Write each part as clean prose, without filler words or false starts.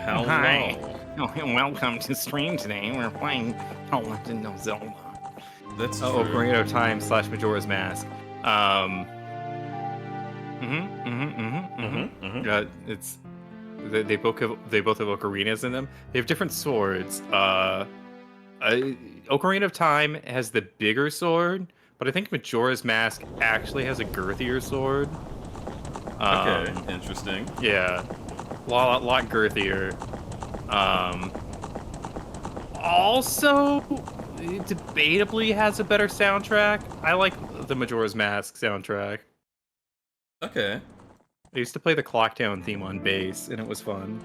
Hello. Hi. Welcome to stream today. We're playing Legend of Zelda. That's true. Ocarina of Time / Majora's Mask. It's they both have ocarinas in them. They have different swords. Ocarina of Time has the bigger sword, but I think Majora's Mask actually has a girthier sword. Okay, interesting. Yeah, a lot girthier. Also, it debatably has a better soundtrack. I like the Majora's Mask soundtrack. Okay. I used to play the Clocktown theme on bass, and it was fun.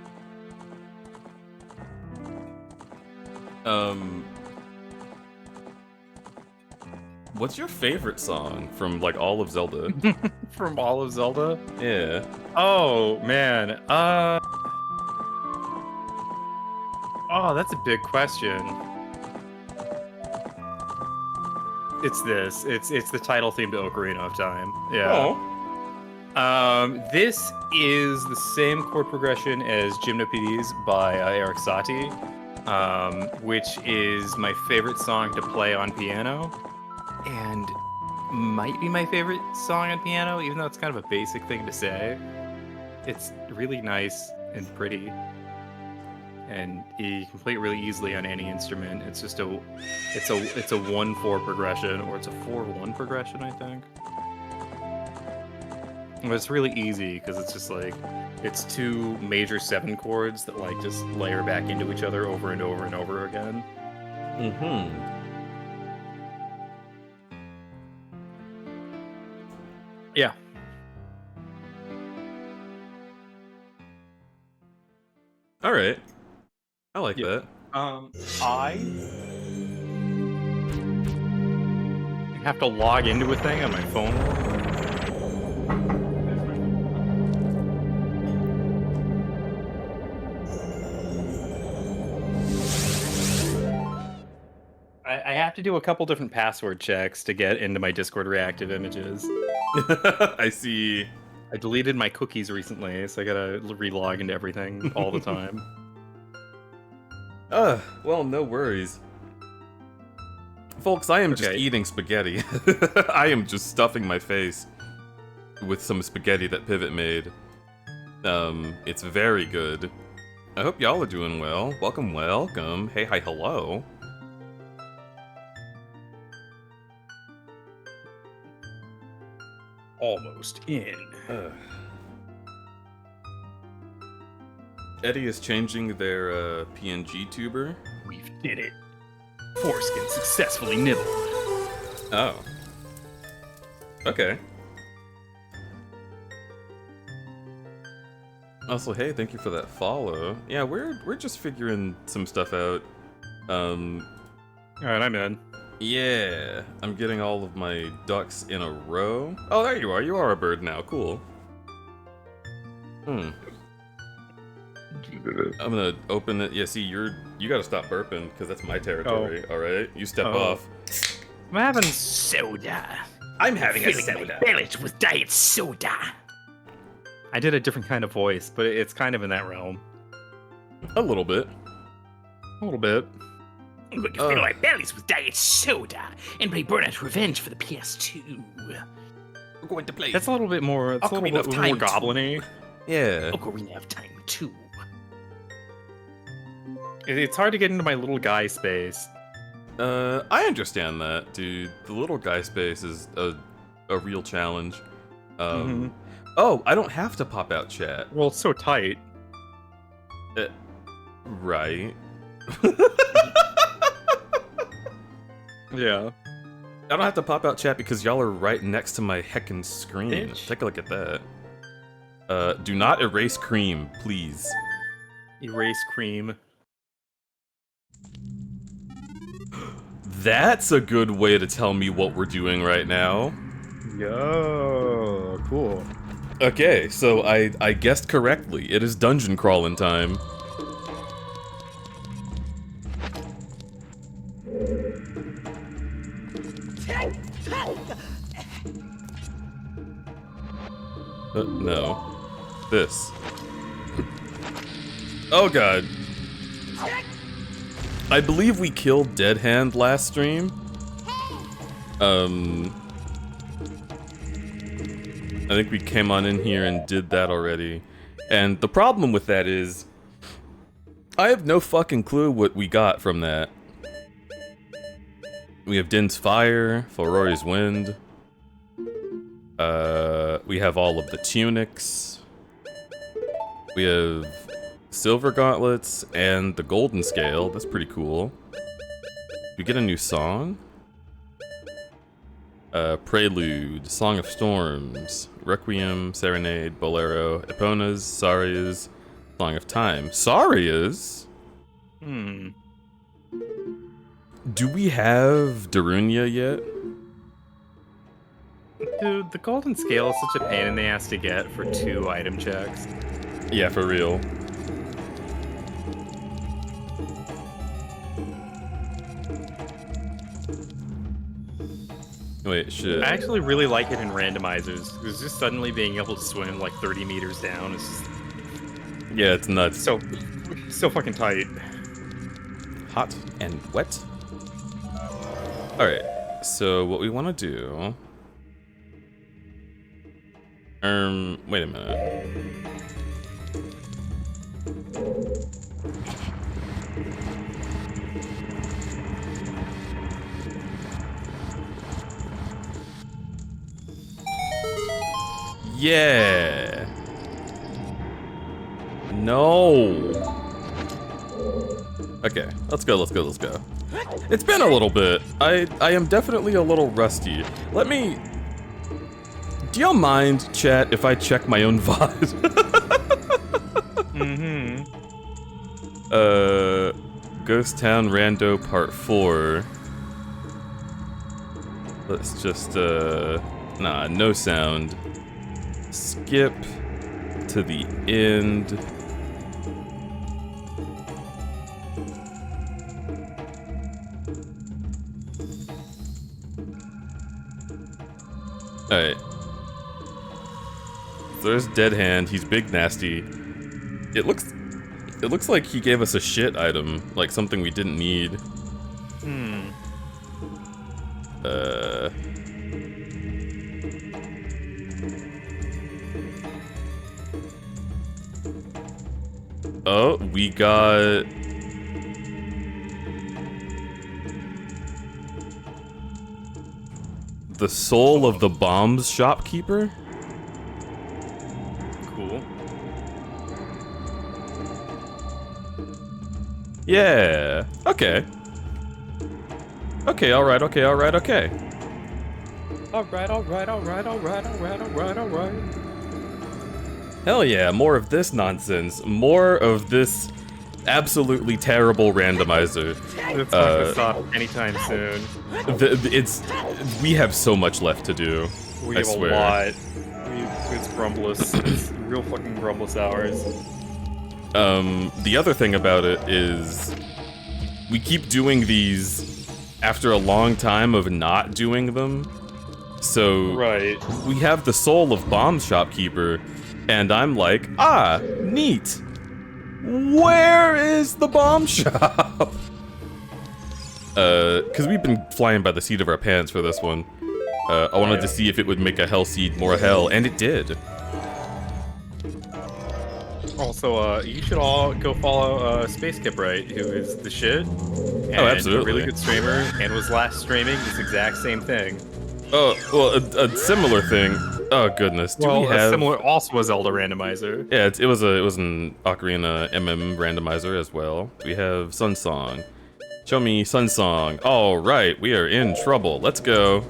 What's your favorite song from, like, all of Zelda? From all of Zelda? Yeah. Oh, man. Oh, that's a big question. It's this. It's the title theme to Ocarina of Time. Yeah. Oh. This is the same chord progression as Gymnopédies by Eric Satie, which is my favorite song to play on piano, and might be my favorite song on piano, even though it's kind of a basic thing to say. It's really nice and pretty, and you can play it really easily on any instrument. It's just it's a 1/4 progression, or it's a 4/1 progression, I think. But it's really easy because it's just like it's 2 major 7 chords that like just layer back into each other over and over and over again. Yeah. All right. I like that. I have to log into a thing on my phone. I have to do a couple different password checks to get into my Discord reactive images. I see. I deleted my cookies recently, so I gotta relog into everything all the time. Well, no worries. Folks, I am just eating spaghetti. I am just stuffing my face with some spaghetti that Pivot made. It's very good. I hope y'all are doing well. Welcome, welcome. Hey, hi, hello. Almost in. Eddie is changing their PNG tuber. We've did it. Foreskin successfully nibbled. Oh. Okay. Also, hey, thank you for that follow. Yeah, we're just figuring some stuff out. Alright, I'm in. Yeah, I'm getting all of my ducks in a row. Oh, there you are. You are a bird now. Cool. I'm gonna open it. Yeah, see, you gotta stop burping because that's my territory. All right, you step off. I'm having soda. I'm having a soda. Village with diet soda. I did a different kind of voice, but it's kind of in that realm. A little bit. A little bit. I'm going to fill our bellies with diet soda and play Burnout Revenge for the PS2. We're going to play. That's a little bit more. It's a little bit more goblin-y. Yeah. Ocarina of Time 2. It's hard to get into my little guy space. I understand that, dude. The little guy space is a real challenge. Oh, I don't have to pop out chat. Well, it's so tight. Right. Yeah. I don't have to pop out chat because y'all are right next to my heckin' screen. Bitch. Take a look at that. Do not erase cream, please. Erase cream. That's a good way to tell me what we're doing right now. Yo, cool. Okay, so I guessed correctly. It is dungeon crawling time. No. This. Oh god. I believe we killed Dead Hand last stream. I think we came on in here and did that already. And the problem with that is, I have no fucking clue what we got from that. We have Din's Fire, Falrory's Wind. We have all of the tunics. We have Silver Gauntlets and the Golden Scale. That's pretty cool. We get a new song. Prelude, Song of Storms, Requiem, Serenade, Bolero, Eponas, Sarias, Song of Time. Sarias? Do we have Darunia yet? Dude, the golden scale is such a pain in the ass to get for 2 item checks. Yeah, for real. Wait, shit. I actually really like it in randomizers, because just suddenly being able to swim like 30 meters down is just Yeah, it's nuts. so fucking tight. Hot and wet. Alright, so what we want to do... wait a minute. Yeah. No. Okay, let's go. It's been a little bit. I am definitely a little rusty. Let me... Do y'all mind, chat, if I check my own VOD? Ghost Town Rando Part 4. Let's just, nah, no sound. Skip to the end. Alright. So there's Dead Hand. He's big nasty. It looks like he gave us a shit item, like something we didn't need. Oh, we got... the soul of the bombs shopkeeper? Cool. Yeah. Okay. Okay, alright. Alright. Hell yeah, more of this nonsense. More of this absolutely terrible randomizer. It's not gonna stop anytime soon. We have so much left to do. We I have swear. a lot. It's grumbless. It's real fucking grumbless hours. The other thing about it is we keep doing these after a long time of not doing them. So Right. we have the soul of bomb shopkeeper, and I'm like, ah, neat. Where is the bomb shop? Because we've been flying by the seat of our pants for this one. I wanted to see if it would make a hell seed more hell, and it did. Also, you should all go follow Space Kipwright, who is the shit. And absolutely. A really good streamer, and was last streaming this exact same thing. Oh, well, a similar thing. Oh goodness, do we have... similar, also a Zelda randomizer. Yeah, it was an Ocarina MM randomizer as well. We have Sun Song. Show me Sun Song. All right, we are in trouble. Let's go.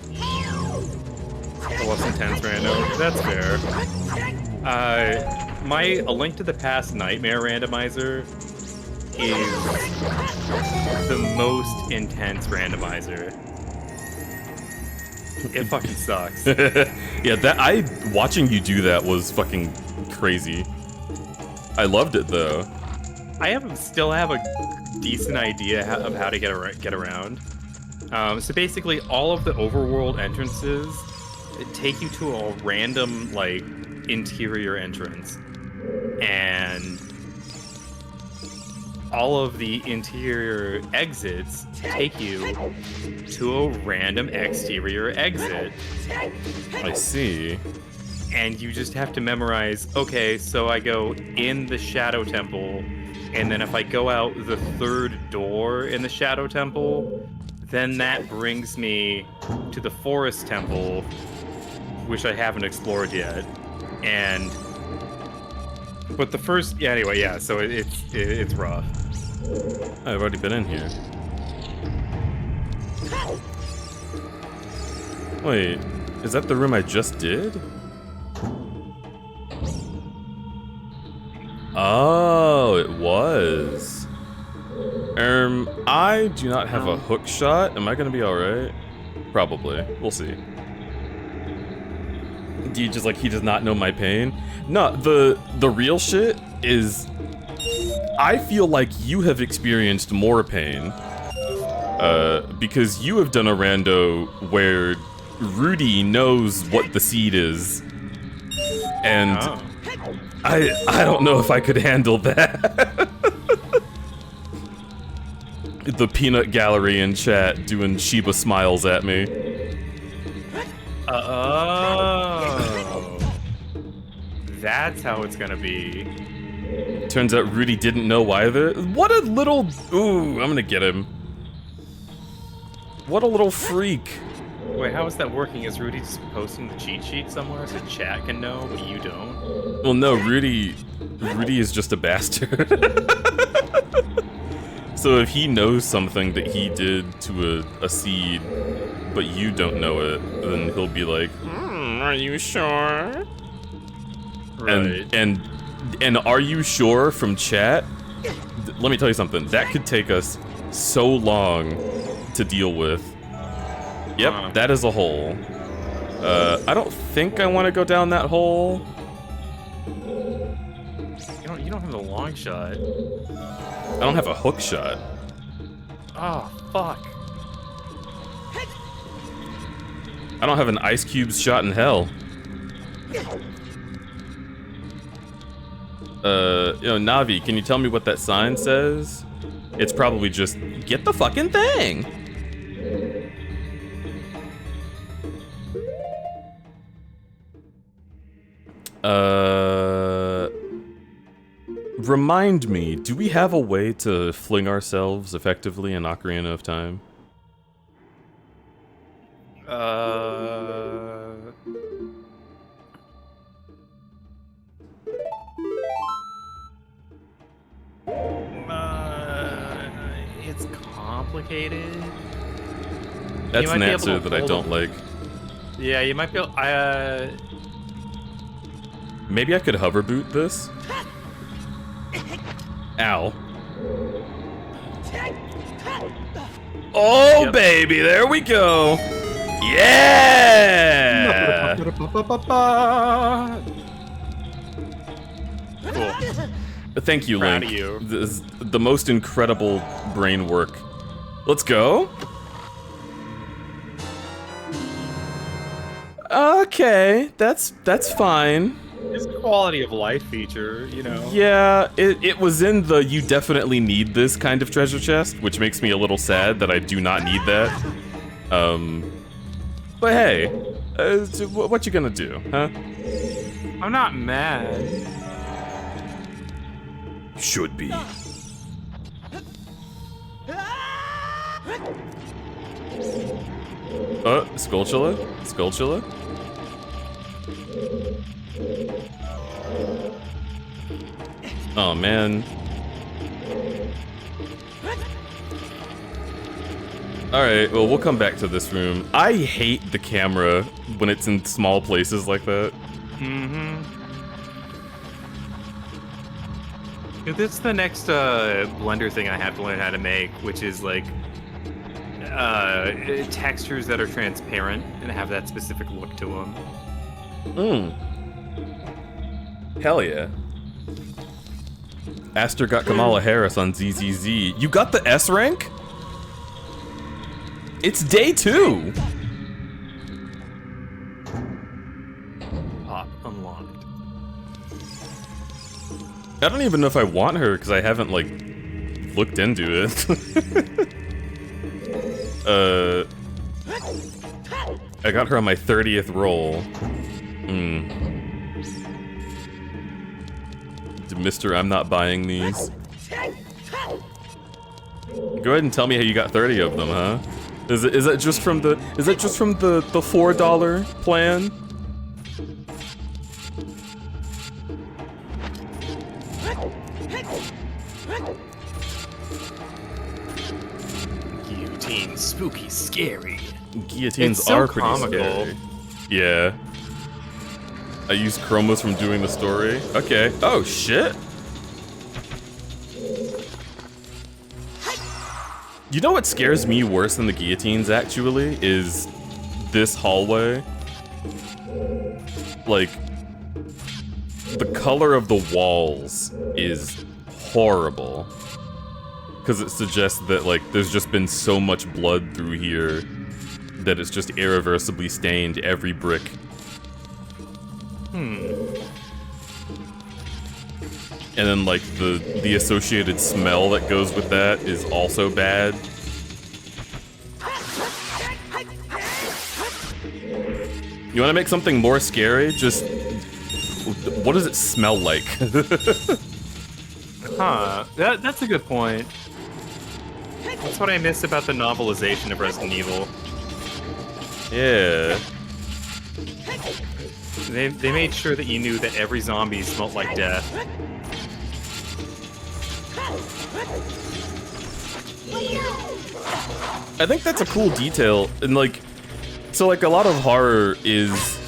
A less intense rando. That's fair. My A Link to the Past Nightmare randomizer is the most intense randomizer. It fucking sucks. Yeah, watching you do that was fucking crazy. I loved it though. I still have a decent idea of how to get around. So basically, all of the overworld entrances take you to a random like interior entrance, and all of the interior exits take you to a random exterior exit. I see. And you just have to memorize, okay, so I go in the Shadow Temple, and then if I go out the third door in the Shadow Temple, then that brings me to the Forest Temple, which I haven't explored yet. But the first, yeah, anyway, yeah, so it's rough. I've already been in here. Wait, is that the room I just did? Oh, it was. I do not have a hook shot. Am I gonna be alright? Probably. We'll see. Do you just like, he does not know my pain? No, the real shit is, I feel like you have experienced more pain. Because you have done a rando where Rudy knows what the seed is. And I don't know if I could handle that. The peanut gallery in chat doing Sheba smiles at me. Oh. That's how it's gonna be. Turns out Rudy didn't know either. What a little... Ooh, I'm gonna get him. What a little freak. Wait, how is that working? Is Rudy just posting the cheat sheet somewhere so chat can know, but you don't? Well, no, Rudy is just a bastard. So if he knows something that he did to a seed, but you don't know it, then he'll be like, are you sure? Right. And are you sure from chat? Let me tell you something. That could take us so long to deal with. Yep, that is a hole. I don't think I want to go down that hole. You don't have the long shot. I don't have a hook shot. Oh, fuck. I don't have an Ice Cube's shot in hell. Navi, can you tell me what that sign says? It's probably just, get the fucking thing! Remind me, do we have a way to fling ourselves effectively in Ocarina of Time? It's complicated. That's an answer that I don't like. Yeah, you might be able, Maybe I could hover boot this? Ow. Oh, yep. Baby, there we go. Yeah! Cool. Thank you, Proud Link. of you. This is the most incredible brain work. Let's go. Okay, that's fine. It's a quality of life feature, you know. Yeah, it was in the you definitely need this kind of treasure chest, which makes me a little sad that I do not need that. But hey, what you gonna do, huh? I'm not mad. Should be. Skulltula? Skulltula? Oh, man. Alright, well, we'll come back to this room. I hate the camera when it's in small places like that. Mm-hmm. This is the next Blender thing I have to learn how to make, which is like textures that are transparent and have that specific look to them. Hell yeah. Aster got Kamala Harris on ZZZ. You got the S rank? It's day 2! Pop unlocked. I don't even know if I want her, because I haven't, like, looked into it. I got her on my 30th roll. Mister, I'm not buying these. Go ahead and tell me how you got 30 of them, huh? Is that just from the $4 plan? Guillotine, spooky, scary. Guillotines It's so are pretty comical. scary. Yeah. I used chromos from doing the story. Okay. Oh shit. You know what scares me worse than the guillotines, actually, is this hallway. Like, the color of the walls is horrible. Because it suggests that, like, there's just been so much blood through here that it's just irreversibly stained every brick. And then, like, the associated smell that goes with that is also bad. You want to make something more scary? Just... what does it smell like? Huh. That's a good point. That's what I miss about the novelization of Resident Evil. Yeah. They made sure that you knew that every zombie smelled like death. I think that's a cool detail, and like, so like a lot of horror is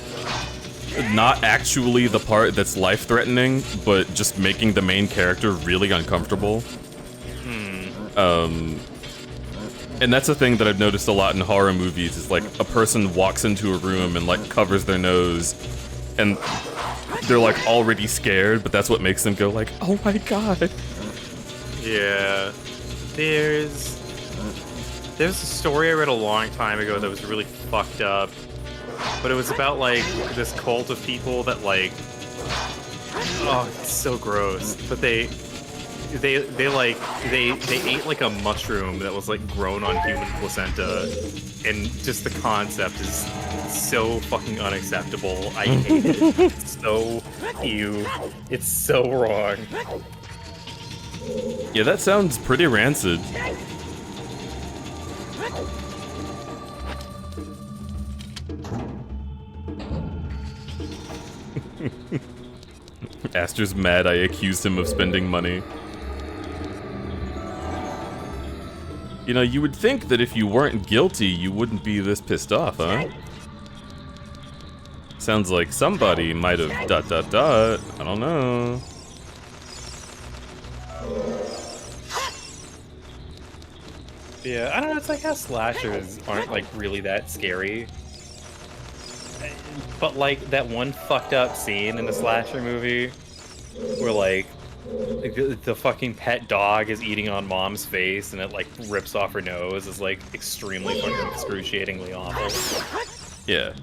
not actually the part that's life-threatening, but just making the main character really uncomfortable. And that's a thing that I've noticed a lot in horror movies, is like a person walks into a room and like covers their nose, and they're like already scared, but that's what makes them go like, oh my god. Yeah. There's a story I read a long time ago that was really fucked up. But it was about like this cult of people that like, oh, it's so gross. But they ate like a mushroom that was like grown on human placenta, and just the concept is so fucking unacceptable. I hate it. It's so ew. It's so wrong. Yeah, that sounds pretty rancid. Aster's mad I accused him of spending money. You know, you would think that if you weren't guilty, you wouldn't be this pissed off, huh? Sounds like somebody might have ... I don't know. Yeah, I don't know, it's like how slashers aren't like really that scary. But like that one fucked up scene in the slasher movie where like the fucking pet dog is eating on mom's face and it like rips off her nose is like extremely fucking excruciatingly awful. Yeah.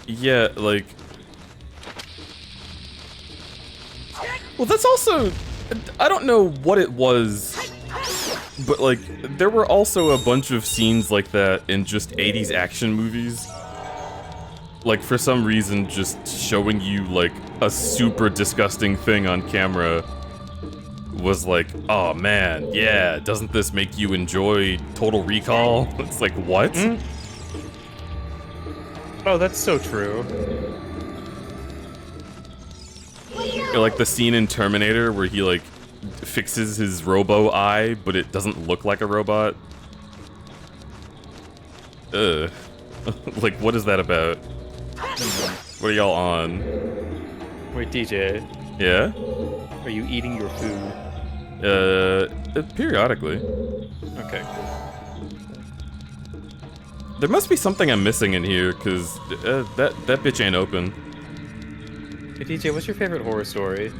Yeah, like... well, that's also... I don't know what it was, but like, there were also a bunch of scenes like that in just 80s action movies. Like, for some reason, just showing you, like, a super disgusting thing on camera was like, oh man, yeah, doesn't this make you enjoy Total Recall? It's like, what? Oh, that's so true. Or like the scene in Terminator where he, like, fixes his robo eye, but it doesn't look like a robot. Ugh. Like, what is that about? What are y'all on? Wait, DJ. Yeah? Are you eating your food? Periodically. Okay. There must be something I'm missing in here, because that bitch ain't open. Hey, DJ, what's your favorite horror story?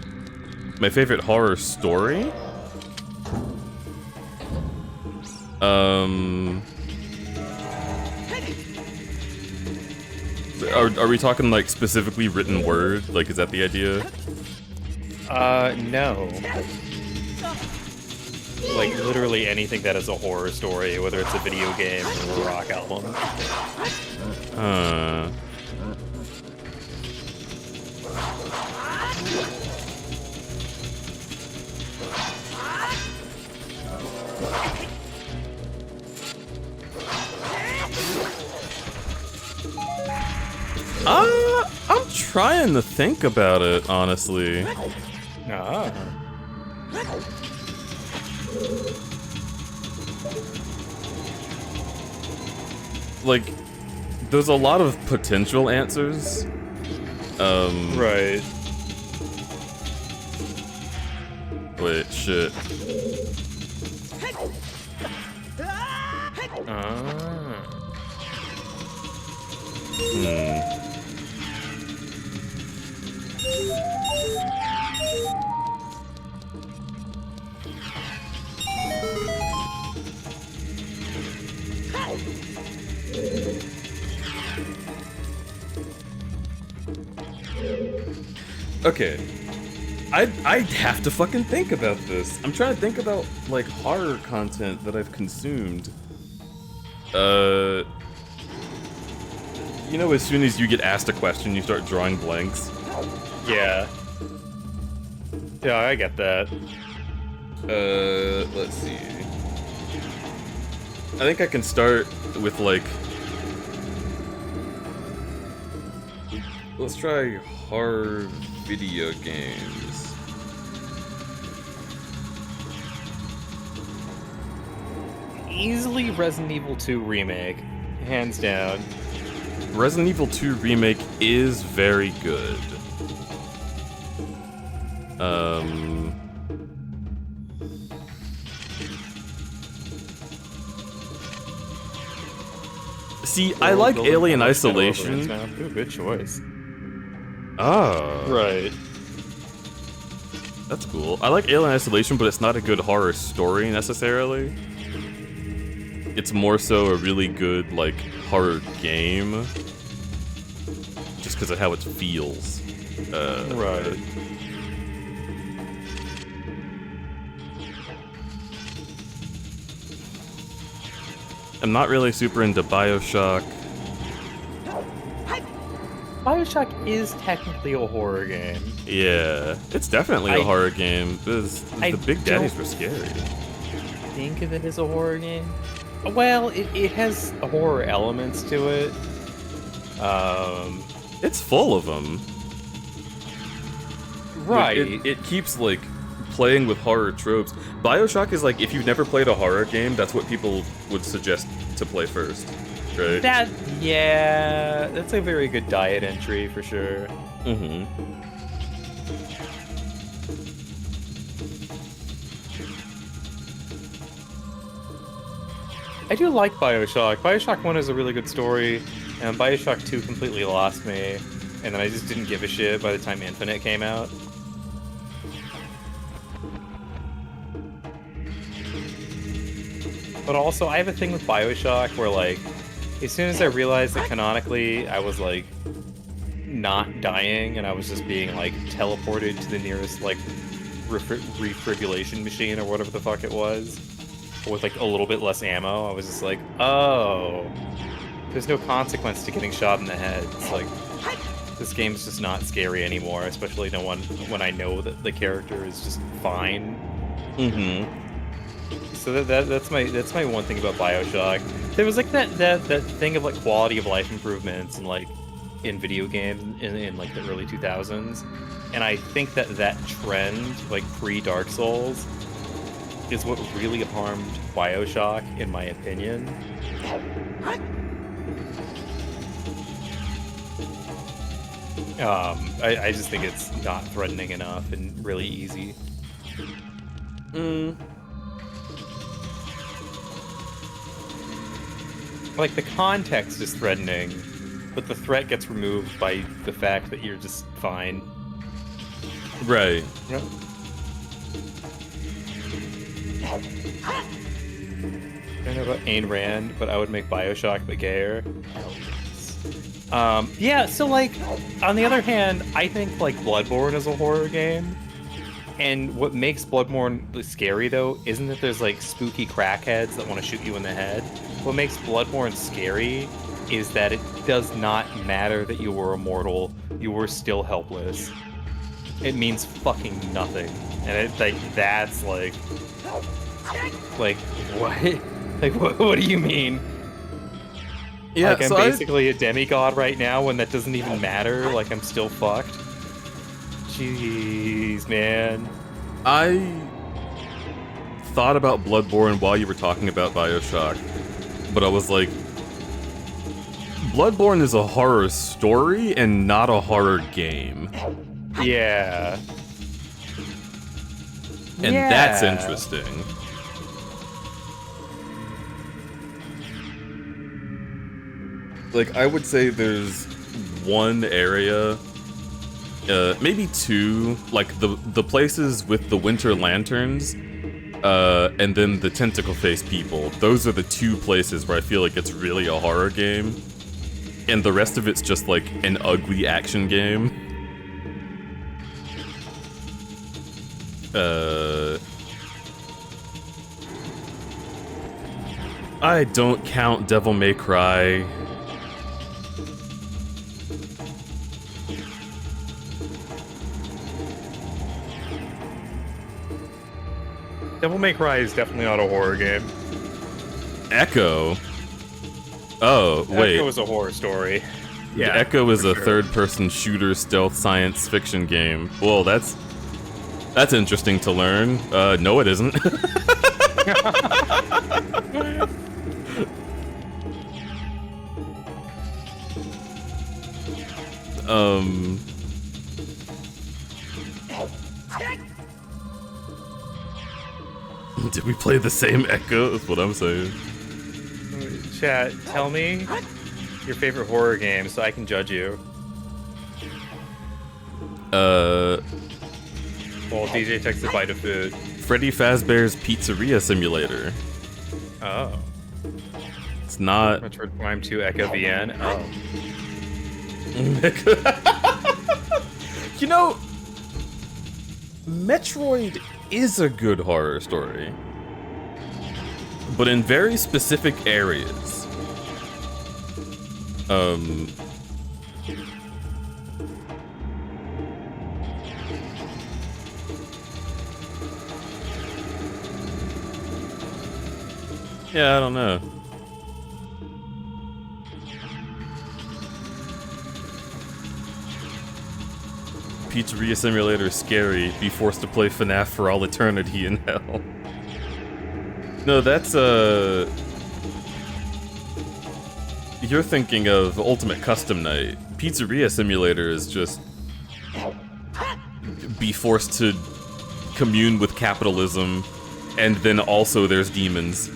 My favorite horror story? Are we talking like specifically written word? Like, is that the idea? No. Like, literally anything that is a horror story, whether it's a video game or a rock album. I'm trying to think about it, honestly. Ah. Like, there's a lot of potential answers. Right. Wait, shit. Okay. I'd have to fucking think about this. I'm trying to think about, like, horror content that I've consumed. You know, as soon as you get asked a question, you start drawing blanks? Yeah. Yeah, I get that. Let's see. I think I can start with, like... Let's try horror video games. Easily Resident Evil 2 Remake. Hands down. Resident Evil 2 Remake is very good. See, I like Alien Isolation. Ooh, good choice. Oh. Right. That's cool. I like Alien Isolation, but it's not a good horror story, necessarily. It's more so a really good, like, horror game. Just because of how it feels. Right. I'm not really super into BioShock. BioShock is technically a horror game. Yeah, it's definitely a horror game. The Big Daddies were scary. Think of it as a horror game? Well, it has horror elements to it. It's full of them. Right. It keeps, like, playing with horror tropes. BioShock is like, if you've never played a horror game, that's what people would suggest to play first, right? Yeah, that's a very good diet entry for sure. Mm-hmm. I do like BioShock. BioShock 1 is a really good story, and BioShock 2 completely lost me, and then I just didn't give a shit by the time Infinite came out. But also, I have a thing with BioShock where, like, as soon as I realized that canonically I was, like, not dying and I was just being, like, teleported to the nearest, like, refibrillation machine or whatever the fuck it was, with, like, a little bit less ammo, I was just like, oh, there's no consequence to getting shot in the head. It's like, this game's just not scary anymore, especially when I know that the character is just fine. Mm-hmm. So that's my one thing about BioShock. There was like that thing of like quality of life improvements and like in video games in like the early 2000s, and I think that trend, like pre-Dark Souls, is what really harmed BioShock, in my opinion. I just think it's not threatening enough and really easy. Like, the context is threatening, but the threat gets removed by the fact that you're just fine. Right. Yep. I don't know about Ayn Rand, but I would make BioShock but gayer. Yeah, so like, on the other hand, I think like Bloodborne is a horror game, and what makes Bloodborne scary though isn't that there's like spooky crackheads that want to shoot you in the head. What makes Bloodborne scary is that it does not matter that you were immortal, you were still helpless. It means fucking nothing, and it like that's like what? Like what do you mean? Yeah, Like I'm so basically a demigod right now when that doesn't even matter, like I'm still fucked. Jeez, man. I thought about Bloodborne while you were talking about BioShock, but I was like, Bloodborne is a horror story and not a horror game. Yeah. And that's interesting. Like, I would say there's one area, maybe two, like the places with the winter lanterns, and then the tentacle face people. Those are the two places where I feel like it's really a horror game. And the rest of it's just like an ugly action game. I don't count Devil May Cry. Devil May Cry is definitely not a horror game. Echo. Oh, wait. Echo is a horror story. Yeah. Echo is for a sure. third-person shooter stealth science fiction game. Well, that's interesting to learn. No, it isn't. Did we play the same Echo? That's what I'm saying. Chat, tell me your favorite horror game so I can judge you. Well, DJ takes a bite of food. Freddy Fazbear's Pizzeria Simulator. Oh. It's not... Metroid Prime 2 Echo VN. Oh. You know, Metroid is a good horror story, but in very specific areas. Yeah, I don't know. Pizzeria Simulator is scary. Be forced to play FNAF for all eternity in hell. No, that's you're thinking of Ultimate Custom Night. Pizzeria Simulator is just be forced to commune with capitalism, and then also there's demons.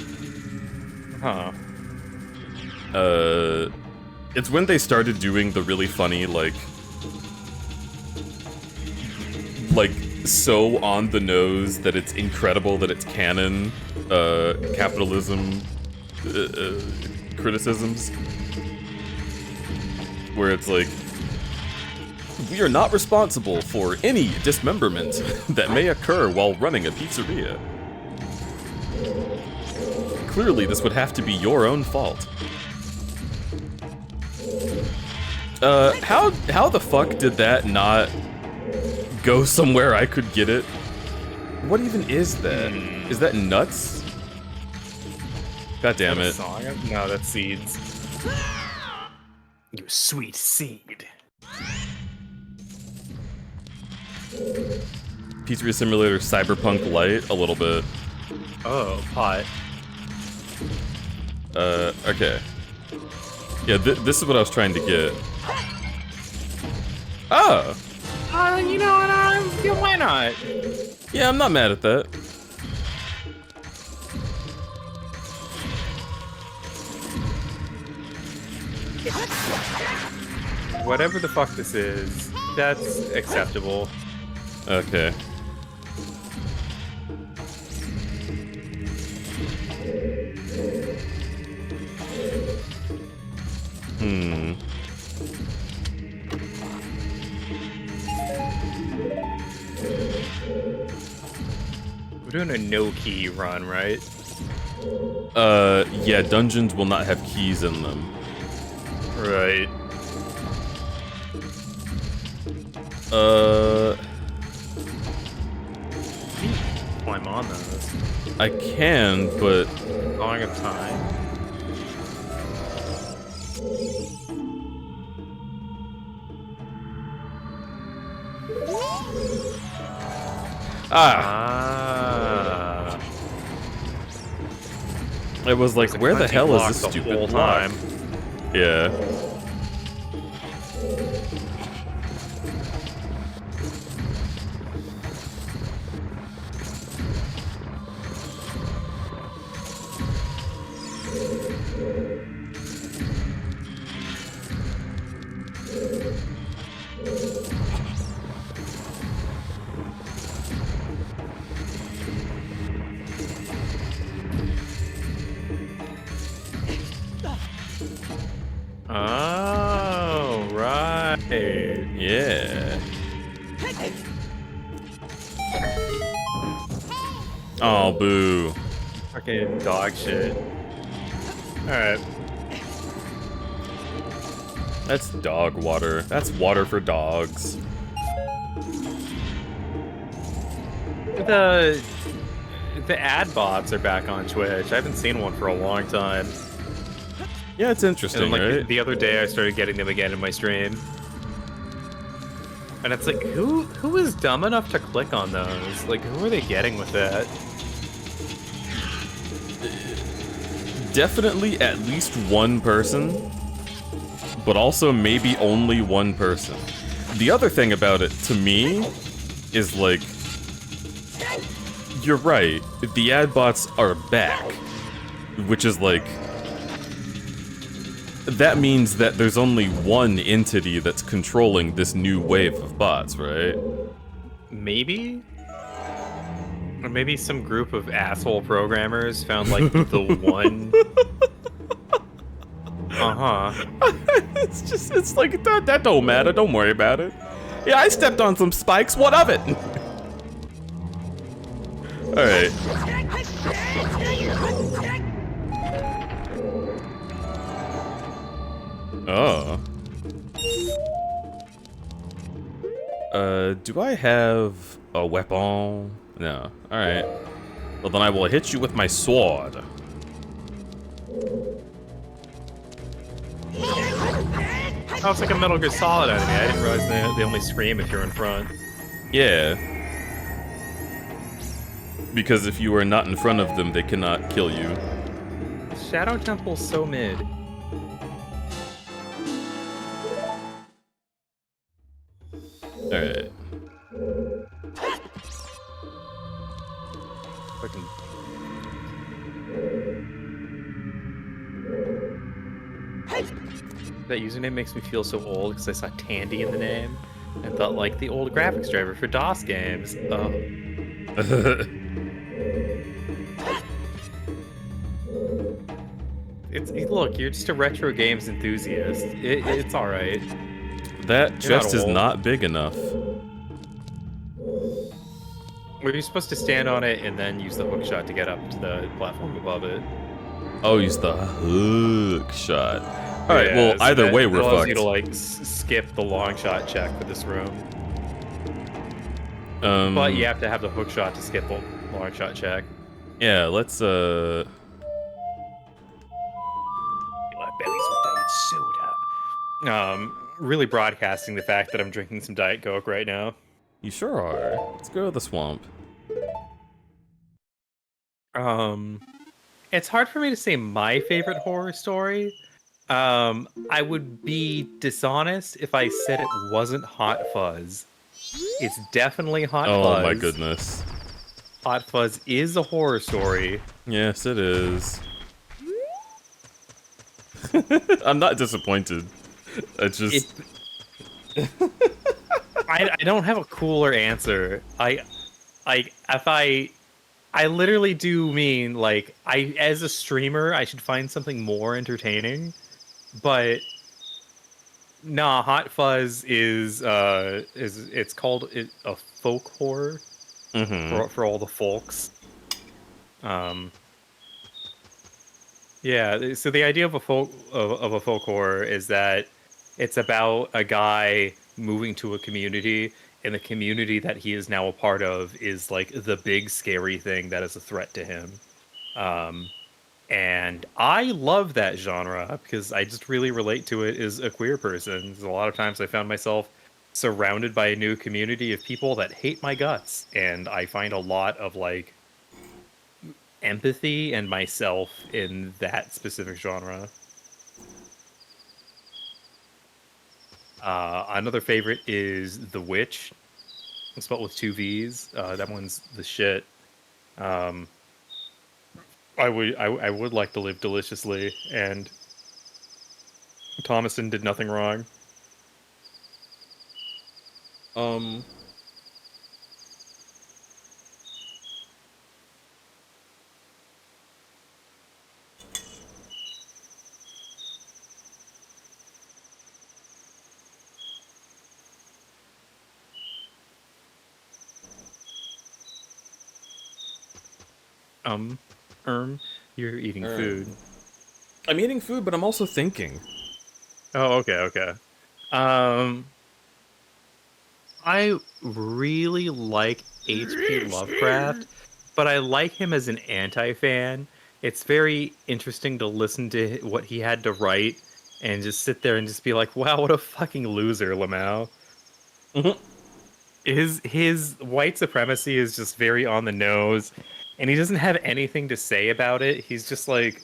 Huh. It's when they started doing the really funny, like so on the nose that it's incredible that it's canon, capitalism criticisms, where it's like, we are not responsible for any dismemberment that may occur while running a pizzeria. Clearly, this would have to be your own fault. How the fuck did that not go somewhere I could get it? What even is that? Is that nuts? God damn it. Song? No, that's Seeds. You sweet seed. Pizzeria Simulator Cyberpunk Light, a little bit. Oh, pot. Okay. Yeah, this is what I was trying to get. Oh! You know what? Yeah, why not? Yeah, I'm not mad at that. Whatever the fuck this is, that's acceptable. Okay. We're doing a no-key run, right? Yeah, dungeons will not have keys in them. Right. Climb on those. I can, but... Drawing of time. Ah! It was like, where the hell is this stupid time? Yeah. Oh, right. Yeah. Oh, boo. Fucking dog shit. Alright. That's dog water. That's water for dogs. The ad bots are back on Twitch. I haven't seen one for a long time. Yeah, it's interesting, And like right? the other day I started getting them again in my stream. And it's like, who is dumb enough to click on those? Like, who are they getting with that? Definitely at least one person, but also maybe only one person. The other thing about it, to me, is like, you're right, the ad bots are back, which is like, that means that there's only one entity that's controlling this new wave of bots, right? Maybe? Or maybe some group of asshole programmers found, like, the one... Uh-huh. It's just, it's like, that don't matter, don't worry about it. Yeah, I stepped on some spikes, what of it? Alright. Oh. Do I have a weapon? No. Alright. Well, then I will hit you with my sword. Oh, it's like a Metal Gear Solid enemy. I didn't realize they only scream if you're in front. Yeah. Because if you are not in front of them, they cannot kill you. Shadow Temple's so mid. Alright. Fucking... That username makes me feel so old because I saw Tandy in the name and thought like the old graphics driver for DOS games. Oh. Look, you're just a retro games enthusiast. It's all right. That chest is not big enough. Were you supposed to stand on it and then use the hook shot to get up to the platform above it? Oh, use the hook shot. All right. Yeah, Well, so either that way, we're allows fucked. you to like skip the long shot check for this room, but you have to have the hook shot to skip the long shot check. Yeah. Let's Fill our bellies with diet soda. Really broadcasting the fact that I'm drinking some Diet Coke right now. You sure are. Let's go to the swamp. It's hard for me to say my favorite horror story. I would be dishonest if I said it wasn't Hot Fuzz. It's definitely Hot Fuzz. Oh my goodness. Hot Fuzz is a horror story. Yes, it is. I'm not disappointed. I just... I don't have a cooler answer. I literally do mean, like, as a streamer, I should find something more entertaining. But nah, Hot Fuzz is it's called a folk horror for all the folks. Um, yeah, so the idea of a folk horror is that it's about a guy moving to a community, and the community that he is now a part of is like the big scary thing that is a threat to him. Um, and I love that genre because I just really relate to it as a queer person. A lot of times I found myself surrounded by a new community of people that hate my guts, and I find a lot of like empathy and myself in that specific genre. Another favorite is The Witch. It's spelled with two V's. That one's the shit. Um, I would like to live deliciously, and Thomason did nothing wrong. Um, Um, you're eating food. I'm eating food, but I'm also thinking. Oh, okay, okay. Um, I really like H.P. Lovecraft, but I like him as an anti-fan. It's very interesting to listen to what he had to write and just sit there and just be like, wow, what a fucking loser, Lamau. Mhm. His white supremacy is just very on the nose, and he doesn't have anything to say about it. He's just like,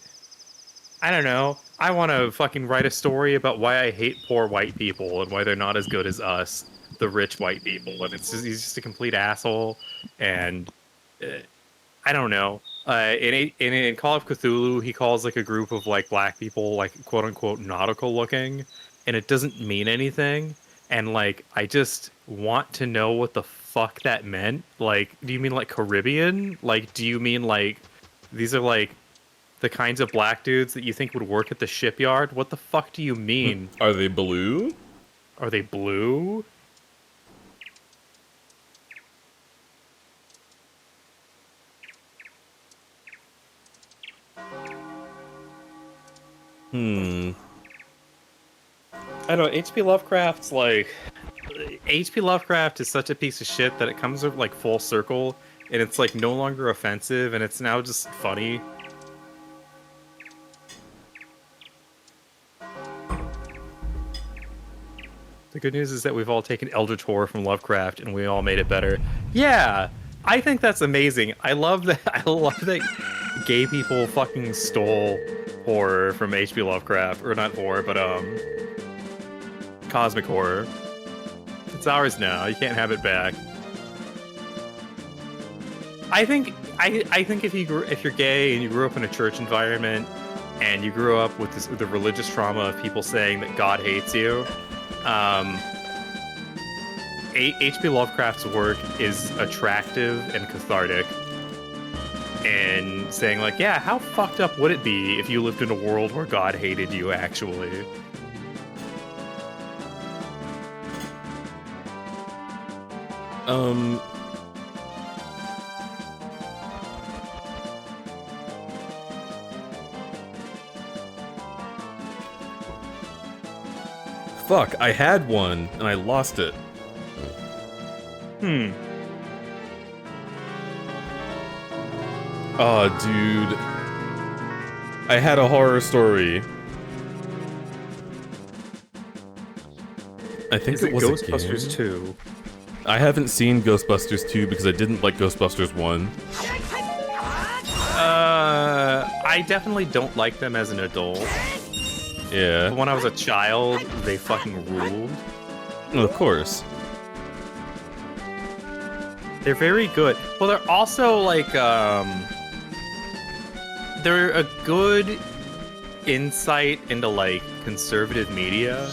I don't know. I want to fucking write a story about why I hate poor white people and why they're not as good as us, the rich white people. And he's just a complete asshole. And I don't know. In Call of Cthulhu, he calls like a group of like black people like quote unquote nautical looking, and it doesn't mean anything. And like, I just want to know what the fuck that meant. Like, do you mean like Caribbean? Like, do you mean like these are like the kinds of black dudes that you think would work at the shipyard? What the fuck do you mean? Are they blue? Are they blue? Hmm. I don't know. H.P. Lovecraft's like H.P. Lovecraft is such a piece of shit that it comes like full circle, and it's like no longer offensive, and it's now just funny. The good news is that we've all taken Eldritch Horror from Lovecraft, and we all made it better. Yeah, I think that's amazing. I love that. I love that gay people fucking stole horror from H.P. Lovecraft, or not horror, but cosmic horror. It's ours now. You can't have it back. I think if you're gay and you grew up in a church environment and you grew up with the religious trauma of people saying that God hates you, H.P. Lovecraft's work is attractive and cathartic, and saying like, yeah, how fucked up would it be if you lived in a world where God hated you actually? Fuck, I had one, and I lost it. Oh, dude. I had a horror story. I think Is it it was Ghostbusters a game. 2? I haven't seen Ghostbusters 2 because I didn't like Ghostbusters 1. I definitely don't like them as an adult. Yeah. But when I was a child, they fucking ruled. Of course. They're very good. Well, they're also like, they're a good insight into like conservative media.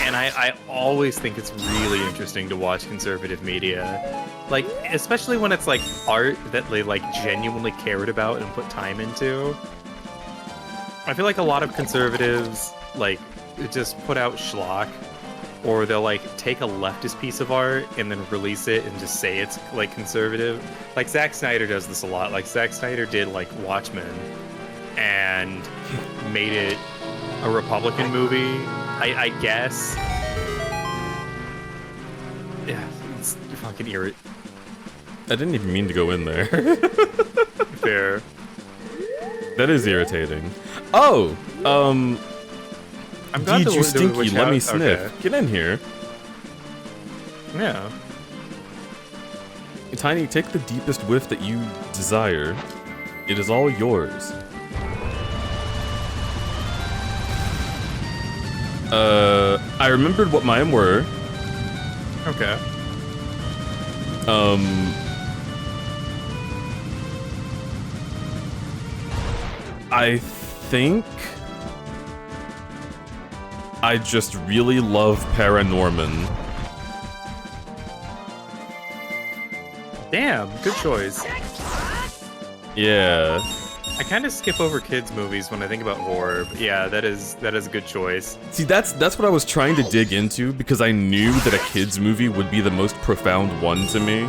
And I always think it's really interesting to watch conservative media. Like, especially when it's like art that they like genuinely cared about and put time into. I feel like a lot of conservatives like just put out schlock. or they'll like take a leftist piece of art and then release it and just say it's like conservative. Like Zack Snyder does this a lot. Like Zack Snyder did like Watchmen and made it a Republican movie, I guess. Yeah, it's fucking irrit. I didn't even mean to go in there. Fair. That is irritating. Oh, I'm glad you stinky, which let me house- sniff. okay. Get in here. Yeah. Tiny, take the deepest whiff that you desire. It is all yours. I remembered what mine were. Okay. I think I just really love Paranorman. Damn, good choice. Yeah. I kind of skip over kids' movies when I think about horror. But yeah, that is a good choice. See, that's what I was trying to dig into because I knew that a kids movie would be the most profound one to me.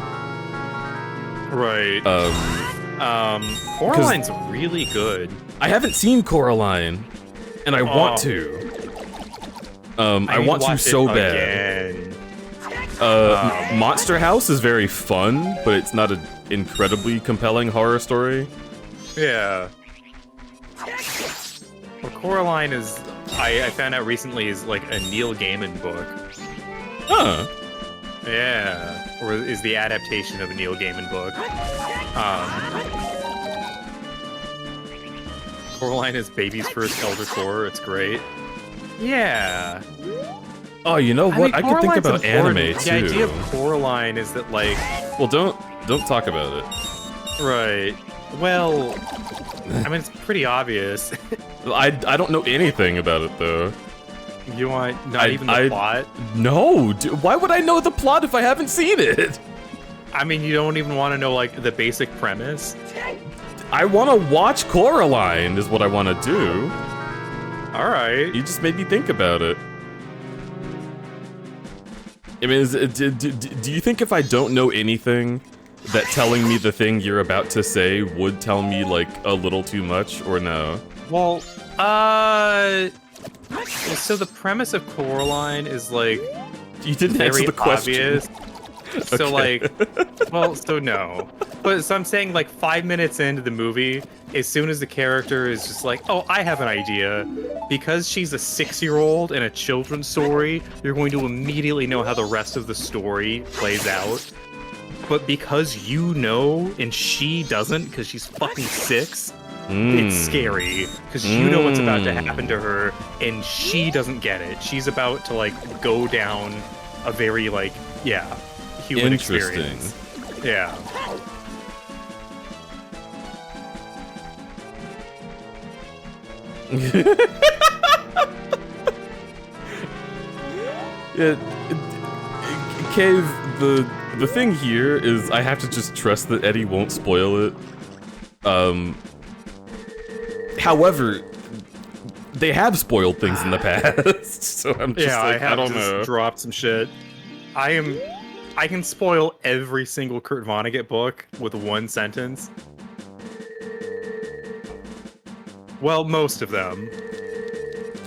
Right. Coraline's really good. I haven't seen Coraline, and I want to. I want to so bad. Monster House is very fun, but it's not an incredibly compelling horror story. Yeah. Well, Coraline is, I found out recently, is like a Neil Gaiman book. Huh. Yeah. Or is the adaptation of a Neil Gaiman book. Coraline is baby's first elder core. It's great. Yeah. Oh, you know what? I could think Coraline's about important. anime too. The idea of Coraline is that, like... Well, don't talk about it. Right. Well, I mean, it's pretty obvious. I don't know anything about it though. You want not even the plot? No, why would I know the plot if I haven't seen it? I mean, you don't even want to know like the basic premise. I want to watch Coraline is what I want to do. All right. You just made me think about it. I mean, do you think if I don't know anything, that telling me the thing you're about to say would tell me, like, a little too much, or no? Well, so the premise of Coraline is, like, You didn't answer very the question. obvious. So, Okay. like, well, so no. But, so I'm saying, like, 5 minutes into the movie, as soon as the character is just like, oh, I have an idea. Because she's a 6-year-old in a children's story, you're going to immediately know how the rest of the story plays out. But because you know, and she doesn't, because she's fucking 6, it's scary. Because you know what's about to happen to her, and she doesn't get it. She's about to, like, go down a very, like, yeah, human experience. Yeah. Yeah, Cave, the thing here is I have to just trust that Eddie won't spoil it. However, they have spoiled things in the past, so I'm just like, I don't know. Dropped some shit. I can spoil every single Kurt Vonnegut book with one sentence. Well, most of them.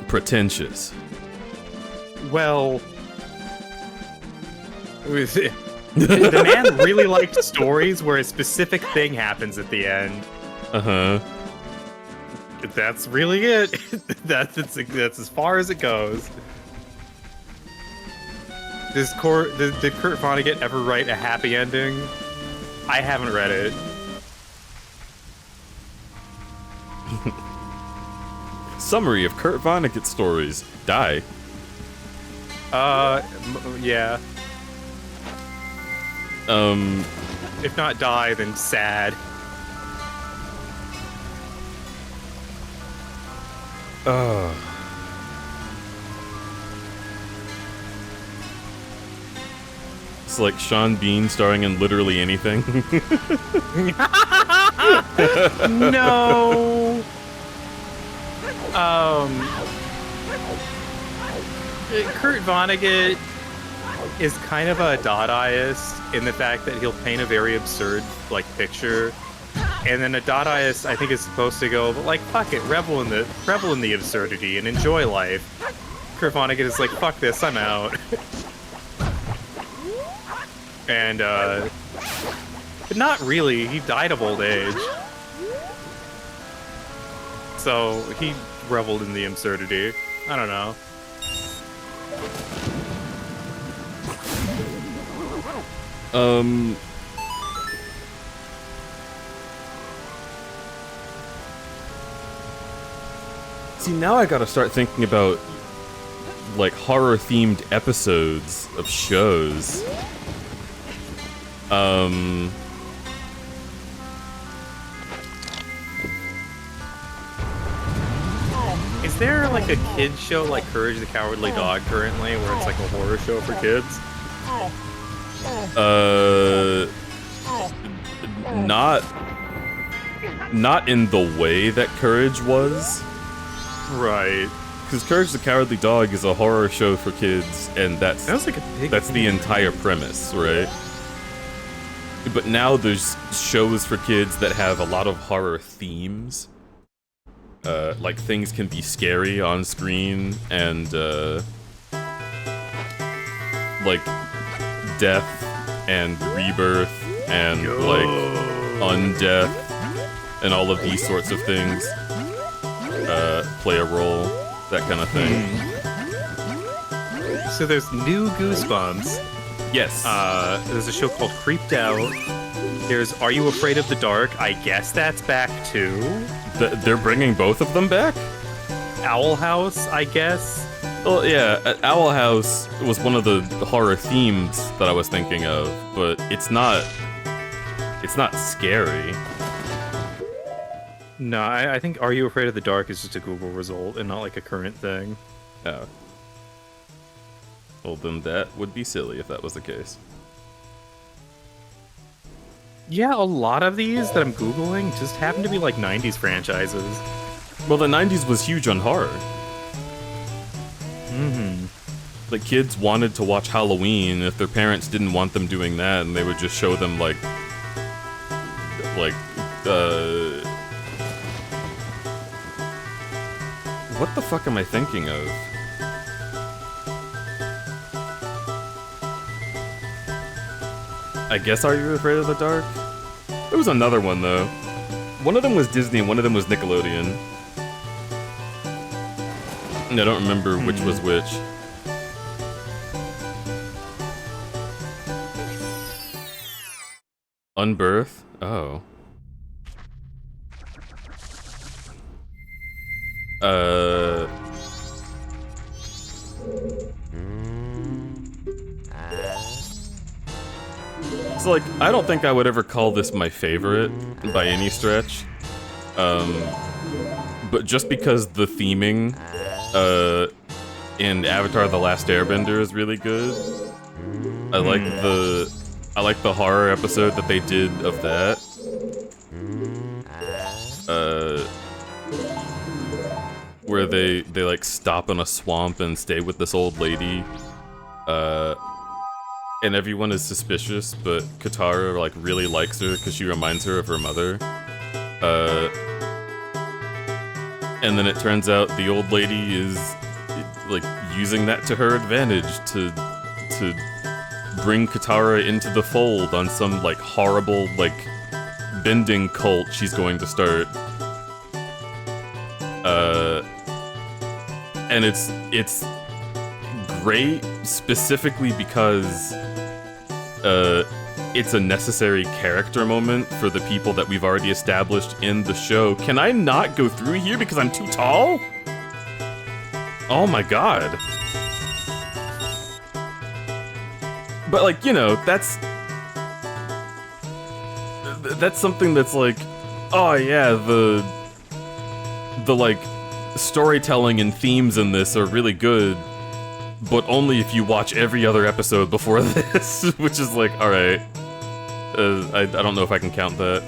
Pretentious. Well, the man really liked stories where a specific thing happens at the end. Uh-huh. That's really it. That's as far as it goes. Did Kurt Vonnegut ever write a happy ending? I haven't read it. Summary of Kurt Vonnegut stories. Die. Yeah. If not die, then sad. It's like Sean Bean starring in literally anything. No. Kurt Vonnegut is kind of a Dadaist in the fact that he'll paint a very absurd, like, picture. And then a Dadaist, I think, is supposed to go, but like, fuck it, revel in the absurdity and enjoy life. Kurt Vonnegut is like, fuck this, I'm out. And, but not really, he died of old age. So, he reveled in the absurdity. I don't know. See, now I gotta start thinking about, like, horror-themed episodes of shows. Is there, like, a kid's show like Courage the Cowardly Dog currently, where it's like a horror show for kids? Not in the way that Courage was. Right. Because Courage the Cowardly Dog is a horror show for kids, and that's like a big the entire premise, right? But now there's shows for kids that have a lot of horror themes. Like, things can be scary on screen, and, like, death and rebirth and, like, undeath and all of these sorts of things play a role, that kind of thing. So there's new Goosebumps. Yes. There's a show called Creeped Out. There's Are You Afraid of the Dark? I guess that's back too. They're bringing both of them back? Owl House, I guess. Well, yeah, Owl House was one of the horror themes that I was thinking of, but it's not scary. No, I think Are You Afraid of the Dark is just a Google result and not like a current thing. Oh. Well, then that would be silly if that was the case. Yeah, a lot of these that I'm Googling just happen to be like 90s franchises. Well, the 90s was huge on horror. Mm-hmm. Like, kids wanted to watch Halloween if their parents didn't want them doing that, and they would just show them, like, what the fuck am I thinking of? I guess Are You Afraid of the Dark? There was another one, though. One of them was Disney and one of them was Nickelodeon. And I don't remember which was which. Unbirth? Oh. So, like, I don't think I would ever call this my favorite by any stretch. But just because the theming in Avatar: The Last Airbender is really good. I like the horror episode that they did of that. Where they like stop in a swamp and stay with this old lady. And everyone is suspicious, but Katara like really likes her because she reminds her of her mother. And then it turns out the old lady is like using that to her advantage to bring Katara into the fold on some like horrible like bending cult she's going to start. And it's great specifically because it's a necessary character moment for the people that we've already established in the show. Can I not go through here because I'm too tall? Oh my god. But like, you know, that's something that's like, oh yeah, the like storytelling and themes in this are really good, but only if you watch every other episode before this, which is like, alright. I don't know if I can count that.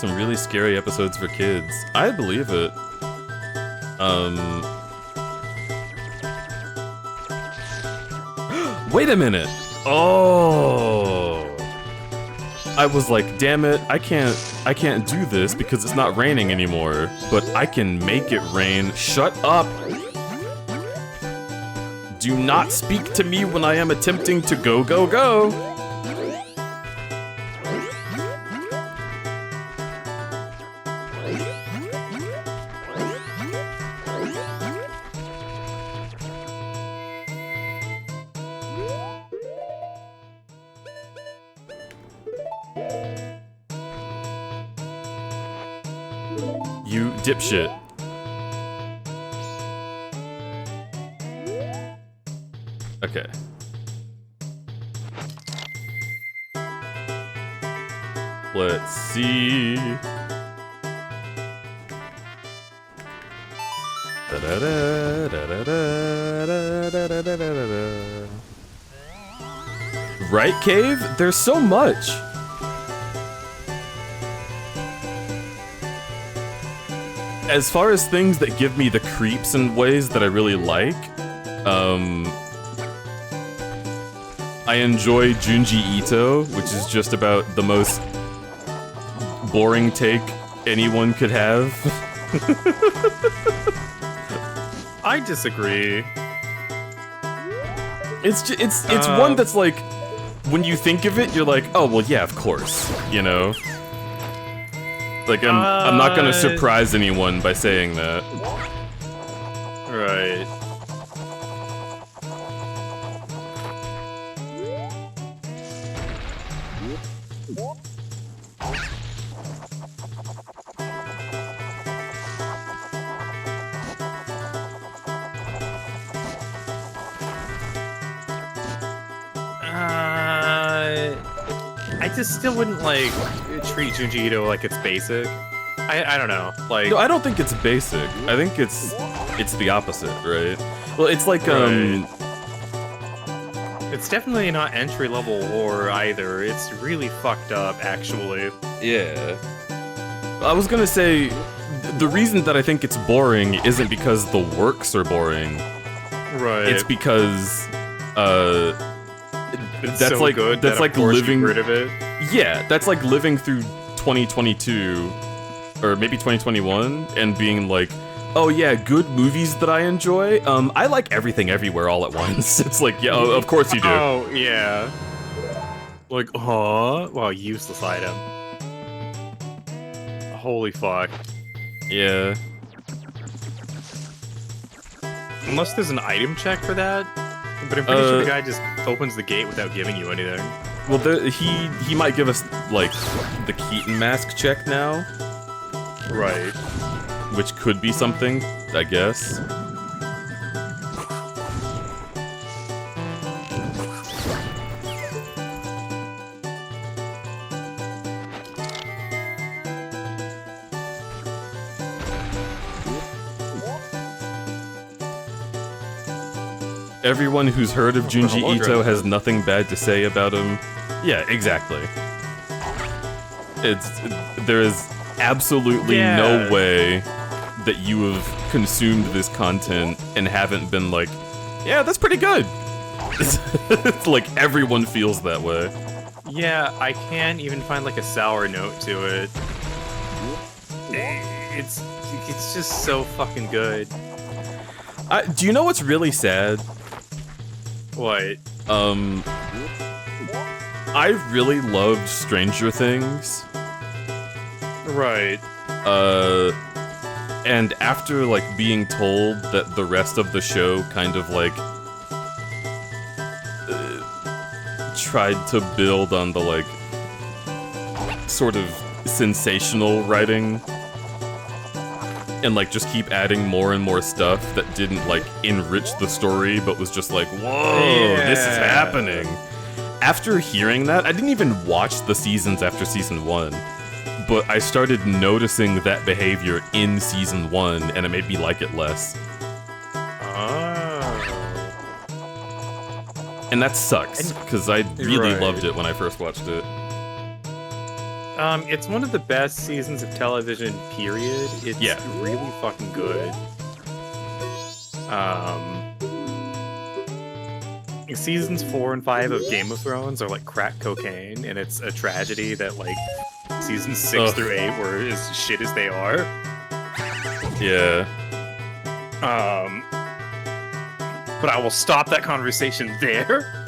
some really scary episodes for kids. I believe it. Wait a minute. Oh. I was like, damn it, I can't do this because it's not raining anymore. But I can make it rain. Shut up. Do not speak to me when I am attempting to go, go, go. You dipshit. Okay. Let's see. Right, Cave? There's so much. As far as things that give me the creeps in ways that I really like, I enjoy Junji Ito, which is just about the most boring take anyone could have. I disagree. It's one that's like, when you think of it, you're like, oh well, yeah, of course, you know. Like I'm not gonna surprise anyone by saying that. Right. I just still wouldn't like treat Junji Ito like it's basic. I don't know. Like, No, I don't think it's basic. I think it's the opposite, right? Well, it's like it's definitely not entry level lore either. It's really fucked up, actually. Yeah. I was gonna say, the reason that I think it's boring isn't because the works are boring. Right. It's because It's that's so like good that's that like of course living you're rid of it. Yeah, that's like living through 2022 or maybe 2021 and being like, oh yeah, good movies that I enjoy. I like Everything Everywhere All at Once. It's like, yeah, of course you do. Oh yeah. Like, huh? Wow, useless item. Holy fuck. Yeah. Unless there's an item check for that. But I'm pretty sure the guy just opens the gate without giving you anything. Well, he might give us like the Keaton mask check now, Right. which could be something, I guess. Everyone who's heard of Junji Ito has nothing bad to say about him. Yeah, exactly. There is absolutely no way that you have consumed this content and haven't been like, yeah, that's pretty good. It's like everyone feels that way. Yeah, I can't even find like a sour note to it. It's just so fucking good. Do you know what's really sad? What? I really loved Stranger Things. Right. And after, like, being told that the rest of the show kind of, like, tried to build on the, like, sort of sensational writing and, like, just keep adding more and more stuff that didn't, like, enrich the story, but was just like, whoa, this is happening. After hearing that, I didn't even watch the seasons after season 1, but I started noticing that behavior in season 1, and it made me like it less. Oh. And that sucks, because I really loved it when I first watched it. It's one of the best seasons of television, period. It's really fucking good. Seasons 4 and 5 of Game of Thrones are like crack cocaine, and it's a tragedy that like seasons 6 through 8 were as shit as they are. Yeah. But I will stop that conversation there.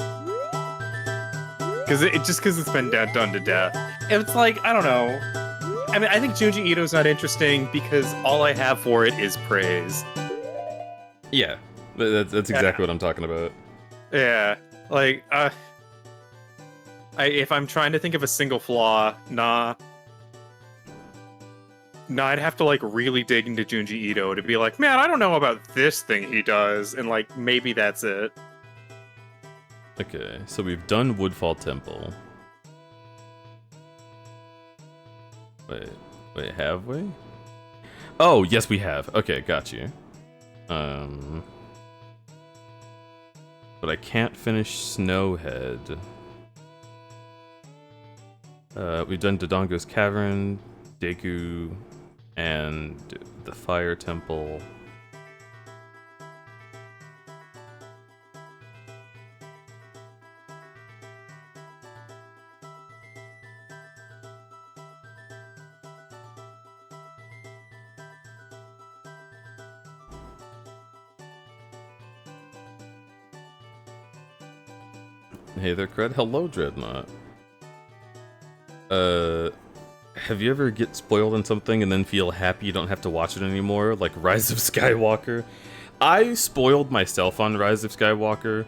Because it's been done to death. And it's like, I don't know. I mean, I think Junji Ito's not interesting because all I have for it is praise. Yeah. That's exactly what I'm talking about. Yeah. Like, if I'm trying to think of a single flaw, nah, I'd have to like really dig into Junji Ito to be like, man, I don't know about this thing he does, and like maybe that's it. Okay, so we've done Woodfall Temple. Wait, have we? Oh, yes, we have. Okay, got you. But I can't finish Snowhead. We've done Dodongo's Cavern, Deku, and the Fire Temple. Hey there, Cred. Hello, Dreadnought. Have you ever get spoiled on something and then feel happy you don't have to watch it anymore? Like Rise of Skywalker? I spoiled myself on Rise of Skywalker,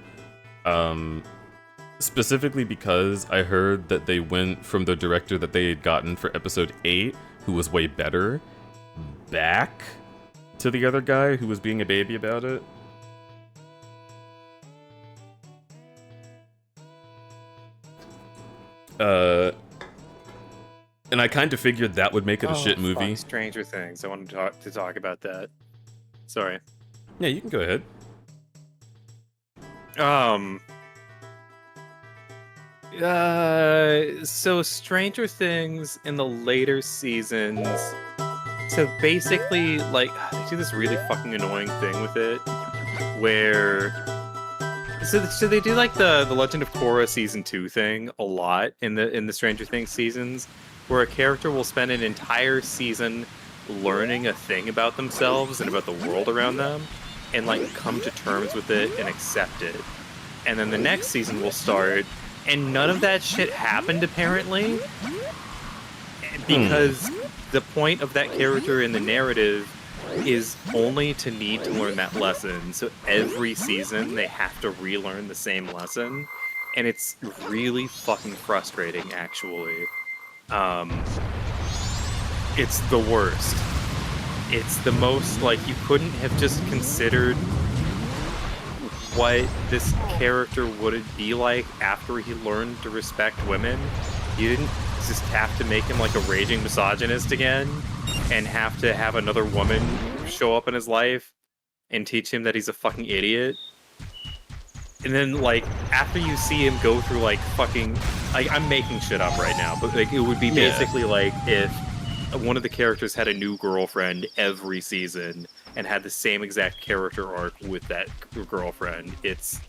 specifically because I heard that they went from the director that they had gotten for episode 8, who was way better, back to the other guy who was being a baby about it. And I kind of figured that would make it a shit movie. Fuck, Stranger Things. I wanted to talk about that. Sorry. Yeah, you can go ahead. So Stranger Things in the later seasons. So basically, like, they do this really fucking annoying thing with it, where. So they do like the Legend of Korra season 2 thing a lot in the Stranger Things seasons, where a character will spend an entire season learning a thing about themselves and about the world around them, and like come to terms with it and accept it. And then the next season will start, and none of that shit happened apparently, because the point of that character in the narrative is only to need to learn that lesson. So every season they have to relearn the same lesson, and it's really fucking frustrating actually. It's the worst. It's the most, like, you couldn't have just considered what this character would be like after he learned to respect women. You didn't just have to make him like a raging misogynist again and have to have another woman show up in his life and teach him that he's a fucking idiot. And then, like, after you see him go through, like, fucking... Like, I'm making shit up right now, but, like, it would be basically like if one of the characters had a new girlfriend every season and had the same exact character arc with that girlfriend. It's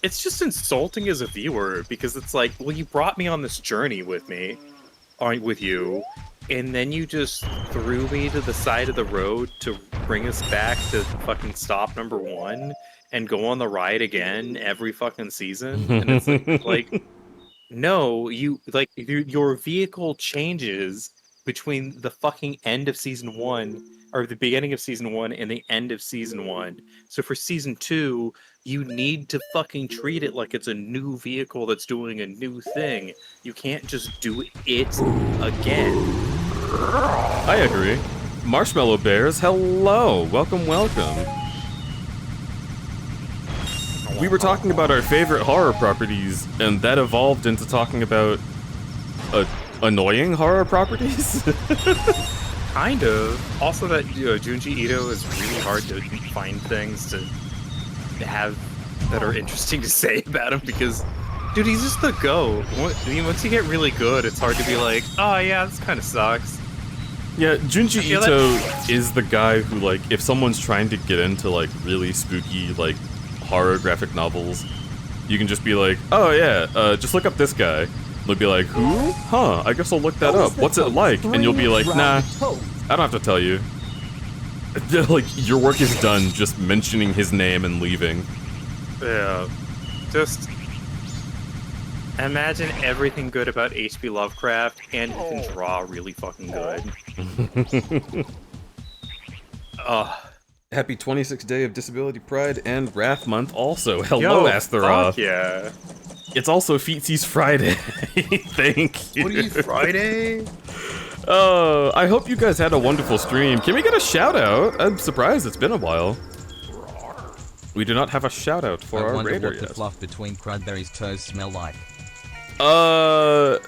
just insulting as a viewer, because it's like, well, you brought me on this journey with you, and then you just threw me to the side of the road to bring us back to fucking stop number 1 and go on the ride again every fucking season. And it's like no, your vehicle changes between the fucking end of season 1, or the beginning of season 1 and the end of season 1. So for season 2, you need to fucking treat it like it's a new vehicle that's doing a new thing. You can't just do it again. I agree. Marshmallow Bears, hello! Welcome. We were talking about our favorite horror properties, and that evolved into talking about annoying horror properties? Kind of. Also that Junji Ito is really hard to find things to have that are interesting to say about him, because Dude, he's just the GOAT. I mean, once you get really good, it's hard to be like, oh yeah, this kind of sucks. Yeah, Junji feel Ito is the guy who, like, if someone's trying to get into, like, really spooky, like, horror graphic novels, you can just be like, oh yeah, just look up this guy. They'll be like, who? Huh, I guess I'll look that up. What's it like? And you'll be like, nah, I don't have to tell you. Like, your work is done just mentioning his name and leaving. Yeah. Just imagine everything good about H.P. Lovecraft, and he can draw really fucking good. Happy 26th Day of Disability Pride and Wrath Month also. Hello, Astaroth. Fuck yeah. It's also Feetsy's Friday. Thank you. What are you, Friday? I hope you guys had a wonderful stream. Can we get a shout out? I'm surprised it's been a while. We do not have a shout out for our raider what yet. the fluff between Crudberry's toes smell like. Well,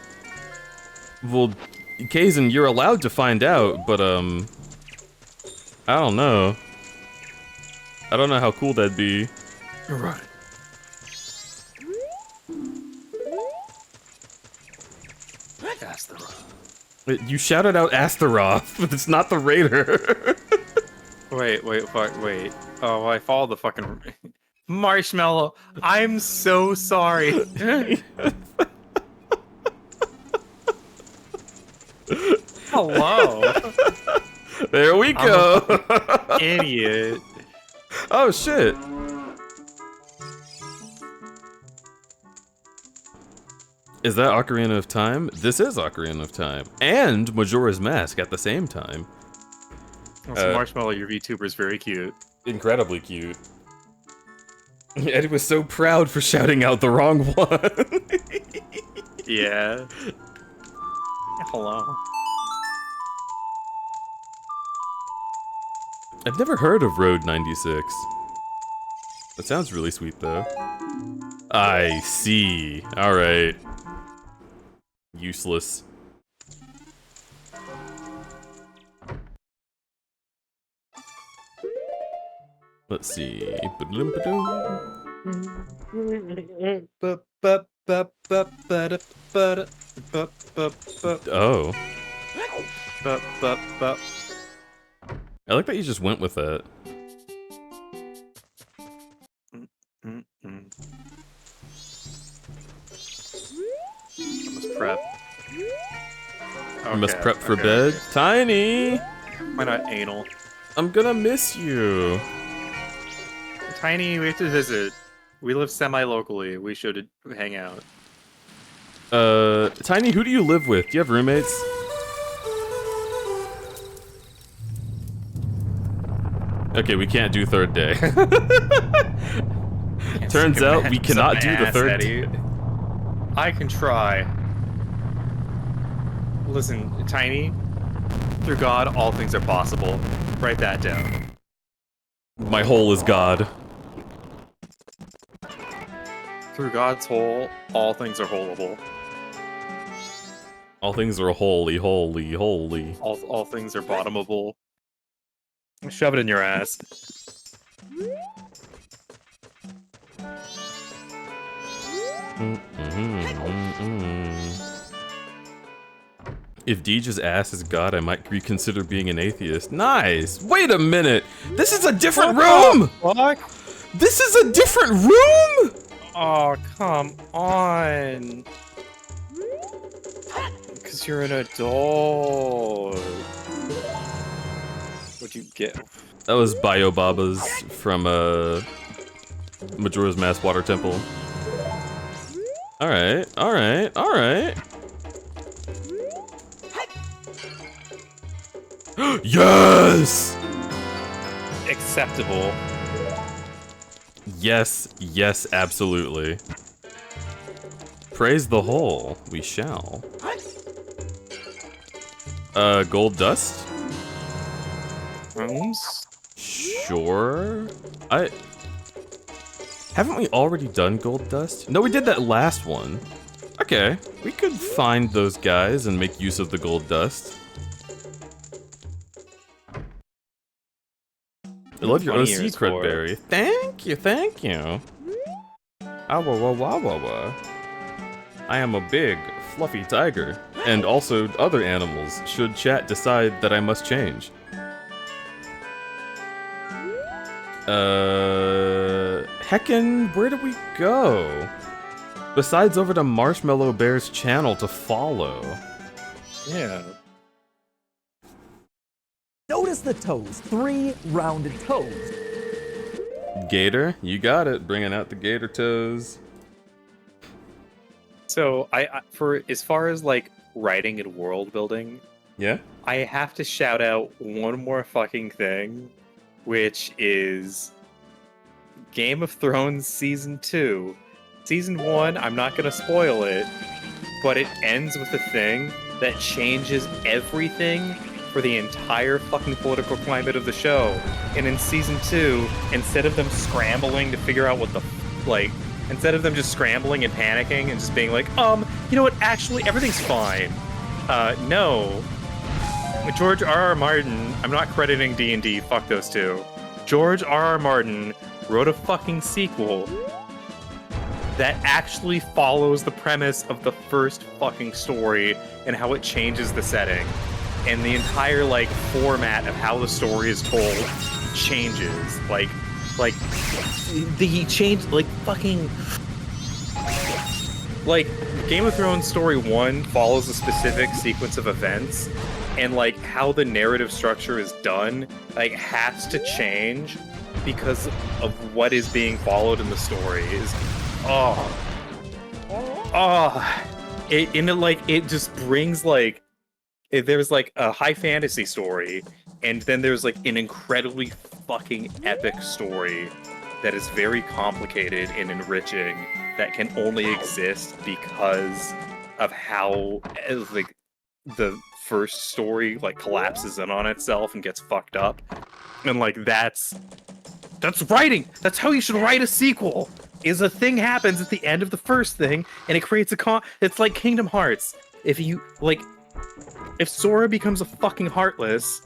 Kaizen, you're allowed to find out, but I don't know. I don't know how cool that'd be. Right. Astaroth. You shouted out Astaroth, but it's not the raider. Wait. Oh, I followed the fucking Marshmallow. I'm so sorry. Hello. There we go. Idiot. Oh shit. Is that Ocarina of Time? This is Ocarina of Time. And Majora's Mask at the same time. Also, Marshmallow, your VTuber is very cute. Incredibly cute. Eddie was so proud for shouting out the wrong one. Yeah. Hello. I've never heard of Road 96. That sounds really sweet, though. I see. Alright. Useless. Let's see. Oh. I like that you just went with that. I must prep. You must prep for bed. Okay. Tiny! Why not anal? I'm gonna miss you. Tiny, we have to visit. We live semi-locally. We should hang out. Tiny, who do you live with? Do you have roommates? Okay, we can't do third day. Turns out we cannot do the third day. I can try. Listen, Tiny, through God, all things are possible. Write that down. My hole is God. Through God's hole, all things are holeable. All things are holy, holy, holy. All things are bottomable. Shove it in your ass. If Deej's ass is God, I might reconsider being an atheist. Nice! Wait a minute! This is a different room! Fuck? This is a different room?! Oh, come on. Because you're an adult. What'd you get? That was Biobaba's from, Majora's Mask Water Temple. Alright, alright, alright. Yes! Acceptable. Yes, yes, absolutely. Praise the whole, we shall. Gold dust? Rooms? Sure. Haven't we already done gold dust? No, we did that last one. Okay, we could find those guys and make use of the gold dust. I love your OC, Crudberry. Thank you, thank you. Ah, wah, wah, wah, wah, wah. I am a big, fluffy tiger, and also other animals, should chat decide that I must change. Heckin', where do we go? Besides over to Marshmallow Bear's channel to follow. Yeah. Notice the toes. 3 rounded toes. Gator, you got it. Bringing out the gator toes. So I for as far as like writing and world building, Yeah? I have to shout out one more fucking thing, which is Game of Thrones Season 2. Season 1, I'm not gonna spoil it, but it ends with a thing that changes everything for the entire fucking political climate of the show. And in Season 2, instead of them scrambling to figure out what the instead of them just scrambling and panicking and just being like, you know what, actually, everything's fine. No. George R.R. Martin, I'm not crediting D&D, fuck those two. George R.R. Martin wrote a fucking sequel that actually follows the premise of the first fucking story and how it changes the setting. And the entire, like, format of how the story is told changes. He changed, like, fucking... Like, Game of Thrones Story 1 follows a specific sequence of events, and, like, how the narrative structure is done, like, has to change because of what is being followed in the story. It just brings, like, there's, like, a high fantasy story, and then there's, like, an incredibly fucking epic story that is very complicated and enriching that can only exist because of how, like, the first story, like, collapses in on itself and gets fucked up. And, like, that's writing! That's how you should write a sequel! Is a thing happens at the end of the first thing, and it creates it's like Kingdom Hearts. If Sora becomes a fucking Heartless,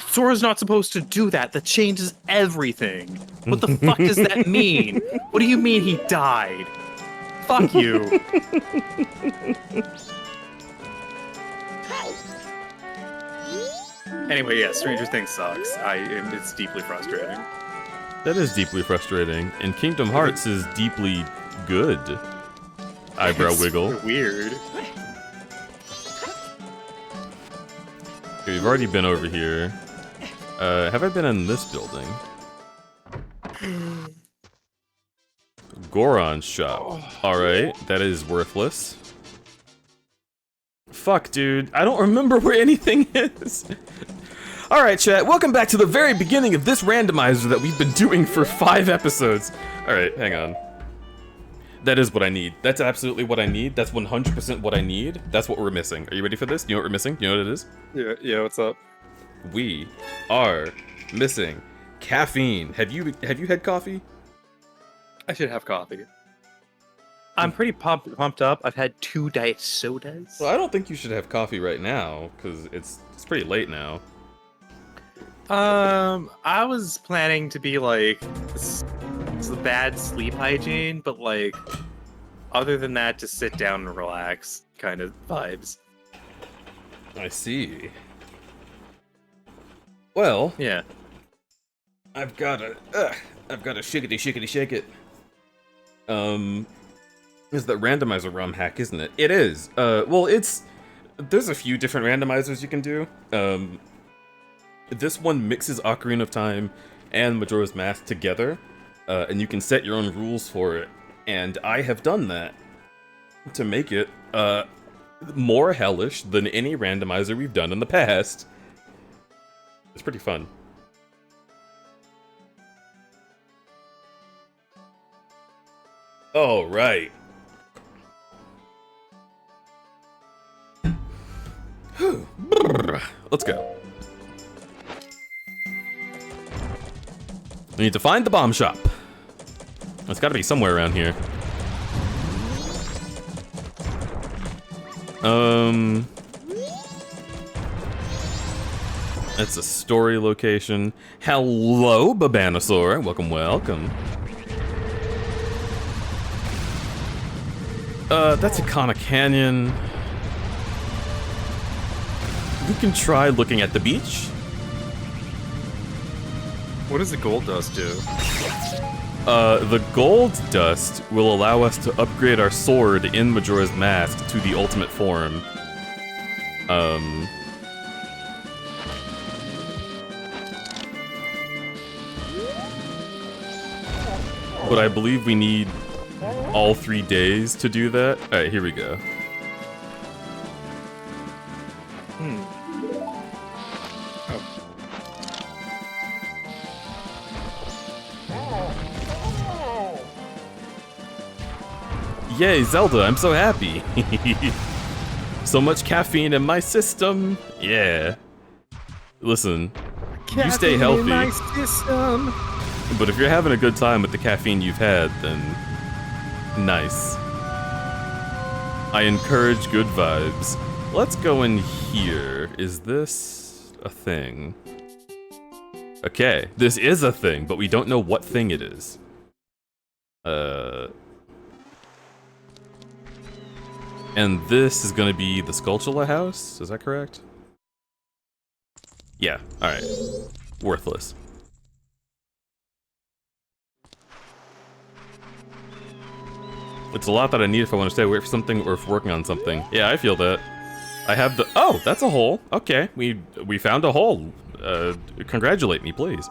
Sora's not supposed to do that. That changes everything. What the fuck does that mean? What do you mean he died? Fuck you. Anyway, yeah, Stranger Things sucks. It's deeply frustrating. That is deeply frustrating. And Kingdom Hearts is deeply good. Eyebrow wiggle. Weird. Okay, we've already been over here. Have I been in this building? Goron's shop. Alright, that is worthless. Fuck, dude. I don't remember where anything is. Alright, chat. Welcome back to the very beginning of this randomizer that we've been doing for 5 episodes. Alright, hang on. That is what I need. That's absolutely what I need. That's 100% what I need. That's what we're missing. Are you ready for this? You know what we're missing? You know what it is? Yeah, what's up? We are missing caffeine. Have you had coffee? I should have coffee. I'm pretty pumped up. I've had 2 diet sodas. Well, I don't think you should have coffee right now, because it's pretty late now. I was planning to be like, it's the bad sleep hygiene, but like, other than that, just sit down and relax kind of vibes. I see. Well, yeah. I've got a shickety shake it. Is that randomizer ROM hack, isn't it? It is. Well, there's a few different randomizers you can do. This one mixes Ocarina of Time and Majora's Mask together, and you can set your own rules for it. And I have done that to make it more hellish than any randomizer we've done in the past. It's pretty fun. All right. Let's go. We need to find the bomb shop. It's got to be somewhere around here. That's a story location. Hello, Babanosaur. Welcome, welcome. That's Icona Canyon. We can try looking at the beach. What does the gold dust do? The gold dust will allow us to upgrade our sword in Majora's Mask to the ultimate form. But I believe we need all 3 days to do that. Alright, here we go. Yay, Zelda, I'm so happy. So much caffeine in my system. Yeah. Listen, you stay healthy. In my system. But if you're having a good time with the caffeine you've had, then nice. I encourage good vibes. Let's go in here. Is this a thing? Okay, this is a thing, but we don't know what thing it is. And this is gonna be the Skulltula house, is that correct? Yeah, alright. Worthless. It's a lot that I need if I want to stay away from something or if working on something. Yeah, I feel that. I have the— oh, that's a hole. Okay, we found a hole. Congratulate me, please.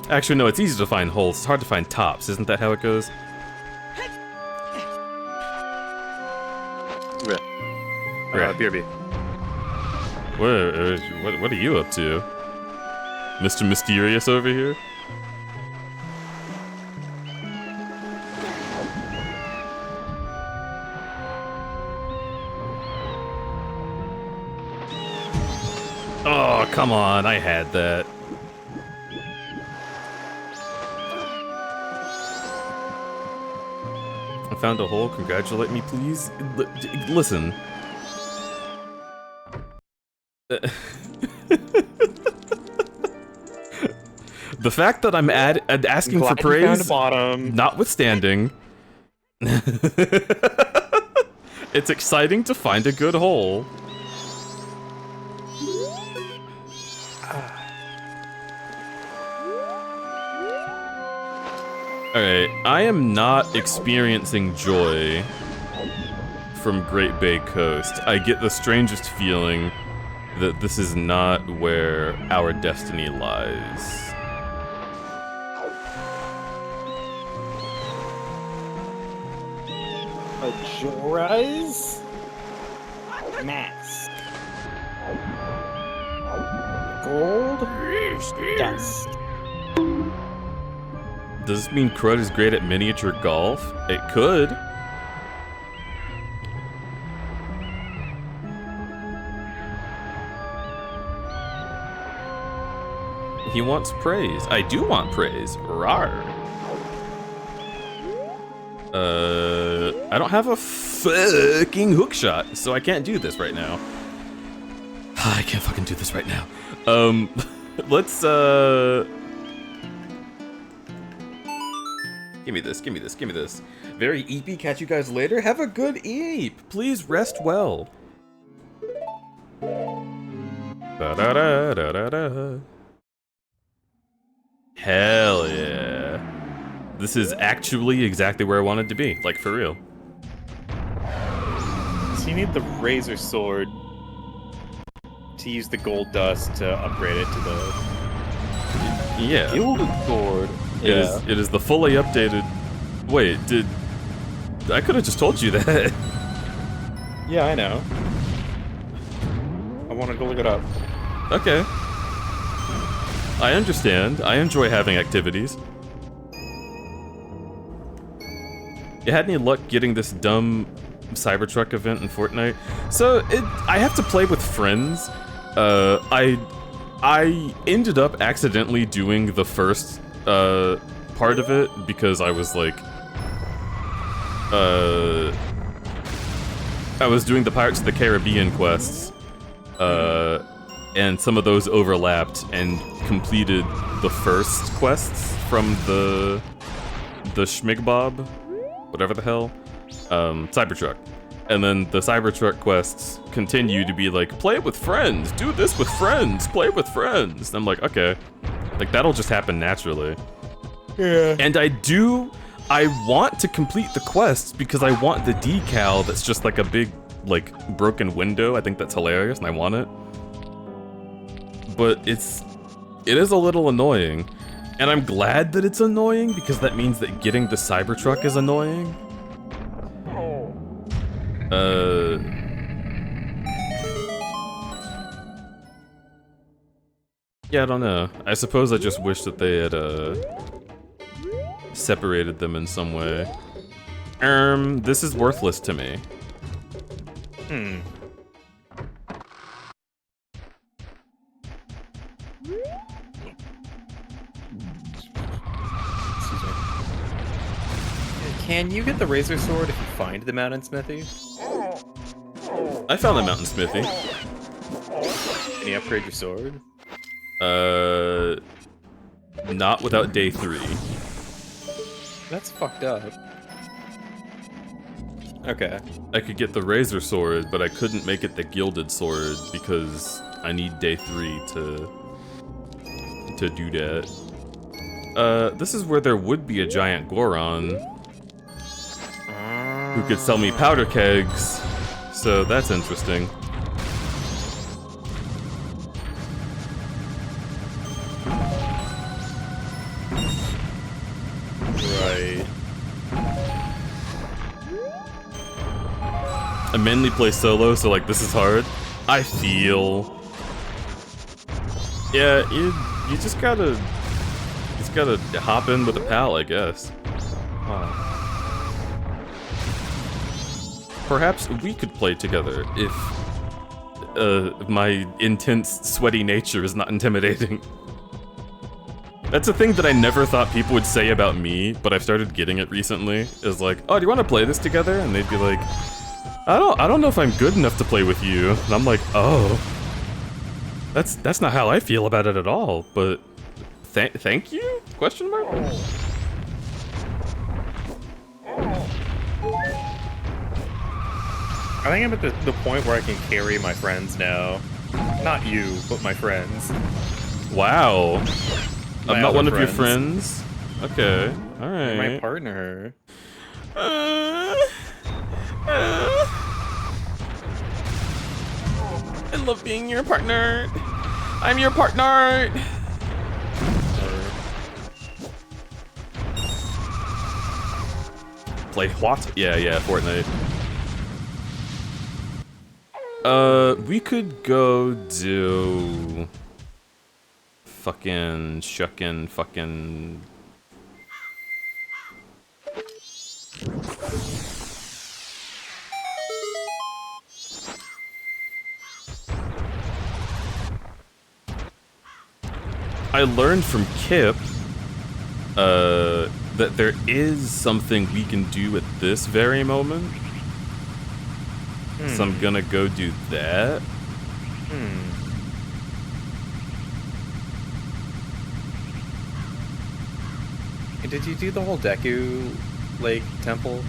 Actually, no, it's easy to find holes. It's hard to find tops. Isn't that how it goes? BRB. What are you up to? Mr. Mysterious over here? Oh, come on, I had that. I found a hole, congratulate me, please. Listen. The fact that I'm asking for praise, Found a bottom. notwithstanding, it's exciting to find a good hole. Alright, I am not experiencing joy from Great Bay Coast. I get the strangest feeling that this is not where our destiny lies. Majora's Mask. Gold dust. Does this mean Crud is great at miniature golf? It could. He wants praise. I do want praise. Rawr. I don't have a fucking hookshot, so I can't do this right now. I can't fucking do this right now. Let's, Give me this, give me this, give me this. Very eepy, catch you guys later. Have a good eep. Please rest well. Da-da-da-da-da-da. Hell yeah. This is actually exactly where I wanted to be, like for real. So you need the razor sword to use the gold dust to upgrade it to the Yeah. gilded sword. It is the fully updated. Wait, I could have just told you that. Yeah, I know. I wanted to look it up. Okay. I understand. I enjoy having activities. You had any luck getting this dumb Cybertruck event in Fortnite? So I have to play with friends. I ended up accidentally doing the first part of it because I was like, I was doing the Pirates of the Caribbean quests, and some of those overlapped and completed the first quests from the Schmigbob, whatever the hell, Cybertruck. And then the Cybertruck quests continue to be like, play it with friends, do this with friends, play it with friends. And I'm like, okay, like that'll just happen naturally. Yeah. And I want to complete the quests because I want the decal that's just like a big, like, broken window. I think that's hilarious and I want it. But it is a little annoying. And I'm glad that it's annoying because that means that getting the Cybertruck is annoying. Yeah, I don't know. I suppose I just wish that they had, separated them in some way. This is worthless to me. Can you get the razor sword if you find the mountain smithy? I found the mountain smithy. Can you upgrade your sword? Not without day 3. That's fucked up. Okay. I could get the razor sword, but I couldn't make it the gilded sword because I need day 3 to do that. This is where there would be a giant Goron who could sell me powder kegs, so that's interesting. Right. I mainly play solo, so like this is hard. I feel. Yeah, you just gotta hop in with a pal, I guess. Perhaps we could play together if my intense, sweaty nature is not intimidating. That's a thing that I never thought people would say about me, but I've started getting it recently. Is like, oh, do you want to play this together? And they'd be like, I don't know if I'm good enough to play with you. And I'm like, oh, that's not how I feel about it at all. But thank you? Question mark? I think I'm at the point where I can carry my friends now. Not you, but my friends. Wow. My I'm not other one of your friends. Okay, alright. My partner. I love being your partner. I'm your partner. Play what? Yeah, Fortnite. We could go do fucking I learned from Kip that there is something we can do at this very moment. So I'm gonna go do that. Did you do the whole Deku Lake temple?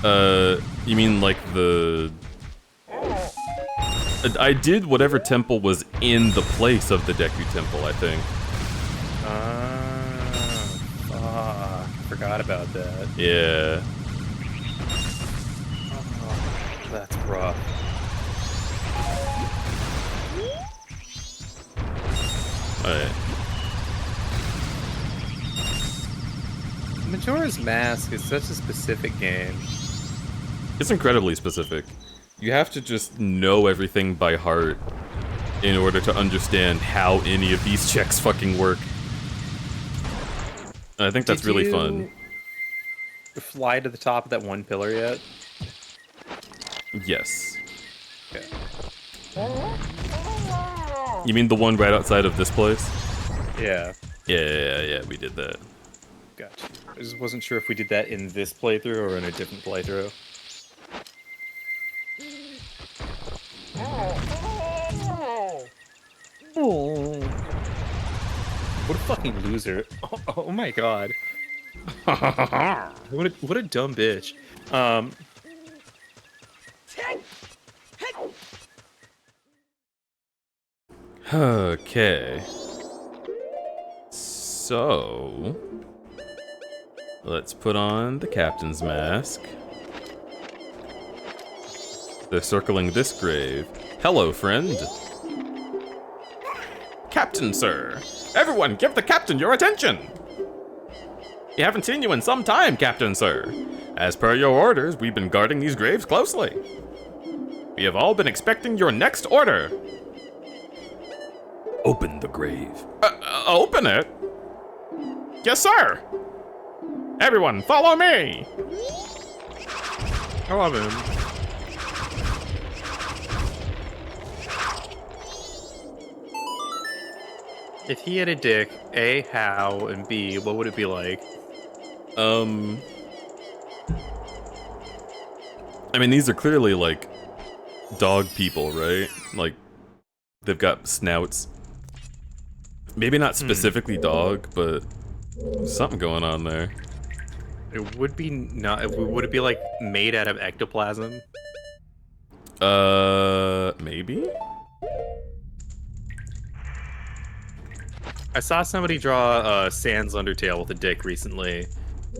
You mean like the... I did whatever temple was in the place of the Deku temple, I think. Fuck. I forgot about that. Yeah. Oh, that's rough. Alright. Majora's Mask is such a specific game. It's incredibly specific. You have to just know everything by heart in order to understand how any of these checks fucking work. And I think that's really fun. Fly to the top of that one pillar yet? Yes. Okay. You mean the one right outside of this place? Yeah. Yeah, we did that. Gotcha. I just wasn't sure if we did that in this playthrough or in a different playthrough. What a fucking loser. Oh my god. What a dumb bitch. Okay. So, let's put on the captain's mask. They're circling this grave. Hello, friend. Captain, sir. Everyone, give the captain your attention. We haven't seen you in some time, Captain, sir. As per your orders, we've been guarding these graves closely. We have all been expecting your next order. Open the grave. Open it? Yes, sir. Everyone, follow me. I love him. If he had a dick, A, how, and B, what would it be like? I mean, these are clearly, like, dog people, right? Like, they've got snouts. Maybe not specifically dog, but something going on there. It would be not. Would it be like made out of ectoplasm? Maybe? I saw somebody draw Sans Undertale with a dick recently,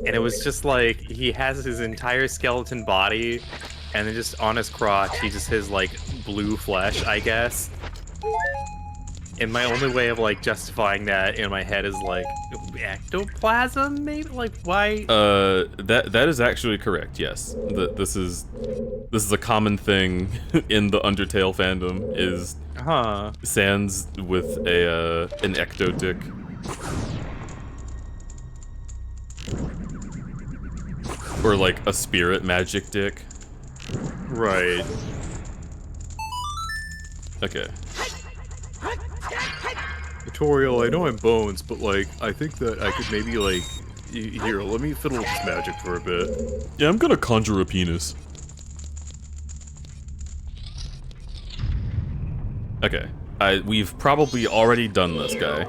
and it was just like he has his entire skeleton body, and then just on his crotch he just has like blue flesh, I guess. And my only way of like justifying that in my head is like ectoplasm, maybe. Like why? That is actually correct. Yes, this is a common thing in the Undertale fandom. Is Sans with an ecto dick. Or like a spirit magic dick. Right. Okay. Tutorial, I know I'm Bones, but like, I think that I could maybe like, here, let me fiddle with this magic for a bit. Yeah, I'm gonna conjure a penis. Okay. We've probably already done this guy.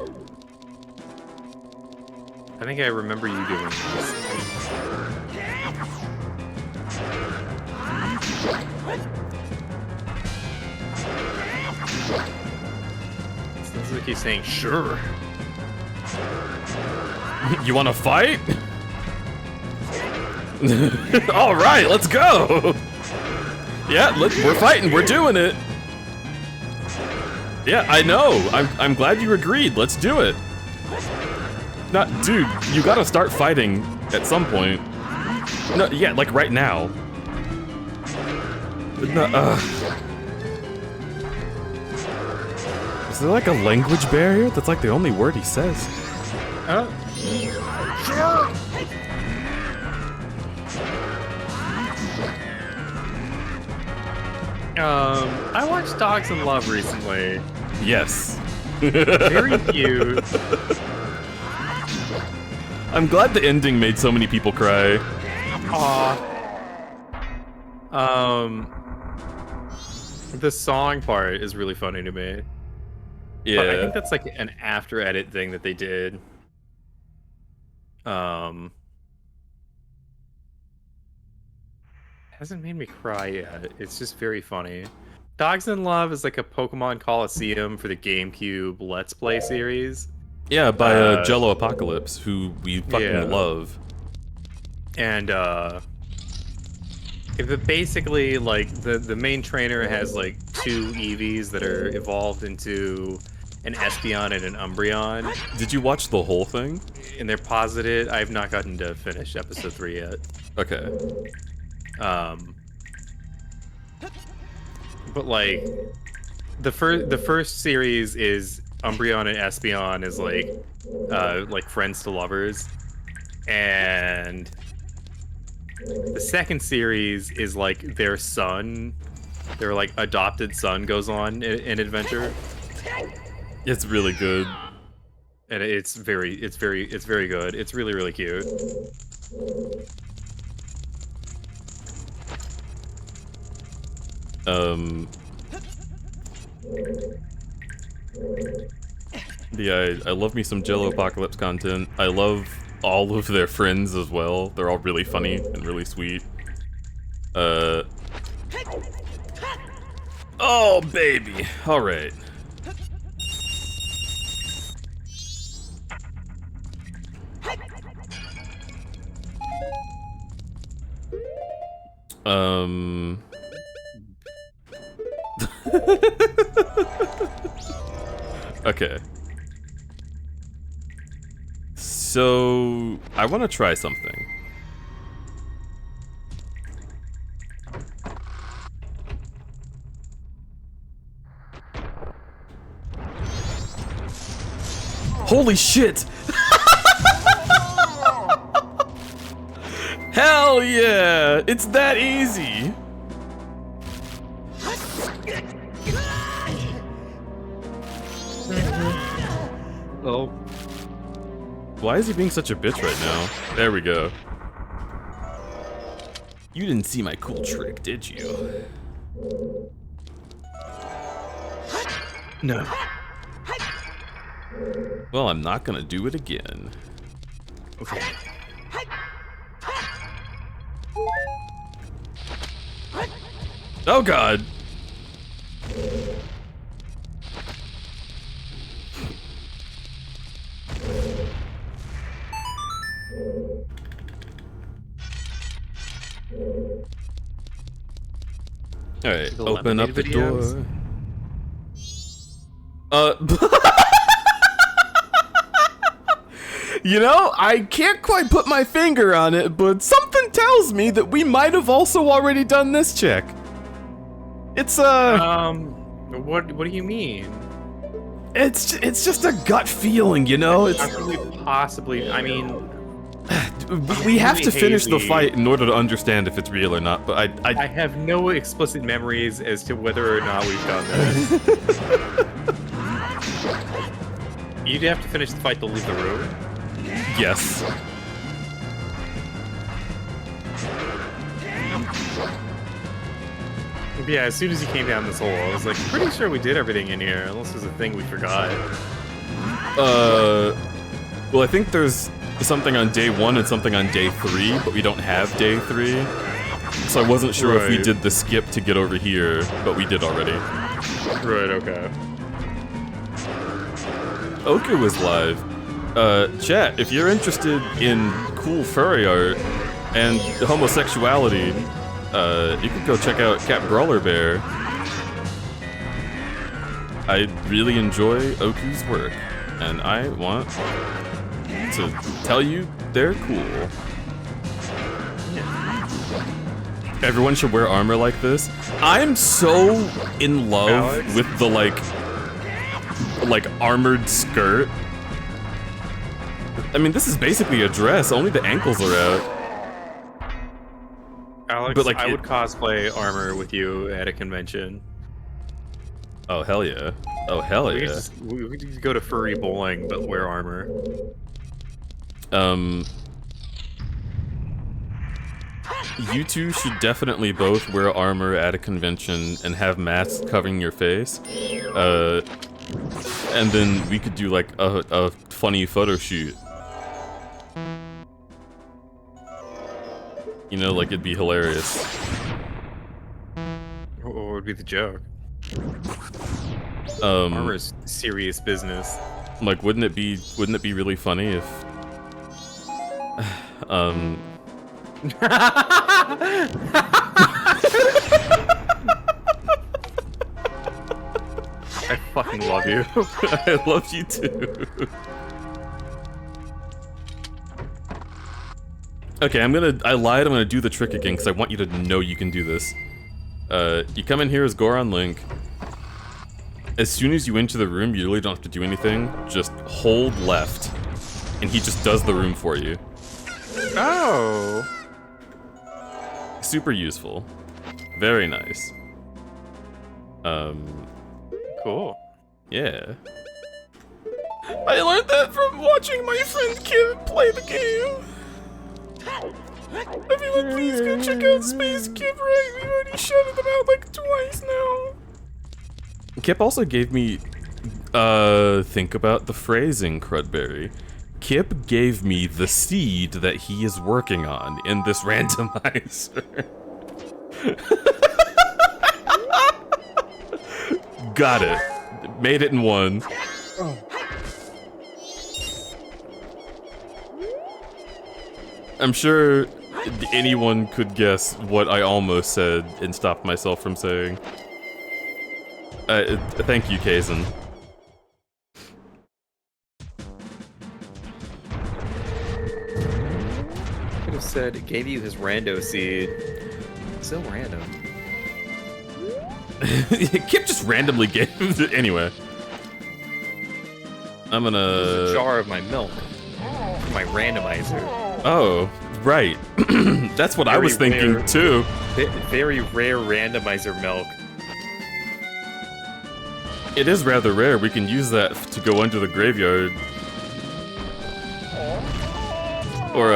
I think I remember you doing this. Sounds like he's saying, sure. You wanna fight? Alright, let's go! Yeah, we're fighting, we're doing it! Yeah, I know. I'm glad you agreed. Let's do it. Dude, you gotta start fighting at some point. No, yeah, like right now. No, Is there like a language barrier? That's like the only word he says. I watched Dogs in Love recently. Yes. Very cute. I'm glad the ending made so many people cry. The song part is really funny to me. Yeah. But I think that's like an after edit thing that they did. Hasn't made me cry yet. It's just very funny. Dogs in Love is like a Pokemon Coliseum for the GameCube Let's Play series. Yeah, by Jello Apocalypse, who we fucking love. And basically, like the main trainer has like two Eevees that are evolved into an Espeon and an Umbreon. Did you watch the whole thing? And they're posited. I have not gotten to finish episode 3 yet. Okay. But like the first series is Umbreon and Espeon is like friends to lovers, and the second series is like their son, their like adopted son goes on an adventure. It's really good. And it's very good. It's really, really cute. Yeah, I love me some Jello Apocalypse content. I love all of their friends as well. They're all really funny and really sweet. Oh, baby. Alright. Okay. So, I want to try something. Holy shit! Hell yeah! It's that easy! Oh. Why is he being such a bitch right now? There we go. You didn't see my cool trick, did you? No. Well, I'm not gonna do it again. Okay. Oh god! Alright, The open up the lemonade door. You know, I can't quite put my finger on it, but something tells me that we might have also already done this check. It's what do you mean? it's just a gut feeling, you know? It's How could we possibly, I mean... we have to finish the hazy. fight in order to understand if it's real or not, but I have no explicit memories as to whether or not we've done this. You'd have to finish the fight to leave the room. yes. Yeah, as soon as you came down this hole, I was like, pretty sure we did everything in here, unless there's a thing we forgot. Well, I think there's something on day 1 and something on day 3, but we don't have day 3. So I wasn't sure if we Right. did the skip to get over here, but we did already. Right, okay. Oku is live. Chat, if you're interested in cool furry art and homosexuality, you can go check out Cat Brawler Bear. I really enjoy Oku's work, and I want to tell you they're cool. Everyone should wear armor like this. I'm so in love Alex? with the like armored skirt. I mean, this is basically a dress, only the ankles are out. Alex, But, like, I it- would cosplay armor with you at a convention. Oh, hell yeah. Oh, hell We could, yeah. just, we could go to furry bowling, but wear armor. You two should definitely both wear armor at a convention and have masks covering your face. And then we could do like a funny photo shoot. You know, like it'd be hilarious. What would be the joke? Um, Armor's serious business. like wouldn't it be really funny if I fucking love you. I love you too. Okay, I lied, I'm gonna do the trick again because I want you to know you can do this. You come in here as Goron Link. As soon as you enter the room, you really don't have to do anything. Just hold left, and he just does the room for you. Oh. Super useful. Very nice. Cool. Yeah. I learned that from watching my friend Kim play the game. Everyone please go check out Space Kip, right? We've already shouted them out like twice now. Kip also gave me Think about the phrasing, Crudberry. Kip gave me the seed that he is working on in this randomizer. Got it. Made it in one. I'm sure anyone could guess what I almost said and stopped myself from saying. Thank you, Kazan. Could have said it gave you his rando seed. So random. Kip just randomly gave it. Anyway. I'm gonna... There's a jar of my milk. My randomizer. Oh, right. That's what I was thinking, rare, too. Very rare randomizer milk. It is rather rare. We can use that to go under the graveyard. Or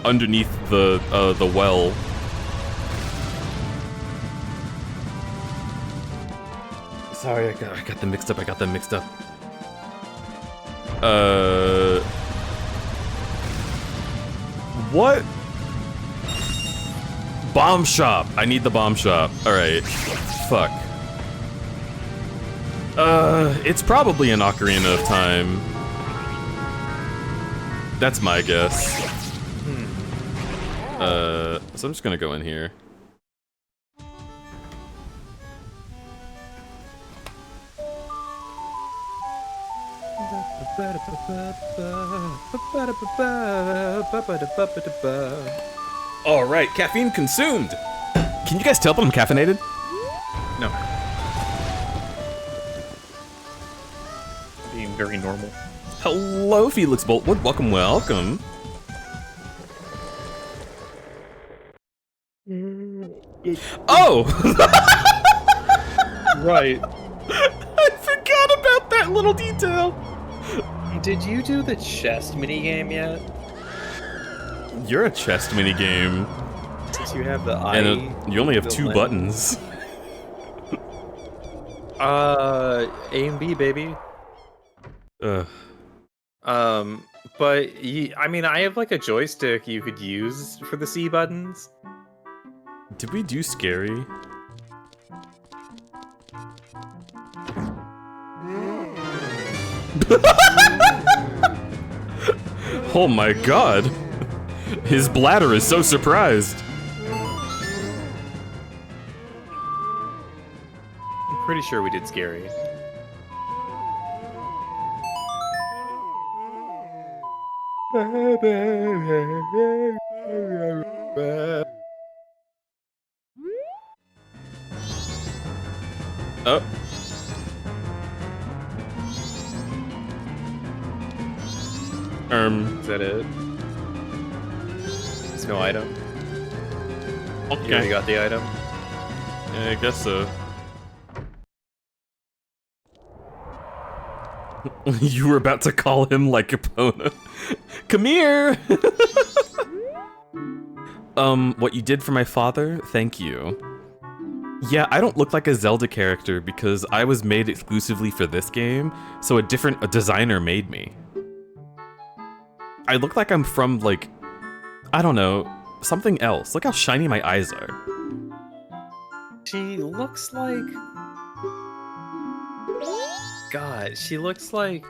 underneath the well. Sorry, I got them mixed up. What? Bomb shop. I need the bomb shop. Alright. Fuck. It's probably an Ocarina of Time. That's my guess. So I'm just gonna go in here. Alright, caffeine consumed! Can you guys tell that I'm caffeinated? No. Being very normal. Hello, Felix Boltwood. Welcome, welcome. Oh! Right. I forgot about that little detail. Did you do the chest minigame yet? You're a chest minigame. Since you have the eye. And you only have 2 lens. buttons. A and B, baby. Ugh. But I mean, I have like a joystick you could use for the C buttons. Did we do scary? Oh my god. His bladder is so surprised. I'm pretty sure we did scary. Oh. Is that it? There's no item. Okay. You already got the item? Yeah, I guess so. You were about to call him like Epona. Come here! What you did for my father? Thank you. Yeah, I don't look like a Zelda character because I was made exclusively for this game, so a designer made me. I look like I'm from, like, I don't know, something else. Look how shiny my eyes are. She looks like... God, she looks like...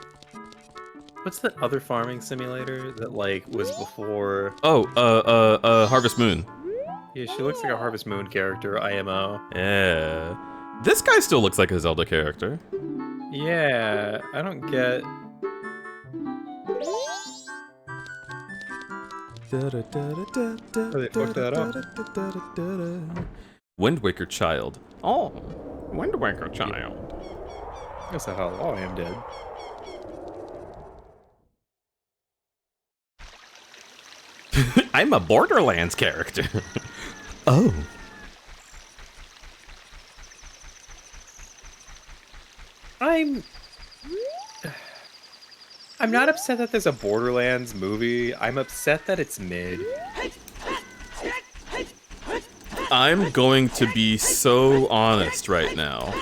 What's that other farming simulator that, like, was before... Oh, Harvest Moon. Yeah, she looks like a Harvest Moon character, IMO. Yeah. This guy still looks like a Zelda character. Yeah, I don't get... They fucked that up. Wind Waker Child. Oh, Wind Waker Child. That's how long I am dead. I'm a Borderlands character. Oh. I'm not upset that there's a Borderlands movie. I'm upset that it's mid. I'm going to be so honest right now.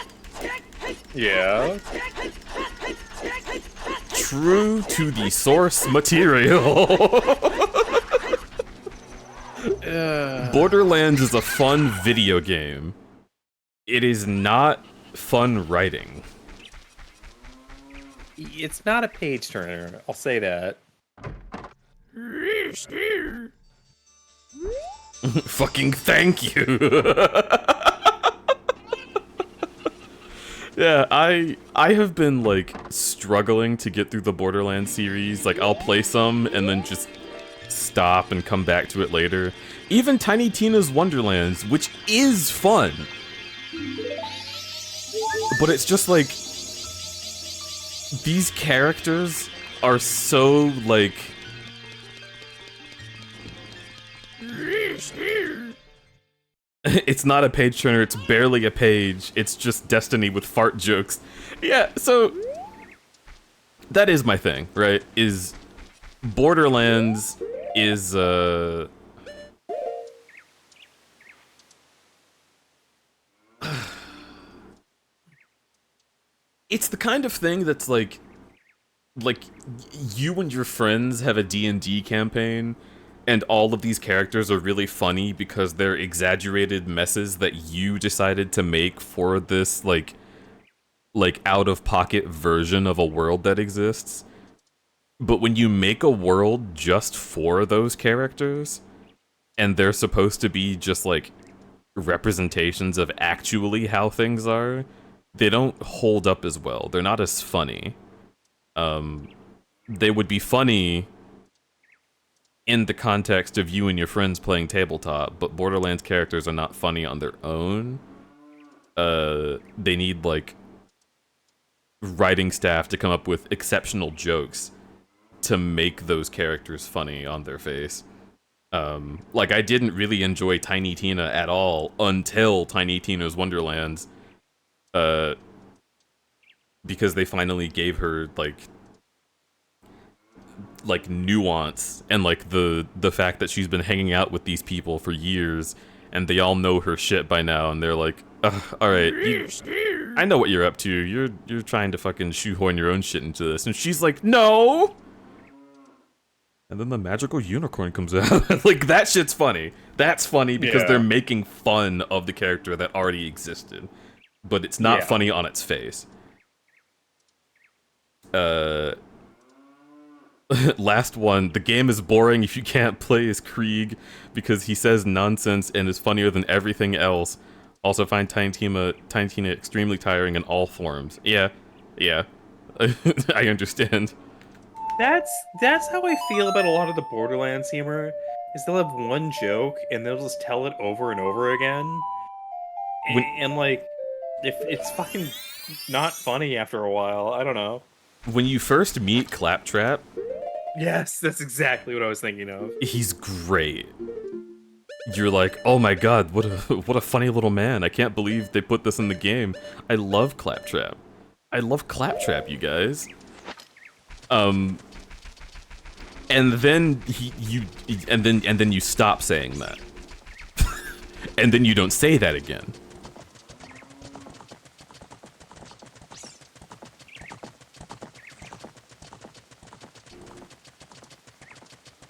Yeah. True to the source material. Borderlands is a fun video game. It is not fun writing. It's not a page turner, I'll say that. Fucking thank you. Yeah, I have been like struggling to get through the Borderlands series. Like I'll play some and then just stop and come back to it later. Even Tiny Tina's Wonderlands, which is fun. But it's just like these characters are so like it's not a page turner, it's barely a page, it's just Destiny with fart jokes. Yeah, so that is my thing, right? Is Borderlands is it's the kind of thing that's like you and your friends have a D&D campaign and all of these characters are really funny because they're exaggerated messes that you decided to make for this like out-of-pocket version of a world that exists. But when you make a world just for those characters and they're supposed to be just like representations of actually how things are, they don't hold up as well. They're not as funny. They would be funny in the context of you and your friends playing tabletop, but Borderlands characters are not funny on their own. They need, like, writing staff to come up with exceptional jokes to make those characters funny on their face. Like, I didn't really enjoy Tiny Tina at all until Tiny Tina's Wonderlands. Because they finally gave her, like nuance and like the fact that she's been hanging out with these people for years and they all know her shit by now and they're like, all right, I know what you're up to. You're trying to fucking shoehorn your own shit into this. And she's like, no. And then the magical unicorn comes out. Like, that shit's funny. That's funny because they're making fun of the character that already existed. But it's not funny on its face. Last one. The game is boring if you can't play as Krieg because he says nonsense and is funnier than everything else. Also find Tiny Tina extremely tiring in all forms. Yeah. I understand. That's how I feel about a lot of the Borderlands humor. Is they'll have one joke and they'll just tell it over and over again. And like, if it's fucking not funny after a while, I don't know. When you first meet Claptrap, yes, that's exactly what I was thinking of. He's great. You're like, oh my god, what a funny little man. I can't believe they put this in the game. I love Claptrap. I love Claptrap, you guys. And then and then you stop saying that. And then you don't say that again.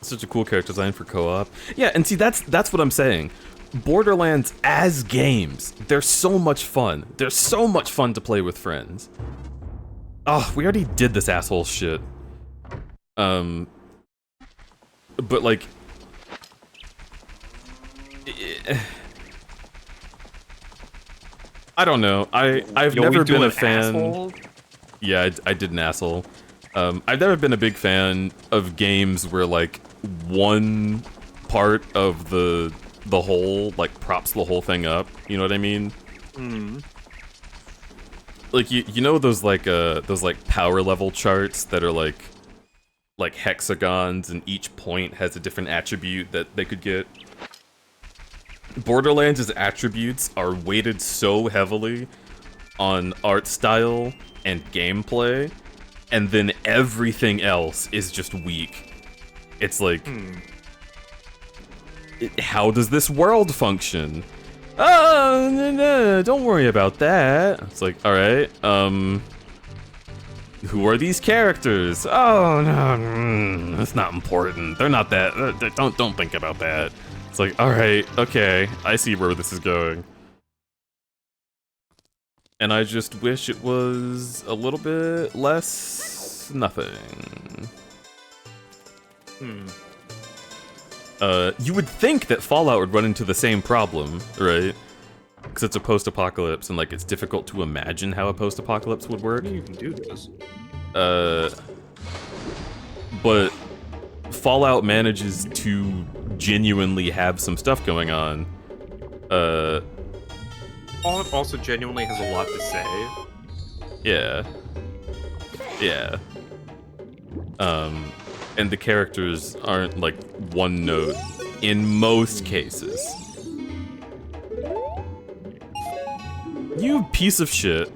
Such a cool character design for co-op. Yeah, and see, that's what I'm saying. Borderlands as games, they're so much fun. They're so much fun to play with friends. Oh, we already did this asshole shit. But like, I don't know. I've never been a fan. Asshole? Yeah, I did an asshole. I've never been a big fan of games where like one part of the whole like props the whole thing up. You know what I mean? Like you know those power level charts that are like hexagons and each point has a different attribute that they could get. Borderlands' attributes are weighted so heavily on art style and gameplay, and then everything else is just weak. It's like, how does this world function? Oh, no, don't worry about that. It's like, all right, who are these characters? Oh no, that's not important. They're not that. Don't think about that. It's like, all right, okay, I see where this is going. And I just wish it was a little bit less nothing. You would think that Fallout would run into the same problem, right? Because it's a post-apocalypse, and like it's difficult to imagine how a post-apocalypse would work. You can do this. But Fallout manages to genuinely have some stuff going on. Fallout also genuinely has a lot to say. Yeah. Yeah. And the characters aren't like one note in most cases. You piece of shit.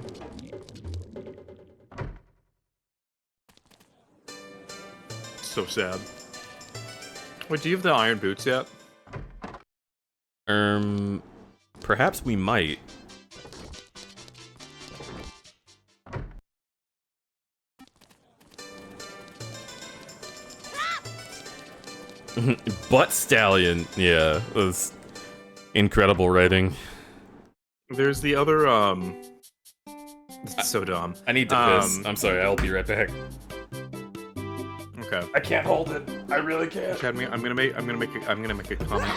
So sad. Wait, do you have the iron boots yet? Perhaps we might. Butt Stallion, yeah, was incredible writing. There's the other, it's so dumb. I need to piss. I'm sorry, I'll be right back. Okay. I can't hold it. I really can't. Chad, I'm gonna make a comment.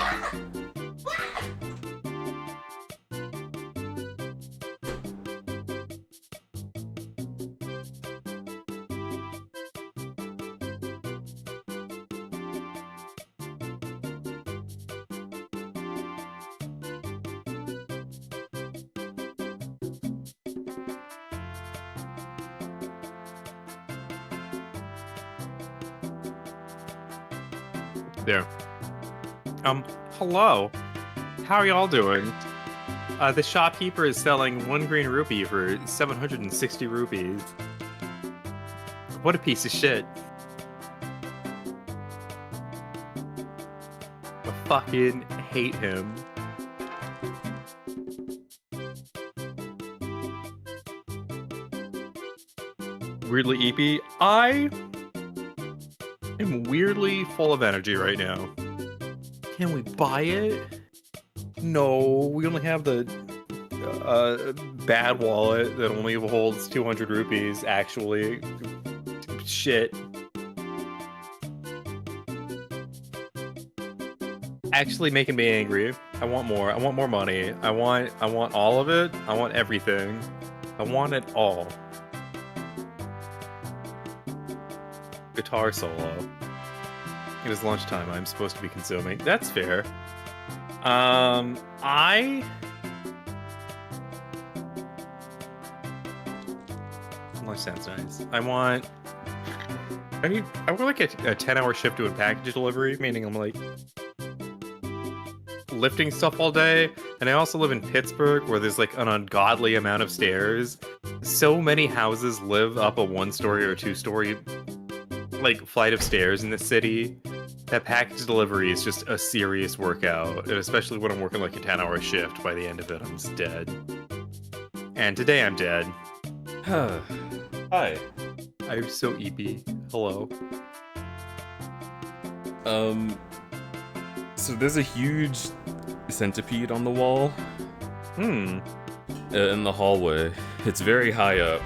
There. Hello. How are y'all doing? The shopkeeper is selling 1 green rupee for 760 rupees. What a piece of shit. I fucking hate him. Weirdly EP, I am weirdly full of energy right now. Can we buy it? No, we only have the bad wallet that only holds 200 rupees, actually. Shit. Actually making me angry. I want more. I want more money. I want all of it. I want everything. I want it all. Guitar solo. It is lunchtime. I'm supposed to be consuming. That's fair. Lunch sounds nice. I want like a 10-hour shift doing package delivery, meaning I'm like lifting stuff all day. And I also live in Pittsburgh, where there's like an ungodly amount of stairs. So many houses live up a 1-story or 2-story like flight of stairs in the city. That package delivery is just a serious workout, and especially when I'm working like a 10-hour shift. By the end of it, I'm just dead. And today I'm dead. Hi. I'm so EP. Hello. So there's a huge centipede on the wall. In the hallway. It's very high up.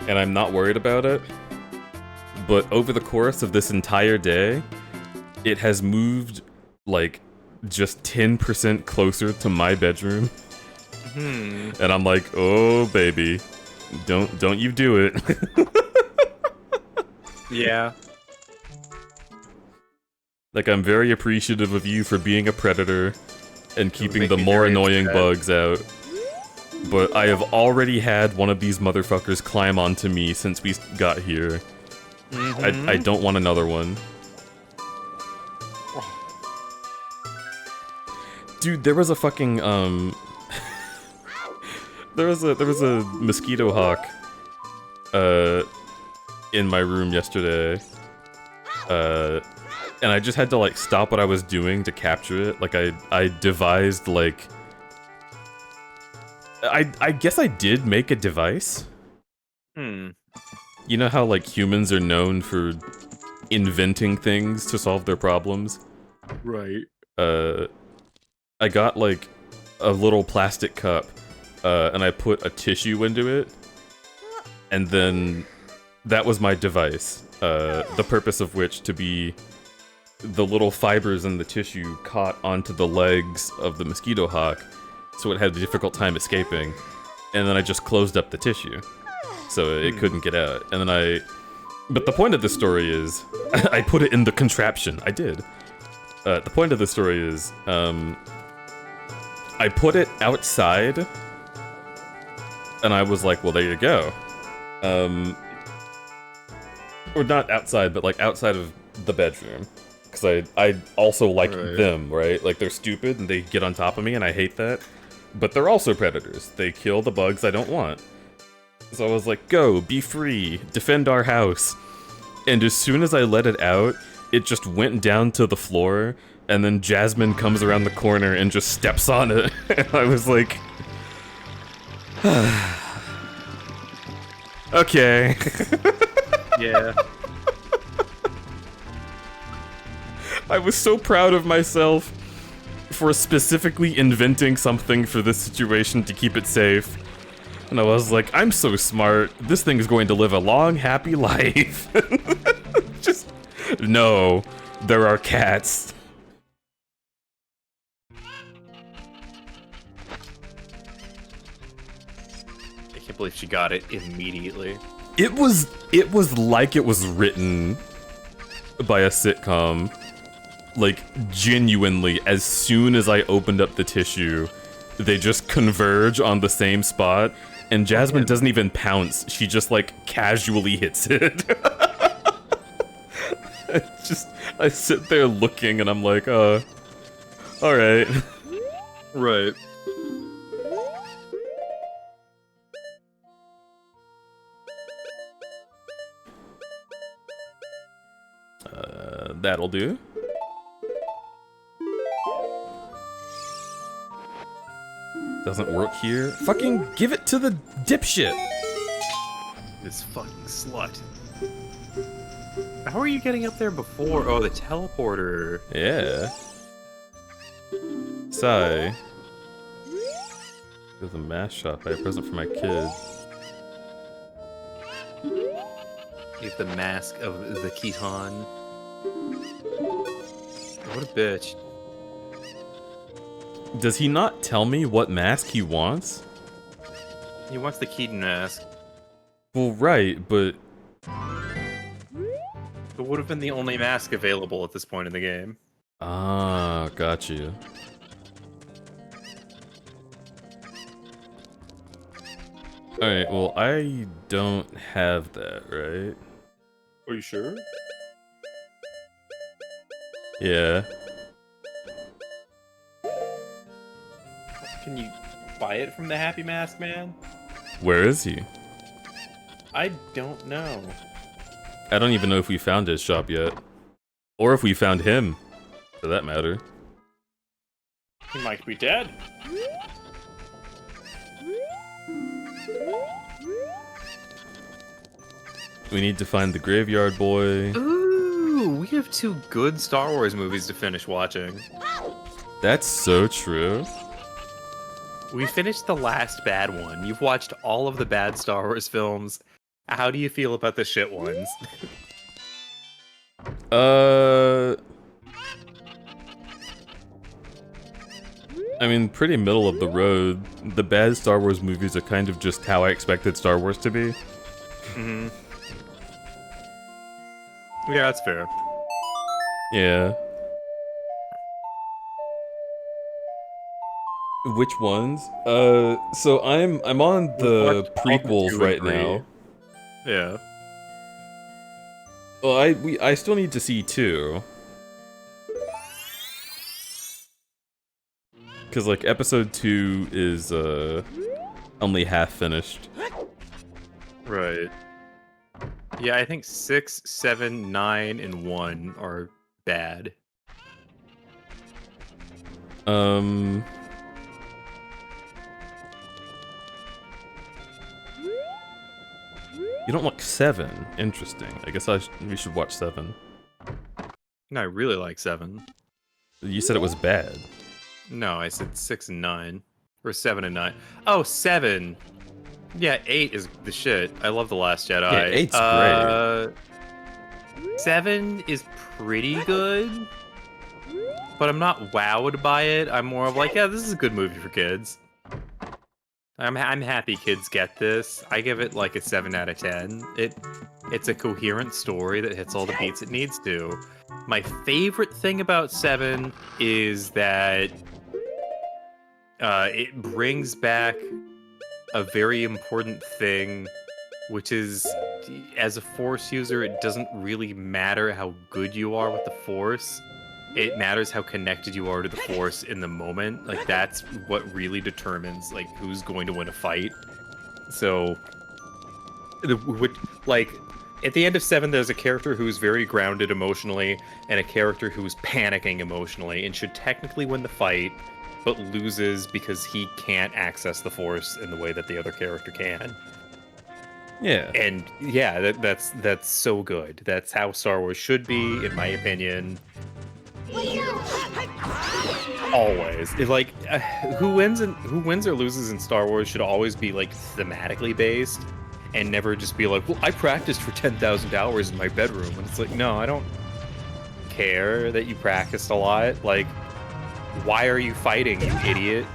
And I'm not worried about it. But over the course of this entire day, it has moved, like, just 10% closer to my bedroom. And I'm like, oh, baby. Don't you do it. Yeah. Like, I'm very appreciative of you for being a predator and keeping make the me more very annoying upset. bugs out. But I have already had one of these motherfuckers climb onto me since we got here. I don't want another one. Dude, there was a fucking, there was a mosquito hawk, in my room yesterday. And I just had to, like, stop what I was doing to capture it. Like, I devised, like, I guess I did make a device. Hmm. You know how, like, humans are known for inventing things to solve their problems? Right. I got, like, a little plastic cup, and I put a tissue into it, and then that was my device. The purpose of which to be the little fibers in the tissue caught onto the legs of the mosquito hawk, so it had a difficult time escaping, and then I just closed up the tissue, so it couldn't get out. And then but the point of the story is, I put it in the contraption. I did. The point of the story is, I put it outside, and I was like, well, there you go. Or not outside, but like outside of the bedroom. Because I also like them, right? Like, they're stupid, and they get on top of me, and I hate that. But they're also predators. They kill the bugs I don't want. So I was like, go, be free, defend our house. And as soon as I let it out, it just went down to the floor, and then Jasmine comes around the corner and just steps on it. And I was like... okay. Yeah. I was so proud of myself for specifically inventing something for this situation to keep it safe. And I was like, I'm so smart. This thing is going to live a long, happy life. Just, no, there are cats. I can't believe she got it immediately. It was like it was written by a sitcom. Like, genuinely, as soon as I opened up the tissue, they just converge on the same spot, and Jasmine doesn't even pounce. She just, like, casually hits it. I sit there looking, and I'm like, alright. Right. That'll do. Doesn't work here. Fucking give it to the dipshit. This fucking slut. How are you getting up there before? Oh, the teleporter. Yeah. Sigh. Go to the mask shop. Buy a present for my kid. You have the mask of the Keaton. What a bitch. Does he not tell me what mask he wants? He wants the Keaton mask. Well, right, but... It would have been the only mask available at this point in the game. Ah, got you. Alright, well, I don't have that, right? Are you sure? Yeah. Can you buy it from the Happy Mask Man? Where is he? I don't know. I don't even know if we found his shop yet. Or if we found him, for that matter. He might be dead. We need to find the graveyard boy. Ooh, we have 2 good Star Wars movies to finish watching. That's so true. We finished the last bad one. You've watched all of the bad Star Wars films. How do you feel about the shit ones? I mean, pretty middle of the road. The bad Star Wars movies are kind of just how I expected Star Wars to be. Mm-hmm. Yeah, that's fair. Yeah. Which ones? So I'm on the prequels right now. Yeah. Well, I still need to see 2. Cause like episode 2 is only half finished. Right. Yeah, I think 6, 7, 9, and 1 are bad. You don't like 7. Interesting. I guess we should watch 7. No, I really like 7. You said it was bad. No, I said 6 and 9. Or 7 and 9. Oh, 7! Yeah, 8 is the shit. I love The Last Jedi. Yeah, 8's great. 7 is pretty good, but I'm not wowed by it. I'm more of like, yeah, this is a good movie for kids. I'm happy kids get this. I give it like a 7 out of 10. It's a coherent story that hits all the beats it needs to. My favorite thing about 7 is that it brings back a very important thing, which is, as a Force user, it doesn't really matter how good you are with the Force. It matters how connected you are to the Force in the moment. Like, that's what really determines, like, who's going to win a fight. So, like, at the end of 7, there's a character who's very grounded emotionally, and a character who's panicking emotionally, and should technically win the fight, but loses because he can't access the Force in the way that the other character can. Yeah. And yeah, that's so good. That's how Star Wars should be, in my opinion. Always. Like, who wins or loses in Star Wars should always be like thematically based, and never just be like, well, I practiced for 10,000 hours in my bedroom. And it's like, no, I don't care that you practiced a lot. Like, why are you fighting, you idiot?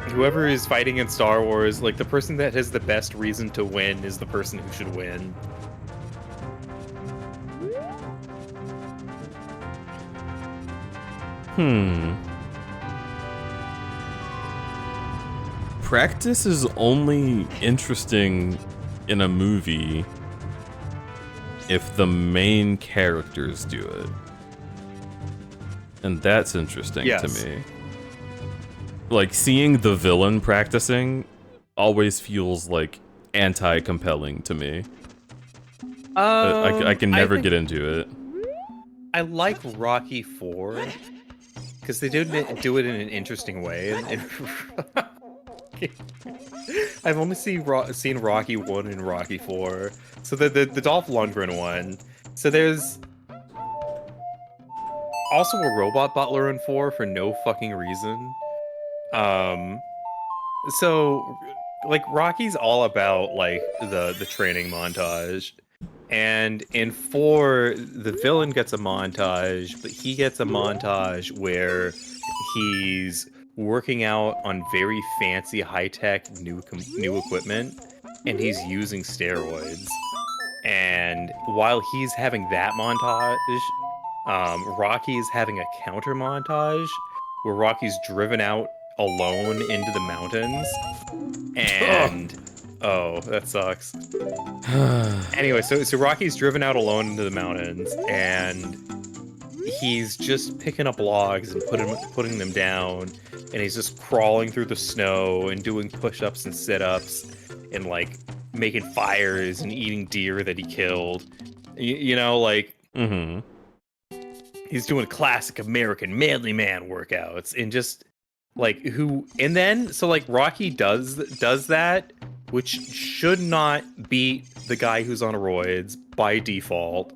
Whoever is fighting in Star Wars, like, the person that has the best reason to win is the person who should win. Practice is only interesting in a movie if the main characters do it. And that's interesting to me. Like, seeing the villain practicing always feels like anti-compelling to me. I can never get into it. I like Rocky 4 because they did do it in an interesting way. I've only seen Rocky 1 and Rocky 4. So the Dolph Lundgren one. So there's also a robot butler in 4 for no fucking reason. So, like, Rocky's all about, like, the training montage. And in 4, the villain gets a montage, but he gets a montage where he's working out on very fancy, high-tech, new equipment, and he's using steroids. And while he's having that montage, Rocky's having a counter montage where Rocky's driven out alone into the mountains, and oh, that sucks. Anyway, so Rocky's driven out alone into the mountains, and he's just picking up logs and putting them down, and he's just crawling through the snow and doing push-ups and sit-ups and, like, making fires and eating deer that he killed. You know, like, he's doing classic American manly man workouts, and just, like, so, like, Rocky does that, which should not beat the guy who's on roids by default.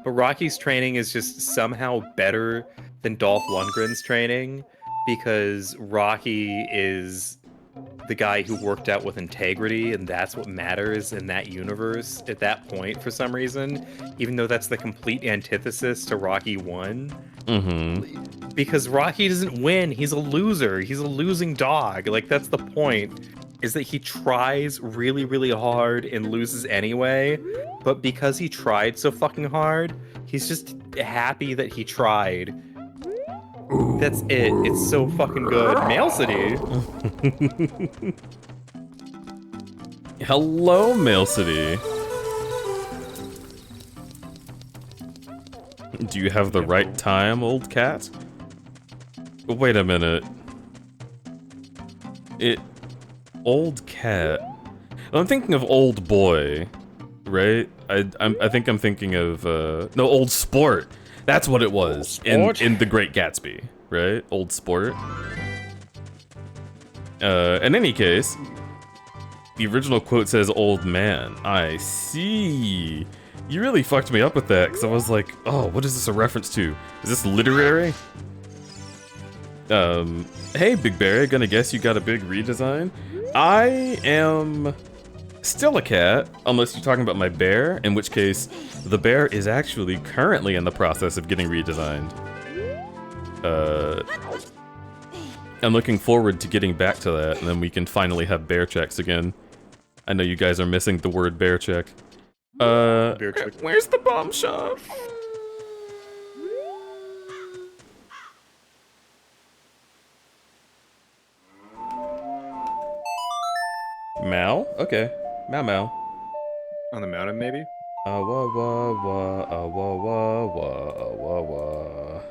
But Rocky's training is just somehow better than Dolph Lundgren's training, because Rocky is the guy who worked out with integrity, and that's what matters in that universe at that point for some reason, even though that's the complete antithesis to Rocky 1. Because Rocky doesn't win. He's a loser. He's a losing dog. Like, that's the point, is that he tries really, really hard and loses anyway. But because he tried so fucking hard, he's just happy that he tried. That's it. It's so fucking good. Mail City. Hello, Mail City. Do you have the right time, old cat? Wait a minute. Old cat. I'm thinking of old boy, right? I think I'm thinking of no, old sport. That's what it was in The Great Gatsby, right? Old sport. In any case, The original quote says old man. I see. You really fucked me up with that, because I was like, oh, what is this a reference to? Is this literary? Hey, Big Bear, gonna guess you got a big redesign? I am still a cat, unless you're talking about my bear, in which case, the bear is actually currently in the process of getting redesigned. I'm looking forward to getting back to that, and then we can finally have bear checks again. I know you guys are missing the word bear check. Bear check. Where's the bomb shop? Mal? Okay. Mal. On the mountain, maybe? Wah wah wah, wah wah wah, wah wah.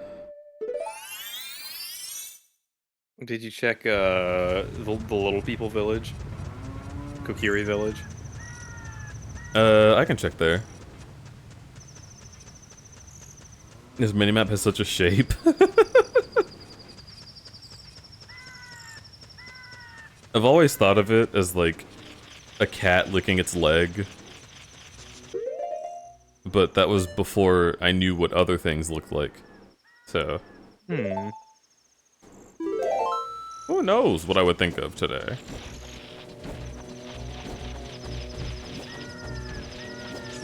Did you check the little people village? Kokiri village? I can check there. This minimap has such a shape. I've always thought of it as like a cat licking its leg. But that was before I knew what other things looked like. So. Who knows what I would think of today?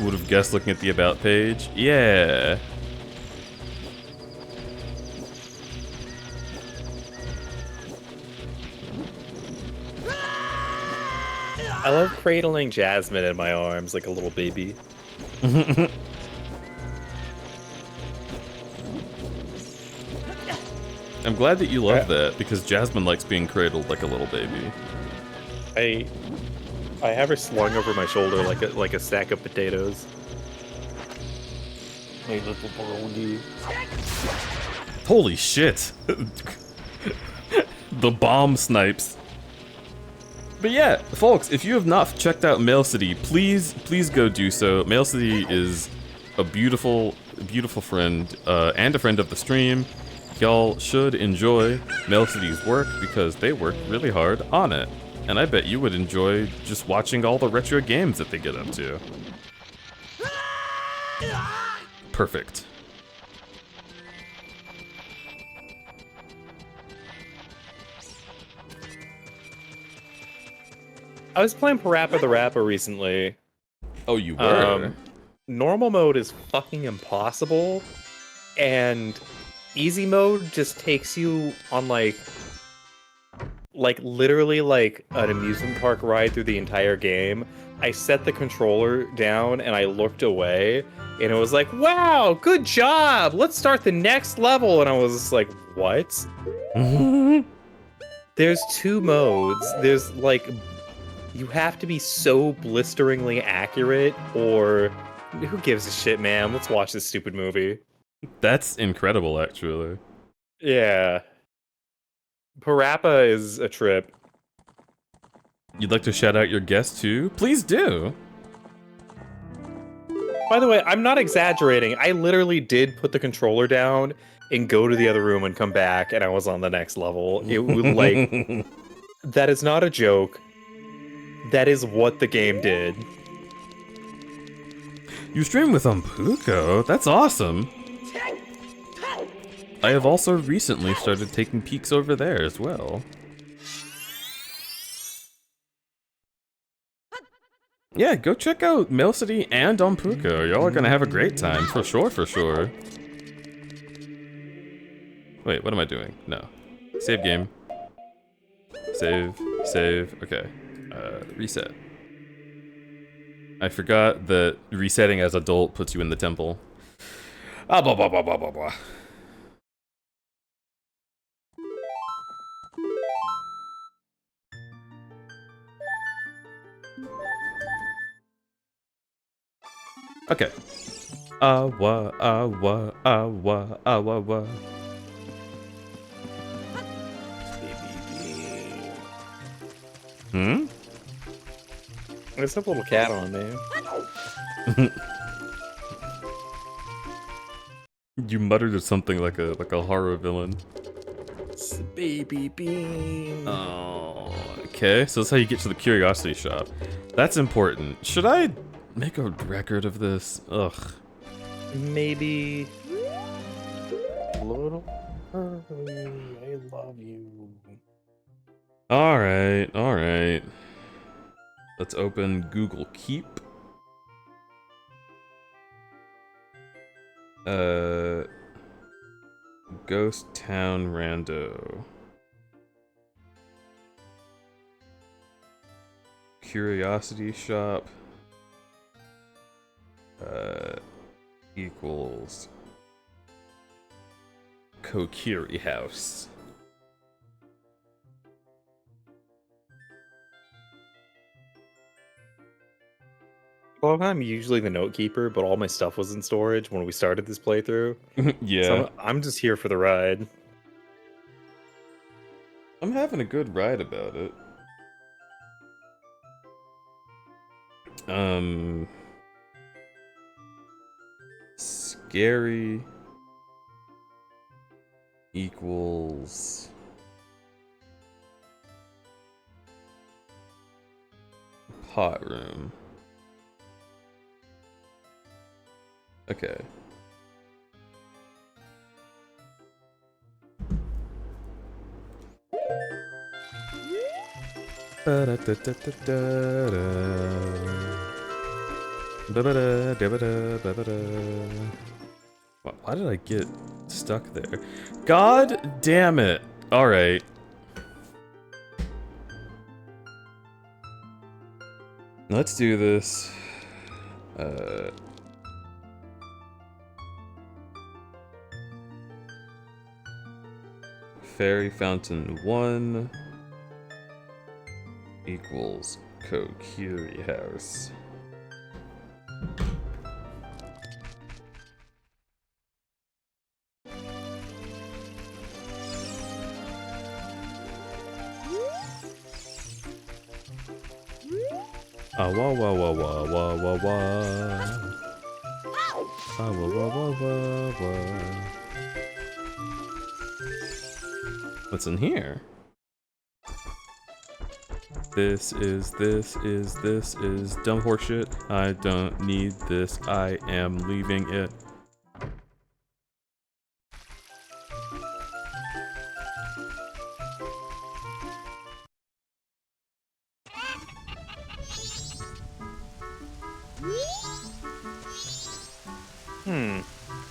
Would have guessed looking at the About page? Yeah. I love cradling Jasmine in my arms like a little baby. I'm glad that you love that, because Jasmine likes being cradled like a little baby. I have her slung over my shoulder like a sack of potatoes. Hey, little brody. Holy shit! The bomb snipes. But yeah, folks, if you have not checked out Mail City, please go do so. Mail City is a beautiful friend, and a friend of the stream. Y'all should enjoy Mail City's work, because they work really hard on it. And I bet you would enjoy just watching all the retro games that they get up to. Perfect. I was playing Parappa the Rapper recently. Oh, you were? Normal mode is fucking impossible, and easy mode just takes you on like literally like an amusement park ride through the entire game. I set the controller down and I looked away, and it was like, wow, good job, let's start the next level. And I was like, what? There's two modes. There's like, you have to be so blisteringly accurate, or who gives a shit, man? Let's watch this stupid movie. That's incredible, actually. Yeah. Parappa is a trip. You'd like to shout out your guest too? Please do! By the way, I'm not exaggerating. I literally did put the controller down and go to the other room and come back, and I was on the next level. It was like... That is not a joke. That is what the game did. You stream with Umpuko? That's awesome! I have also recently started taking peeks over there as well. Yeah, go check out Mail City and Umpuko. Y'all are gonna have a great time, for sure, for sure. Wait, what am I doing? No. Save game. Save, okay. Reset. I forgot that resetting as adult puts you in the temple. Ah, blah, blah, blah, blah, blah, blah. Okay. Awa, awa, awa, awa, awa. Hmm? There's a little cat on there. You muttered something like a horror villain. beans, baby beans. Oh, okay. So that's how you get to the curiosity shop. That's important. Should I make a record of this? Ugh. Maybe a little early. I love you. All right, all right. Let's open Google Keep. Ghost Town Rando. Curiosity shop. Equals Kokiri house. Well, I'm usually the note keeper, but all my stuff was in storage when we started this playthrough. Yeah. So I'm just here for the ride. I'm having a good ride about it. Scary equals pot room. Okay. Why did I get stuck there? God damn it! Alright. Let's do this. Fairy Fountain 1 equals Kokiri house. Ah wah wah wah wah wah wah wah. Ah wah wah wah wah wah. What's in here? This is dumb horseshit. I don't need this. I am leaving it.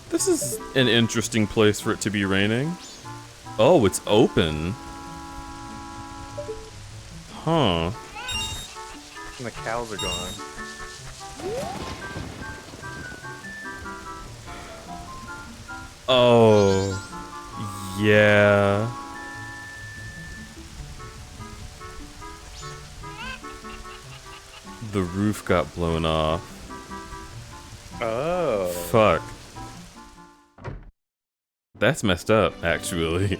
This is an interesting place for it to be raining. Oh, it's open. Huh. And the cows are gone. Oh. Yeah. The roof got blown off. Oh. Fuck. That's messed up, actually.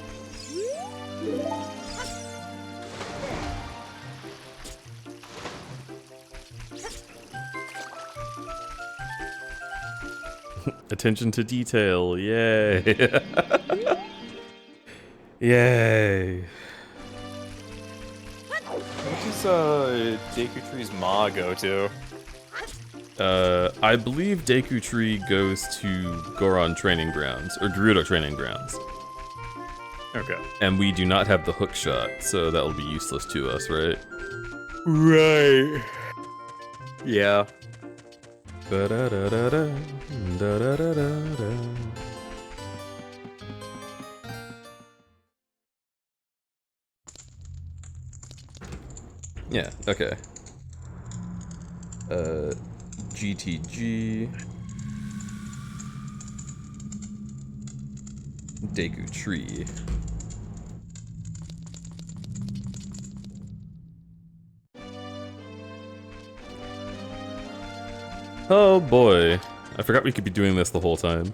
Attention to detail, yay. Yay. What does Deku Tree's Ma go to? I believe Deku Tree goes to Goron Training Grounds, or Gerudo Training Grounds. Okay. And we do not have the hook shot, so that will be useless to us, right? Right. Yeah. Ba-da-da-da-da, da-da-da-da-da. Yeah, okay. GTG. Deku Tree. Oh boy. I forgot we could be doing this the whole time.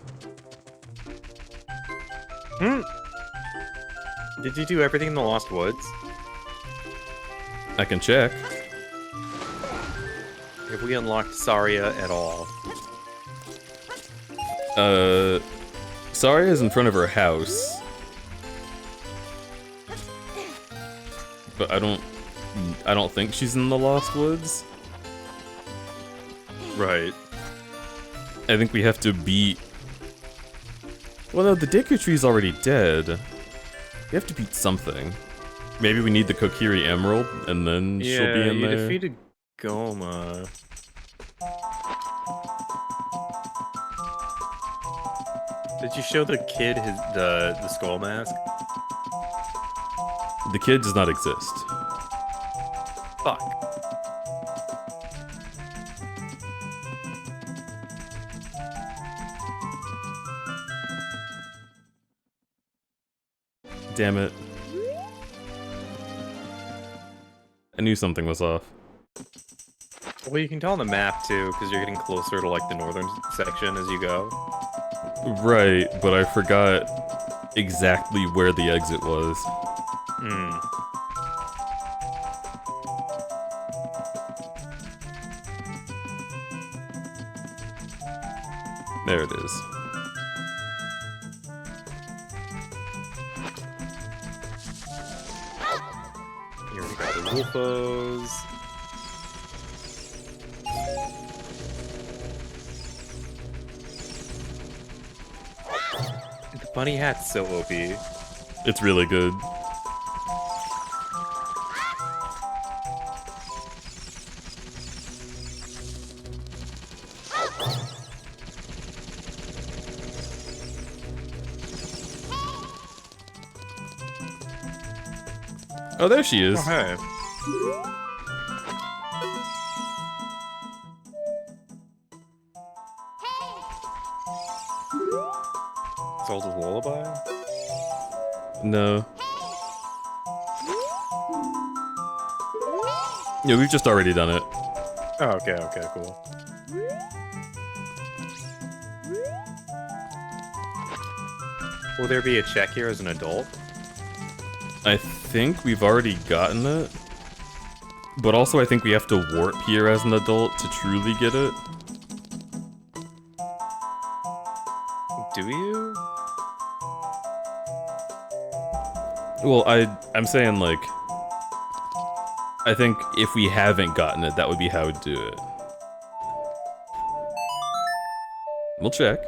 Did you do everything in the Lost Woods? I can check. Have we unlocked Saria at all? Saria is in front of her house. but I don't think she's in the Lost Woods. Right. I think we have to beat... Well, no, the Deku Tree's already dead. We have to beat something. Maybe we need the Kokiri Emerald, and then she'll be in you there. defeated Goma. Did you show the kid the skull mask? The kid does not exist. Fuck. Damn it. I knew something was off. Well, you can tell on the map too, because you're getting closer to like the northern section as you go. Right, but I forgot exactly where the exit was. Hmm. There it is. Here we got the Wolfos. The bunny hat's so OP. It's really good. Oh, there she is. Oh, hey. Zelda's Lullaby? No. Yeah, we've just already done it. Oh, okay, cool. Will there be a check here as an adult? I think we've already gotten it. But also I think we have to warp here as an adult to truly get it. Do you? Well, I'm saying, like... I think if we haven't gotten it, that would be how we'd do it. We'll check.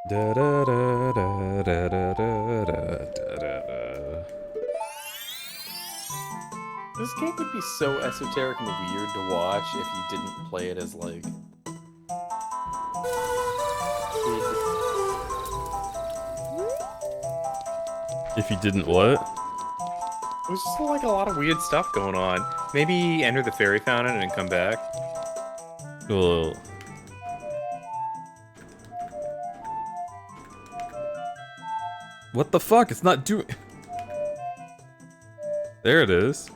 Da da da da da da da da da da. This game would be so esoteric and weird to watch if you didn't play it as, like... If you didn't what? There's just like a lot of weird stuff going on. Maybe enter the fairy fountain and come back. Well... What the fuck? It's not doing... There it is.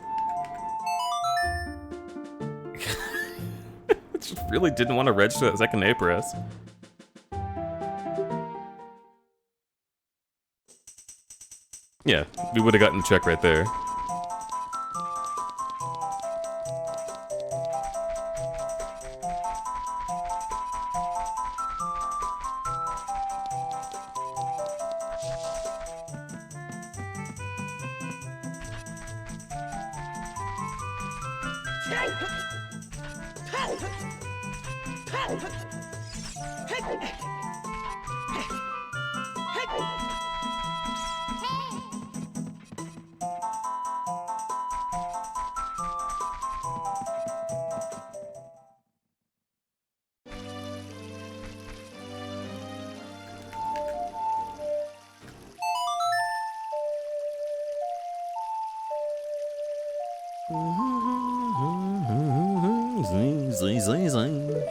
It just really didn't want to register that second A press. Yeah, we would have gotten the check right there. Zing, zing, zing.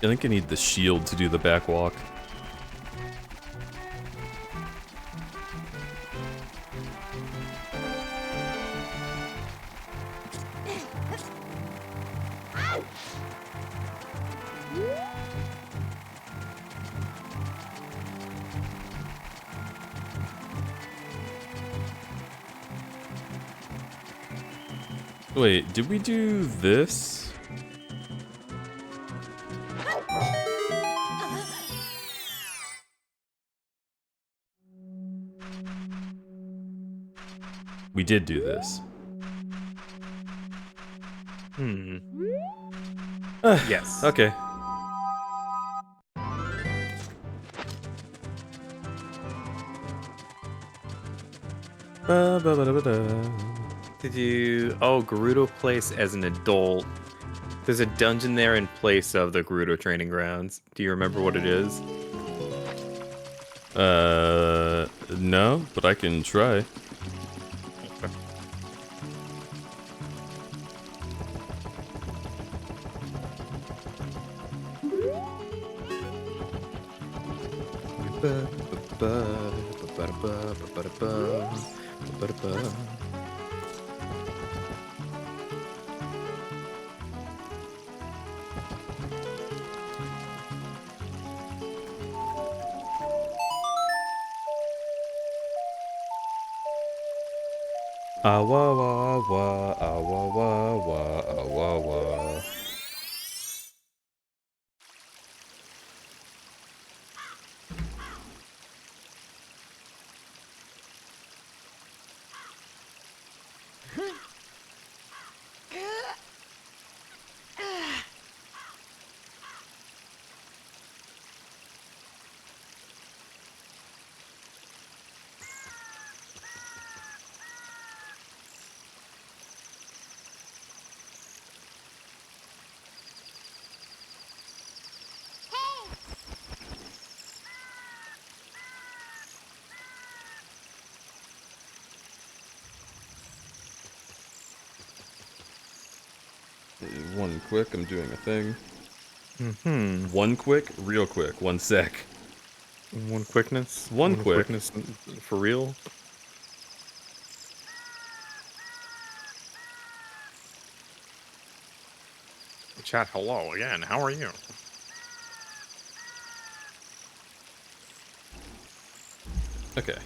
I think I need the shield to do the back walk. Wait, did we do this? We did do this. Yes. Okay. Did you... Oh, Gerudo Place as an adult. There's a dungeon there in place of the Gerudo training grounds. Do you remember what it is? No, but I can try. Ah wah wah wah, ah wah wah wah, ah wah wah. One quick, I'm doing a thing. One quick, real quick, 1 sec. One quickness? One quick. Quickness for real? Chat, hello again. How are you? Okay.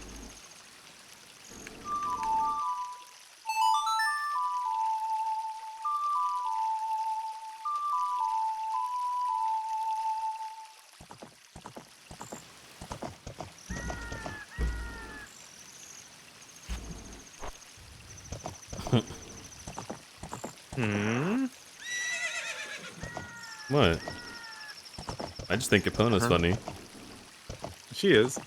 What? I just think Epona's funny. She is.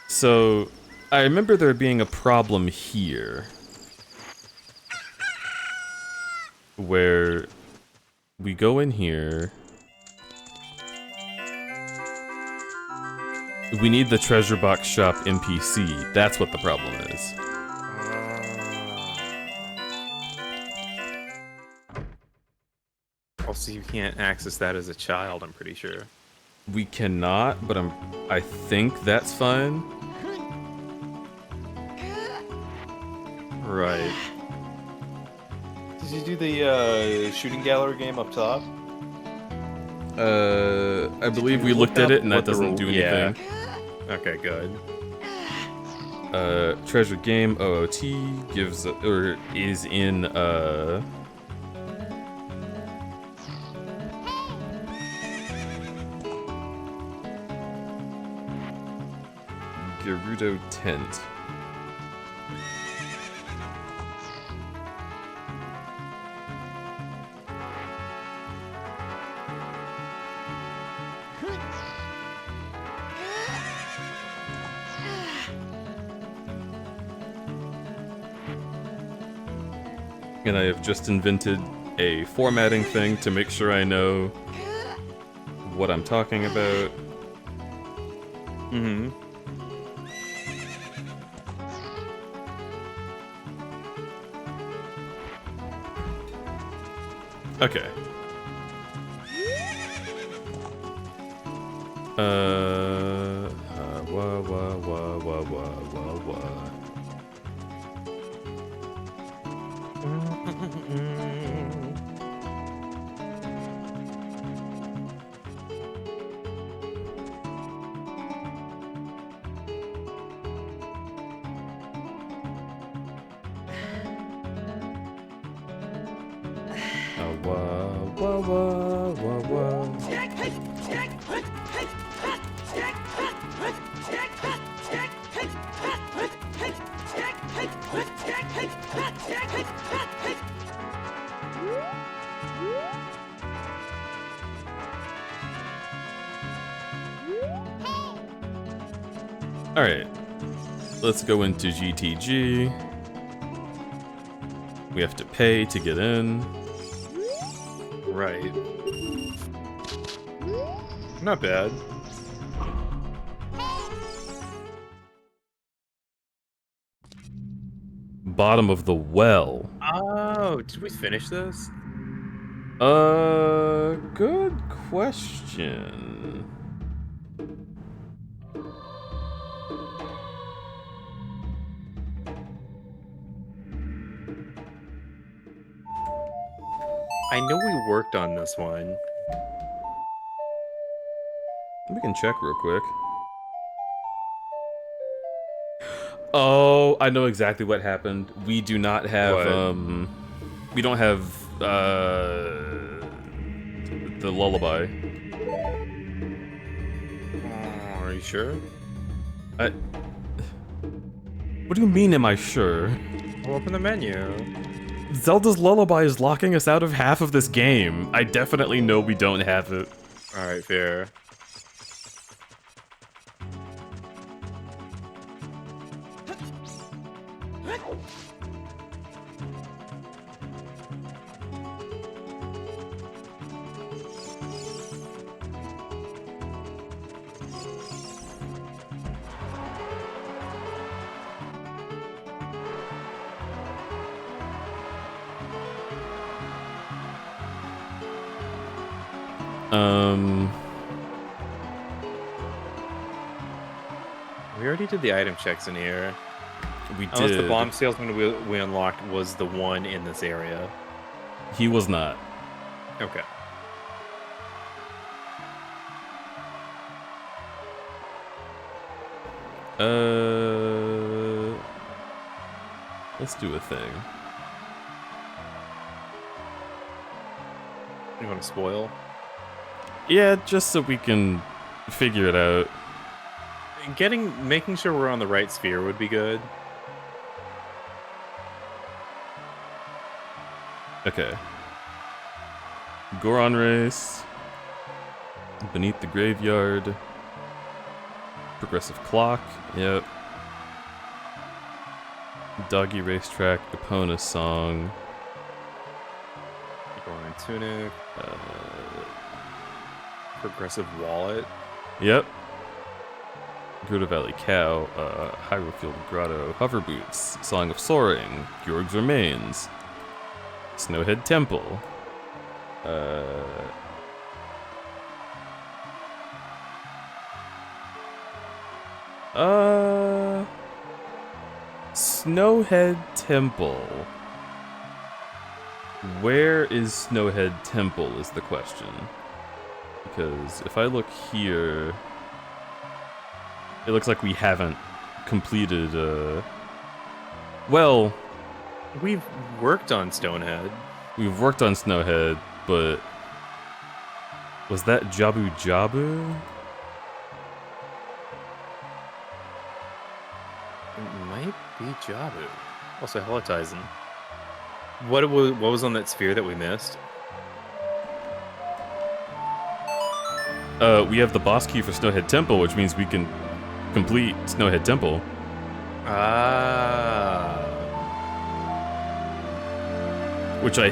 So, I remember there being a problem here. Where we go in here. We need the treasure box shop NPC. That's what the problem is. Also, you can't access that as a child, I'm pretty sure. We cannot, but I think that's fine. Right. Did you do the shooting gallery game up top? I believe we looked at it and that doesn't do anything. Okay, good. Treasure game OOT gives or is in Gerudo tent. And I have just invented a formatting thing to make sure I know what I'm talking about. Mm-hmm. Okay. Wah. Alright, let's go into GTG. We have to pay to get in. Right. Not bad. Bottom of the well. Oh, did we finish this? Good question. I know we worked on this one. We can check real quick. Oh, I know exactly what happened. We do not have, What? we don't have, the lullaby. Are you sure? What do you mean, am I sure? I'll open the menu. Zelda's lullaby is locking us out of half of this game. I definitely know we don't have it. Alright, fair. We already did the item checks in here. We did. Unless the bomb salesman we unlocked was the one in this area. He was not. Okay. Let's do a thing. You want to spoil? Yeah, just so we can figure it out. Making sure we're on the right sphere would be good. Okay. Goron race. Beneath the graveyard. Progressive clock. Yep. Doggy racetrack. Epona song. Goron tunic. Progressive wallet. Yep. Gruta Valley Cow. Hyrule Field Grotto. Hover Boots. Song of Soaring. Georg's Remains. Snowhead Temple. Snowhead Temple. Where is Snowhead Temple is the question. Because if I look here, it looks like we haven't completed, well... We've worked on Stonehead. We've worked on Snowhead, but... Was that Jabu Jabu? It might be Jabu. Also, Helitizen. What was on that sphere that we missed? We have the boss key for Snowhead Temple, which means we can complete Snowhead Temple. Ah. which I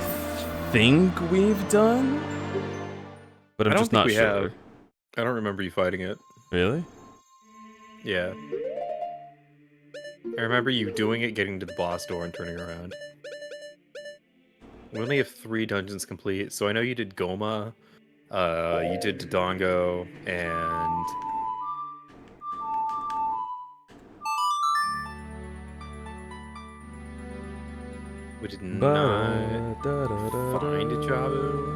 think we've done, but I'm I don't just think not we sure. have. I don't remember you fighting it. Really? Yeah. I remember you doing it, getting to the boss door, and turning around. We only have 3 dungeons complete, so I know you did Goma, you did Dodongo, and... We did not find a Jabu.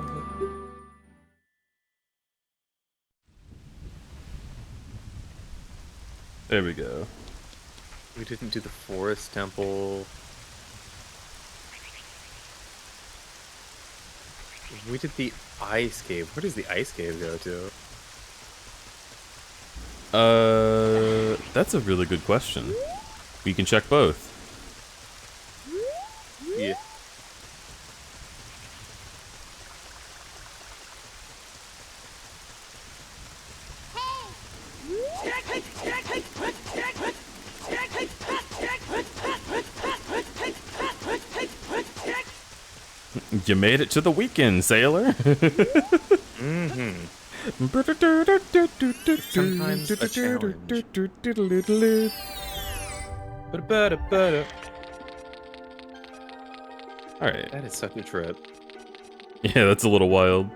There we go. We didn't do the Forest Temple. We did the Ice Cave. Where does the Ice Cave go to? That's a really good question. We can check both. Yeah. You made it to the weekend, sailor. Mm-hmm. Sometimes a challenge. Alright. That is such a trip. Yeah, that's a little wild.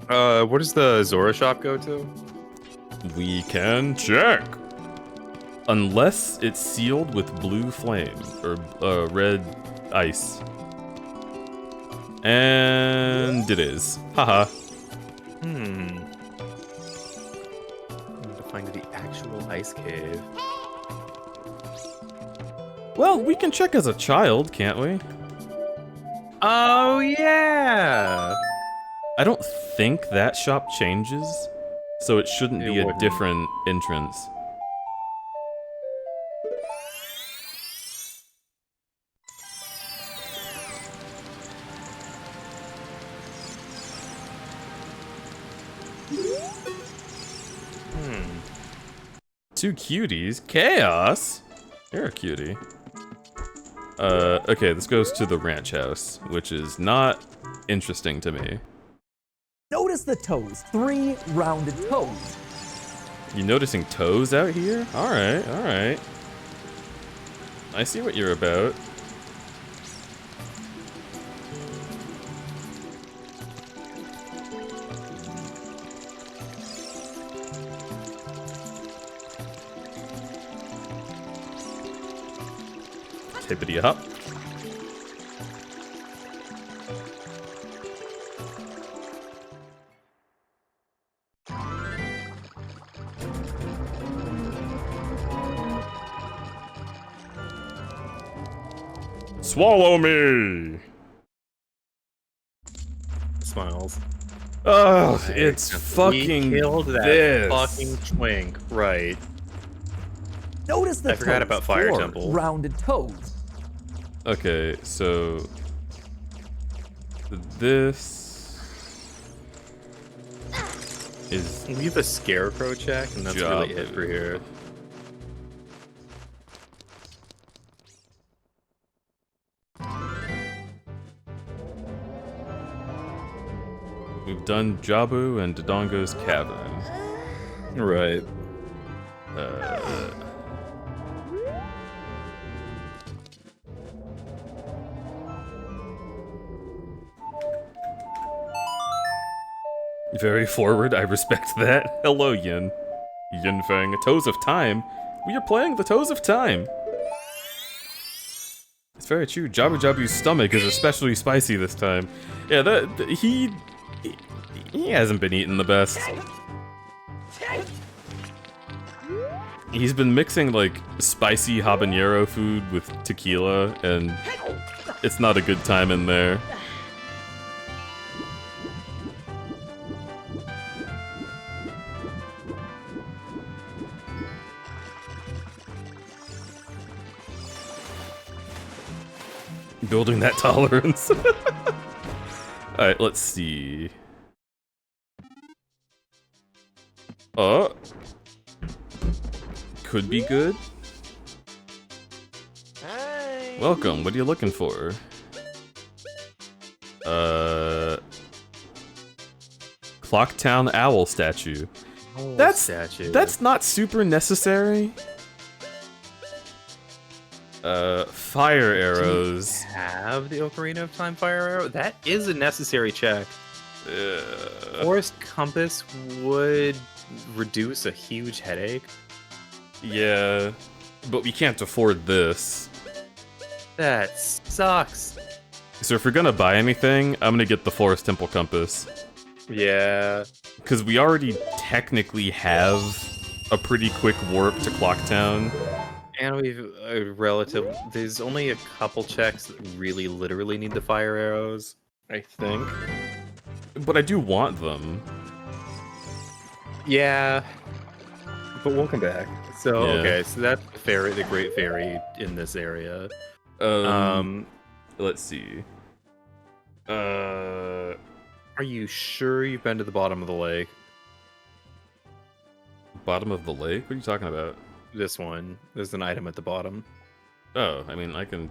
Where does the Zora shop go to? We can check. Unless it's sealed with blue flame or red ice. And it is. Haha. I need to find the actual ice cave. Well, we can check as a child, can't we? Oh yeah! I don't think that shop changes, so it shouldn't It be a wouldn't. different entrance. Two cuties? Chaos? You're a cutie. Okay, this goes to the ranch house, which is not interesting to me. Notice the toes. 3 rounded toes. You noticing toes out here? Alright, alright. I see what you're about. Tippity hop. Swallow me! Smiles. Ugh, it's We fucking killed that this. fucking twink. Right. Notice the I forgot toes. about Fire 4 Temple. rounded toes. Okay, so this is We have a scarecrow check, and that's really it for here. We've done Jabu and Dodongo's Cavern. Right. Very forward, I respect that. Hello, Yin. Yin Fang. Toes of Time? We are playing the Toes of Time. It's very true. Jabu Jabu's stomach is especially spicy this time. Yeah, he hasn't been eating the best. He's been mixing, like, spicy habanero food with tequila, and it's not a good time in there. Building that tolerance. Alright, let's see. Could be good. Hi. Welcome, what are you looking for? Clocktown Owl statue. Oh, That's not super necessary. Fire arrows. Have the Ocarina of Time fire arrow? That is a necessary check. Forest compass would reduce a huge headache. Yeah, but we can't afford this. That sucks. So if we're gonna buy anything, I'm gonna get the Forest Temple Compass. Yeah. Because we already technically have a pretty quick warp to Clocktown. And we've there's only a couple checks that really literally need the fire arrows, I think. But I do want them. Yeah. But we'll come back. So, Yeah. okay, so that's the Great Fairy in this area. Let's see. Are you sure you've been to the bottom of the lake? Bottom of the lake? What are you talking about? This one. There's an item at the bottom. Oh, I mean, I can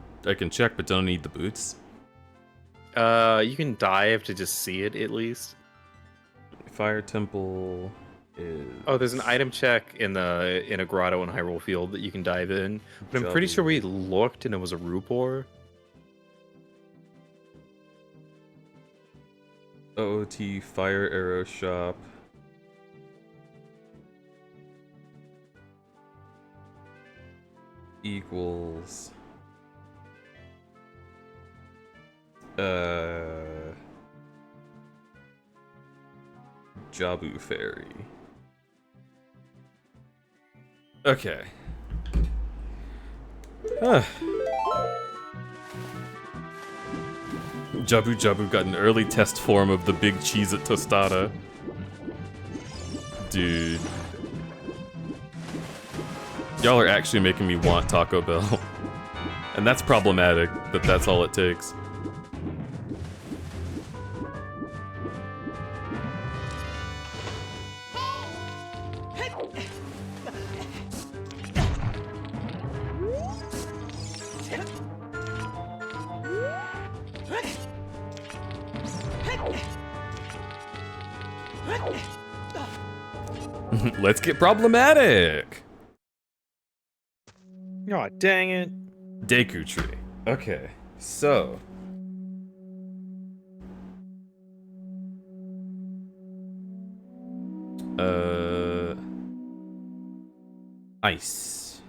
check, but don't need the boots. You can dive to just see it at least. Fire Temple is... Oh, there's an item check in a grotto in Hyrule Field that you can dive in. But I'm pretty sure we looked and it was a Rupor. OOT Fire Arrow Shop. Equals... Jabu Fairy. Okay. Jabu Jabu got an early test form of the big cheese at tostada. Dude. Y'all are actually making me want Taco Bell. And that's problematic, but that's all it takes. Let's get problematic! Aw, dang it. Deku Tree. Okay, so... Ice.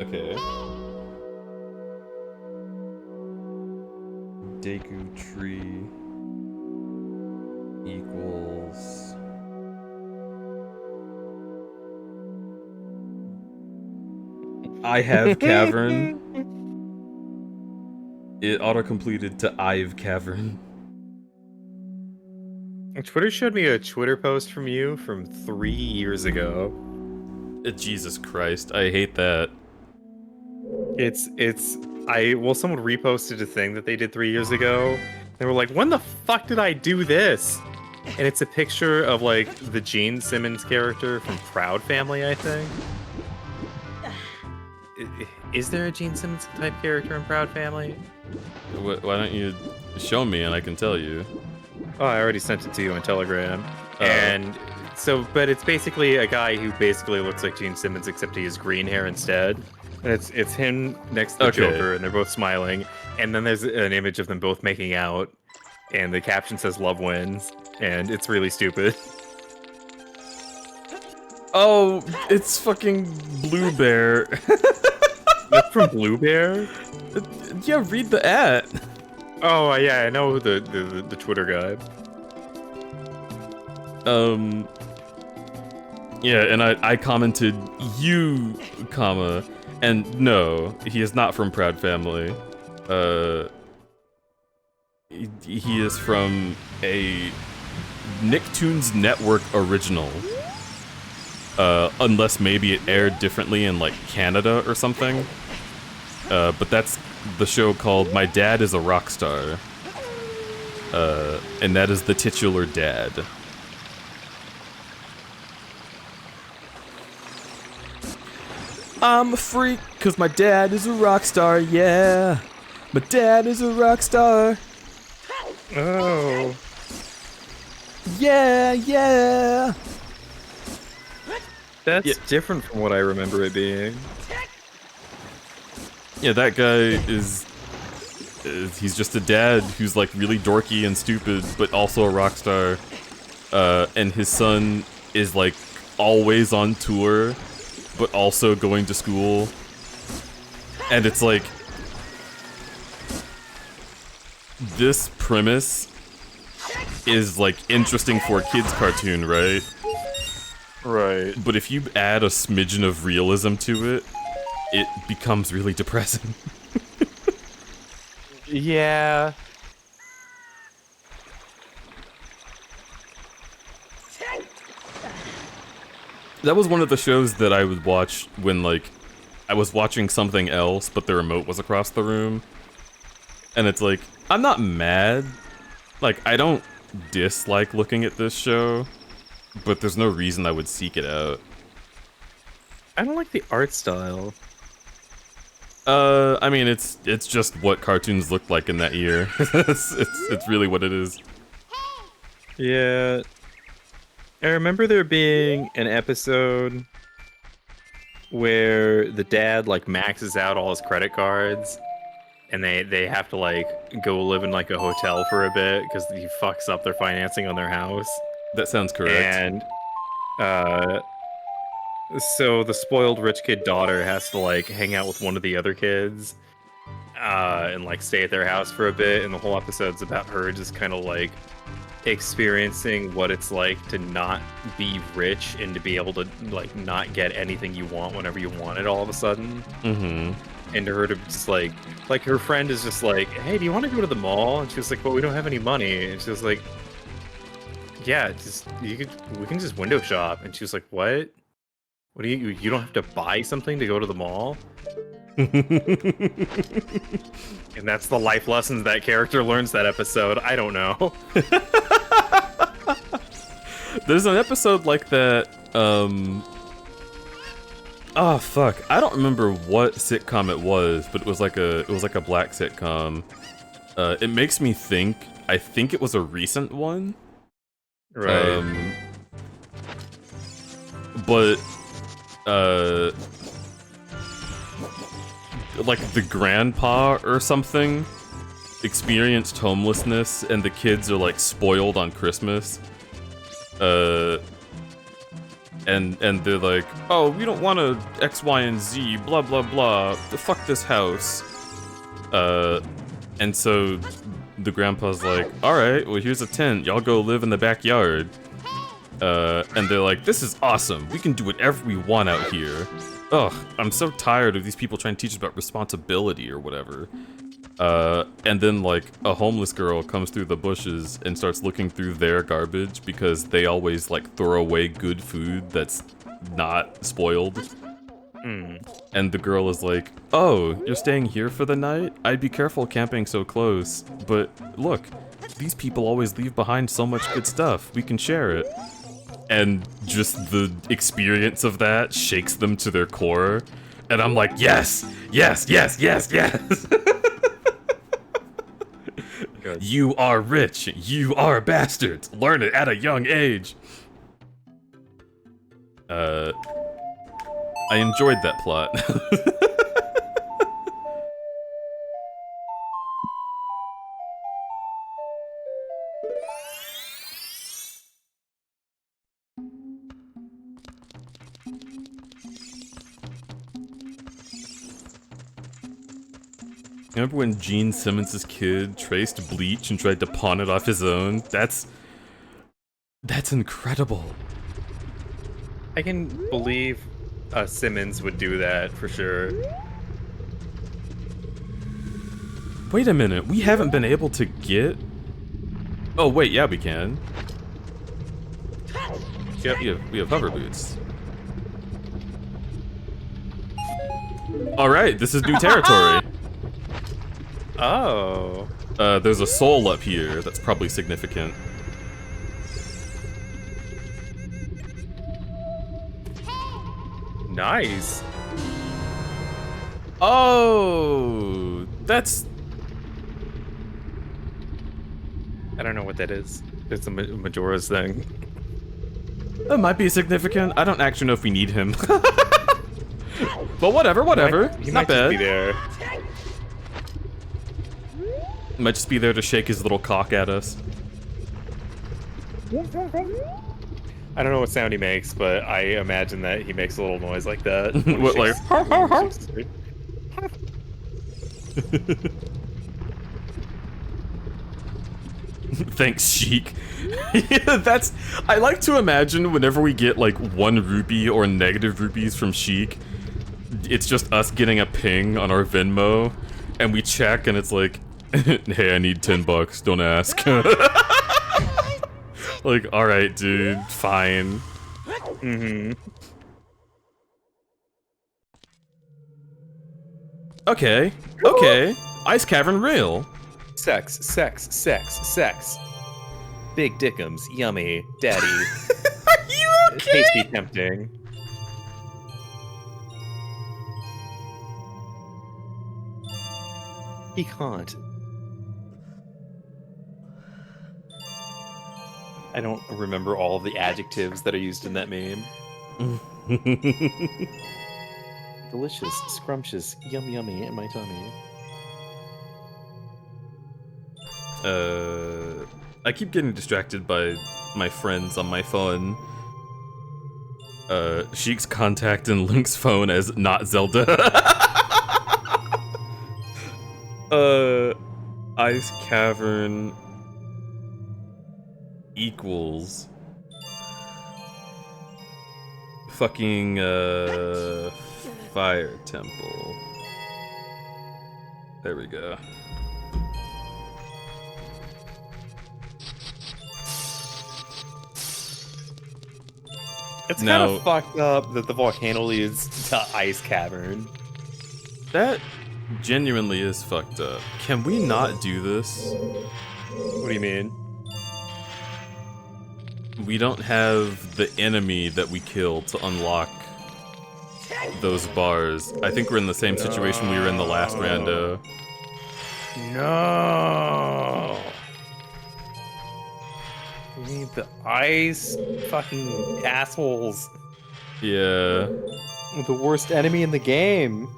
Okay. Deku Tree equals... I have cavern. It auto-completed to I've cavern. Twitter showed me a Twitter post from you from 3 years ago. Jesus Christ, I hate that. Someone reposted a thing that they did 3 years ago. They were like, when the fuck did I do this? And it's a picture of, like, the Gene Simmons character from Proud Family, I think. Is there a Gene Simmons type character in Proud Family? Why don't you show me and I can tell you? Oh, I already sent it to you on Telegram. And so, but it's basically a guy who basically looks like Gene Simmons, except he has green hair instead. And it's him next to the Joker, and they're both smiling. And then there's an image of them both making out, and the caption says "Love wins," and it's really stupid. Oh, it's fucking Blue Bear. That's from Blue Bear? Yeah, read the at. Oh, yeah, I know the Twitter guy. Yeah, and I commented, you, comma, and no, he is not from Proud Family. He is from a Nicktoons Network original. Unless maybe it aired differently in, like, Canada or something. But that's the show called My Dad is a Rock Star. and that is the titular dad. I'm a freak, cause my dad is a rock star, yeah. My dad is a rock star. Oh. Yeah, yeah. That's different from what I remember it being. Yeah, that guy is he's just a dad who's like really dorky and stupid, but also a rock star. And his son is like always on tour, but also going to school. And it's like, this premise is like interesting for a kid's cartoon, right? Right. But if you add a smidgen of realism to it, it becomes really depressing. Yeah. That was one of the shows that I would watch when, like, I was watching something else, but the remote was across the room. And it's like, I'm not mad. Like, I don't dislike looking at this show, but there's no reason I would seek it out. I don't like the art style. I mean, it's just what cartoons looked like in that year. it's really what it is. Yeah. I remember there being an episode where the dad like maxes out all his credit cards and they have to like go live in like a hotel for a bit because he fucks up their financing on their house. That sounds correct. And so the spoiled rich kid daughter has to like hang out with one of the other kids and like stay at their house for a bit, and the whole episode's about her just kind of like experiencing what it's like to not be rich and to be able to like not get anything you want whenever you want it all of a sudden. Mm-hmm. And to her to just like her friend is just like, hey, do you want to go to the mall? And she was like, well, we don't have any money. And she was like, yeah, just we can just window shop. And she was like, what do you don't have to buy something to go to the mall? And that's the life lessons that character learns that episode. I don't know. There's an episode like that, oh fuck, I don't remember what sitcom it was, but it was like a black sitcom. It makes me think, I think it was a recent one. Right. But like the grandpa or something experienced homelessness, and the kids are like spoiled on Christmas. And they're like, oh, we don't want to X, Y, and Z, blah blah blah. Fuck this house. And so the grandpa's like, all right, well here's a tent. Y'all go live in the backyard. And they're like, this is awesome. We can do whatever we want out here. Ugh, I'm so tired of these people trying to teach us about responsibility or whatever. And then, like, a homeless girl comes through the bushes and starts looking through their garbage because they always, like, throw away good food that's not spoiled. And the girl is like, oh, you're staying here for the night? I'd be careful camping so close. But look, these people always leave behind so much good stuff. We can share it. And just the experience of that shakes them to their core. And I'm like, yes! Yes, yes, yes, yes! Good. You are rich. You are bastards. Learn it at a young age. I enjoyed that plot. Remember when Gene Simmons' kid traced bleach and tried to pawn it off his own? That's incredible. I can believe Simmons would do that for sure. Wait a minute, we haven't been able to get... Oh wait, yeah we can. Yep, we have hover boots. Alright, this is new territory. Oh. There's a soul up here that's probably significant. Nice. Oh, that's... I don't know what that is. It's a Majora's thing. That might be significant. I don't actually know if we need him. But whatever. He Not might bad. just be there. Might just be there to shake his little cock at us. I don't know what sound he makes, but I imagine that he makes a little noise like that. What, like? Thanks, Sheik. Yeah, that's... I like to imagine whenever we get, like, 1 rupee or negative rupees from Sheik, it's just us getting a ping on our Venmo, and we check, and it's like, hey, I need 10 bucks, don't ask. Like, alright, dude, fine. Mm-hmm. Okay. Ice Cavern Rail. Sex. Big dickums, yummy, daddy. Are you okay? Tasty tempting. He can't. I don't remember all of the adjectives that are used in that meme. Delicious, scrumptious, yummy in my tummy. I keep getting distracted by my friends on my phone. Sheik's contact in Link's phone as not Zelda. Ice Cavern equals fucking Fire Temple. There we go. It's kind Now- of fucked up that the volcano leads to Ice Cavern. That genuinely is fucked up. Can we not do this? What do you mean? We don't have the enemy that we kill to unlock those bars. I think we're in the same situation we were in the last rando. No. We need the ice fucking assholes. Yeah. The worst enemy in the game.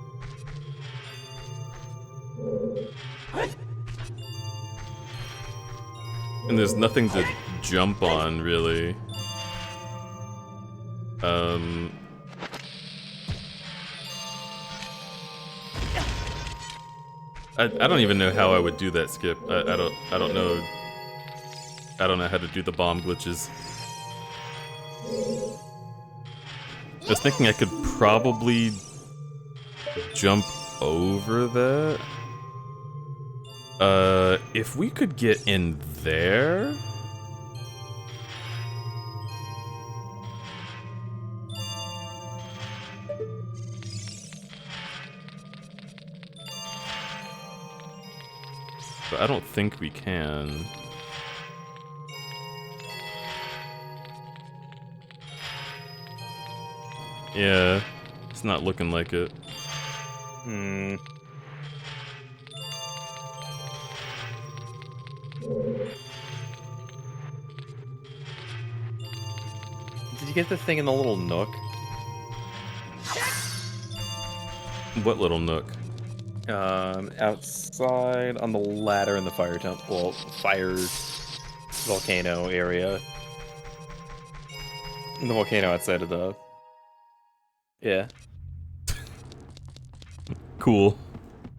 And there's nothing to jump on, really. I don't even know how I would do that, Skip. I don't know. I don't know how to do the bomb glitches. I was thinking I could probably jump over that. If we could get in there? But I don't think we can. Yeah, it's not looking like it. Hmm. Did you get the thing in the little nook? What little nook? Outside on the ladder in the fire temple, fire volcano area. In the volcano outside of the... Yeah, Cool.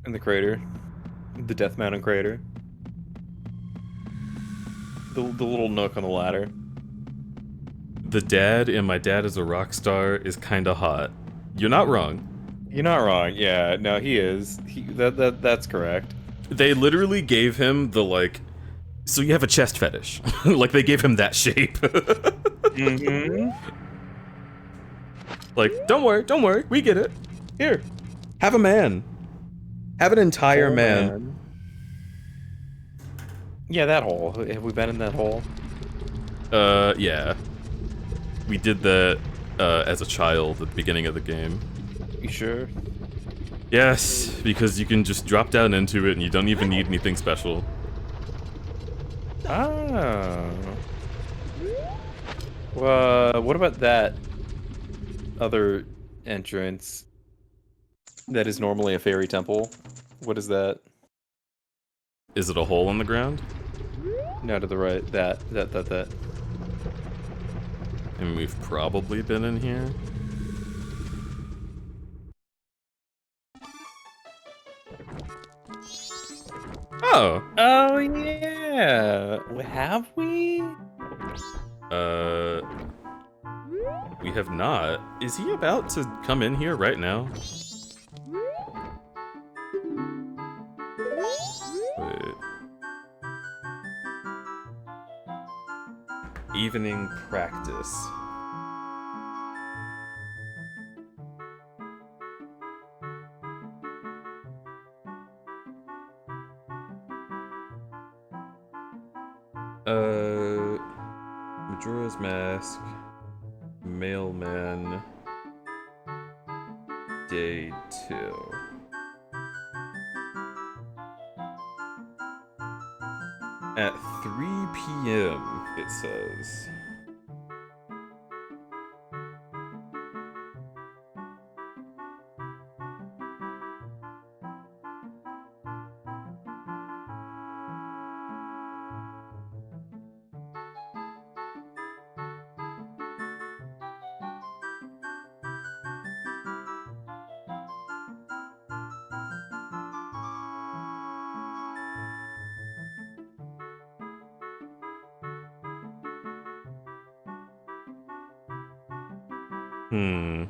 in the crater. The Death Mountain crater. The little nook on the ladder. The dad in My Dad is a Rock Star is kinda hot. You're not wrong. You're not wrong. Yeah, no, he is. That's correct. They literally gave him the, like... So you have a chest fetish. Like, they gave him that shape. Mm-hmm. Like, don't worry, we get it. Here, have a man. Have an entire man. Yeah, that hole. Have we been in that hole? Yeah. We did that, as a child at the beginning of the game. You sure? Yes, because you can just drop down into it and you don't even need anything special. Ah. Well, what about that other entrance that is normally a fairy temple? What is that? Is it a hole in the ground? No, to the right. That. And we've probably been in here. Oh! Oh, yeah! Have we? We have not. Is he about to come in here right now? Wait. Evening practice. Majora's Mask, Mailman, Day 2. At 3 p.m., it says. Hmm.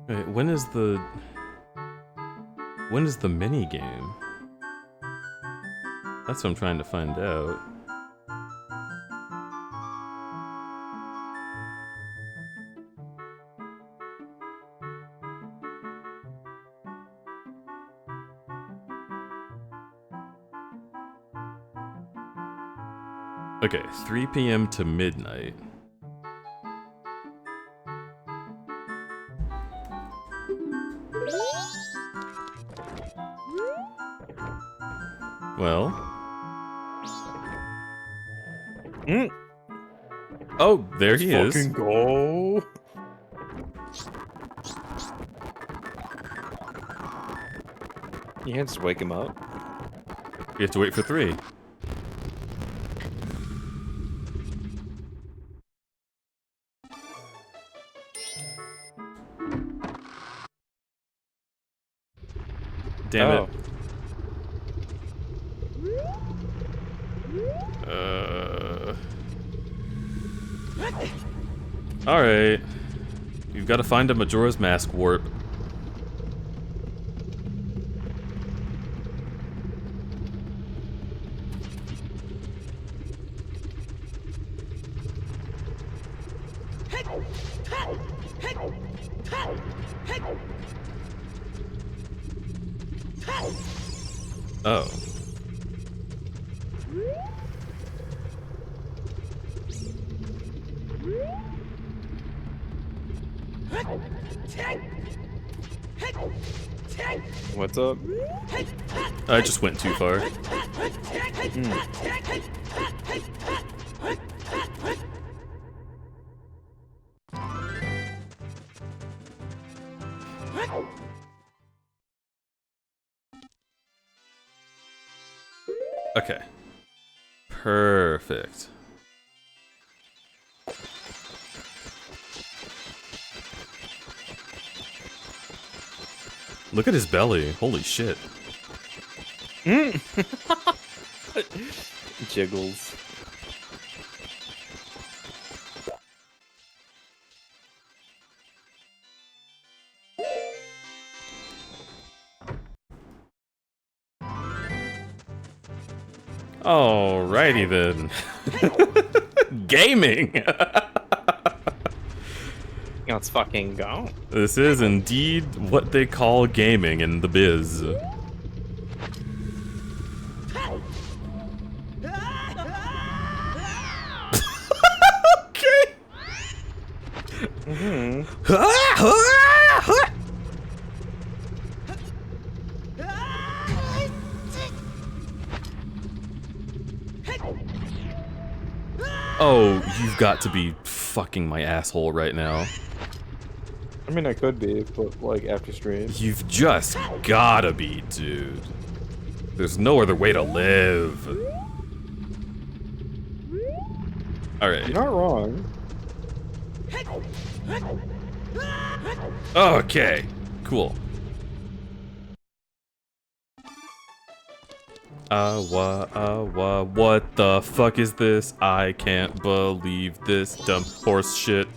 Wait, when is the mini game? That's what I'm trying to find out. Okay, 3 p.m. to midnight. Well. Oh, there he is. Fucking go! You can't just wake him up. We have to wait for 3. Damn it. Alright. You've got to find a Majora's Mask warp. Oh. What's up? I just went too far. Okay. Perfect. Look at his belly. Holy shit. Jiggles. Alrighty then. Gaming! Let's fucking go. This is indeed what they call gaming in the biz. Okay! Oh, you've got to be fucking my asshole right now. I mean, I could be, but like after stream. You've just gotta be, dude. There's no other way to live. Alright. You're not wrong. Okay. Cool. What the fuck is this? I can't believe this dumb horse shit.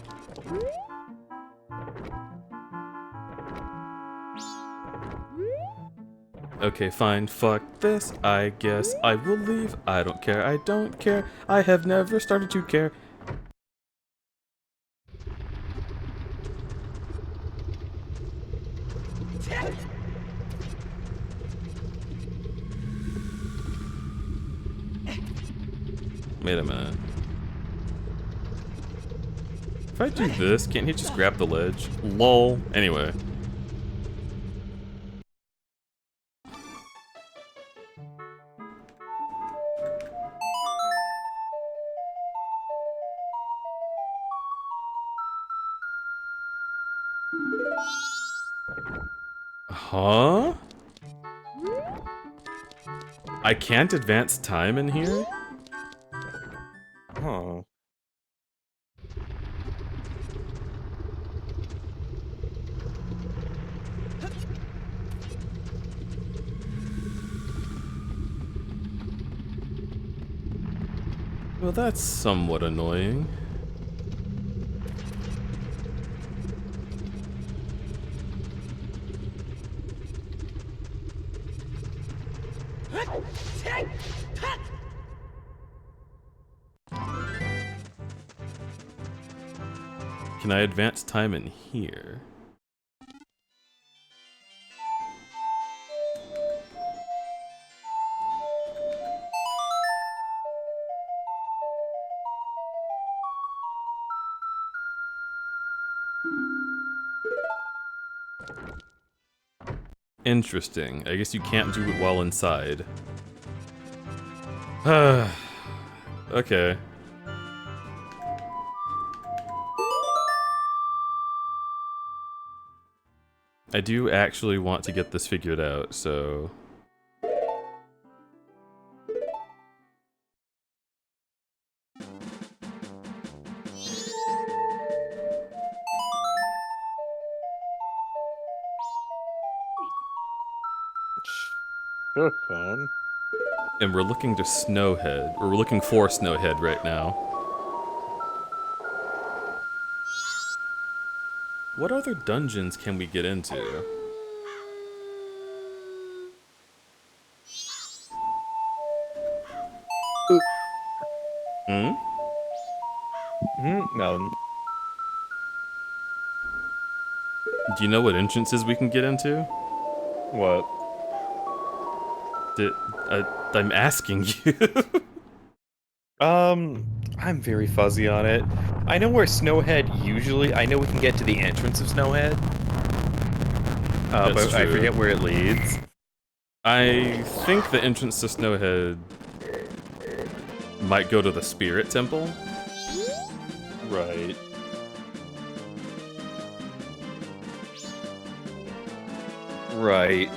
Okay, fine, fuck this. I guess I will leave. I don't care, I don't care. I have never started to care. Wait a minute. If I do this, can't he just grab the ledge? Lol. Anyway. Huh? I can't advance time in here? Huh. Well, that's somewhat annoying. Can I advance time in here? Interesting. I guess you can't do it while inside. Okay. I do actually want to get this figured out, so... Sure, Cone. And we're looking to Snowhead, or we're looking for Snowhead right now. What other dungeons can we get into? Hmm? No. Do you know what entrances we can get into? What? I'm asking you. I'm very fuzzy on it. I know where Snowhead usually... I know we can get to the entrance of Snowhead. That's but I true. forget where it leads. I think the entrance to Snowhead might go to the Spirit Temple. Right. Right.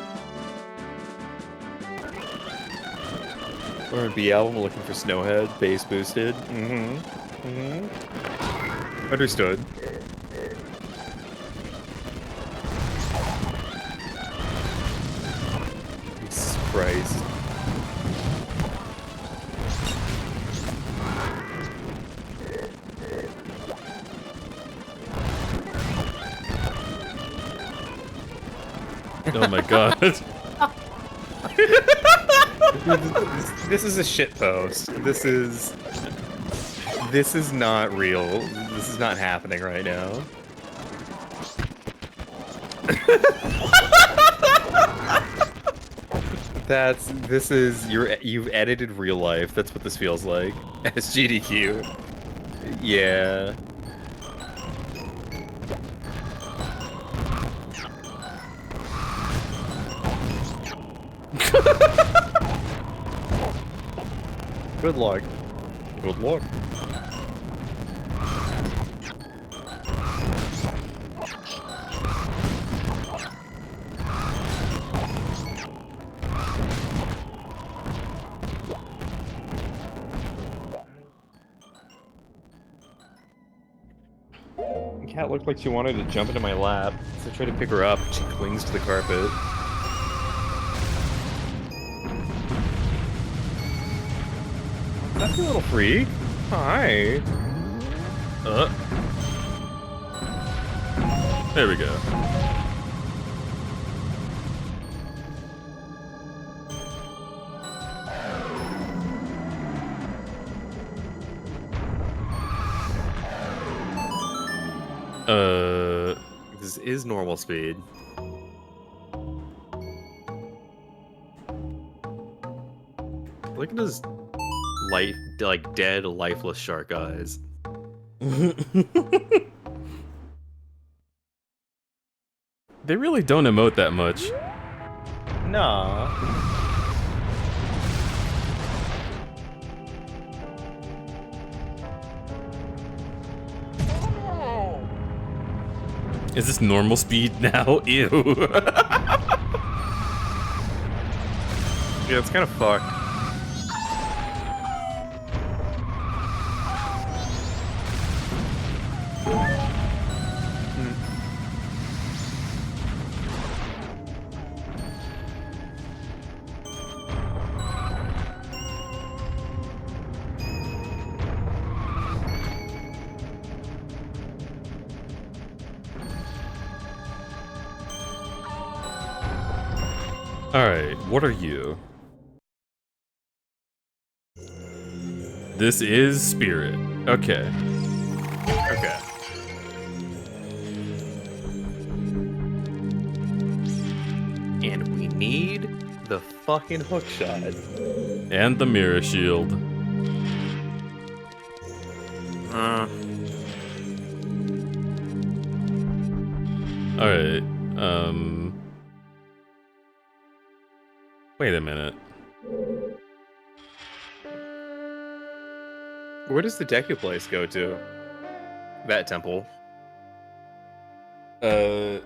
R&B album looking for Snowhead, bass boosted. Understood. Jesus Christ. Oh my god. This is a shit post. This is not real. This is not happening right now. You've edited real life. That's what this feels like. SGDQ. Yeah. Good luck. Good luck. The cat looked like she wanted to jump into my lap, so I tried to pick her up. She clings to the carpet. That's a little freak. Hi. There we go. This is normal speed. Look at his like dead, lifeless shark eyes. They really don't emote that much. Nah. Is this normal speed now? Ew. Yeah, it's kind of fucked. Alright, what are you? This is Spirit. Okay. Okay. And we need the fucking hook shot. And the mirror shield. Alright, wait a minute. Where does the Deku place go to? That temple. I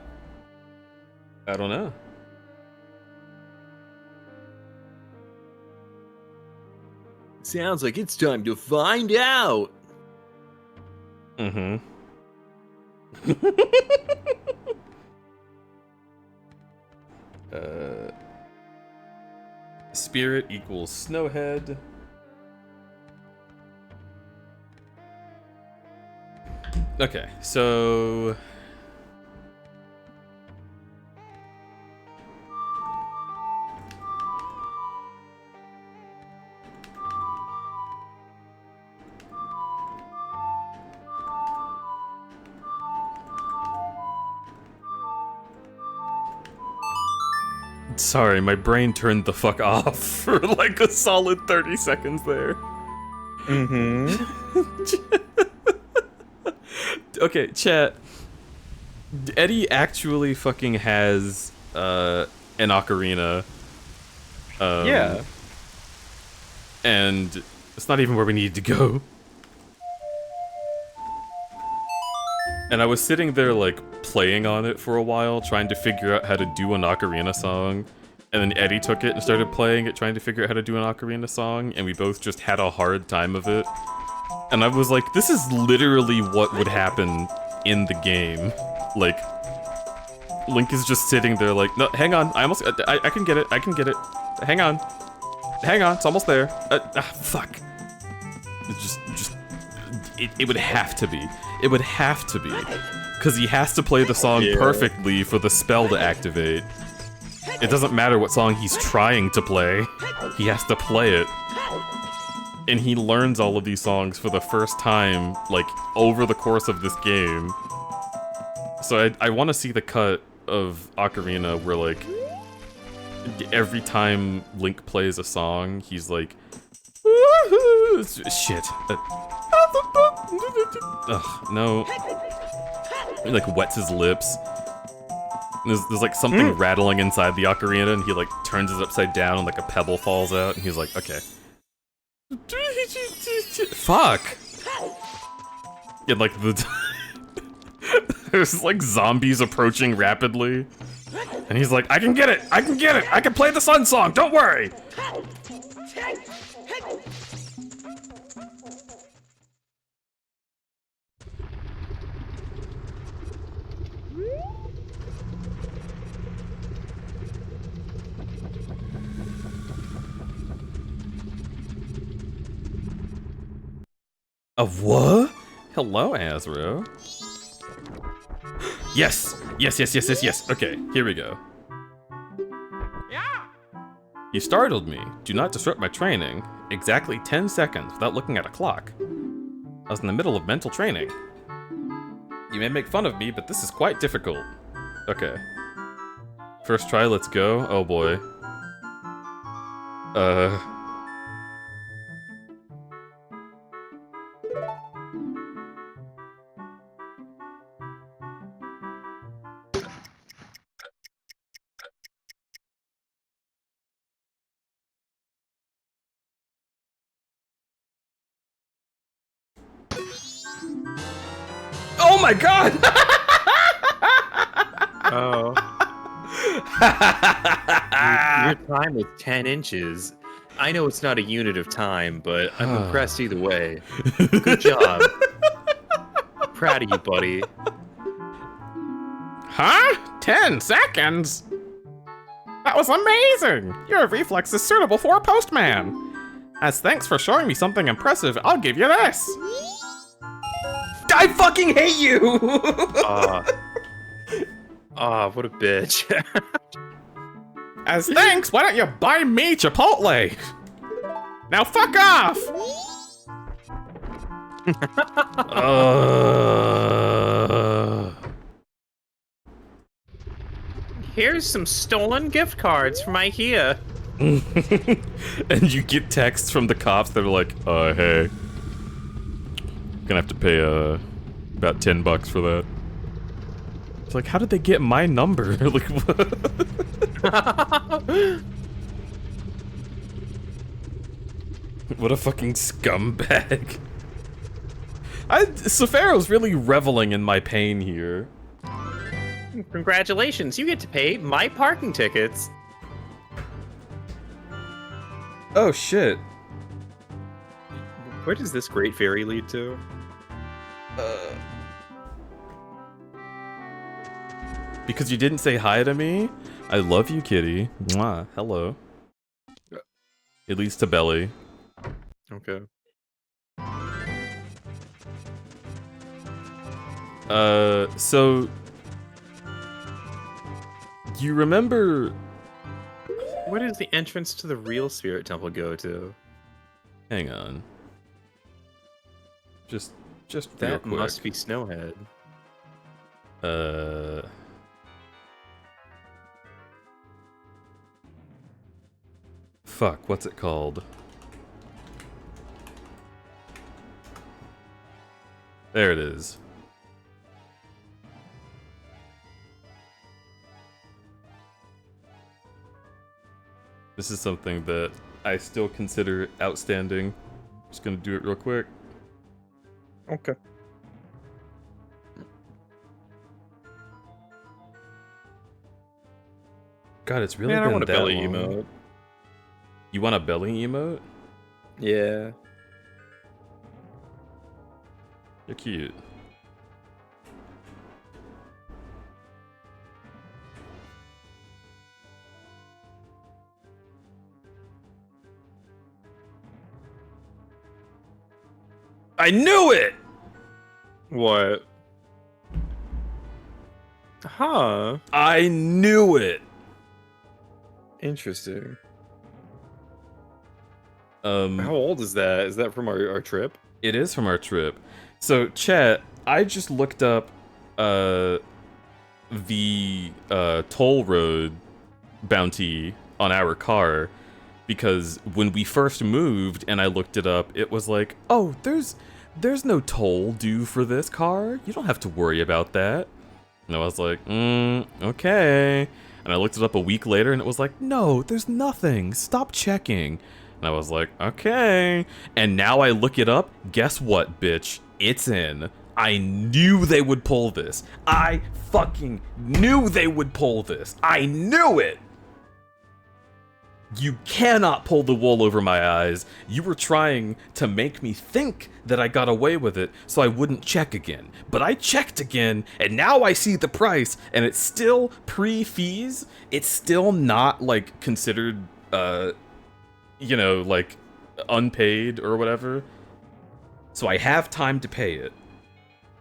don't know. Sounds like it's time to find out. Mm-hmm. Spirit equals Snowhead. Okay, so... Sorry, my brain turned the fuck off for like a solid 30 seconds there. Okay, chat. Eddie actually fucking has an ocarina. Yeah. And it's not even where we need to go. And I was sitting there, like, playing on it for a while, trying to figure out how to do an ocarina song. And then Eddie took it and started playing it, trying to figure out how to do an ocarina song, and we both just had a hard time of it. And I was like, this is literally what would happen in the game. Like, Link is just sitting there like, no, hang on, I can get it, I can get it. Hang on, it's almost there. Fuck. It's it would have to be. It would have to be. Because he has to play the song perfectly for the spell to activate. It doesn't matter what song he's trying to play. He has to play it. And he learns all of these songs for the first time, like, over the course of this game. So I want to see the cut of Ocarina where, like, every time Link plays a song, he's like, shit. Ugh, no. He, like, wets his lips. There's like something rattling inside the ocarina, and he like turns it upside down, and like a pebble falls out, and he's like, okay. Fuck! And like there's like zombies approaching rapidly, and he's like, I can get it! I can get it! I can play the sun song, don't worry! Of what? Hello, Azro. Yes! Yes, yes, yes, yes, yes. Okay, here we go. Yeah! You startled me. Do not disrupt my training. Exactly 10 seconds without looking at a clock. I was in the middle of mental training. You may make fun of me, but this is quite difficult. Okay. First try, let's go. Oh boy. Oh my god! Oh. Your time is 10 inches. I know it's not a unit of time, but I'm impressed either way. Good job. Proud of you, buddy. Huh? 10 seconds? That was amazing! Your reflex is suitable for a postman. As thanks for showing me something impressive, I'll give you this. I fucking hate you! What a bitch. As thanks, why don't you buy me Chipotle? Now fuck off! Here's some stolen gift cards from IKEA. And you get texts from the cops that are like, hey. Gonna have to pay, about $10 for that. It's like, how did they get my number? Like, what? What a fucking scumbag. Sephiroth's really reveling in my pain here. Congratulations, you get to pay my parking tickets. Oh, shit. Where does this great fairy lead to? Because you didn't say hi to me? I love you, kitty. Mwah. Hello. It leads to Belly. Okay. So... You remember... Where does the entrance to the real Spirit Temple go to? Hang on. Just real That quick. must be Snowhead. Fuck, what's it called? There it is. This is something that I still consider outstanding. Just gonna do it real quick. Okay. God, it's really Man, been I want a that belly long. emote. You want a belly emote? Yeah. You're cute. I knew it! What? Huh? I knew it! Interesting. How old is that? Is that from our trip? It is from our trip. So, chat, I just looked up the toll road bounty on our car because when we first moved and I looked it up, it was like, oh, there's no toll due for this car. You don't have to worry about that. And I was like, okay. And I looked it up a week later and it was like, no, there's nothing. Stop checking. And I was like, okay. And now I look it up. Guess what, bitch? It's in. I knew they would pull this. I fucking knew they would pull this. I knew it! You cannot pull the wool over my eyes. You were trying to make me think that I got away with it so I wouldn't check again. But I checked again, and now I see the price, and it's still pre-fees. It's still not, like, considered, you know, like, unpaid or whatever. So I have time to pay it.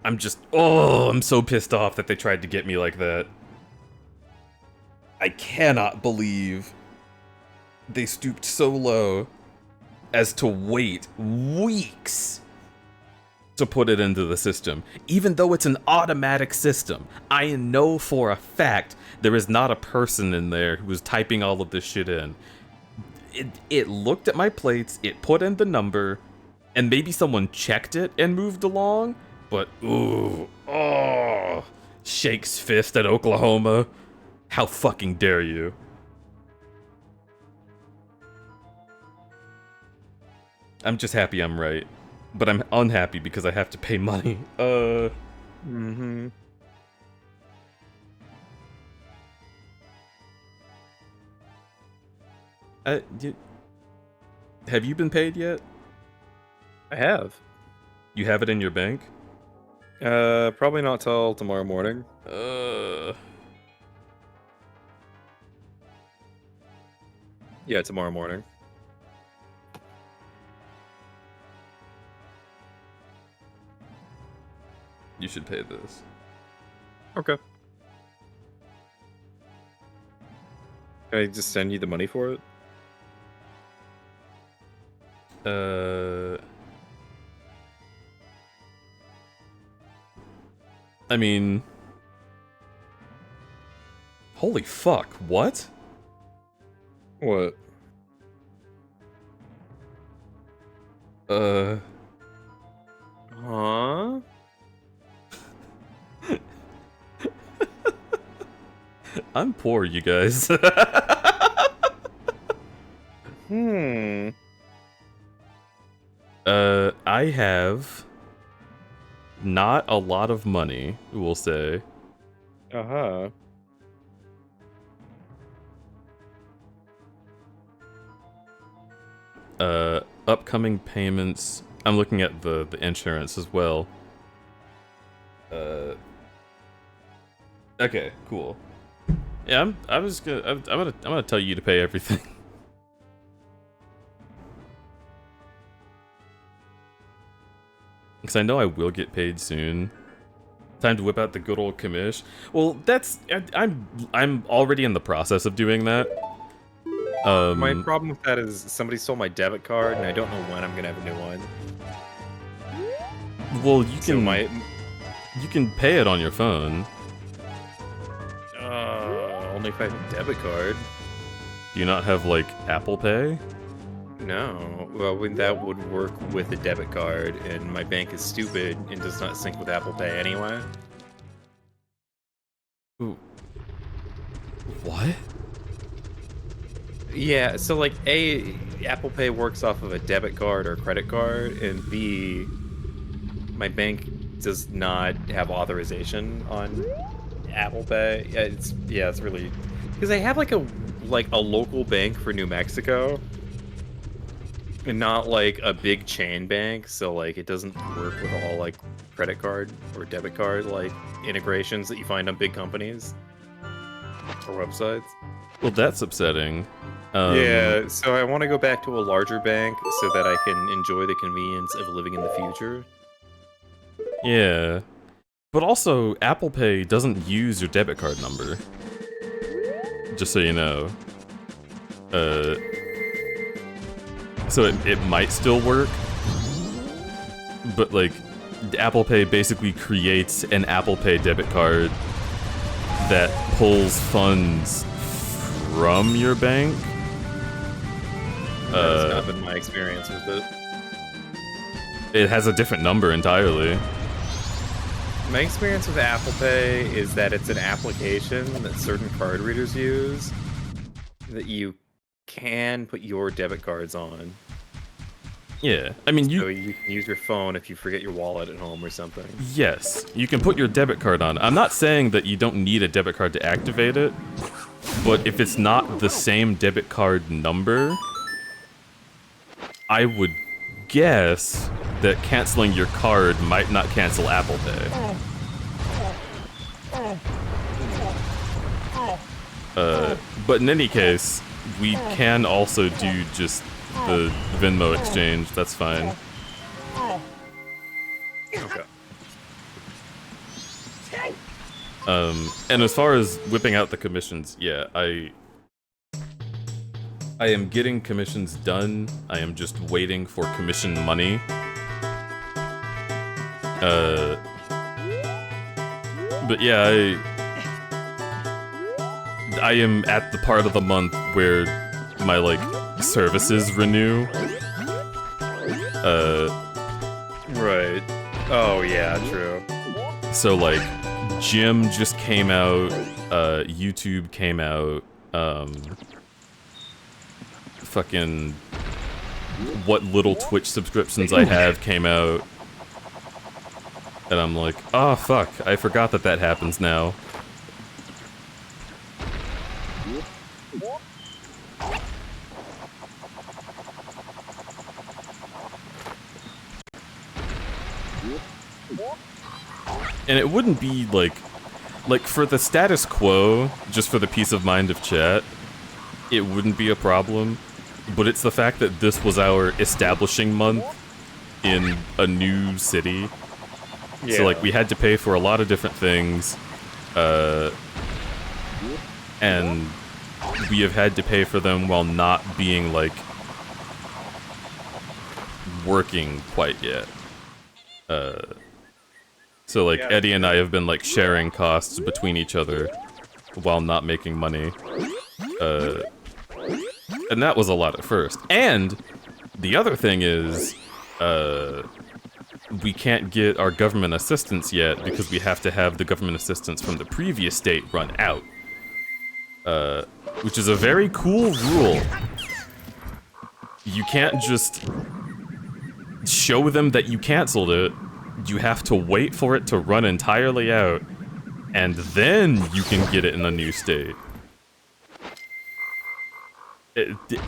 I'm just, I'm so pissed off that they tried to get me like that. I cannot believe they stooped so low as to wait weeks to put it into the system. Even though it's an automatic system, I know for a fact there is not a person in there who was typing all of this shit in. It looked at my plates, it put in the number, and maybe someone checked it and moved along, but shakes fist at Oklahoma. How fucking dare you? I'm just happy I'm right, but I'm unhappy because I have to pay money. Mm-hmm. Have you been paid yet? I have. You have it in your bank? Probably not till tomorrow morning. Yeah, tomorrow morning. You should pay this. Okay. Can I just send you the money for it? I mean... Holy fuck, what? What? Huh? I'm poor, you guys. I have not a lot of money, we'll say. Uh-huh. Upcoming payments. I'm looking at the insurance as well. Okay, cool. Yeah, I'm gonna tell you to pay everything. Because I know I will get paid soon. Time to whip out the good old commish. Well, I'm already in the process of doing that. My problem with that is somebody stole my debit card, and I don't know when I'm gonna have a new one. Well, you So you can pay it on your phone. Only if I have a debit card. Do you not have like Apple Pay? No. Well, that would work with a debit card, and my bank is stupid and does not sync with Apple Pay anyway. Ooh. What? Yeah, so like A, Apple Pay works off of a debit card or credit card, and B, my bank does not have authorization on Apple Pay. It's really, because I have like a local bank for New Mexico, and not like a big chain bank, so like it doesn't work with all like credit card or debit card like integrations that you find on big companies or websites. Well, that's upsetting. Yeah, so I want to go back to a larger bank so that I can enjoy the convenience of living in the future. Yeah. But also, Apple Pay doesn't use your debit card number. Just so you know. So it might still work, but like Apple Pay basically creates an Apple Pay debit card that pulls funds from your bank. That's not been my experience with it. It has a different number entirely. My experience with Apple Pay is that it's an application that certain card readers use that you can put your debit cards on. Yeah, I mean, So you can use your phone if you forget your wallet at home or something. Yes, you can put your debit card on. I'm not saying that you don't need a debit card to activate it, but if it's not the same debit card number, I would guess that canceling your card might not cancel Apple Pay. But in any case, we can also do just the Venmo exchange. That's fine. Okay. And as far as whipping out the commissions, yeah, I am getting commissions done. I am just waiting for commission money. But yeah, I am at the part of the month where my, like, services renew. Right. Oh, yeah, true. So, like, Gym just came out, YouTube came out, fucking what little Twitch subscriptions I have came out. And I'm like, oh fuck, I forgot that that happens now. And it wouldn't be like for the status quo, just for the peace of mind of chat, it wouldn't be a problem. But it's the fact that this was our establishing month in a new city. Yeah. So, like, we had to pay for a lot of different things, and we have had to pay for them while not being, like, working quite yet. So, like, Yeah. Eddie and I have been, like, sharing costs between each other while not making money. And that was a lot at first. And the other thing is, we can't get our government assistance yet because we have to have the government assistance from the previous state run out. Which is a very cool rule. You can't just show them that you canceled it. You have to wait for it to run entirely out, and then you can get it in a new state.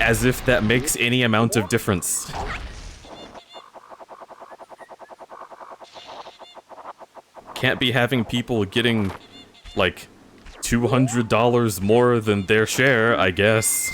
As if that makes any amount of difference. Can't be having people getting, like, $200 more than their share, I guess.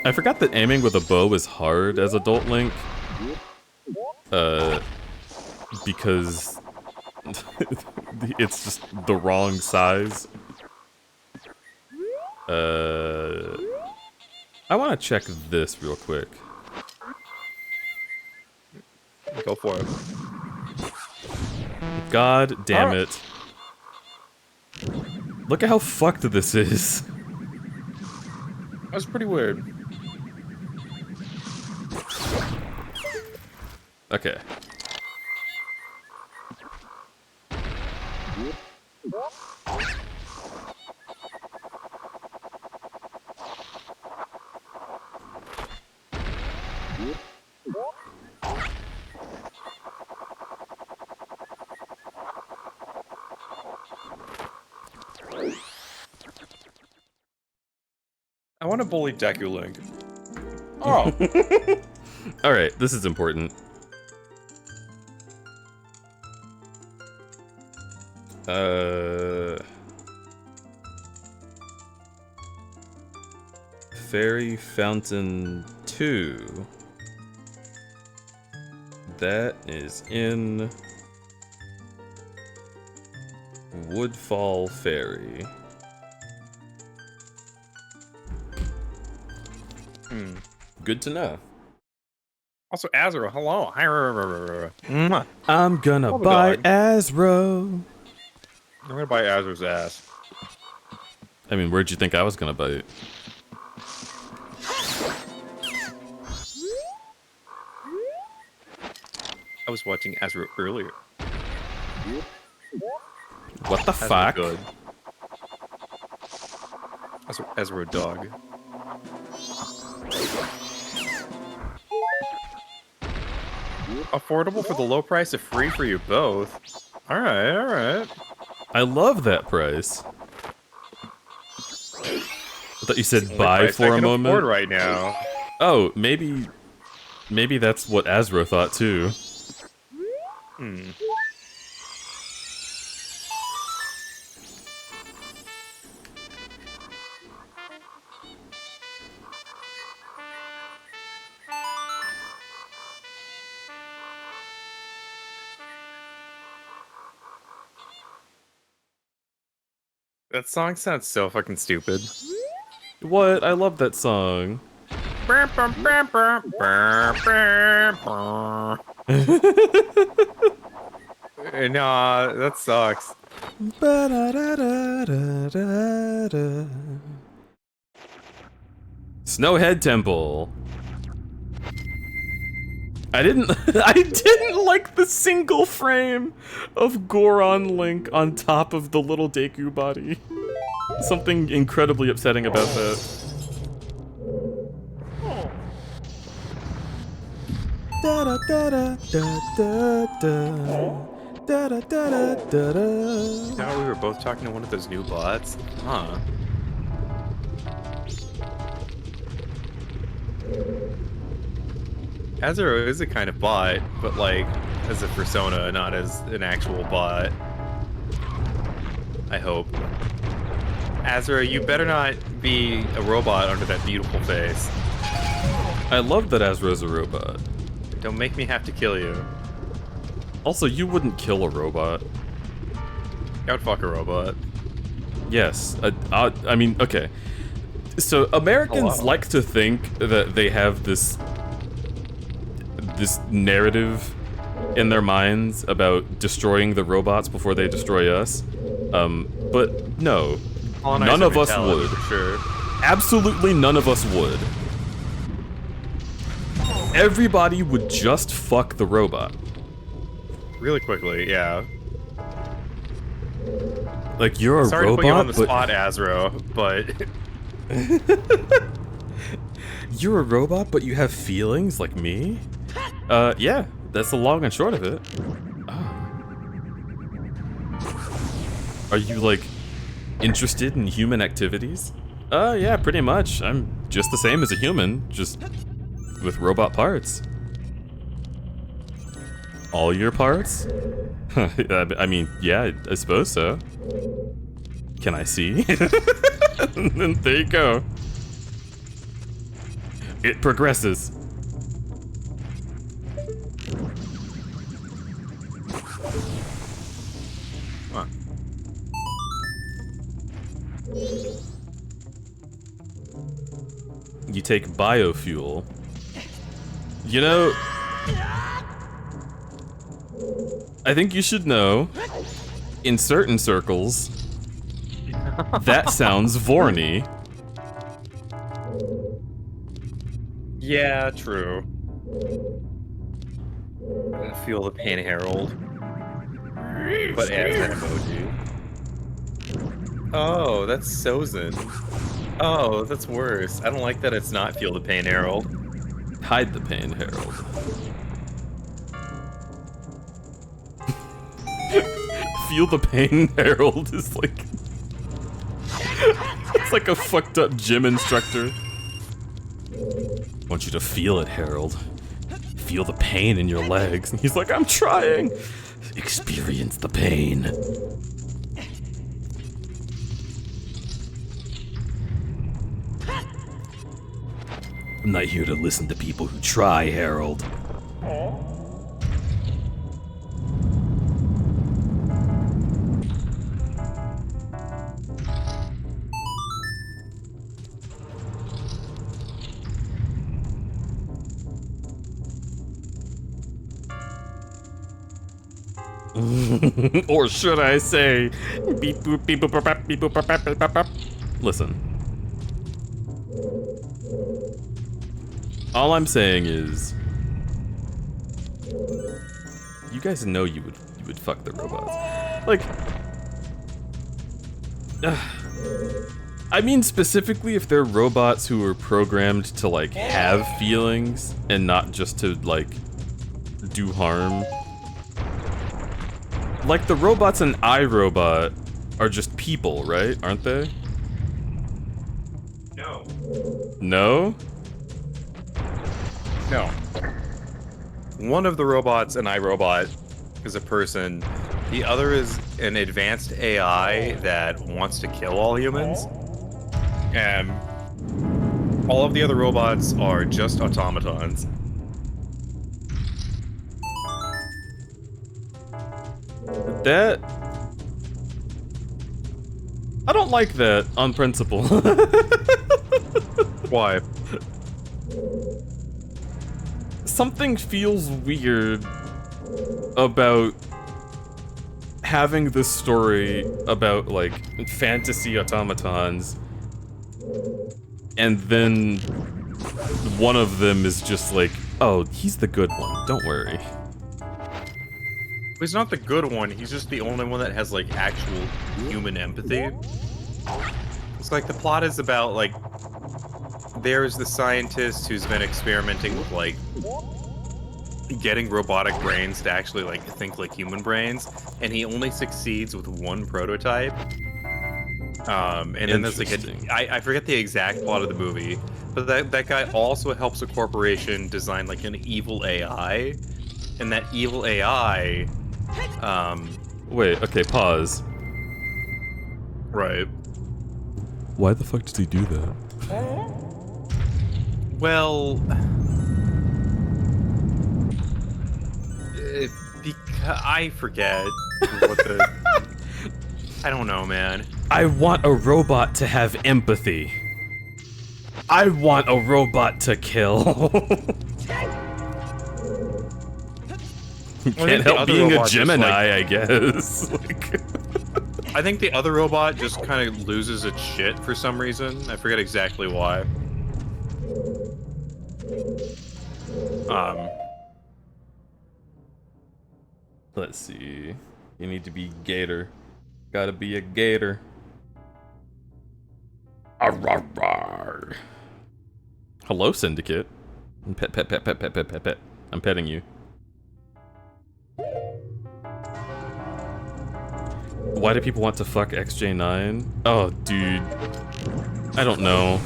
I forgot that aiming with a bow is hard as Adult Link. Because it's just the wrong size. I want to check this real quick. Go for it. God damn it. Look at how fucked this is. That's pretty weird. Okay. I want to bully Deku Link. Oh. Alright, this is important. Fairy Fountain 2. That is in Woodfall Ferry. Good to know. Also, Azra, hello. Mwah. I'm gonna Oh, my buy God. Azro. I'm gonna buy Azra's ass. I mean, where'd you think I was gonna buy it? I was watching Azra earlier. What the Azra fuck? good. Azra dog. Affordable for the low price of free for you both. Alright, alright. I love that price. I thought you said buy Price I for a can afford moment. right now. Oh, maybe that's what Azro thought too. That song sounds so fucking stupid. What? I love that song. Nah, that sucks. Snowhead Temple. I didn't like the single frame of Goron Link on top of the little Deku body. Something incredibly upsetting about that. Da da da da da da da da da da da. Now we were both talking to one of those new bots. Huh. Azura is a kind of bot, but like as a persona, not as an actual bot. I hope. Azura, you better not be a robot under that beautiful face. I love that Azra's a robot. Don't make me have to kill you. Also, you wouldn't kill a robot. I would fuck a robot. Yes. I mean, okay. So, Americans Hello. like to think that they have this narrative in their minds about destroying the robots before they destroy us. But no. None of us would. For sure. Absolutely none of us would. Everybody would just fuck the robot. Really quickly, yeah. Like, you're a Sorry robot, to put you on the but spot, Azro, but you're a robot, but you have feelings like me? Yeah, that's the long and short of it. Oh. Are you, like, interested in human activities? Yeah, pretty much. I'm just the same as a human, just with robot parts. All your parts? I mean, yeah, I suppose so. Can I see? And there you go. It progresses. Huh. You take biofuel. You know, I think you should know, in certain circles, that sounds Vorny. Yeah, true. I feel the pain, Harold. But as an emoji. Oh, that's Sozin. Oh, that's worse. I don't like that it's not Feel the Pain, Harold. Hide the pain, Harold. Feel the pain, Harold is like... It's like a fucked up gym instructor. I want you to feel it, Harold. Feel the pain in your legs. And he's like, I'm trying. Experience the pain. I'm not here to listen to people who try, Harold. Or should I say, beep boop beep boop bop, bop, beep boop bop, bop, bop, bop. Listen. All I'm saying is, you guys know you would fuck the robots. Like, I mean specifically if they're robots who are programmed to like have feelings and not just to like do harm. Like the robots in iRobot are just people, right? Aren't they? No. No? No. One of the robots in iRobot is a person. The other is an advanced AI that wants to kill all humans. And all of the other robots are just automatons. That... I don't like that on principle. Why? Something feels weird about having this story about, like, fantasy automatons, and then one of them is just like, oh, he's the good one, don't worry. He's not the good one, he's just the only one that has, like, actual human empathy. It's like the plot is about, like, there's the scientist who's been experimenting with, like, getting robotic brains to actually, like, think like human brains, and he only succeeds with one prototype. And then there's, like, I forget the exact plot of the movie, but that guy also helps a corporation design, like, an evil AI, and that evil AI, Wait, okay, pause. Right. Why the fuck did he do that? Well, because I forget what the. I don't know, man. I want a robot to have empathy. I want a robot to kill. Can't help being a Gemini, I guess. Like... I think the other robot just kind of loses its shit for some reason. I forget exactly why. Let's see. You need to be Gator. Gotta be a Gator. Arr. Hello, Syndicate. Pet, pet, pet, pet, pet, pet, pet, pet. I'm petting you. Why do people want to fuck XJ9? Oh, dude. I don't know.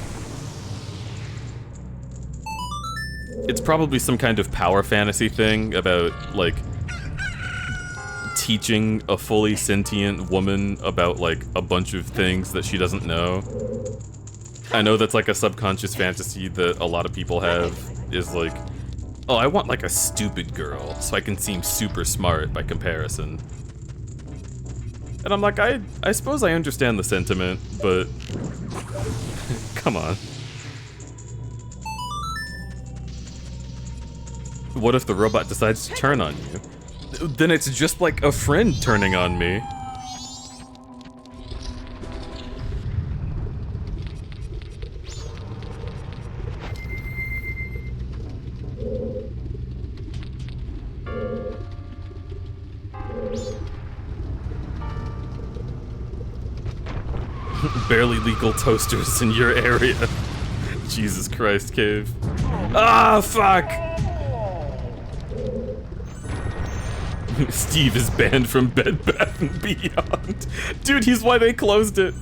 It's probably some kind of power fantasy thing about, like, teaching a fully sentient woman about, like, a bunch of things that she doesn't know. I know that's, like, a subconscious fantasy that a lot of people have, is like, oh, I want, like, a stupid girl, so I can seem super smart by comparison. And I'm like, I suppose I understand the sentiment, but come on. What if the robot decides to turn on you? Then it's just like a friend turning on me. Barely legal toasters in your area. Jesus Christ, Cave. Ah, fuck! Steve is banned from Bed Bath & Beyond. Dude, he's why they closed it.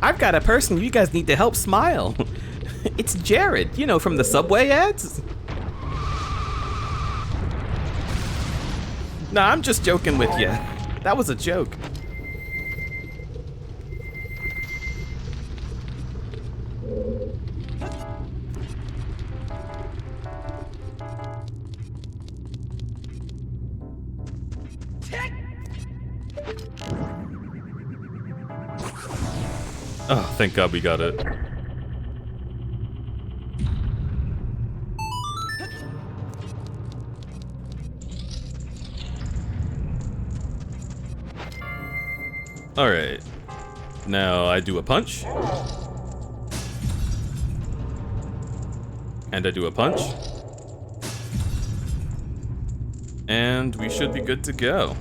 I've got a person you guys need to help smile. It's Jared, you know, from the Subway ads. Nah, I'm just joking with you. That was a joke. Oh, thank God we got it. Alright. Now I do a punch. And I do a punch. And we should be good to go.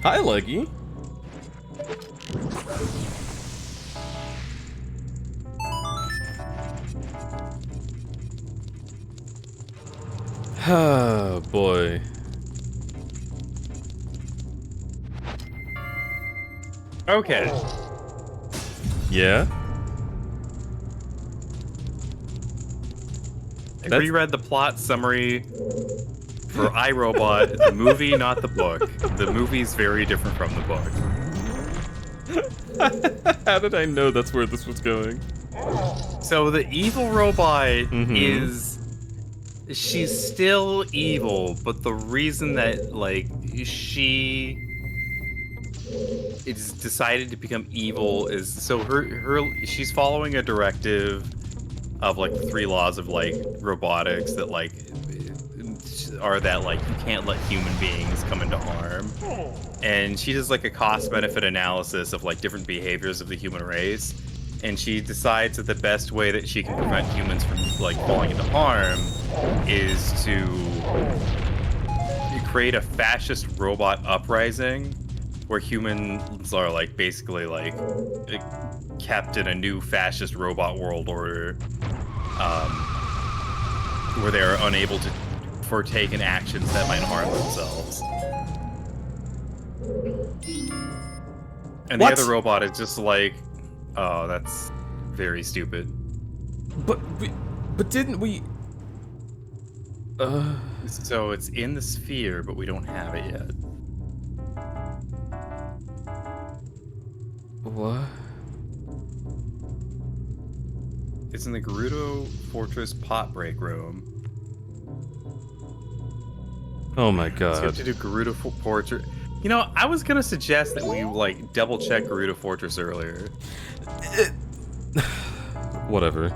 Hi, Leggy. Oh, boy. Okay. Yeah? I That's- reread the plot summary for iRobot, the movie, not the book. The movie's very different from the book. How did I know that's where this was going? So the evil robot Mhm. is... She's still evil, but the reason that, like, she is decided to become evil is... So she's following a directive of, like, the 3 laws of, like, robotics that, like, are that, like, you can't let human beings come into harm. And she does, like, a cost-benefit analysis of, like, different behaviors of the human race. And she decides that the best way that she can prevent humans from, like, falling into harm is to create a fascist robot uprising where humans are, like, basically, like, kept in a new fascist robot world order, where they are unable to partake in actions that might harm themselves. And What? the other robot is just like, oh, that's very stupid. But didn't we... So it's in the sphere, but we don't have it yet. What? It's in the Gerudo Fortress pot break room. Oh my So you have God. to do Gerudo Fortress. You know, I was gonna suggest that we, like, double check Gerudo Fortress earlier. Whatever.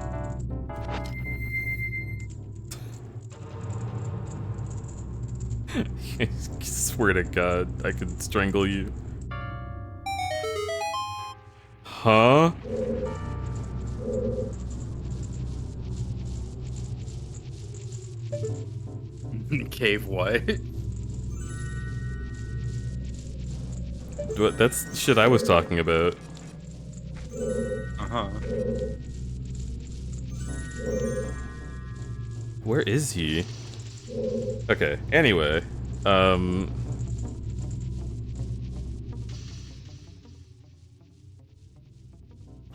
I swear to God, I could strangle you. Huh? Cave what? What? That's shit I was talking about. Uh-huh. Where is he? Okay, anyway.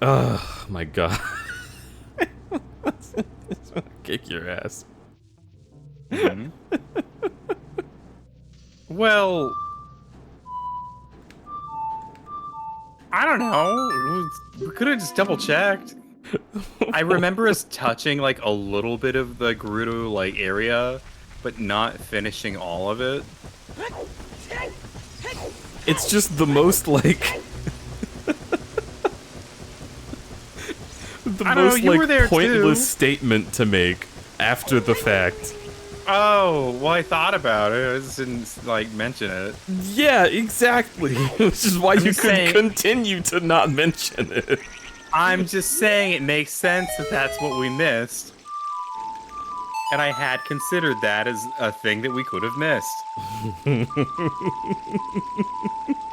Oh my God. Kick your ass. Mhm. Well, I don't know. We could have just double checked. I remember us touching, like, a little bit of the Gerudo, like, area, but not finishing all of it. It's just the most, like... the I don't know, most, you were like, there pointless too. statement to make after the fact. Oh, well, I thought about it. I just didn't, like, mention it. Yeah, exactly. Which is why you just could saying- continue to not mention it. I'm just saying it makes sense that that's what we missed. And I had considered that as a thing that we could have missed.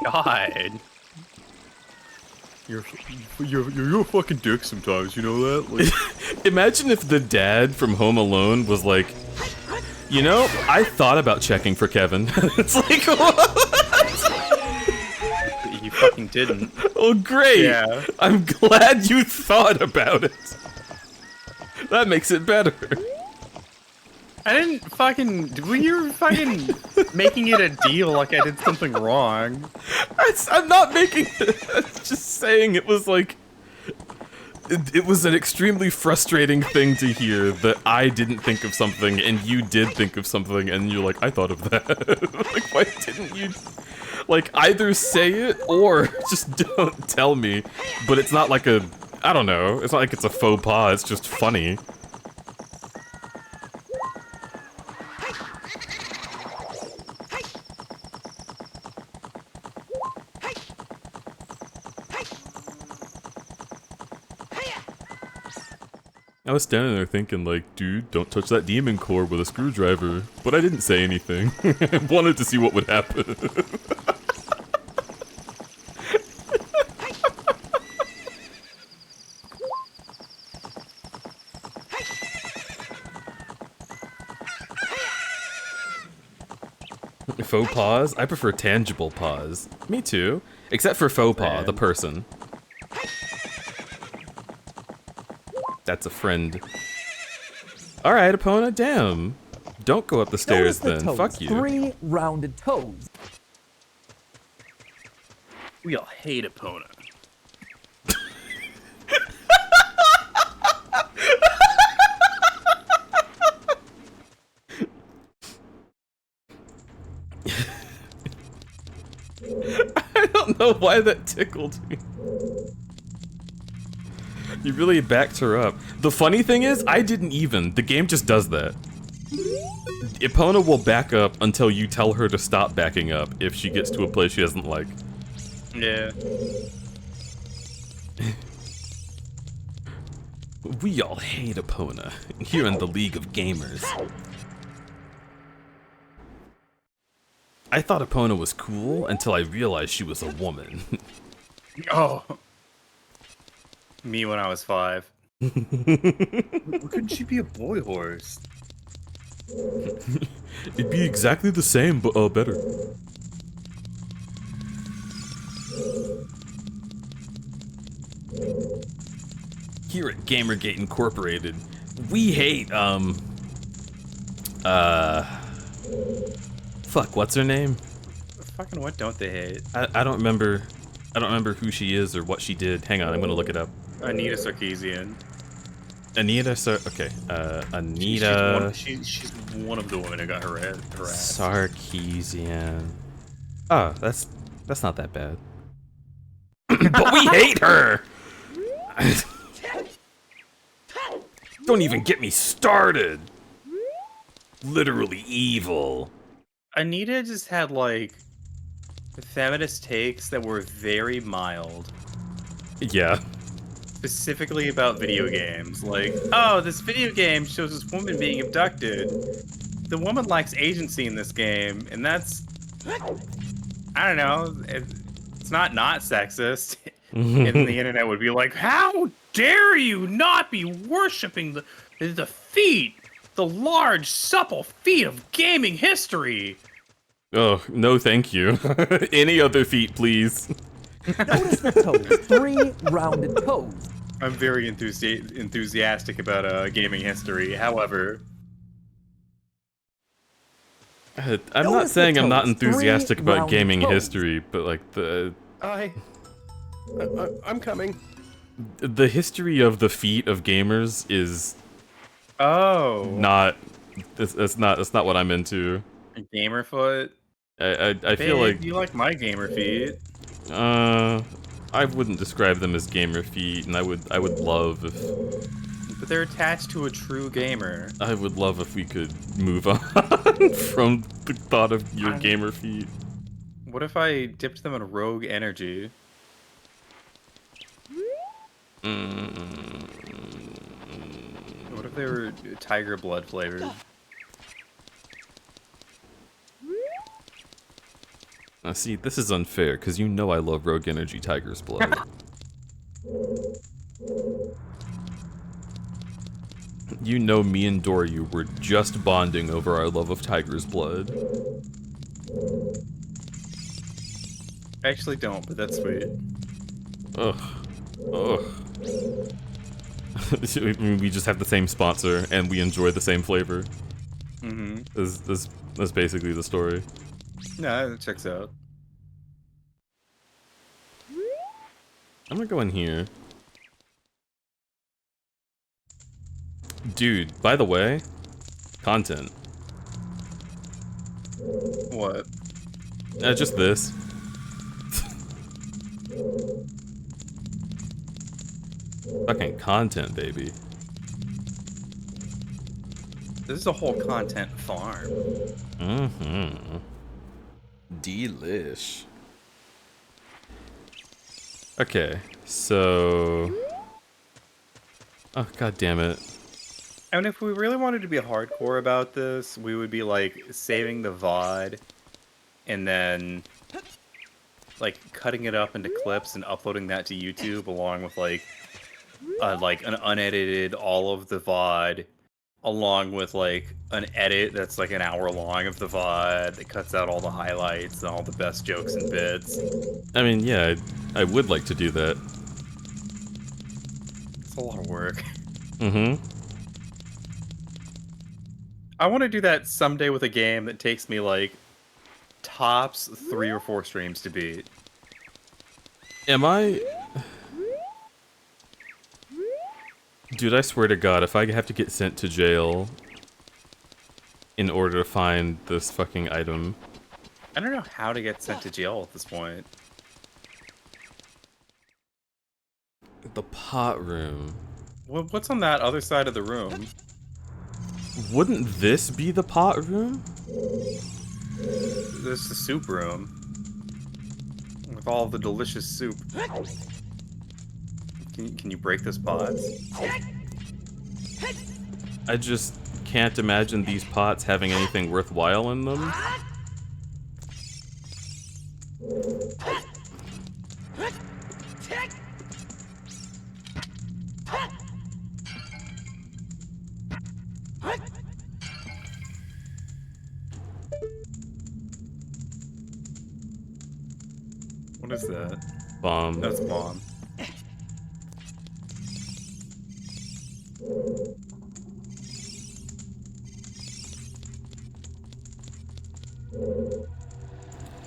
God. You're a fucking dick sometimes, you know that? Like, Imagine if the dad from Home Alone was like, You know, I thought about checking for Kevin. It's like, You fucking didn't. oh great! Yeah. I'm glad you thought about it. That makes it better. I didn't fucking. You were fucking making it a deal like I did something wrong. I'm not making it. I'm just saying it was like... It was an extremely frustrating thing to hear that I didn't think of something and you did think of something and you're like, I thought of that. Like, why didn't you... Like, either say it or just don't tell me. But it's not like a... I don't know. It's not like it's a faux pas. It's just funny. I was standing there thinking like, dude, don't touch that demon core with a screwdriver. But I didn't say anything. I wanted to see what would happen. Faux pas? I prefer tangible pas. Me too. Except for faux pas, the person. That's a friend. Alright, Epona, damn. Don't go up the stairs Notice the then. toes. Fuck you. 3 rounded toes. We all hate Epona. I don't know why that tickled me. You really backed her up. The funny thing is, I didn't even. The game just does that. Epona will back up until you tell her to stop backing up if she gets to a place she doesn't like. Yeah. We all hate Epona here in the League of Gamers. I thought Epona was cool until I realized she was a woman. Oh. Me when I was 5. Couldn't she be a boy horse? It'd be exactly the same, but better. Here at Gamergate Incorporated, we hate, fuck, what's her name? Fucking what don't they hate? I don't remember who she is or what she did. Hang on, I'm gonna look it up. Anita Sarkeesian. Okay, Anita... She's one of the women who got harassed. Sarkeesian. Oh, that's not that bad. But we hate her! Don't even get me started! Literally evil. Anita just had, like, feminist takes that were very mild. Yeah. Specifically about video games. Like, oh, this video game shows this woman being abducted. The woman lacks agency in this game, and that's... I don't know. It's not sexist. And the internet would be like, how dare you not be worshipping the feet, the large, supple feet of gaming history? Oh, no thank you. Any other feet, please. Notice the toes. 3 rounded toes. I'm very enthusiastic about gaming history. However, I'm not Notice the saying I'm not toes. enthusiastic 3 about round gaming toes. history, but like I'm coming. the history of the feet of gamers is not. It's not what I'm into. gamer foot. I feel like you like my gamer feet. I wouldn't describe them as gamer feet, and I would love if. But they're attached to a true gamer. I would love if we could move on from the thought of your gamer feet. What if I dipped them in rogue energy? What if they were tiger blood flavored? See, this is unfair, because you know I love Rogue Energy Tiger's Blood. You know me and Doryu were just bonding over our love of tiger's blood. I actually don't, but that's sweet. Ugh. Ugh. We just have the same sponsor, and we enjoy the same flavor. Mm-hmm. That's basically the story. No, that checks out. I'm gonna go in here. Dude, by the way, content. What? Just this. Fucking content, baby. This is a whole content farm. Mm-hmm. Delish. Okay, so... Oh, god damn it. And if we really wanted to be hardcore about this, we would be like saving the VOD and then like cutting it up into clips and uploading that to YouTube along with like an unedited all of the VOD along with like an edit that's like an hour long of the VOD that cuts out all the highlights and all the best jokes and bits. I mean, yeah, I would like to do that. It's a lot of work. Mm-hmm. I want to do that someday with a game that takes me like tops 3 or 4 streams to beat. Am I... Dude, I swear to God, if I have to get sent to jail in order to find this fucking item... I don't know how to get sent to jail at this point. The pot room. What's on that other side of the room? Wouldn't this be the pot room? This is the soup room. With all the delicious soup. Can you break this pot? I just can't imagine these pots having anything worthwhile in them. What is that? Bomb. That's a bomb.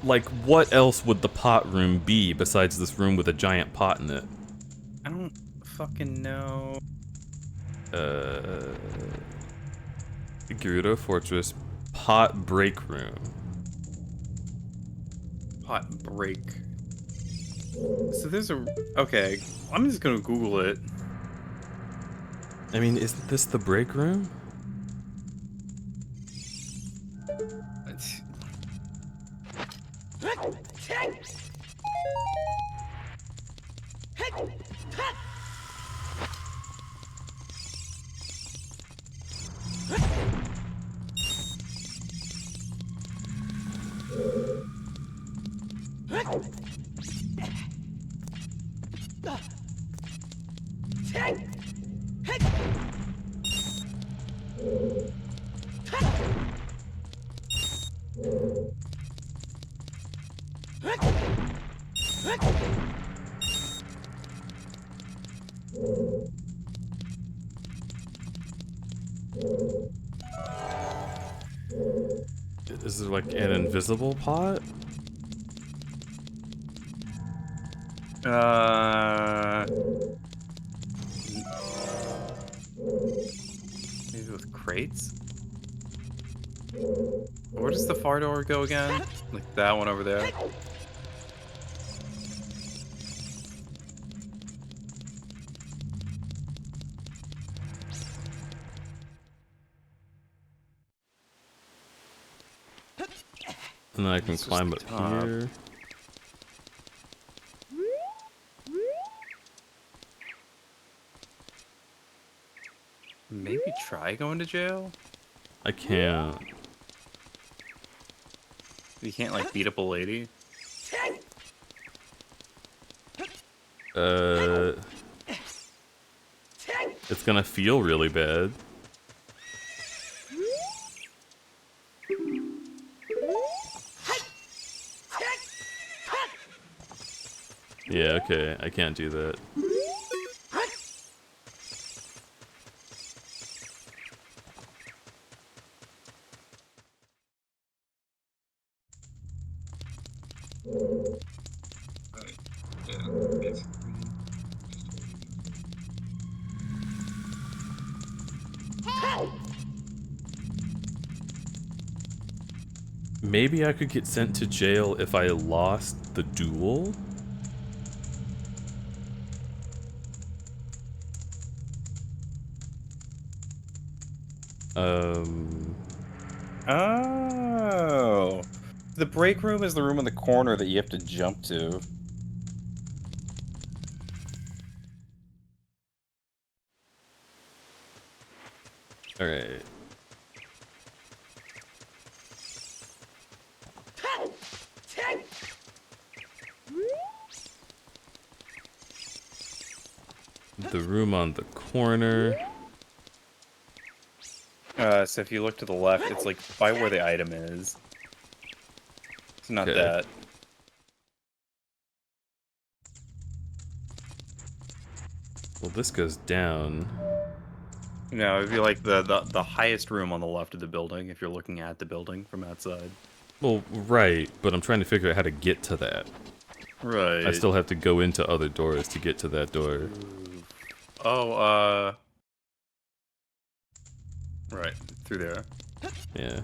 Like, what else would the pot room be besides this room with a giant pot in it? I don't fucking know. Gerudo Fortress pot break room. Pot break. So there's a... Okay, I'm just gonna Google it. I mean, isn't this the break room? Is it like an invisible pot? Maybe with crates? Where does the far door go again? Like that one over there? And then I can climb up top. here. Maybe try going to jail? I can't. You can't like beat up a lady? It's gonna feel really bad. Yeah, okay, I can't do that. Maybe I could get sent to jail if I lost the duel? Oh. The break room is the room in the corner that you have to jump to. Alright. The room on the corner. So if you look to the left, it's like by where the item is. It's not Okay. that. Well, this goes down. No, it'd be like the highest room on the left of the building if you're looking at the building from outside. Well, right, but I'm trying to figure out how to get to that. Right. I still have to go into other doors to get to that door. Oh, right, through there. Yeah.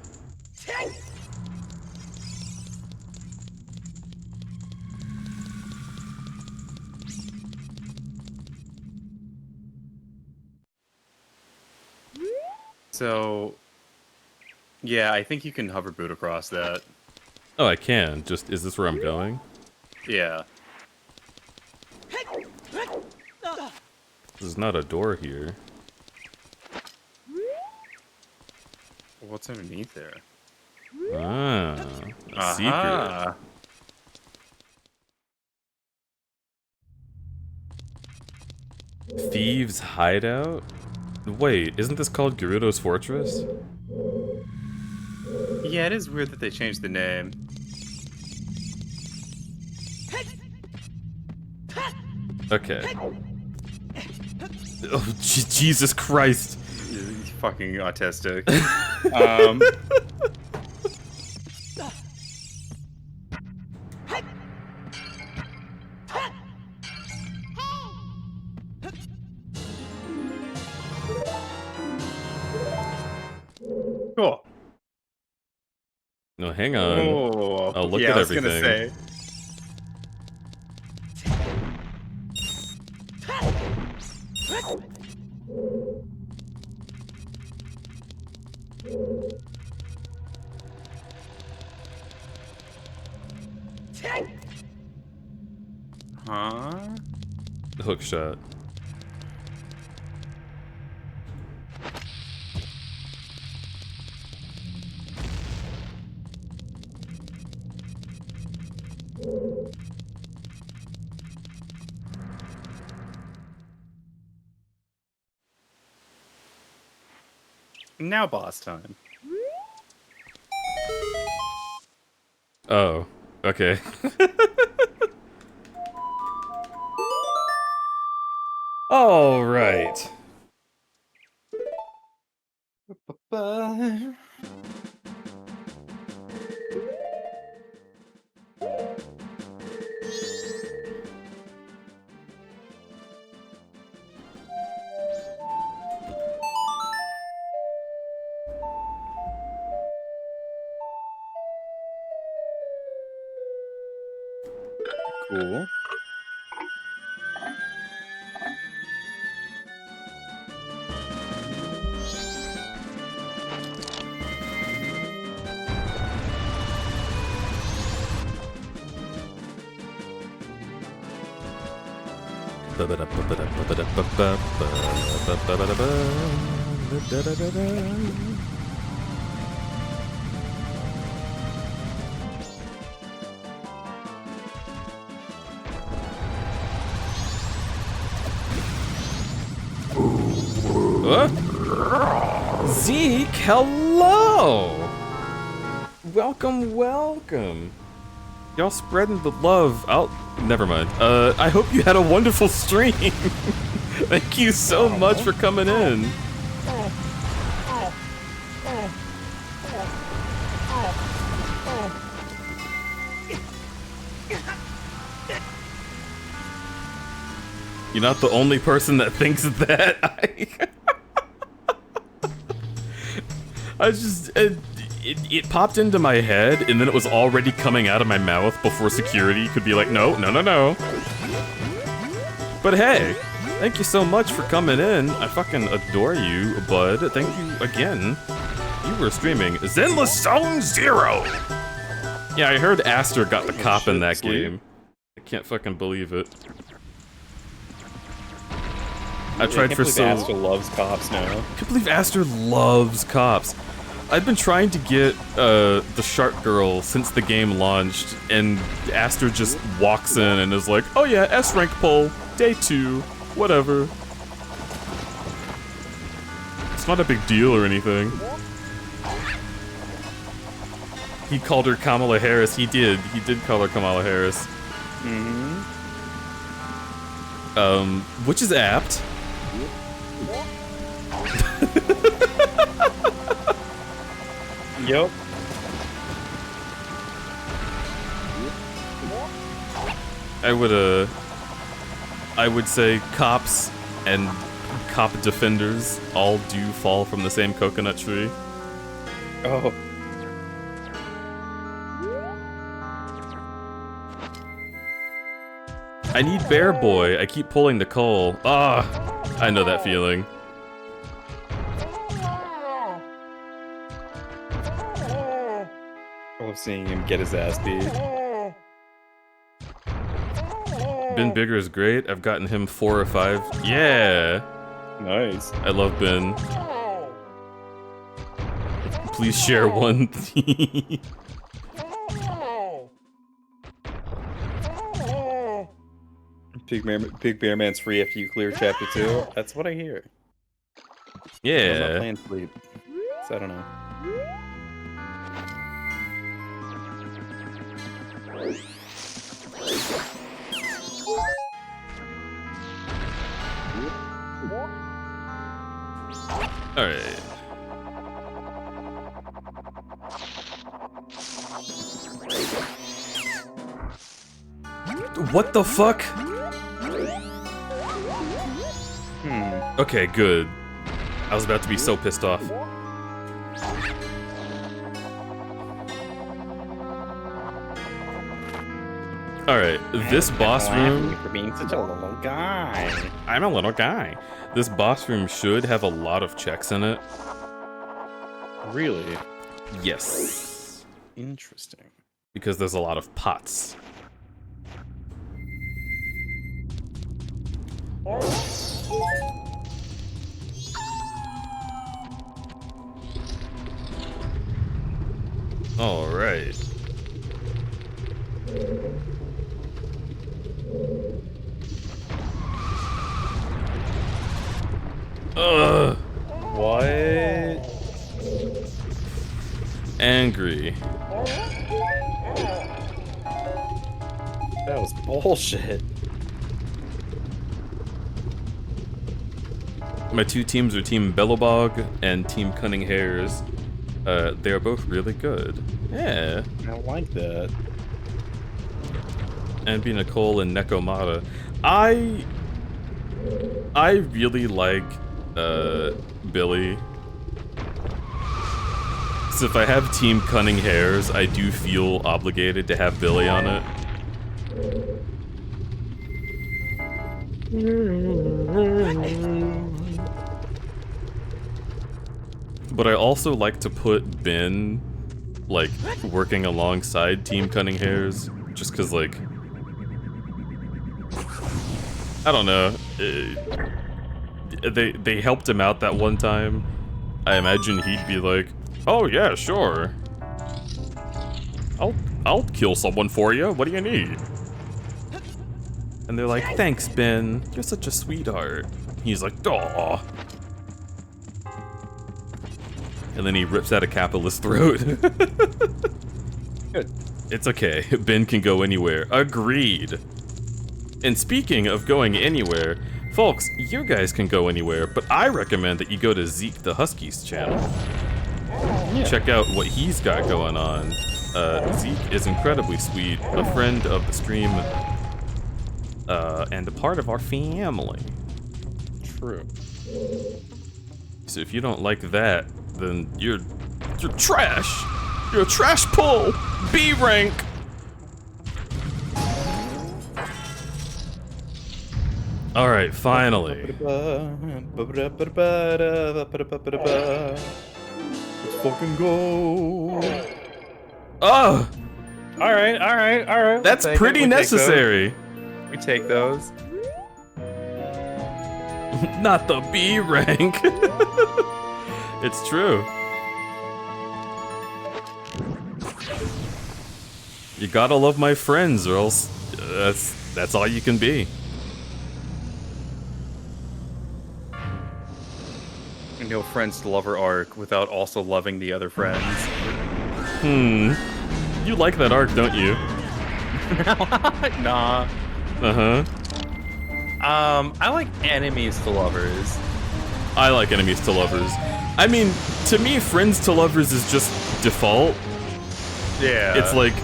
So, yeah, I think you can hover boot across that. Oh, I can. Just, is this where I'm going? Yeah. There's not a door here. What's underneath there? Ah, a secret. Aha. Thieves' hideout? Wait, isn't this called Gerudo's Fortress? Yeah, it is weird that they changed the name. Okay. Oh, Jesus Christ. He's fucking autistic. Cool. No, hang on. Oh, I'll look yeah, at I was gonna everything. say. Huh? Hook shot. Now boss time. Oh, okay. All right. Cool. Zeke, hello! Welcome, welcome. Y'all spreading the love. Never mind. I hope you had a wonderful stream. Thank you so much for coming in. You're not the only person that thinks that. I just... It popped into my head, and then it was already coming out of my mouth before security could be like, no, no, no, no. But hey, thank you so much for coming in. I fucking adore you, bud. Thank you again. You were streaming Zenless Zone Zero. Yeah, I heard Aster got the cop in that game. I can't fucking believe it. I tried for so... Aster loves cops now. I can't believe Aster loves cops. I've been trying to get the Shark Girl since the game launched, and Aster just walks in and is like, oh yeah, S-rank pull, day 2, whatever. It's not a big deal or anything. He called her Kamala Harris. He did call her Kamala Harris. Mm-hmm. Which is apt. Yep. I would say cops and cop defenders all do fall from the same coconut tree. Oh. I need Bear Boy. I keep pulling Nicole. Ah, I know that feeling. I love seeing him get his ass beat. Ben Bigger is great. I've gotten him 4 or 5. Yeah. Nice. I love Ben. Please share one. Big Bear Man's free after you clear chapter 2. That's what I hear. I'm not Yeah. playing sleep, so I don't know. Alright. What the fuck? Okay, good. I was about to be so pissed off. Alright, this boss room... For being such a little guy. I'm a little guy. This boss room should have a lot of checks in it. Really? Yes. Interesting. Because there's a lot of pots. Alright. Ugh. What? Angry. That was bullshit. My two teams are Team Bellowbog and Team Cunning Hairs. They are both really good. Yeah. I like that. And be Nicole and Nekomata. I really like Billy. So if I have Team Cunning Hairs, I do feel obligated to have Billy on it. But I also like to put Ben, like, working alongside Team Cunning Hairs, just cause, like, I don't know, they helped him out that one time. I imagine he'd be like, oh yeah, sure. I'll kill someone for you, what do you need? And they're like, thanks, Ben, you're such a sweetheart. He's like, aw. And then he rips out a capitalist's throat. Good. It's okay. Ben can go anywhere. Agreed. And speaking of going anywhere, folks, you guys can go anywhere, but I recommend that you go to Zeke the Husky's channel. Check out what he's got going on. Zeke is incredibly sweet, a friend of the stream, and a part of our family. True. So if you don't like that, then you're trash. You're a trash pull. B rank. All right, finally. Let's fucking go. Oh, All right. that's pretty necessary. We take those. Not the B rank. It's true. You gotta love my friends, or else that's all you can be. No friends to lover arc without also loving the other friends. You like that arc, don't you? Nah. Uh-huh. I like enemies to lovers. I like enemies to lovers. I mean, to me, friends to lovers is just default. Yeah. It's like,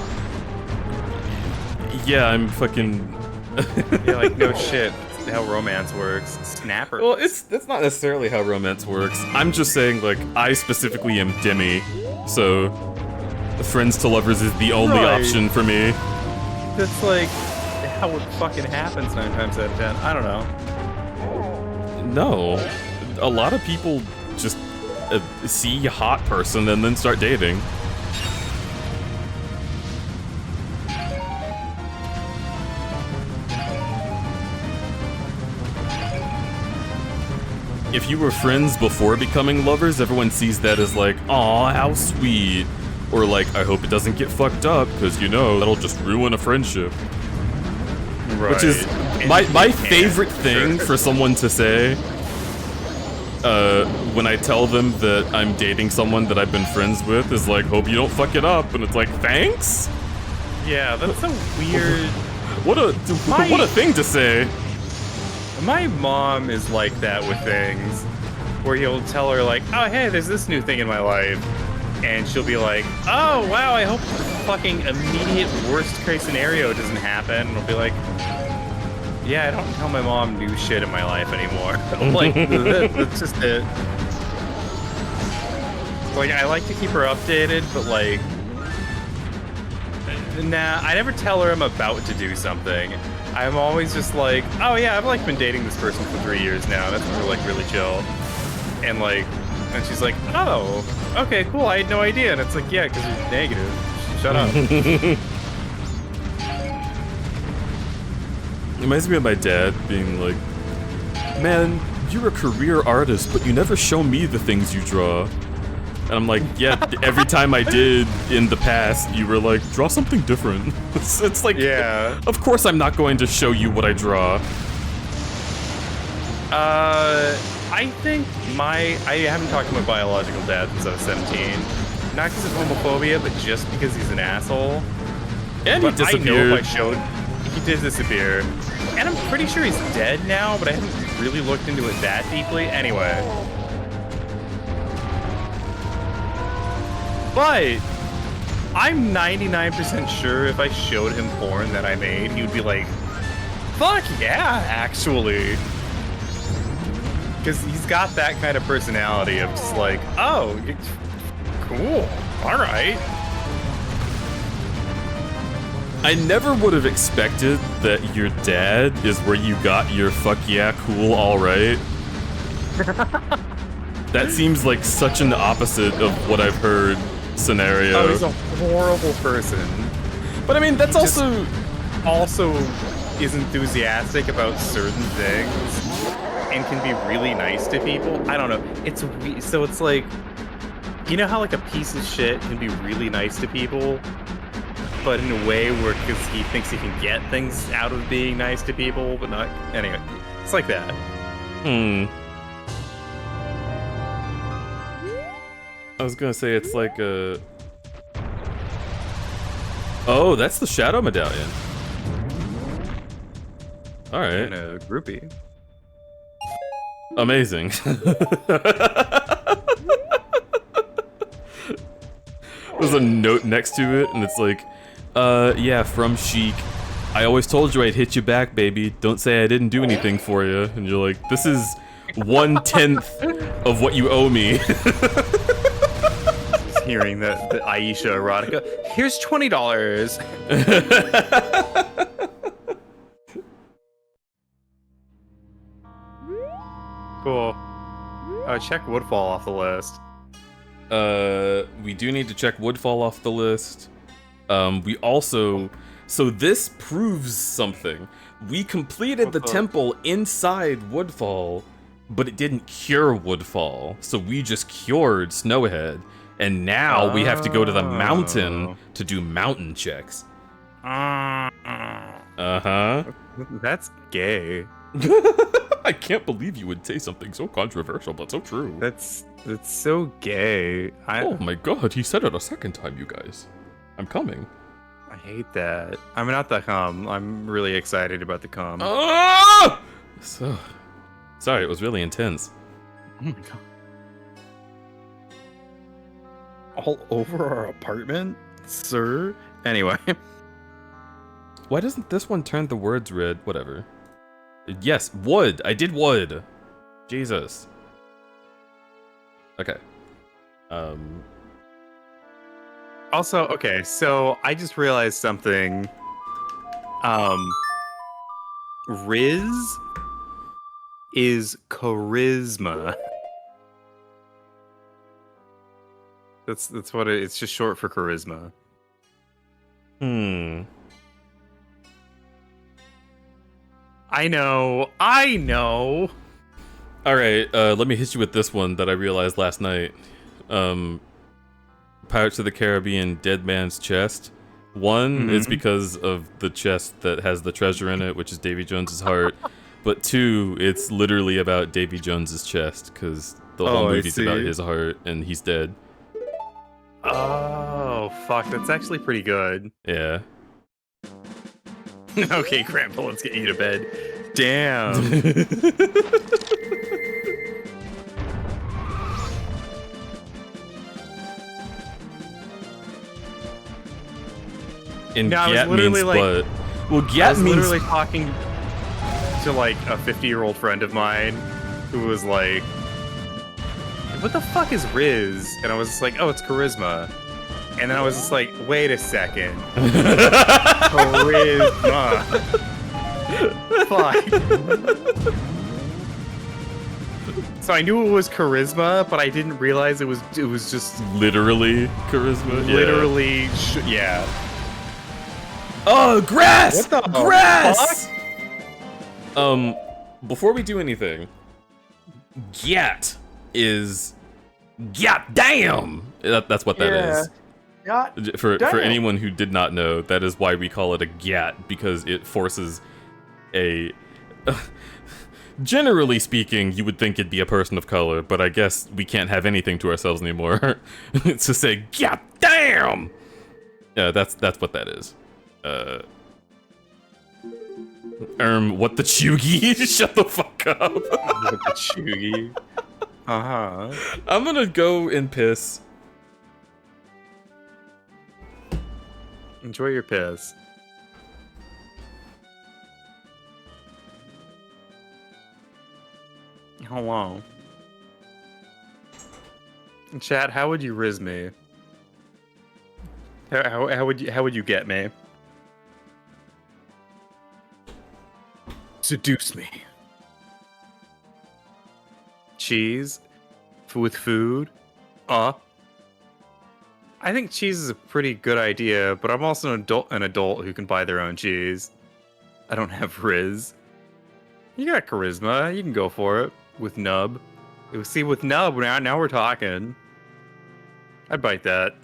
yeah, I'm fucking... Yeah, like, no shit. That's how romance works. Snapper. Well, that's not necessarily how romance works. I'm just saying, like, I specifically am Demi, so friends to lovers is the only Right. option for me. That's like how it fucking happens 9 times out of 10. I don't know. No. A lot of people just see a hot person and then start dating. If you were friends before becoming lovers, everyone sees that as like, aw, how sweet. Or like, I hope it doesn't get fucked up, because you know, that'll just ruin a friendship. Right. Which is my favorite thing for someone to say when I tell them that I'm dating someone that I've been friends with is like, hope you don't fuck it up. And it's like, thanks? Yeah, that's a weird... What a thing to say. My mom is like that with things, where he'll tell her like, oh hey, there's this new thing in my life. And she'll be like, oh wow, I hope the fucking immediate worst case scenario doesn't happen. And I'll be like, yeah, I don't tell my mom new shit in my life anymore. Like, that's just it. Like, I like to keep her updated, but like, nah, I never tell her I'm about to do something. I'm always just like, oh yeah, I've like been dating this person for 3 years now. That's we're like really chill. And like, and she's like, oh, okay, cool, I had no idea. And it's like, yeah, because you're negative. Shut up. It reminds me of my dad being like, man, you're a career artist, but you never show me the things you draw. And I'm like, yeah, every time I did in the past, you were like, draw something different. It's like, Yeah. of course I'm not going to show you what I draw. I think I haven't talked to my biological dad since I was 17. Not because of homophobia, but just because he's an asshole. And he But I know disappeared. if I showed, he did disappear. And I'm pretty sure he's dead now, but I haven't really looked into it that deeply. Anyway. But I'm 99% sure if I showed him porn that I made, he would be like, fuck yeah, actually. Because he's got that kind of personality of just like, oh, cool, all right. I never would have expected that your dad is where you got your fuck yeah, cool, alright. That seems like such an opposite of what I've heard scenario. Oh, he's a horrible person. But I mean, that's Just- also... Is enthusiastic about certain things and can be really nice to people. I don't know. So it's like, you know how like a piece of shit can be really nice to people, but in a way where because he thinks he can get things out of being nice to people, but not. Anyway, it's like that. I was gonna say it's like a Oh, that's the shadow medallion. All right. And a groupie. Amazing. There's a note next to it, and it's like, yeah, from Sheik. I always told you I'd hit you back, baby. Don't say I didn't do anything for you. And you're like, this is 1/10 of what you owe me. Just hearing the Aisha erotica. Here's $20. Cool. Check Woodfall off the list. We do need to check Woodfall off the list. We also... So this proves something. We completed the temple inside Woodfall, but it didn't cure Woodfall. So we just cured Snowhead. And now we have to go to the mountain to do mountain checks. Uh-huh. That's gay. I can't believe you would say something so controversial, but so true. That's so gay. Oh my god, he said it a second time, you guys. I'm coming. I hate that. I'm not the cum. I'm really excited about the cum. Ah! So, sorry, it was really intense. Oh my god. All over our apartment, sir? Anyway. Why doesn't this one turn the words red? Whatever. Yes, wood. I did wood. Jesus. Okay. Also, okay, so I just realized something. Riz is charisma. That's what it's just short for charisma. I know. Alright, let me hit you with this one that I realized last night. Pirates of the Caribbean Dead Man's Chest. One is because of the chest that has the treasure in it, which is Davy Jones's heart. But two, it's literally about Davy Jones's chest, because the whole movie's about his heart, and he's dead. Oh, fuck, that's actually pretty good. Yeah. Okay, Grandpa, let's get you to bed. Damn. And No, I was Gat literally means like- butt. Well, I Gat was means... literally talking to like a 50-year-old friend of mine who was like, what the fuck is Riz? And I was just like, oh, it's charisma. And then I was just like, wait a second. Charisma. Fuck. So I knew it was charisma, but I didn't realize it was just Literally charisma? Yeah. literally, yeah. Oh, grass! What the grass! Before we do anything, Gat is... Gat damn! That's what that is. Yeah. For Damn. anyone who did not know, that is why we call it a Gat, because it forces a... Generally speaking, you would think it'd be a person of color, but I guess we can't have anything to ourselves anymore. It's to say, God damn! Yeah, that's what that is. What the chuggy? Shut the fuck up. With the chuggy. Uh-huh. I'm gonna go and piss. Enjoy your piss. How long? Chat, how would you riz me? How would you get me? Seduce me. Cheese with food. I think cheese is a pretty good idea, but I'm also an adult who can buy their own cheese. I don't have riz. You got charisma. You can go for it with nub. See, with nub, now we're talking. I'd bite that.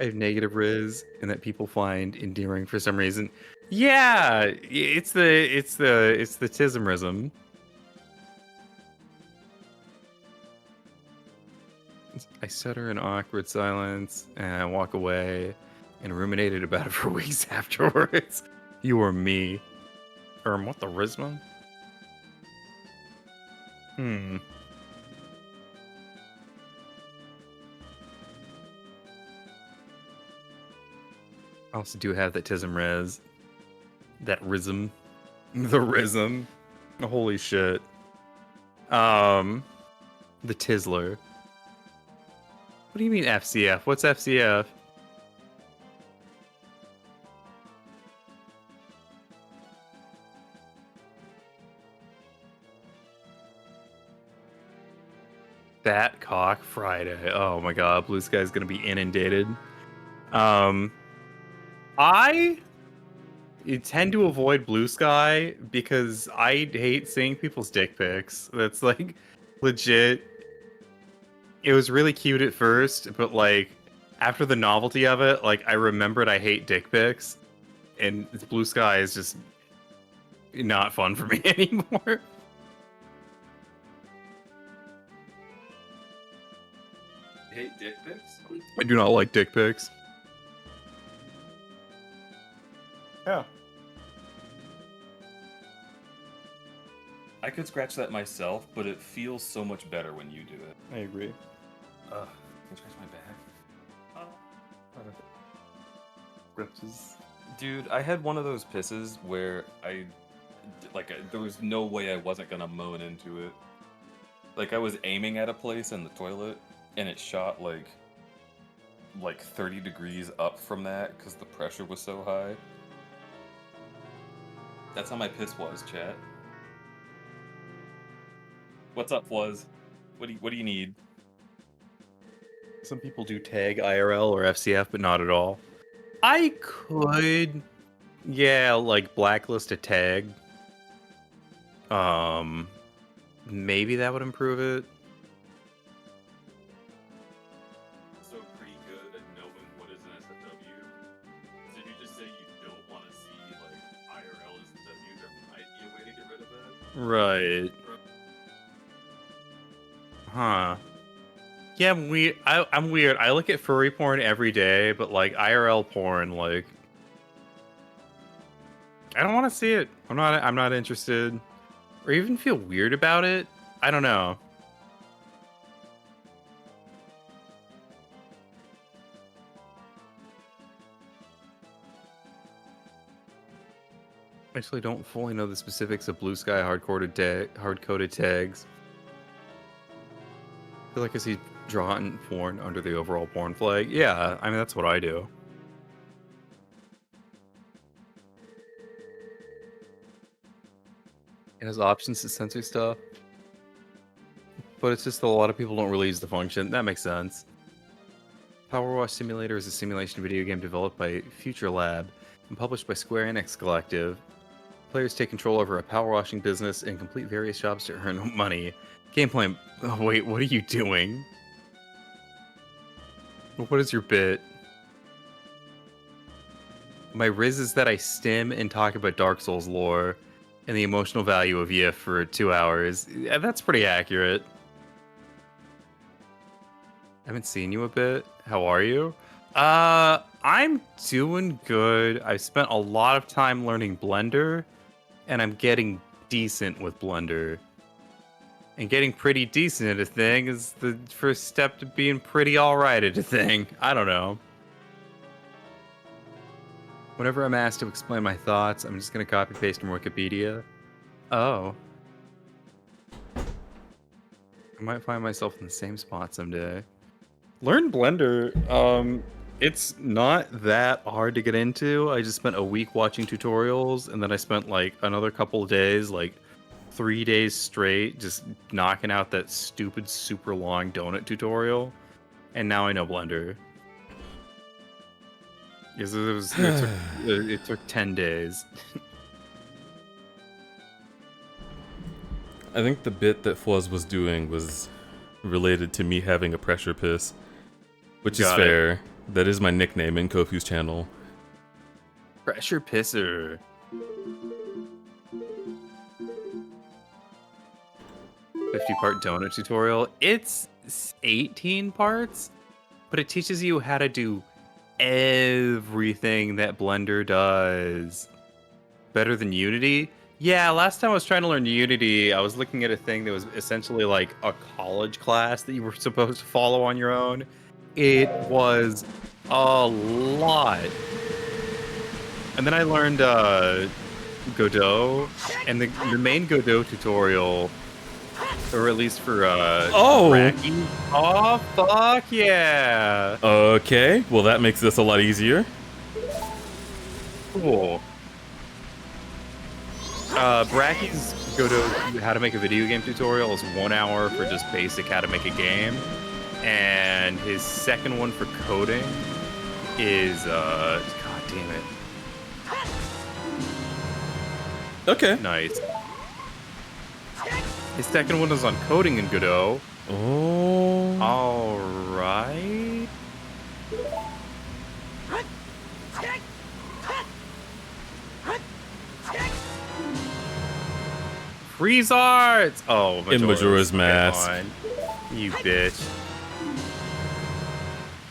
I have negative riz, and that people find endearing for some reason. Yeah, it's the tismerism. I stutter in awkward silence and I walk away and ruminated about it for weeks afterwards. You or me. What the Risma? Hmm. I also do have that Tism Res. That Rism. The Rism. Holy shit. The Tizzler. What do you mean FCF? What's FCF? That Cock Friday. Oh my god, Blue Sky's gonna be inundated. I tend to avoid Blue Sky because I hate seeing people's dick pics. That's like legit. It was really cute at first, but like after the novelty of it, like I remembered I hate dick pics, and Blue Sky is just not fun for me anymore. Hate dick pics? I do not like dick pics. Yeah. I could scratch that myself, but it feels so much better when you do it. I agree. Ugh. Can I scratch my back? Dude, I had one of those pisses where there was no way I wasn't gonna moan into it. Like I was aiming at a place in the toilet, and it shot like 30 degrees up from that because the pressure was so high. That's how my piss was, chat. What's up, Fluzz? What do you need? Some people do tag IRL or FCF, but not at all. I could, yeah, like blacklist a tag. Maybe that would improve it. So pretty good at knowing what is an SFW. So if you just say you don't want to see like IRL SFW, there might be a way to get rid of that. Right. Huh. Yeah, I'm weird. I'm weird. I look at furry porn every day, but like IRL porn, like I don't want to see it. I'm not interested, or even feel weird about it. I don't know. I actually don't fully know the specifics of Blue Sky hard-coded tags. I feel like I see drawn porn under the overall porn flag. Yeah, I mean that's what I do. It has options to censor stuff, but it's just that a lot of people don't really use the function. That makes sense. Power Wash Simulator is a simulation video game developed by Future Lab and published by Square Enix Collective. Players take control over a power washing business and complete various jobs to earn money. Gameplay. Oh, wait, what are you doing? What is your bit? My riz is that I stim and talk about Dark Souls lore and the emotional value of Yif for 2 hours. Yeah, that's pretty accurate. I haven't seen you a bit. How are you? I'm doing good. I've spent a lot of time learning Blender, and I'm getting decent with Blender. And getting pretty decent at a thing is the first step to being pretty alright at a thing. I don't know. Whenever I'm asked to explain my thoughts, I'm just gonna copy paste from Wikipedia. Oh. I might find myself in the same spot someday. Learn Blender. It's not that hard to get into. I just spent a week watching tutorials, and then I spent like another couple of days, like 3 days straight, just knocking out that stupid, super long donut tutorial. And now I know Blender. Because it took 10 days. I think the bit that Fluzz was doing was related to me having a pressure piss, which is fair. That is my nickname in Kofu's channel. Pressure pisser. 50-part donut tutorial. It's 18 parts, but it teaches you how to do everything that Blender does. Better than Unity? Yeah, last time I was trying to learn Unity, I was looking at a thing that was essentially like a college class that you were supposed to follow on your own. It was a lot. And then I learned Godot, and the main Godot tutorial, or at least for Raggy. Oh, fuck yeah! Okay, well that makes this a lot easier. Cool. Bracky's Godot how to make a video game tutorial is 1 hour for just basic how to make a game. And his second one for coding is, god damn it. Okay. Nice. His second one is on coding in Godot. Oh. Alright. Freeze arts! Oh, In Majora's Mask. You bitch.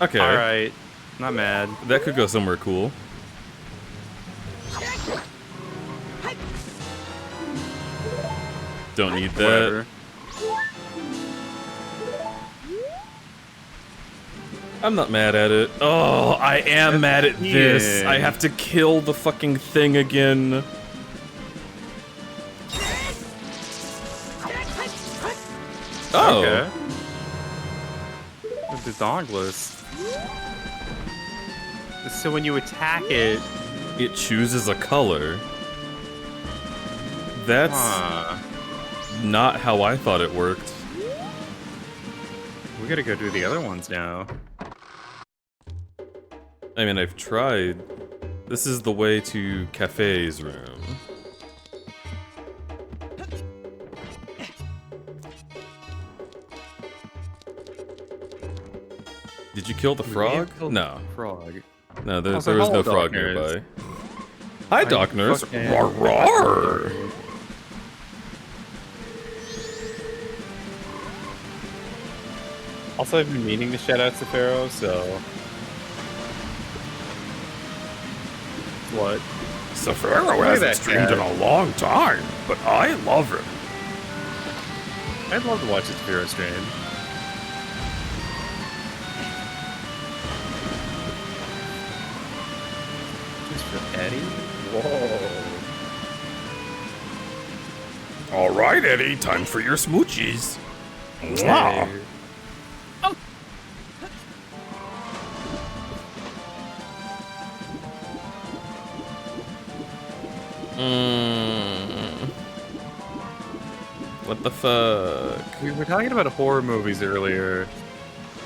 Okay. Alright. Not mad. That could go somewhere cool. Don't need that. Whatever. I'm not mad at it. Oh, I am mad at this. I have to kill the fucking thing again. Oh. Okay. The Dauntless. So when you attack it... It chooses a color. That's not how I thought it worked. We gotta go do the other ones now. I mean, I've tried. This is the way to Cafe's room. Did you kill the frog? No. Frog. No, there was hello, no Doc frog Nerds. nearby. Hi, Doc Nurse. fucking- Roar, roar. Also, I've been meaning to shout out to Pharaoh, so... What? Safaro Look at hasn't that streamed in guy. a long time, but I love him. I'd love to watch this Pharaoh stream. Just for Eddie? Whoa. All right, Eddie, time for your smoochies. Mwah. What the fuck? We were talking about horror movies earlier.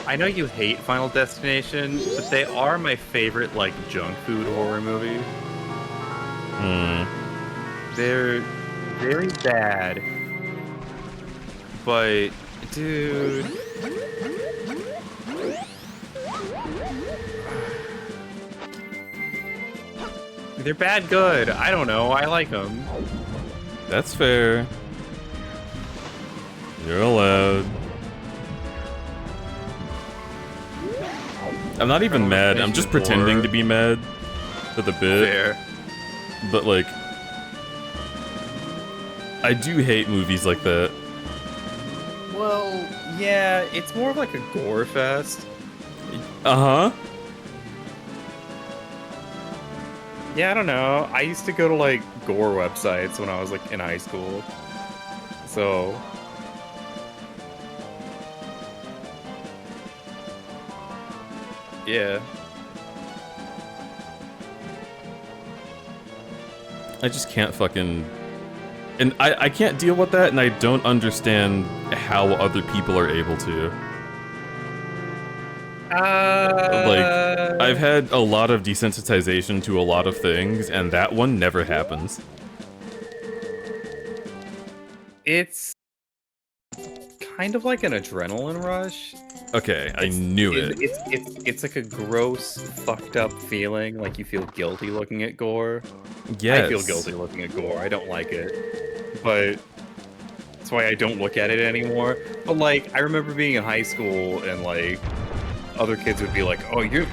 I know you hate Final Destination, but they are my favorite, like, junk food horror movie. They're very bad. But, dude... They're bad good. I don't know. I like them. That's fair. You're allowed. I'm not even mad. I'm just pretending to be mad for the bit. Fair. But like, I do hate movies like that. Well, yeah, it's more of like a gore fest. Uh-huh. Yeah, I don't know. I used to go to like gore websites when I was like in high school. So yeah. I just can't fucking... And I can't deal with that, and I don't understand how other people are able to. Like, I've had a lot of desensitization to a lot of things, and that one never happens. It's kind of like an adrenaline rush. Okay, I knew it. It's like a gross, fucked up feeling, like you feel guilty looking at gore. Yes. I feel guilty looking at gore. I don't like it. But that's why I don't look at it anymore. But like, I remember being in high school and like, other kids would be like, "Oh, you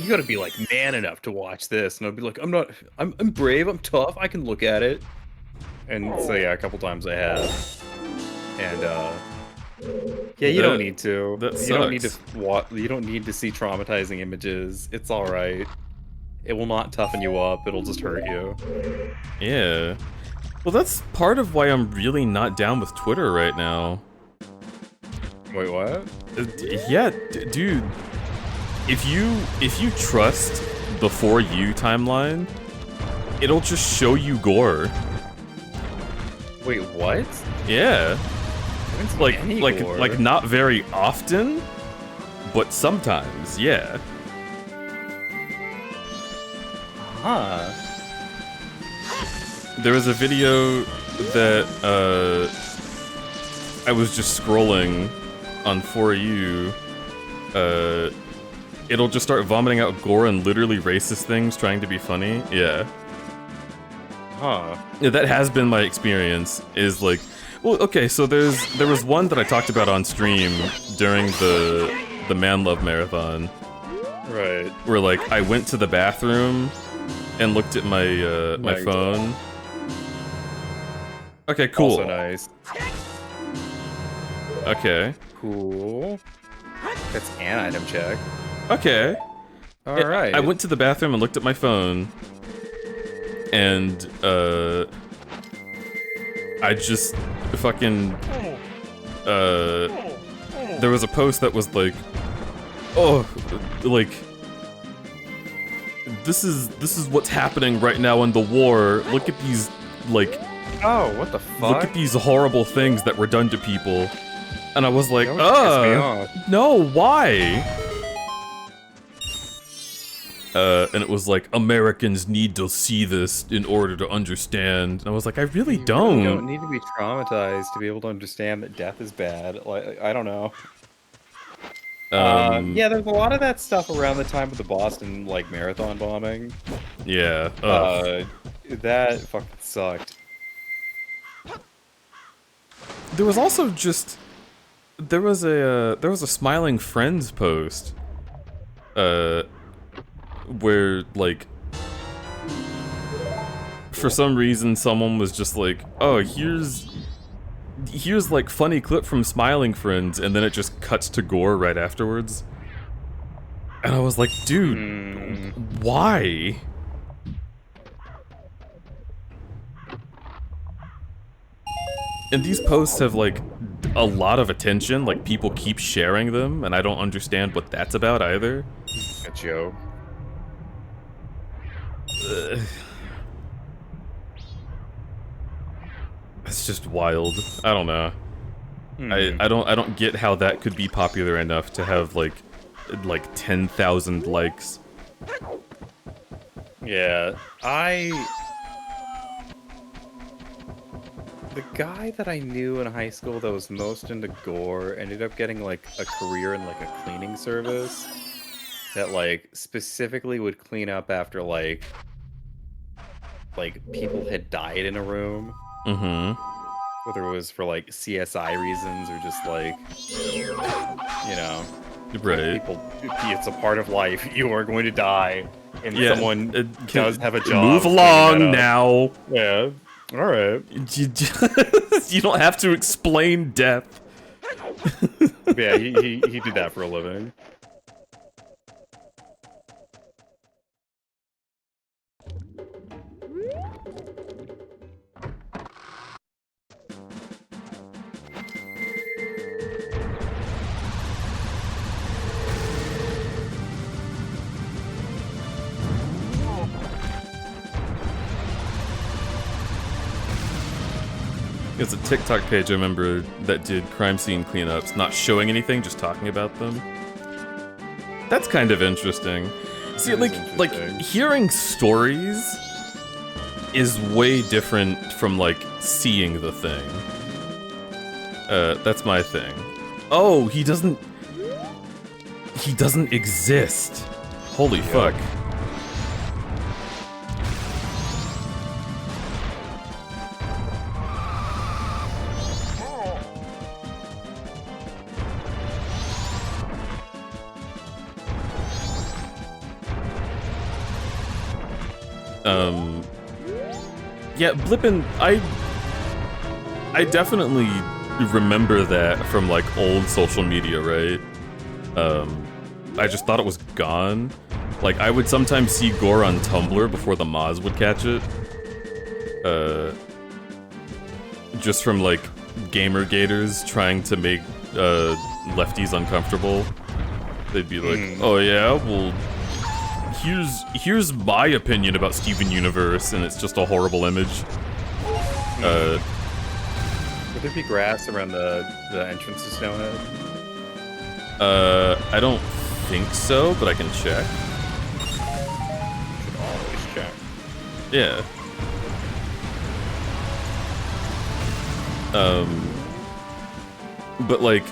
gotta be like man enough to watch this," and I'd be like, "I'm not. I'm brave. I'm tough. I can look at it." And so yeah, a couple times I have. And yeah, you don't need to. You don't need to watch. You don't need to see traumatizing images. It's all right. It will not toughen you up. It'll just hurt you. Yeah. Well, that's part of why I'm really not down with Twitter right now. Wait, what? Yeah, dude. If you trust the For You timeline, it'll just show you gore. Wait, what? Yeah. Gore. Like not very often, but sometimes, yeah. Huh. There was a video that I was just scrolling on For You. It'll just start vomiting out gore and literally racist things trying to be funny. Yeah. Huh. Yeah, that has been my experience, is like, well, okay, so there was one that I talked about on stream during the Man Love Marathon. Right. Where like I went to the bathroom and looked at my my phone. Okay, cool. Also nice. Okay. Cool. That's an item check. Okay. Alright. I went to the bathroom and looked at my phone, and I just fucking there was a post that was like, oh, like this is what's happening right now in the war. Look at these, like, oh, what the fuck? Look at these horrible things that were done to people. And I was like, no, why? And it was like, Americans need to see this in order to understand. And I was like, I really don't. You don't need to be traumatized to be able to understand that death is bad. Like, I don't know. Yeah, there's a lot of that stuff around the time of the Boston, like, marathon bombing. Yeah. That fucking sucked. There was also just... There was a Smiling Friends post. Where, like... For some reason, someone was just like, oh, here's like funny clip from Smiling Friends, and then it just cuts to gore right afterwards. And I was like, dude, why? And these posts have like a lot of attention, like people keep sharing them, and I don't understand what that's about either. A joke. It's just wild. I don't know. I don't get how that could be popular enough to have like 10,000 likes. Yeah, the guy that I knew in high school that was most into gore ended up getting like a career in like a cleaning service that like specifically would clean up after like people had died in a room. Mm-hmm. Whether it was for like CSI reasons or just like, you know, right. People, it's a part of life. You are going to die, and someone does have a job. Move along now. Yeah. All right. You don't have to explain death. Yeah, he did that for a living. There's a TikTok page I remember that did crime scene cleanups, not showing anything, just talking about them. That's kind of interesting. See, like hearing stories is way different from like seeing the thing. That's my thing. Oh, he doesn't exist. Holy fuck. Yeah, Blippin', I definitely remember that from like old social media, right? I just thought it was gone. Like, I would sometimes see gore on Tumblr before the Moz would catch it. Just from like gamer gators trying to make lefties uncomfortable. They'd be like, "Oh yeah, well, here's my opinion about Steven Universe," and it's just a horrible image. Would there be grass around the entrance to Snowhead? I don't think so, but I can check. Should always check. Yeah. But like,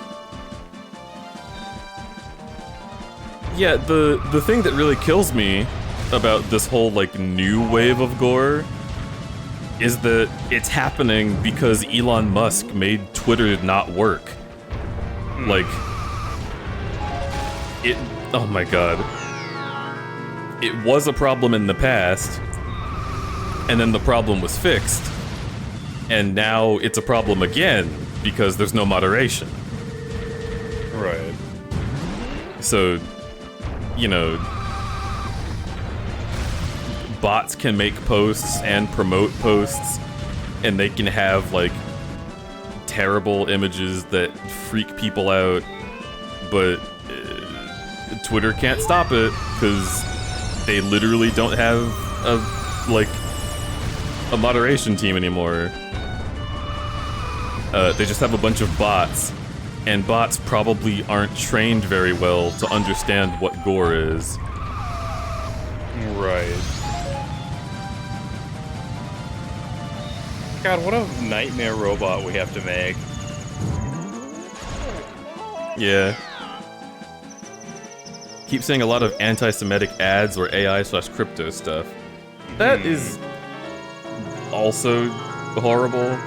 yeah, the thing that really kills me about this whole like new wave of gore is that it's happening because Elon Musk made Twitter not work. Like, it, oh my god. It was a problem in the past, and then the problem was fixed, and now it's a problem again because there's no moderation. Right. So, you know, bots can make posts and promote posts, and they can have like terrible images that freak people out, but Twitter can't stop it because they literally don't have a moderation team anymore. They just have a bunch of bots, and bots probably aren't trained very well to understand what gore is. Right. God, what a nightmare robot we have to make. Yeah. Keep seeing a lot of anti-Semitic ads or AI/crypto stuff. That is also horrible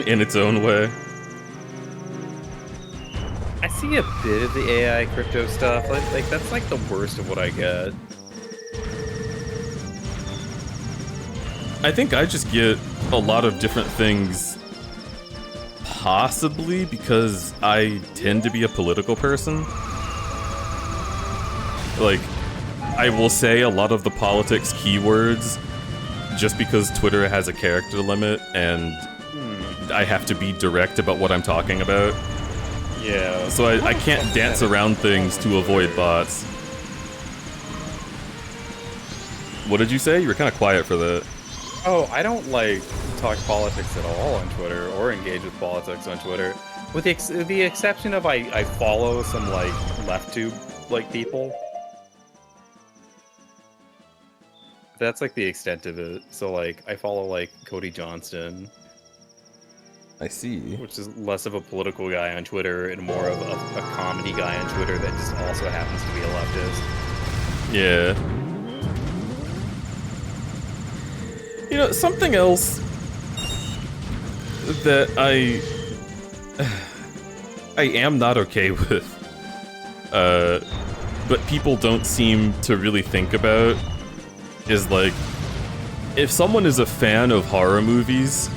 in its own way. I see a bit of the AI crypto stuff. Like that's like the worst of what I get. I think I just get a lot of different things, possibly because I tend to be a political person. Like, I will say a lot of the politics keywords just because Twitter has a character limit and I have to be direct about what I'm talking about. Yeah. So I can't dance around things to avoid bots. What did you say? You were kind of quiet for that. Oh, I don't like talk politics at all on Twitter or engage with politics on Twitter, with the exception of I follow some like left tube like people. That's like the extent of it. So like I follow like Cody Johnston. I see. Which is less of a political guy on Twitter and more of a comedy guy on Twitter that just also happens to be a leftist. Yeah. You know, something else that I am not okay with, but people don't seem to really think about, is like, if someone is a fan of horror movies,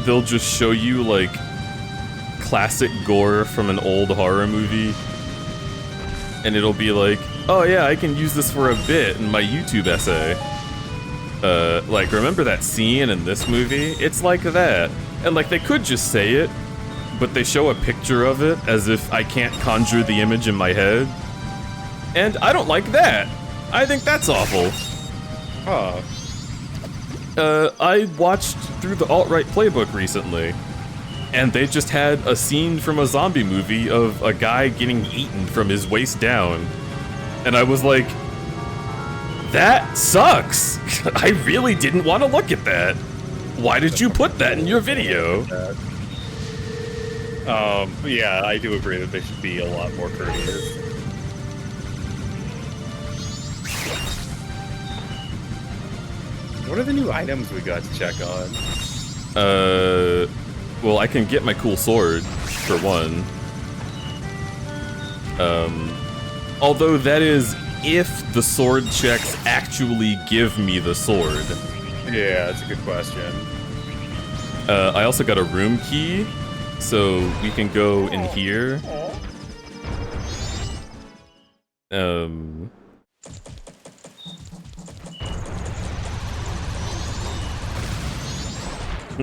they'll just show you like classic gore from an old horror movie, and it'll be like, oh yeah, I can use this for a bit in my YouTube essay. Like, remember that scene in this movie? It's like that. And like, they could just say it, but they show a picture of it as if I can't conjure the image in my head. And I don't like that. I think that's awful. Huh. I watched through the alt-right playbook recently, and they just had a scene from a zombie movie of a guy getting eaten from his waist down. And I was like, that sucks! I really didn't want to look at that. Why did you put that in your video? Yeah, I do agree that they should be a lot more courteous. What are the new items we got to check on? Well, I can get my cool sword, for one. Although that is if the sword checks actually give me the sword. Yeah, that's a good question. I also got a room key, so we can go in here.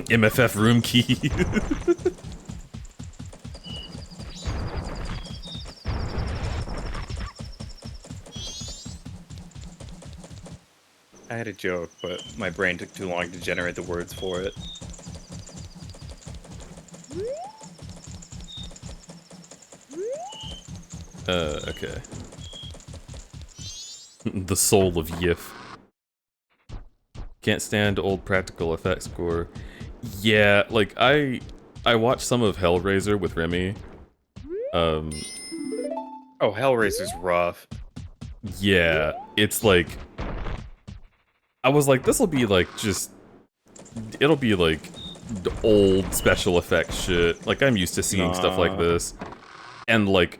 MFF room key. I had a joke, but my brain took too long to generate the words for it. Okay. The soul of Yif. Can't stand old practical effects score. Yeah, like I watched some of Hellraiser with Remy. Oh, Hellraiser's rough. Yeah, it's like I was like, this'll be like it'll be like the old special effects shit. Like I'm used to seeing stuff like this. And like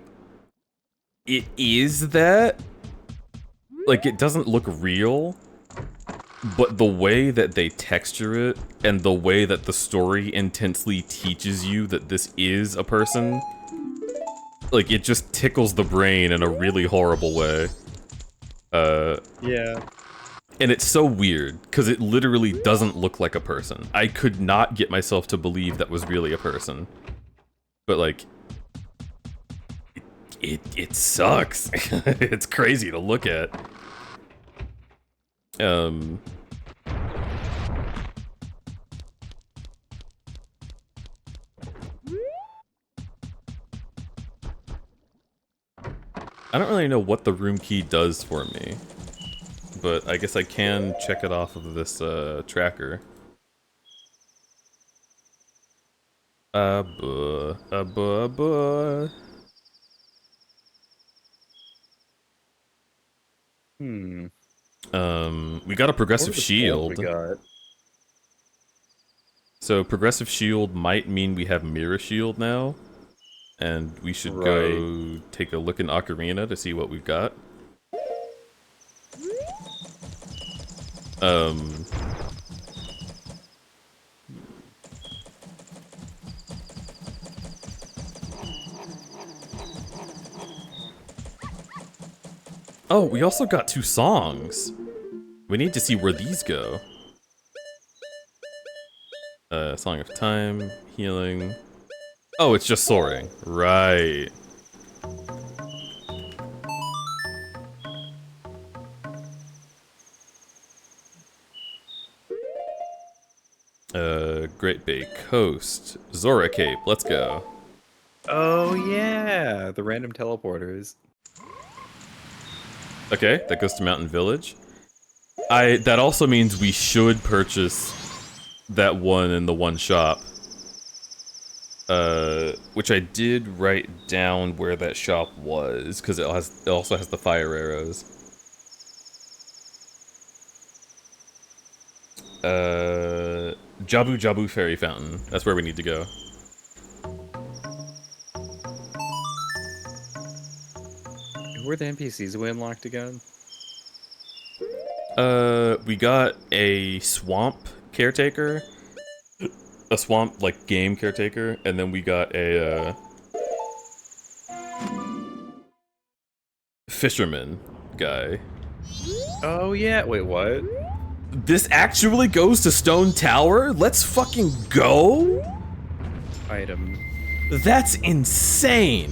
it is that. Like it doesn't look real. But the way that they texture it, and the way that the story intensely teaches you that this is a person, like, it just tickles the brain in a really horrible way. Yeah. And it's so weird, because it literally doesn't look like a person. I could not get myself to believe that was really a person. But, like, it sucks. It's crazy to look at. I don't really know what the room key does for me, but I guess I can check it off of this tracker. We got a progressive shield. We got? So progressive shield might mean we have mirror shield now. And we should go take a look in Ocarina to see what we've got. Oh, we also got 2 songs. We need to see where these go. Song of Time, Healing. Oh, it's just soaring. Right. Great Bay Coast. Zora Cape, let's go. Oh yeah, the random teleporters. Okay, that goes to Mountain Village. That also means we should purchase that one in the one shop. Which I did write down where that shop was, because it also has the fire arrows. Jabu Jabu Fairy Fountain. That's where we need to go. Who are the NPCs we unlocked again? We got a swamp caretaker. A swamp, like, game caretaker, and then we got a, fisherman guy. Oh yeah, wait, what? This actually goes to Stone Tower? Let's fucking go? Item. That's insane!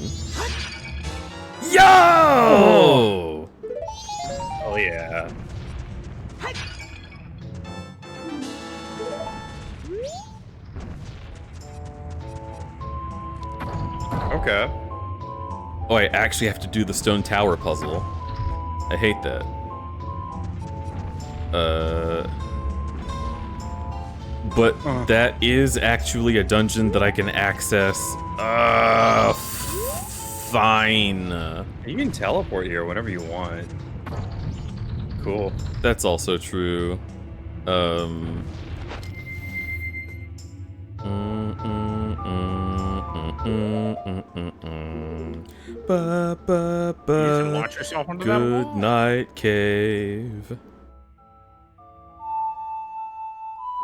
Yo! Oh yeah. Okay. Oh, I actually have to do the Stone Tower puzzle. I hate that. But that is actually a dungeon that I can access. Fine. You can teleport here whenever you want. Cool. That's also true. Ba, ba, You just ba. launch yourself into that Good wall? night, cave.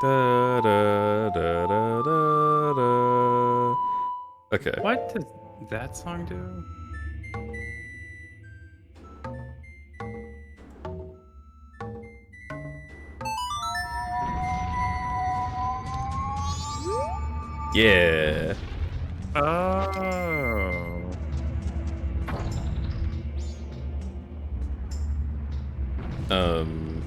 Da, da, da, da, da, da. Okay. What does that song do? Yeah. Oh. Um.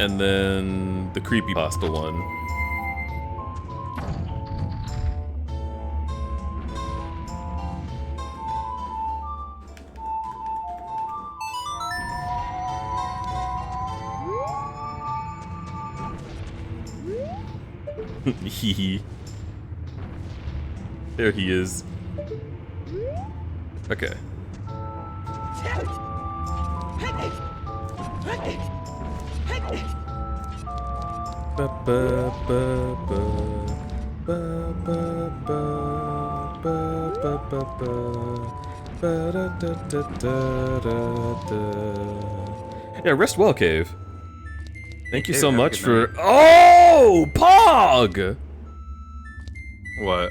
And then the creepypasta one. Hee. There he is. Okay. Ba, ba, ba, ba. Ba, ba, ba. Ba, ba, ba, ba. Ba, da, da, da, da, da, da. Yeah, rest well, Cave. Thank you Cave, so have a much good for. Oh, Pog! What?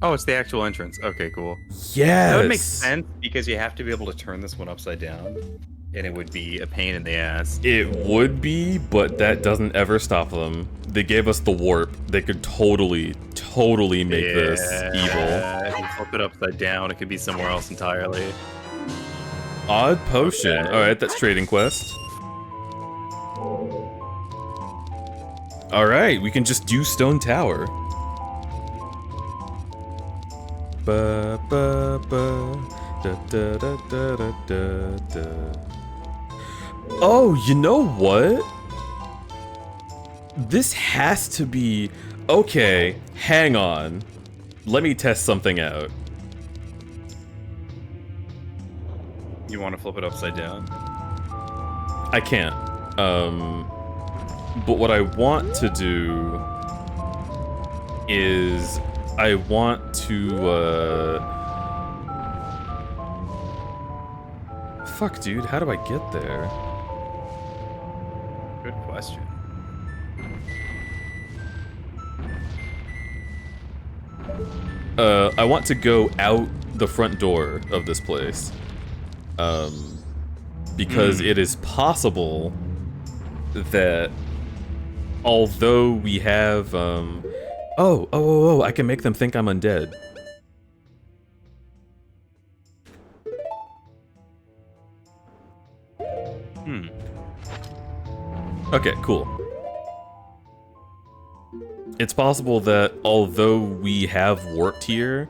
Oh, it's the actual entrance. Okay, cool. Yes. That would make sense because you have to be able to turn this one upside down, and it would be a pain in the ass. It would be, but that doesn't ever stop them. They gave us the warp. They could totally make this evil. If you flip it upside down, it could be somewhere else entirely. Odd potion. Okay. Alright, that's trading quest. Alright, we can just do Stone Tower. Ba ba ba da da da da da da da. Oh, you know what? This has to be... Okay, hang on. Let me test something out. You want to flip it upside down? I can't. But what I want to do is I want to, fuck, dude, how do I get there? Good question. I want to go out the front door of this place. Because it is possible that although we have, oh, I can make them think I'm undead. Okay, cool. It's possible that although we have warped here,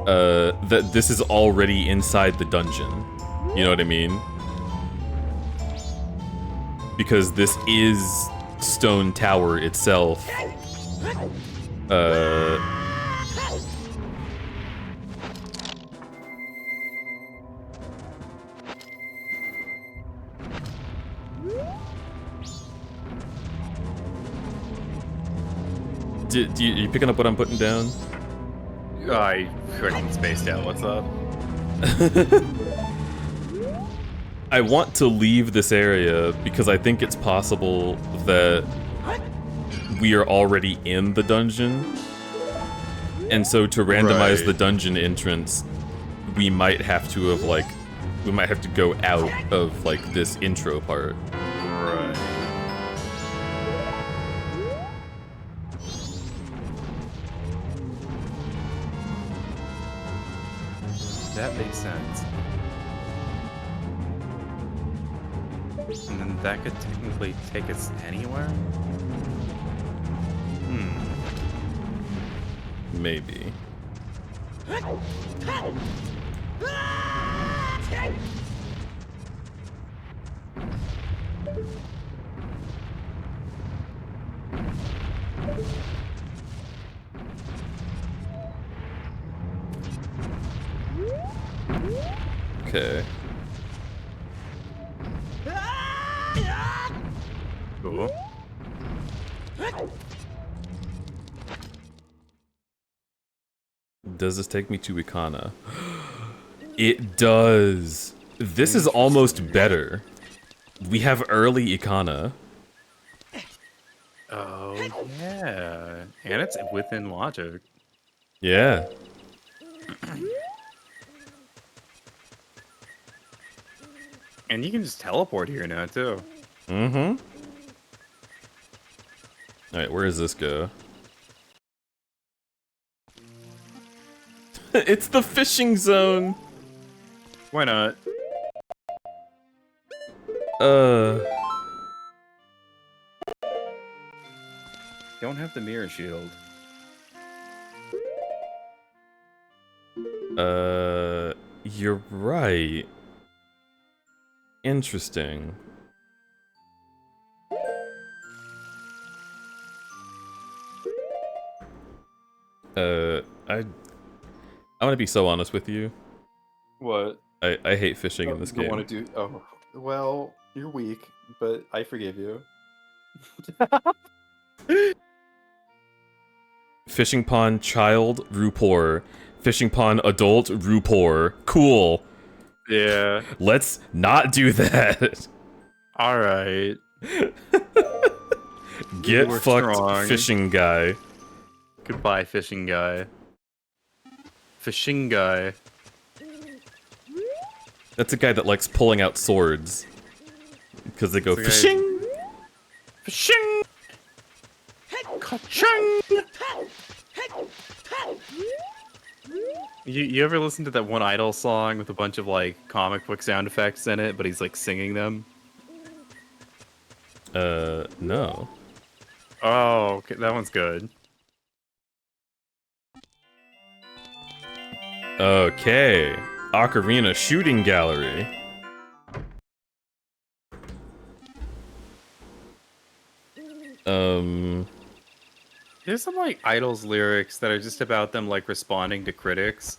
that this is already inside the dungeon. You know what I mean? Because this is Stone Tower itself. You picking up what I'm putting down? I freaking spaced out. What's up? I want to leave this area because I think it's possible that we are already in the dungeon. And so to randomize Right. the dungeon entrance, we might have to have, like, we might have to go out of, like, this intro part. Right. That makes sense. And then that could technically take us anywhere? Maybe. Okay. Cool. Does this take me to Ikana? It does. This is almost better. We have early Ikana. Oh, yeah. And it's within logic. Yeah. And you can just teleport here now, too. Mm-hmm. Alright, where does this go? It's the fishing zone! Why not? Don't have the mirror shield. You're right. Interesting. I'm gonna be so honest with you. What? I hate fishing in this You don't game. want to do? Oh, well, you're weak, but I forgive you. Fishing pond child, Rupor. Fishing pond adult, Rupor. Cool. Yeah. Let's not do that. Alright. Get were fucked, strong. fishing guy. Goodbye, fishing guy. Fishing guy. That's a guy that likes pulling out swords. Because they go It's a guy- fishing! Fishing! Ka-ching! You ever listen to that one Idol song with a bunch of like comic book sound effects in it, but he's like singing them? No. Oh, okay, that one's good. Okay. Ocarina Shooting Gallery. There's some like Idols lyrics that are just about them like responding to critics.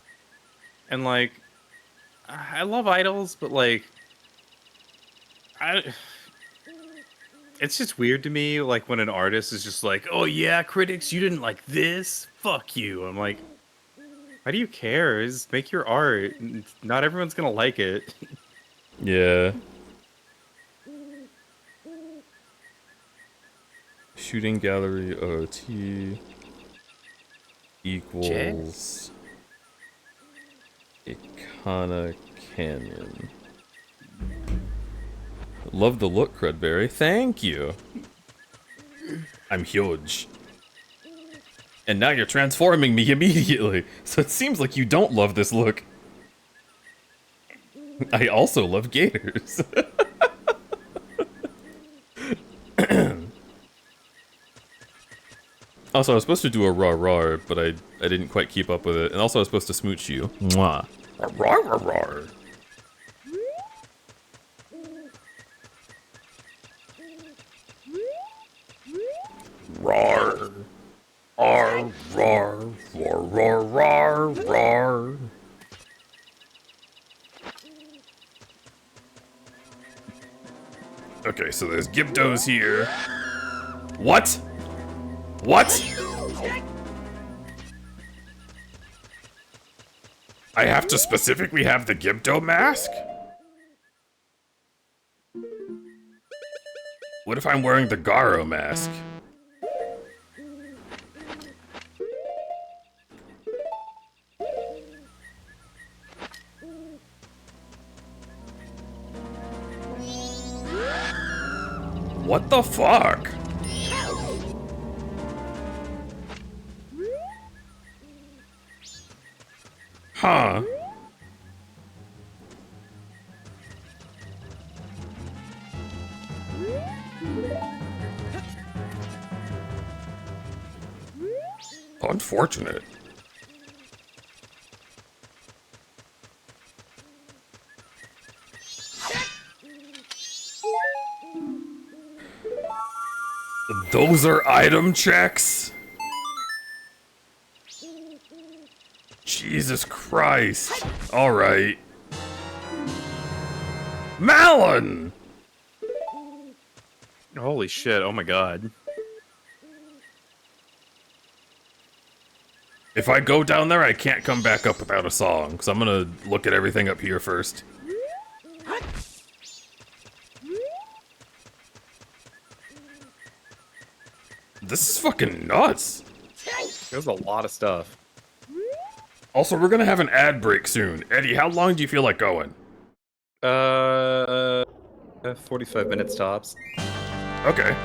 And like I love Idols, but like it's just weird to me like when an artist is just like, "Oh yeah, critics, you didn't like this? Fuck you." I'm like, why do you care? Just make your art. Not everyone's going to like it. Yeah. Shooting Gallery OT equals Ikana Canyon. Love the look, Crudberry. Thank you. I'm huge. And now you're transforming me immediately, so it seems like you don't love this look. I also love gators. Also, I was supposed to do a raw, but I didn't quite keep up with it. And also, I was supposed to smooch you. Mwah. Raw. Roar. Roar, roar, roar, roar, roar. Okay, so there's Gibdos here. What? What? I have to specifically have the Gibdo mask? What if I'm wearing the Garo mask? What the fuck? Huh. Unfortunate. Those are item checks? Jesus Christ. Alright. Malin! Holy shit! Oh my god. If I go down there, I can't come back up without a song, so I'm gonna look at everything up here first. This is fucking nuts. There's a lot of stuff. Also, we're gonna have an ad break soon. Eddie, how long do you feel like going? 45 minutes tops. Okay.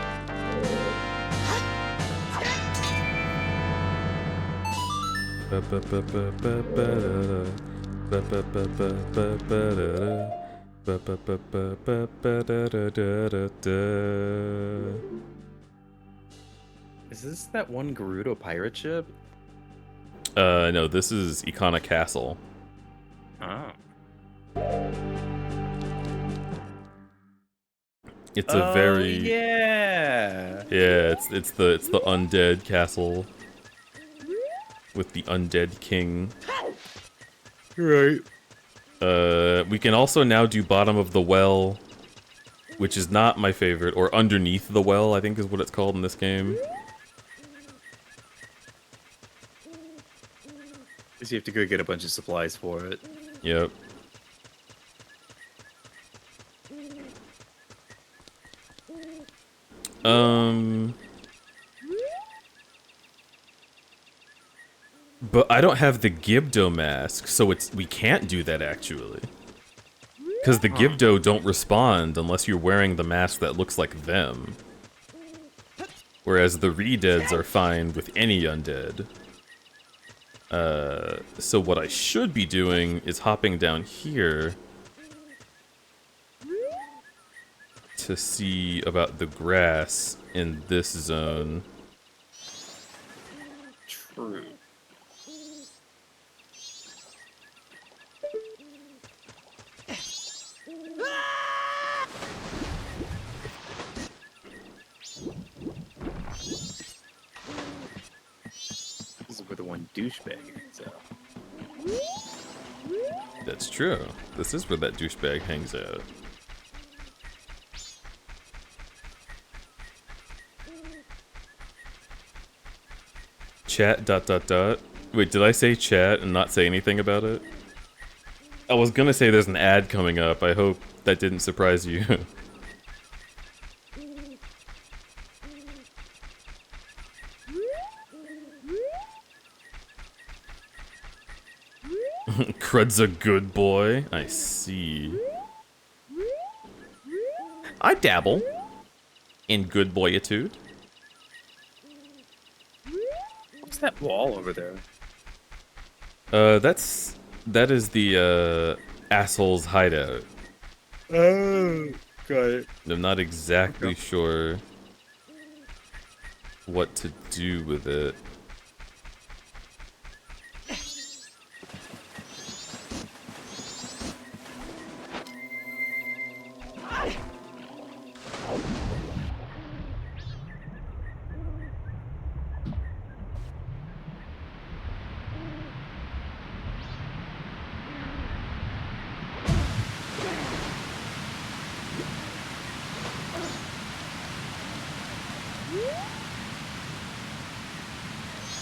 Is this that one Gerudo pirate ship? No, this is Icona Castle. Oh. It's a very yeah. yeah. It's the undead castle with the undead king. Right. We can also now do bottom of the well, which is not my favorite, or underneath the well, I think is what it's called in this game. You have to go get a bunch of supplies for it. Yep. But I don't have the Gibdo mask, so we can't do that actually. Because the Gibdo don't respond unless you're wearing the mask that looks like them. Whereas the Redeads are fine with any undead. So what I should be doing is hopping down here to see about the grass in this zone. True. This is where the one douchebag hangs out. That's true. This is where that douchebag hangs out. Chat ... Wait, did I say chat and not say anything about it? I was gonna say there's an ad coming up. I hope that didn't surprise you. Crud's a good boy. I see. I dabble in good boyitude. What's that wall over there? That is the asshole's hideout. Oh, got it. I'm not exactly sure what to do with it.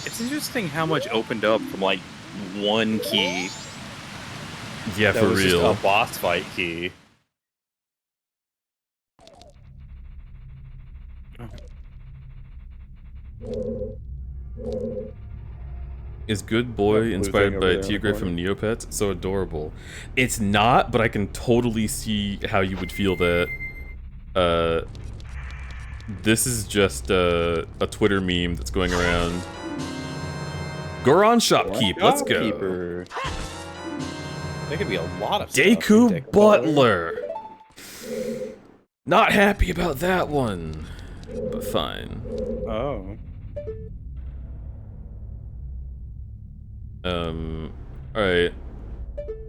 It's interesting how much opened up from like one key. Yeah, That for was real. just a boss fight key. Is Good Boy blue inspired thing over by there in the Tigre from Neopets? So adorable. It's not, but I can totally see how you would feel that. This is just a Twitter meme that's going around. Goron Shopkeep, let's go. Shopkeeper. There could be a lot of stuff. Deku Deku Butler. Not happy about that one, but fine. Oh. Alright.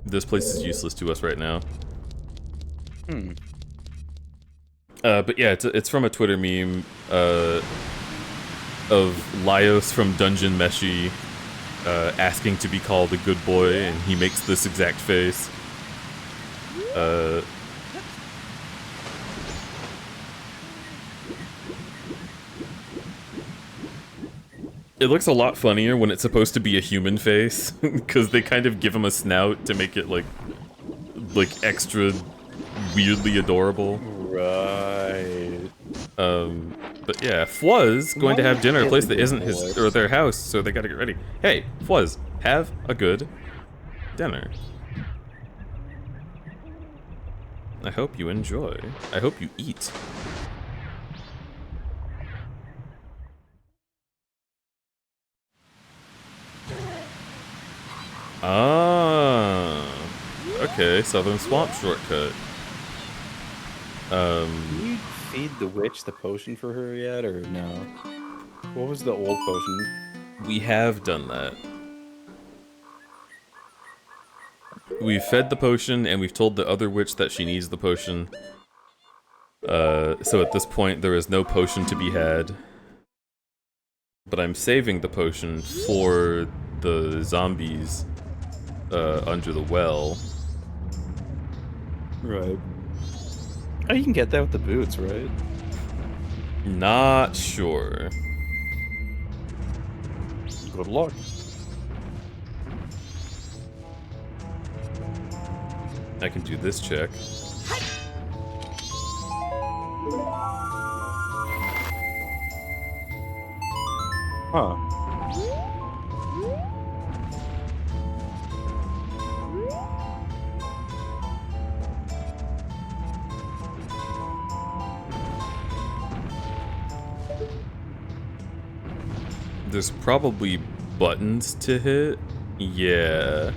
This place is useless to us right now. Hmm. But yeah, it's from a Twitter meme, of Laios from Dungeon Meshi, asking to be called a good boy, and he makes this exact face. It looks a lot funnier when it's supposed to be a human face, because they kind of give him a snout to make it, like extra weirdly adorable. Right. But yeah, Fwuzz going to have dinner at a place that isn't his or their house, so they gotta get ready. Hey, Fwuzz, have a good dinner. I hope you enjoy. I hope you eat. Ah, okay, Southern Swamp shortcut. Did you feed the witch the potion for her yet, or no? What was the old potion? We have done that. We've fed the potion, and we've told the other witch that she needs the potion. So at this point, there is no potion to be had. But I'm saving the potion for the zombies under the well. Right. Oh, you can get that with the boots, right? Not sure. Good luck. I can do this check. Huh. There's probably buttons to hit. Yeah.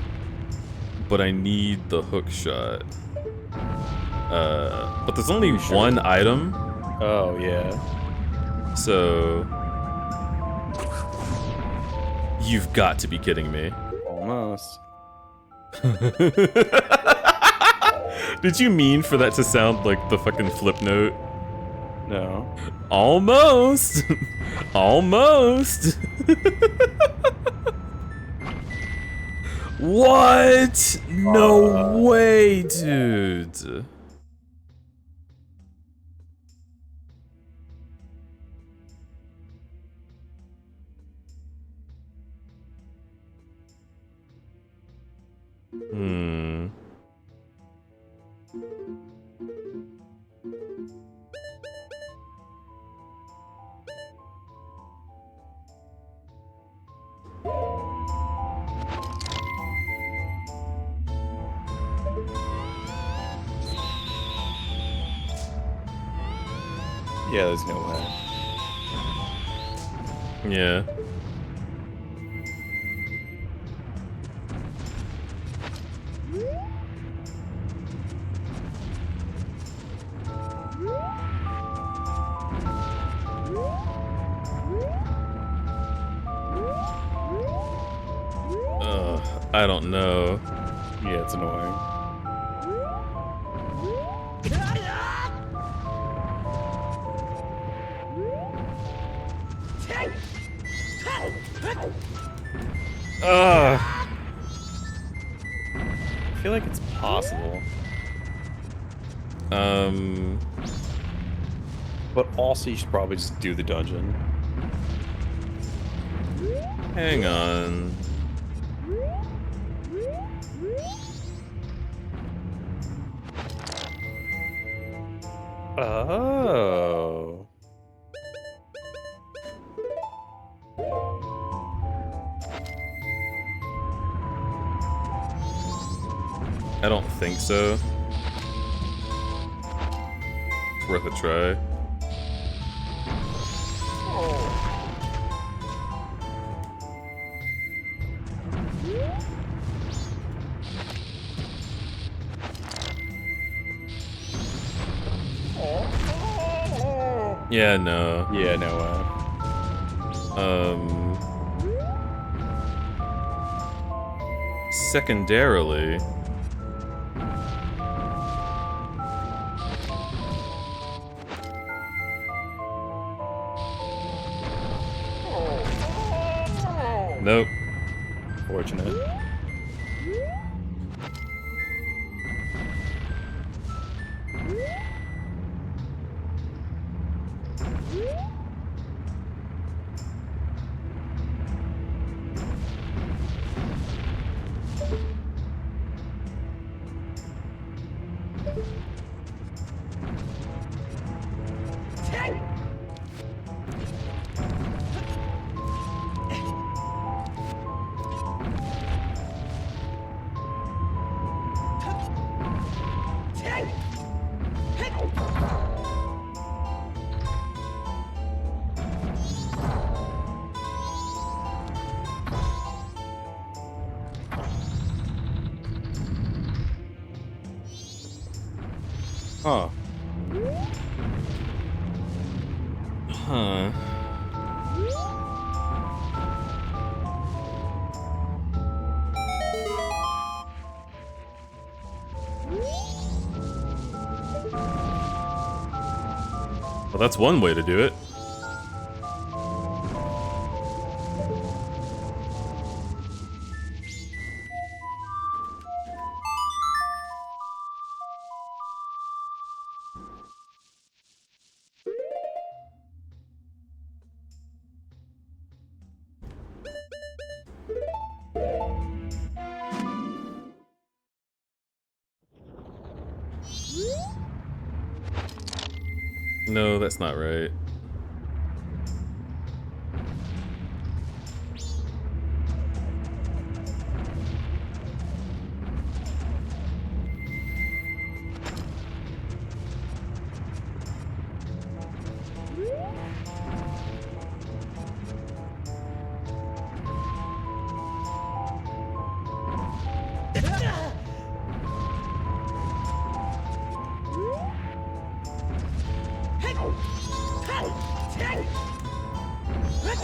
But I need the hook shot. But there's only one item. Oh, yeah. So... You've got to be kidding me. Almost. Did you mean for that to sound like the fucking flip note? No. Almost! Almost! What? No way, dude. Yeah, there's no way. Yeah. I don't know. Yeah, it's annoying. Ugh. I feel like it's possible. But also you should probably just do the dungeon. Hang on. Oh. I don't think so. It's worth a try. Yeah, no. Yeah, no Secondarily... Nope. Fortunate. Huh. Huh. Well, that's one way to do it. No, that's not right.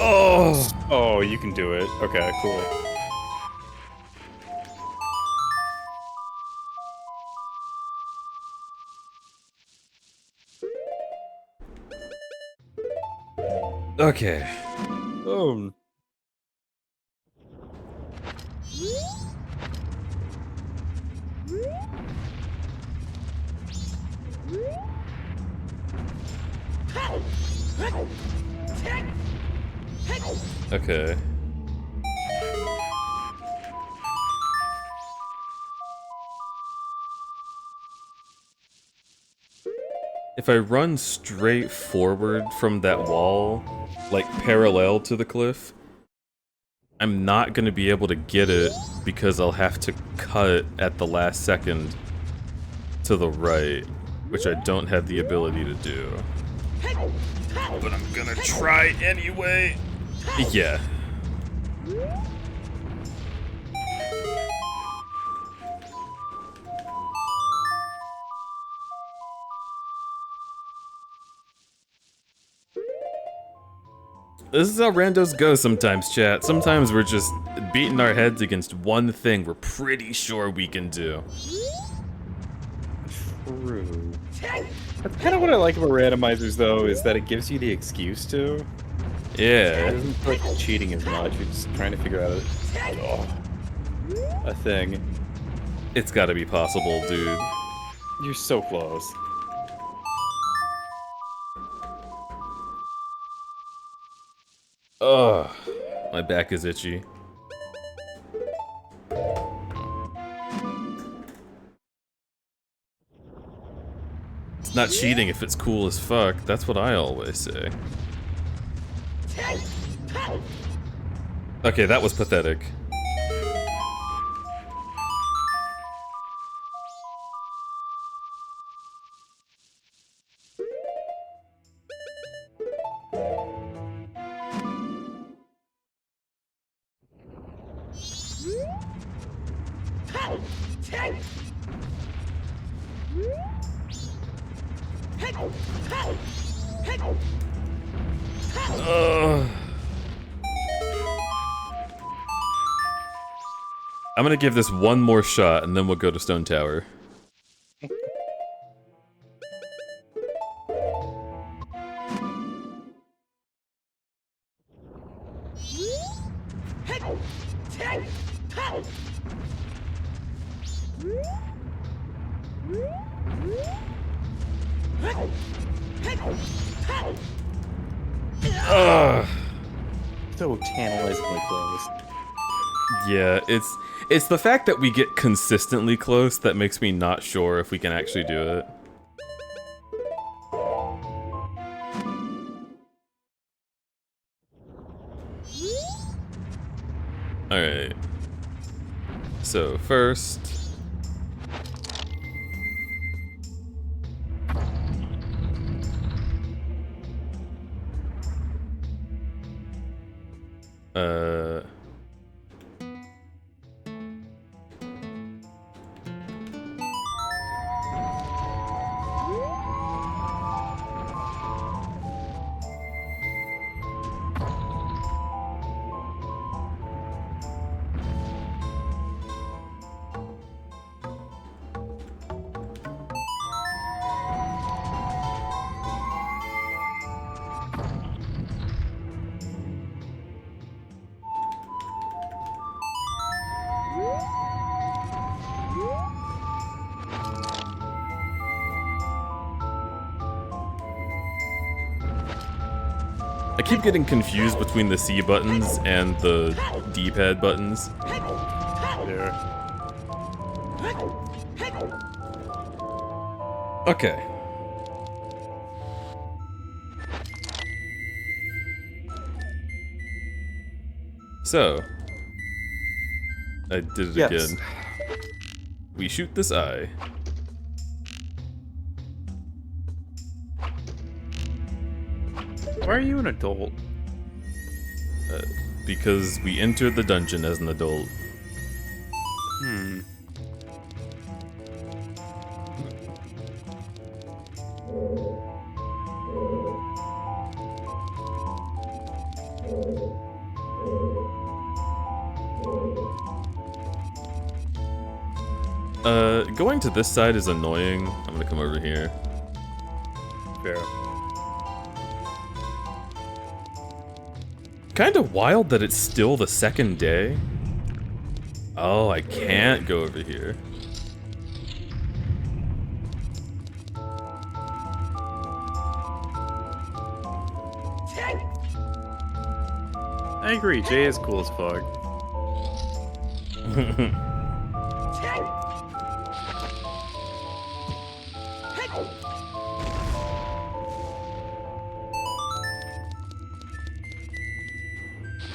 Oh! Oh, you can do it. Okay, cool. Okay. Oh. Okay. If I run straight forward from that wall, like parallel to the cliff, I'm not gonna be able to get it because I'll have to cut at the last second to the right, which I don't have the ability to do. But I'm gonna try anyway. Yeah. This is how randos go sometimes, chat. Sometimes we're just beating our heads against one thing we're pretty sure we can do. True. That's kind of what I like about randomizers, though, is that it gives you the excuse to. It Yeah. doesn't feel like you're cheating as much. You're just trying to figure out a thing. It's gotta be possible, dude. You're so close. Ugh. My back is itchy. It's not cheating if it's cool as fuck. That's what I always say. Okay, that was pathetic. Ugh. I'm gonna give this one more shot and then we'll go to Stone Tower. Ugh. So tantalizingly close. Yeah, it's the fact that we get consistently close that makes me not sure if we can actually do it. Alright. So, first... keep getting confused between the C buttons and the D-pad buttons. There. Okay. So, I did it Yes. again. We shoot this eye. Why are you an adult? Because we entered the dungeon as an adult. Hmm. Going to this side is annoying. I'm gonna come over here. Fair. Kinda wild that it's still the second day. Oh, I can't go over here. I agree, Jay is cool as fuck.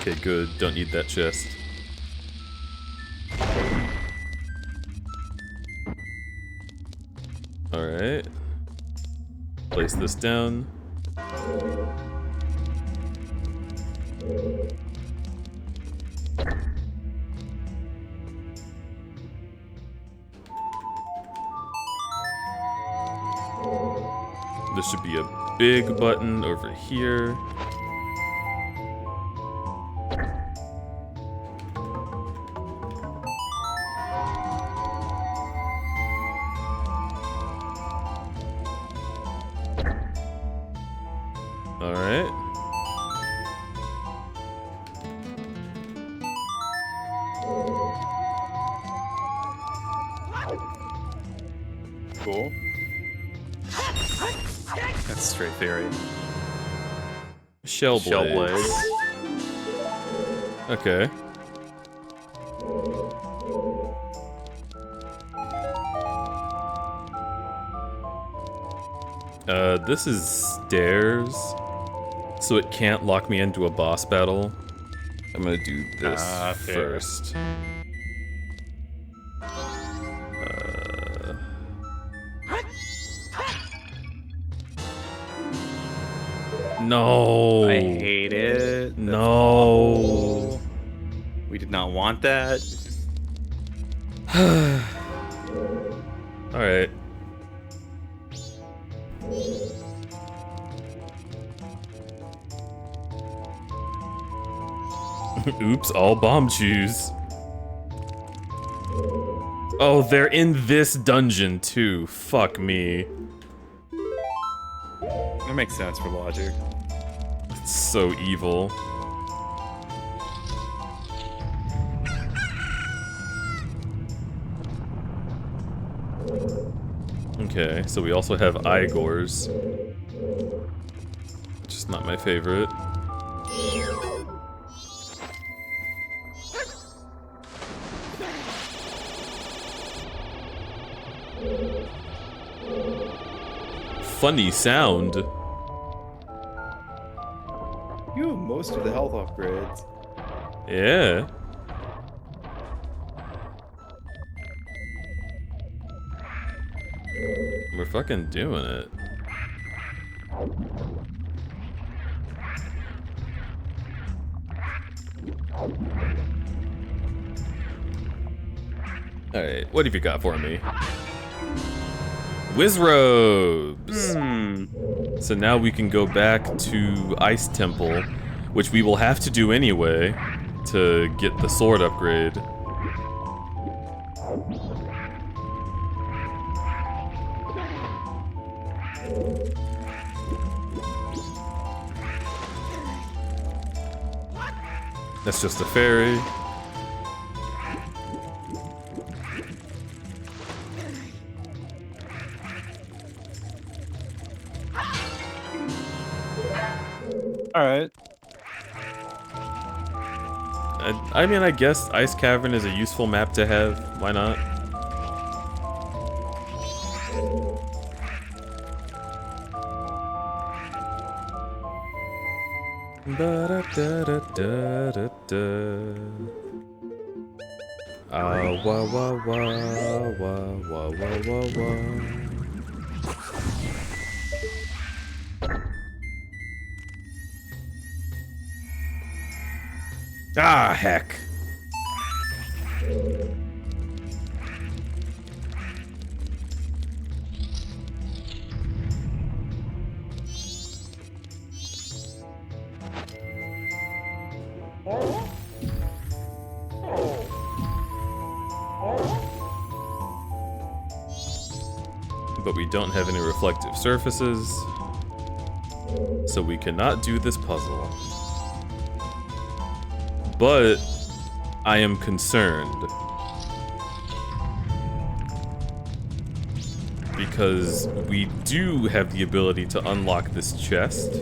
Okay, good. Don't need that chest. Alright. Place this down. This should be a big button over here. Alright. Cool. That's straight theory. Shell blades. Okay. This is stairs, so it can't lock me into a boss battle. I'm gonna do this fair. first. No. I hate it. That's No. awful. We did not want that. Alright. Oops, all bomb chews. Oh, they're in this dungeon too. Fuck me. That makes sense for logic. It's so evil. Okay, so we also have Igors. Which is not my favorite. Funny sound. You have most of the health upgrades. Yeah. We're fucking doing it. Alright, what have you got for me? Wizrobes! So now we can go back to Ice Temple, which we will have to do anyway to get the sword upgrade. That's just a fairy. All right. I mean, I guess Ice Cavern is a useful map to have. Why not? Wah wah wah wah wah wah wah wah. Ah, heck. But we don't have any reflective surfaces, so we cannot do this puzzle. But I am concerned because we do have the ability to unlock this chest.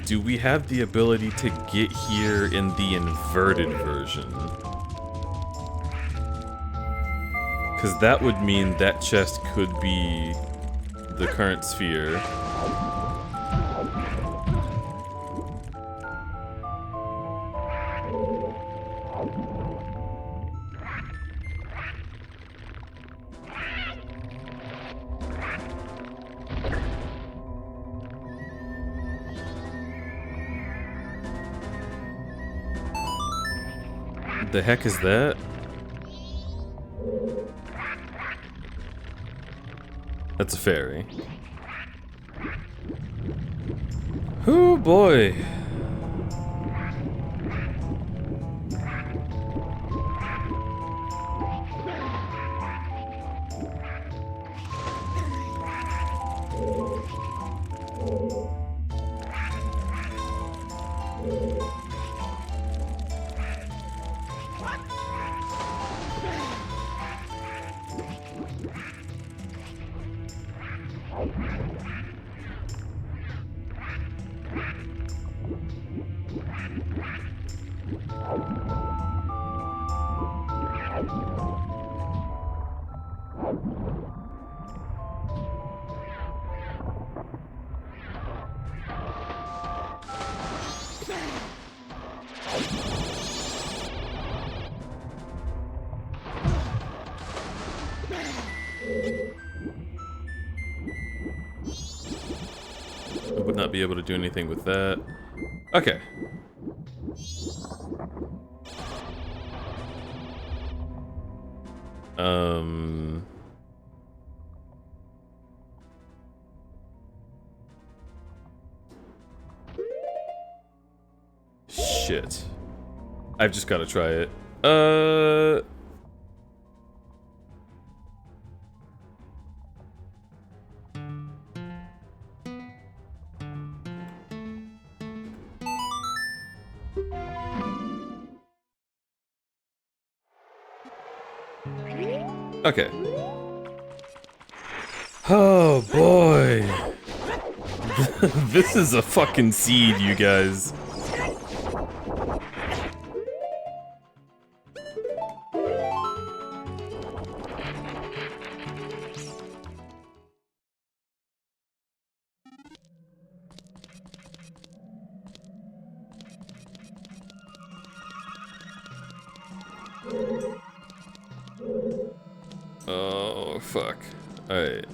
Do we have the ability to get here in the inverted version? Because that would mean that chest could be the current sphere. The heck is that? That's a fairy. Oh boy. I would not be able to do anything with that. Okay. Shit. I've just got to try it. Okay. Oh boy. This is a fucking seed, you guys. Oh, fuck. Alright.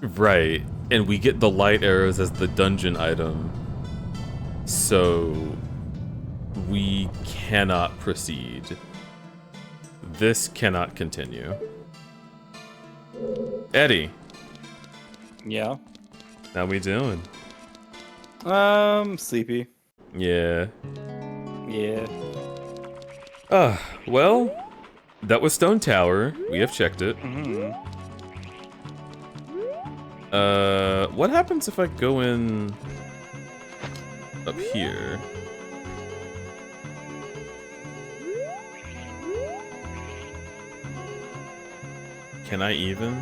Right, and we get the light arrows as the dungeon item, so we cannot proceed. This cannot continue. Eddie, Yeah. how we doing? Sleepy. Yeah. Yeah. Well, that was Stone Tower. We have checked it. What happens if I go in up here? Can I even?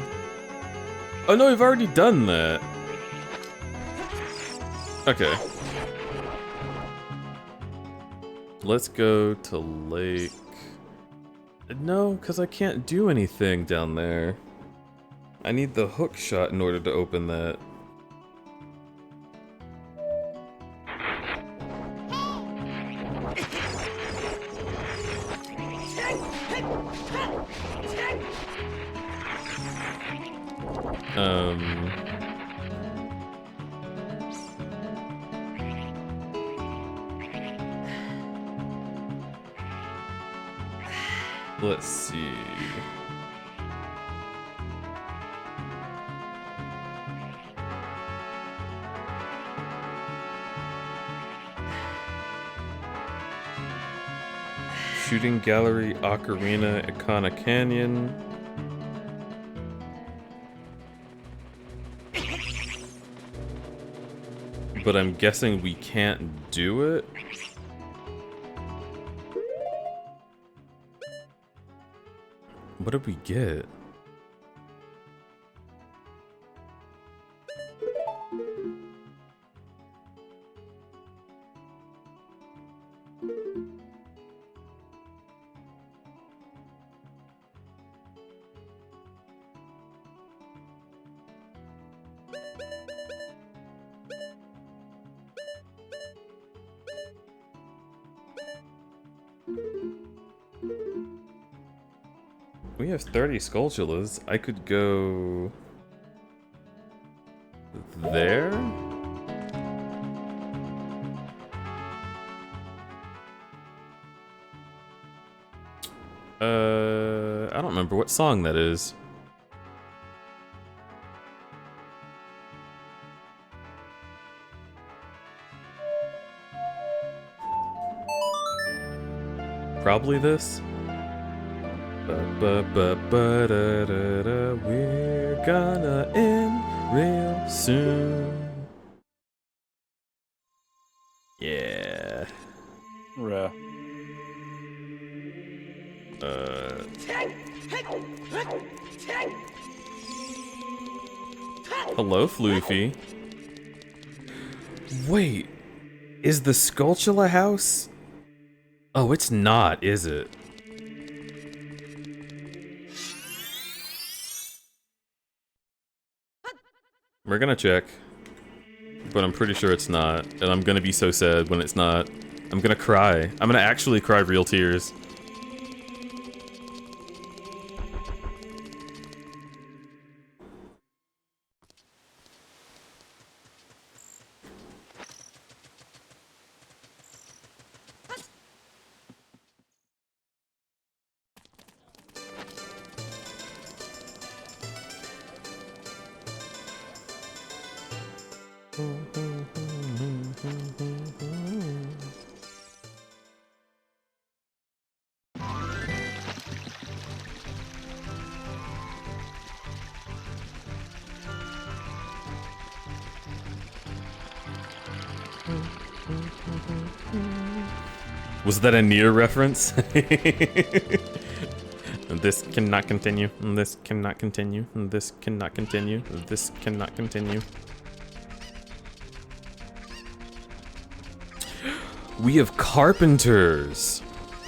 Oh no, we've already done that. Okay. Let's go to Lake. No, because I can't do anything down there. I need the hook shot in order to open that. Let's see. Shooting Gallery, Ocarina, Icona Canyon. But I'm guessing we can't do it? What did we get? We have 30 Skulltulas. I could go... there? I don't remember what song that is. Probably this. Ba-ba-ba-da-da-da, we're gonna end real soon. Yeah. Ruh. Hello, Floofy. Wait, is the Skulltula house? Oh, it's not, is it? We're gonna check, but I'm pretty sure it's not, and I'm gonna be so sad when it's not. I'm gonna cry. I'm gonna actually cry real tears. Was that a Nier reference? This cannot continue. This cannot continue. This cannot continue. This cannot continue. We have carpenters.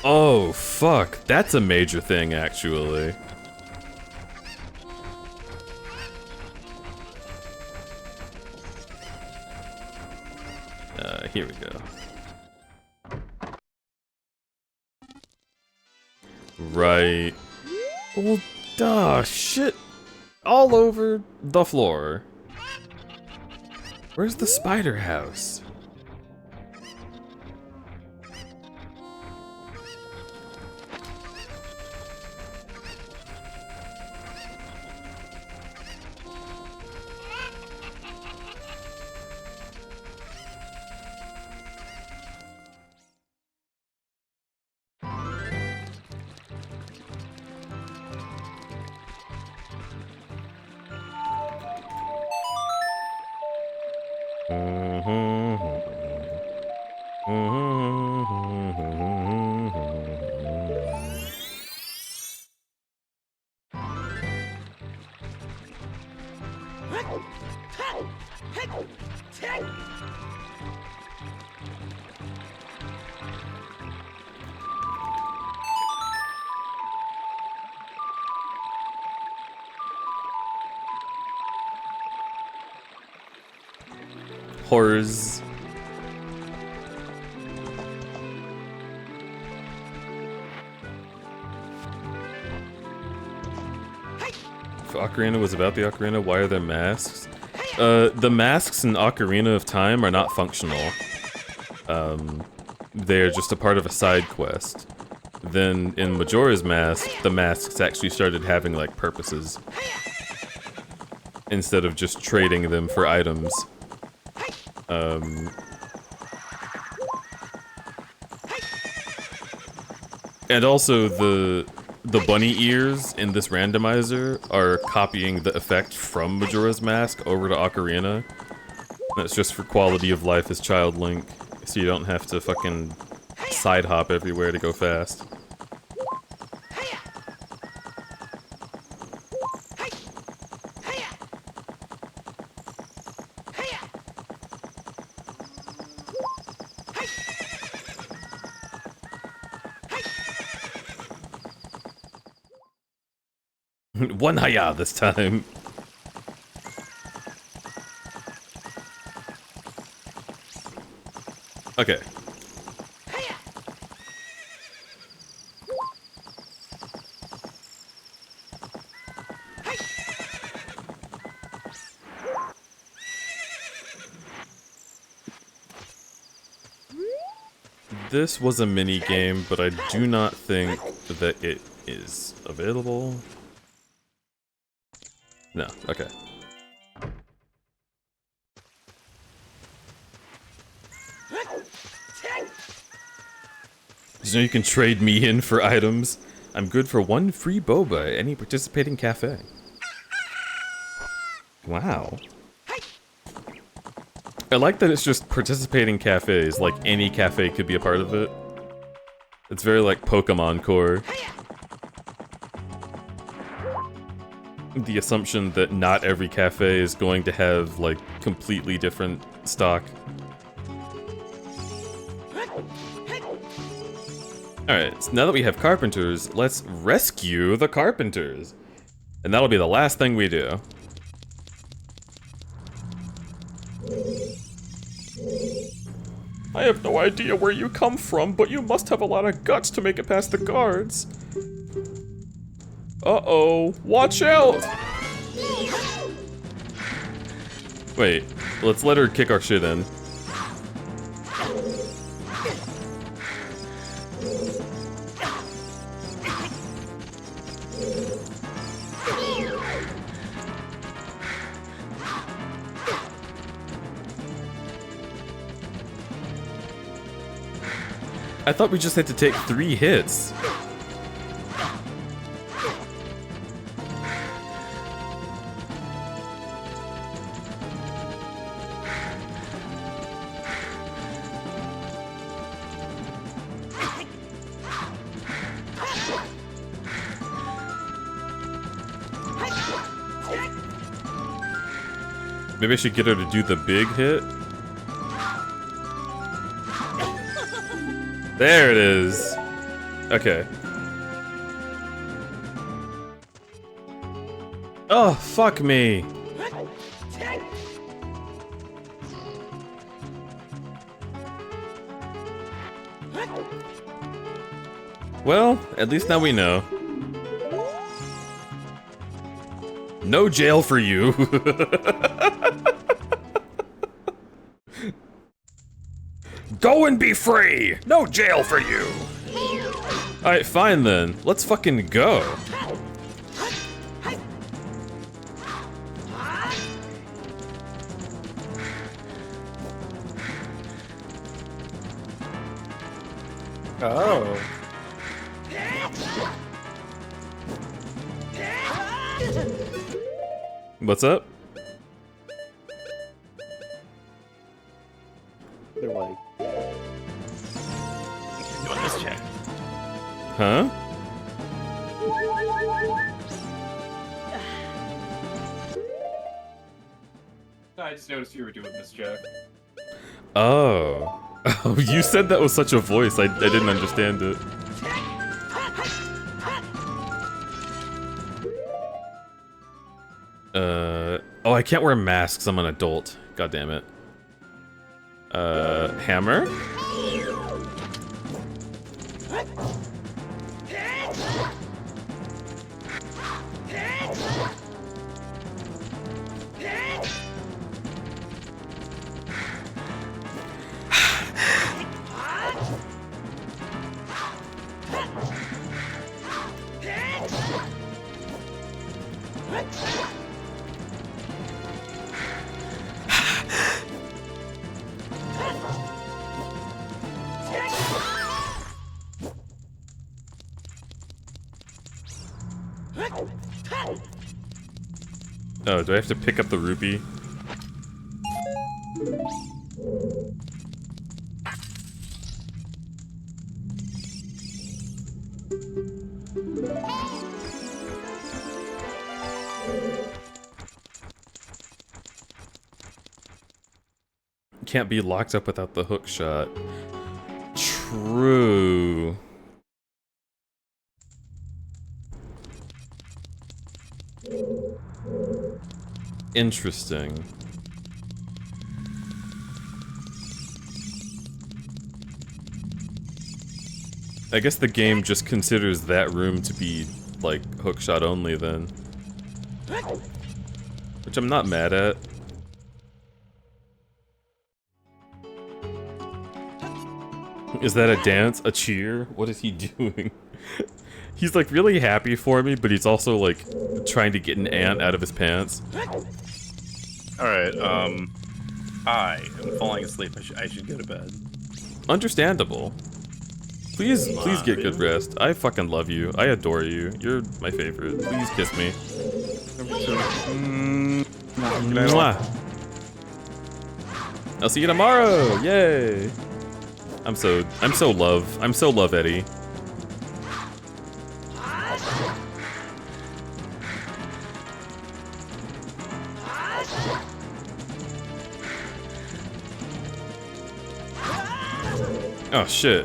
Oh, fuck. That's a major thing, actually. Here we go. Right. Well, duh, shit all over the floor. Where's the spider house? Horrors. If Ocarina was about the Ocarina, why are there masks? The masks in Ocarina of Time are not functional. They're just a part of a side quest. Then in Majora's Mask, the masks actually started having like purposes. Instead of just trading them for items. And also the bunny ears in this randomizer are copying the effect from Majora's Mask over to Ocarina. That's just for quality of life as Child Link, so you don't have to fucking side hop everywhere to go fast. One haya this time. Okay. This was a mini game, but I do not think that it is available. No, okay. Did you know you can trade me in for items? I'm good for one free boba at any participating cafe. Wow. I like that it's just participating cafes, like any cafe could be a part of it. It's very like Pokemon core. The assumption that not every cafe is going to have, like, completely different stock. Alright, so now that we have carpenters, let's rescue the carpenters. And that'll be the last thing we do. I have no idea where you come from, but you must have a lot of guts to make it past the guards. Uh-oh, watch out! Wait, let's let her kick our shit in. I thought we just had to take 3 hits. Maybe I should get her to do the big hit. There it is. Okay. Oh, fuck me. Well, at least now we know. No jail for you. Go and be free! No jail for you! Alright, fine then. Let's fucking go. Oh. What's up? or like? Doing this check. Huh? I just noticed you were doing this check. Oh. Oh, you said that with such a voice, I didn't understand it. Oh, I can't wear masks, I'm an adult. God damn it. Hammer? Oh, do I have to pick up the rupee? Can't be locked up without the hook shot. True. Interesting. I guess the game just considers that room to be, like, hookshot only then. Which I'm not mad at. Is that a dance? A cheer? What is he doing? He's like really happy for me, but he's also like trying to get an ant out of his pants. Alright, I am falling asleep. I should go to bed. Understandable. Please get good rest. I fucking love you. I adore you. You're my favorite. Please kiss me. Mwah. I'll see you tomorrow. Yay. I'm so love Eddie. Oh shit.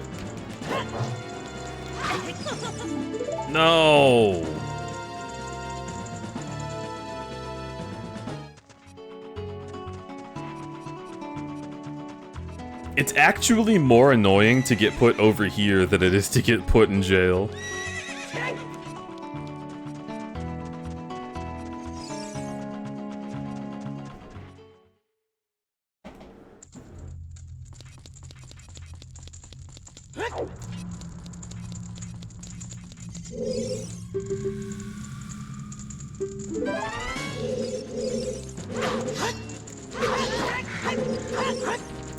No. It's actually more annoying to get put over here than it is to get put in jail.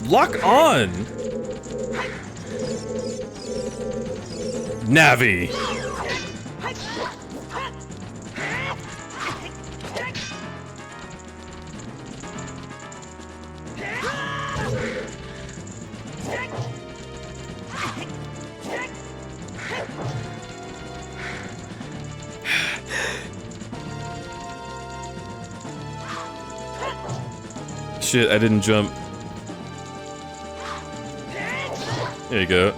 Lock on! Navi! Shit, I didn't jump. There you go.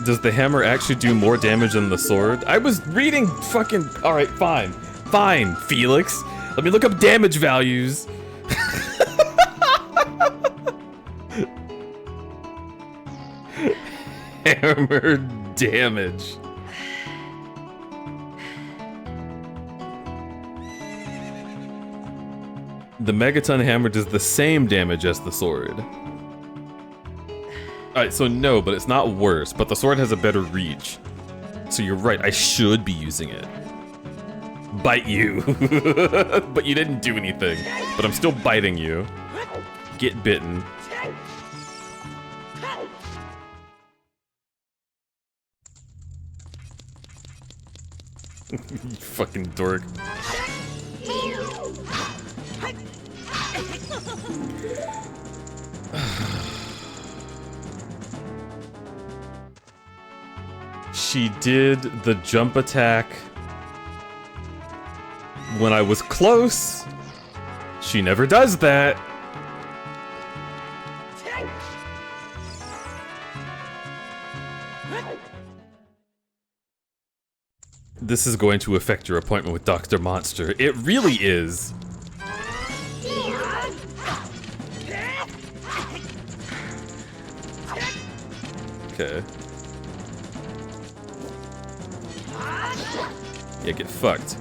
Does the hammer actually do more damage than the sword? I was reading fucking... Alright, fine. Fine, Felix. Let me look up damage values. Hammer damage. The Megaton hammer does the same damage as the sword. Alright, so no, but it's not worse, but the sword has a better reach. So you're right, I should be using it. Bite you. But you didn't do anything. But I'm still biting you. Get bitten. You fucking dork. She did the jump attack when I was close. She never does that. This is going to affect your appointment with Dr. Monster. It really is. Okay. Yeah, get fucked.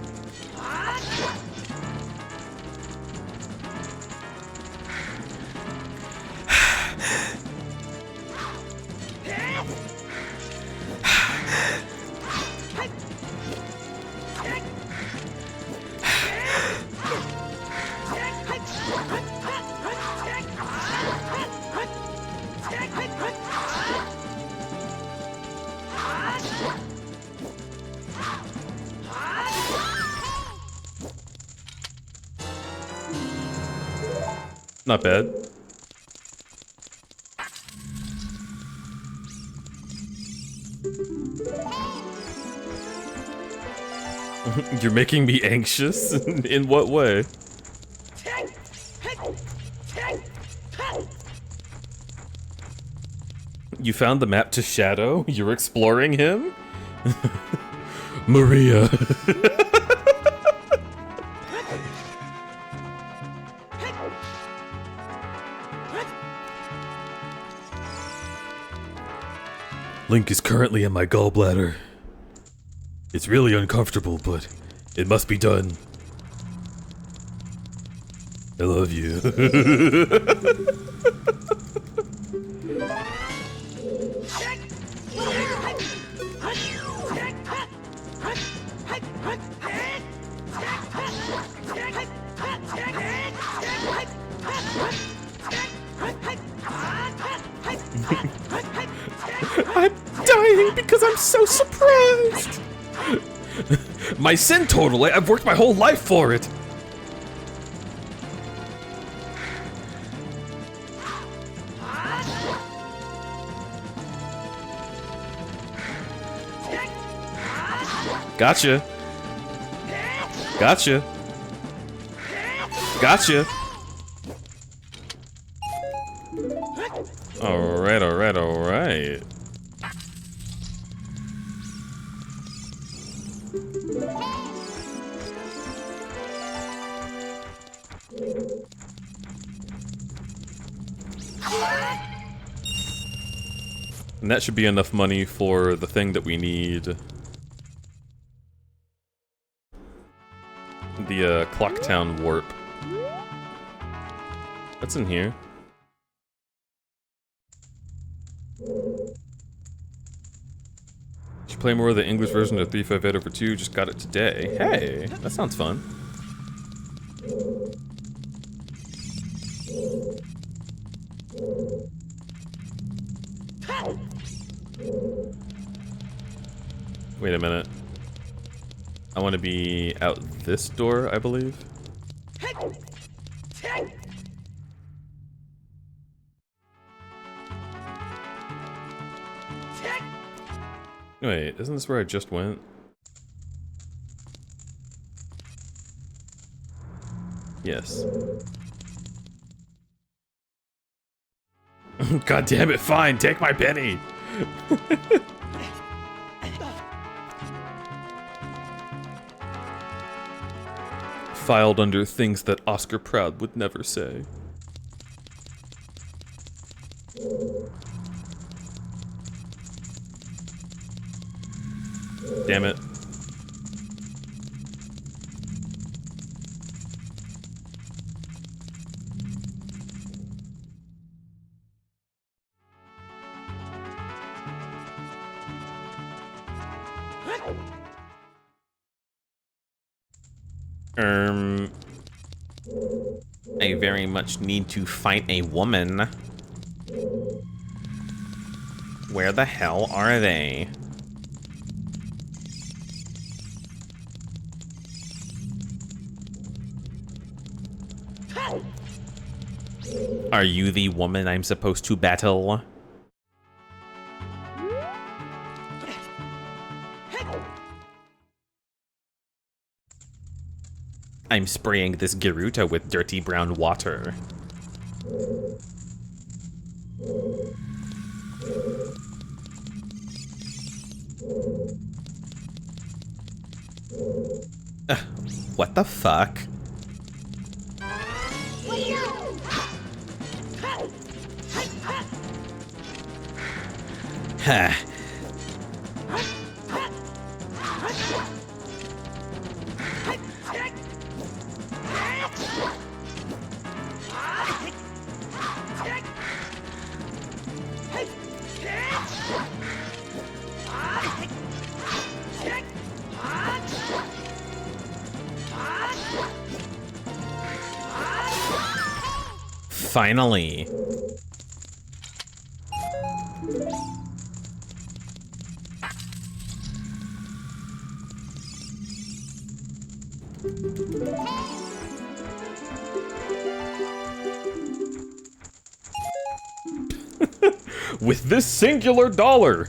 Not bad. You're making me anxious? In what way? You found the map to Shadow? You're exploring him? Maria. Link is currently in my gallbladder. It's really uncomfortable, but it must be done. I love you. I'm dying because I'm so surprised! My sin total, I've worked my whole life for it! Gotcha. Gotcha. Gotcha. Alright, alright, alright. And that should be enough money for the thing that we need. The Clocktown warp. What's in here? Should play more of the English version of 358/2. Just got it today. Hey, that sounds fun. Wait a minute. I want to be out this door, I believe. Wait, isn't this where I just went? Yes. God damn it, fine, take my penny! Filed under things that Oscar Proud would never say. Damn it. I very much need to fight a woman. Where the hell are they? Are you the woman I'm supposed to battle? I'm spraying this Gerudo with dirty brown water. What the fuck? Ha. Finally. With this singular dollar,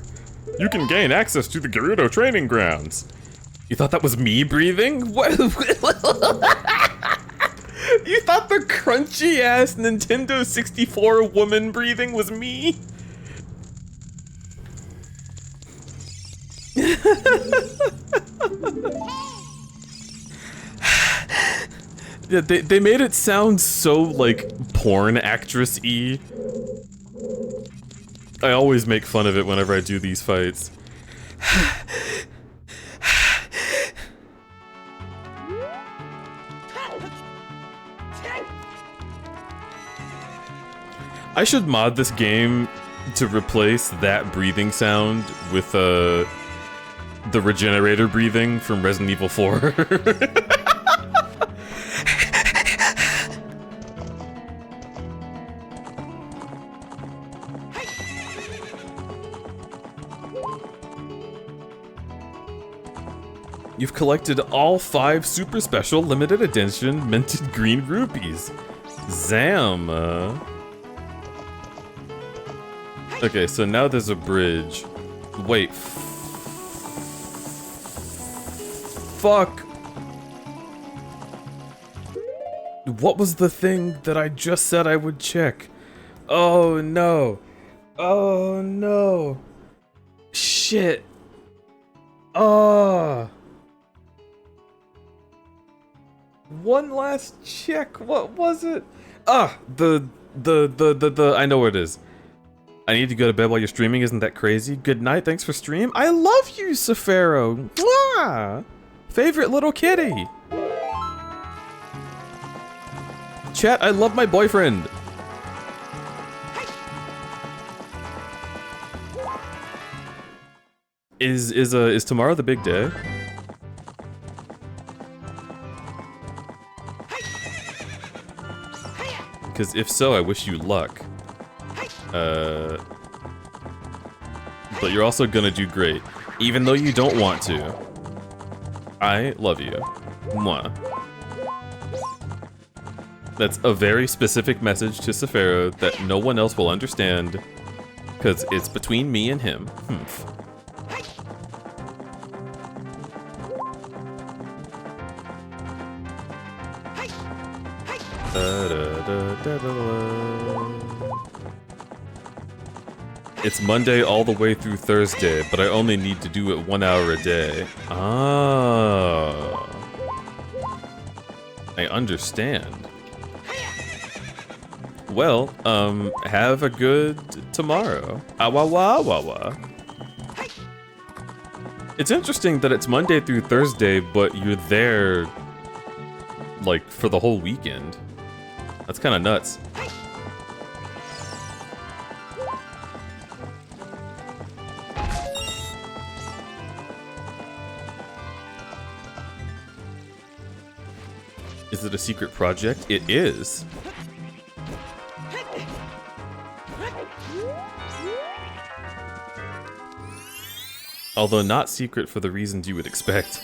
you can gain access to the Gerudo training grounds. You thought that was me breathing? What? You thought the crunchy ass Nintendo 64 woman breathing was me? Yeah, they made it sound so, like, porn actress-y. I always make fun of it whenever I do these fights. I should mod this game to replace that breathing sound with the regenerator breathing from Resident Evil 4. You've collected all 5 super special limited edition minted green rupees. Zam. Okay, so now there's a bridge. Wait. Fuck. What was the thing that I just said I would check? Oh no. Oh no. Shit. Oh. One last check. What was it? Ah, the I know what it is. I need to go to bed while you're streaming. Isn't that crazy? Good night. Thanks for stream. I love you, Safaro. Mwah! Favorite little kitty. Chat, I love my boyfriend. Is tomorrow the big day? Because if so, I wish you luck. But you're also gonna do great, even though you don't want to. I love you. Mwah. That's a very specific message to Safaro that no one else will understand, because it's between me and him. Humph. It's Monday all the way through Thursday, but I only need to do it 1 hour a day. Ah. I understand. Well, have a good tomorrow. Awawawawa. It's interesting that it's Monday through Thursday, but you're there, like, for the whole weekend. That's kind of nuts. Is it a secret project? It is. Although not secret for the reasons you would expect.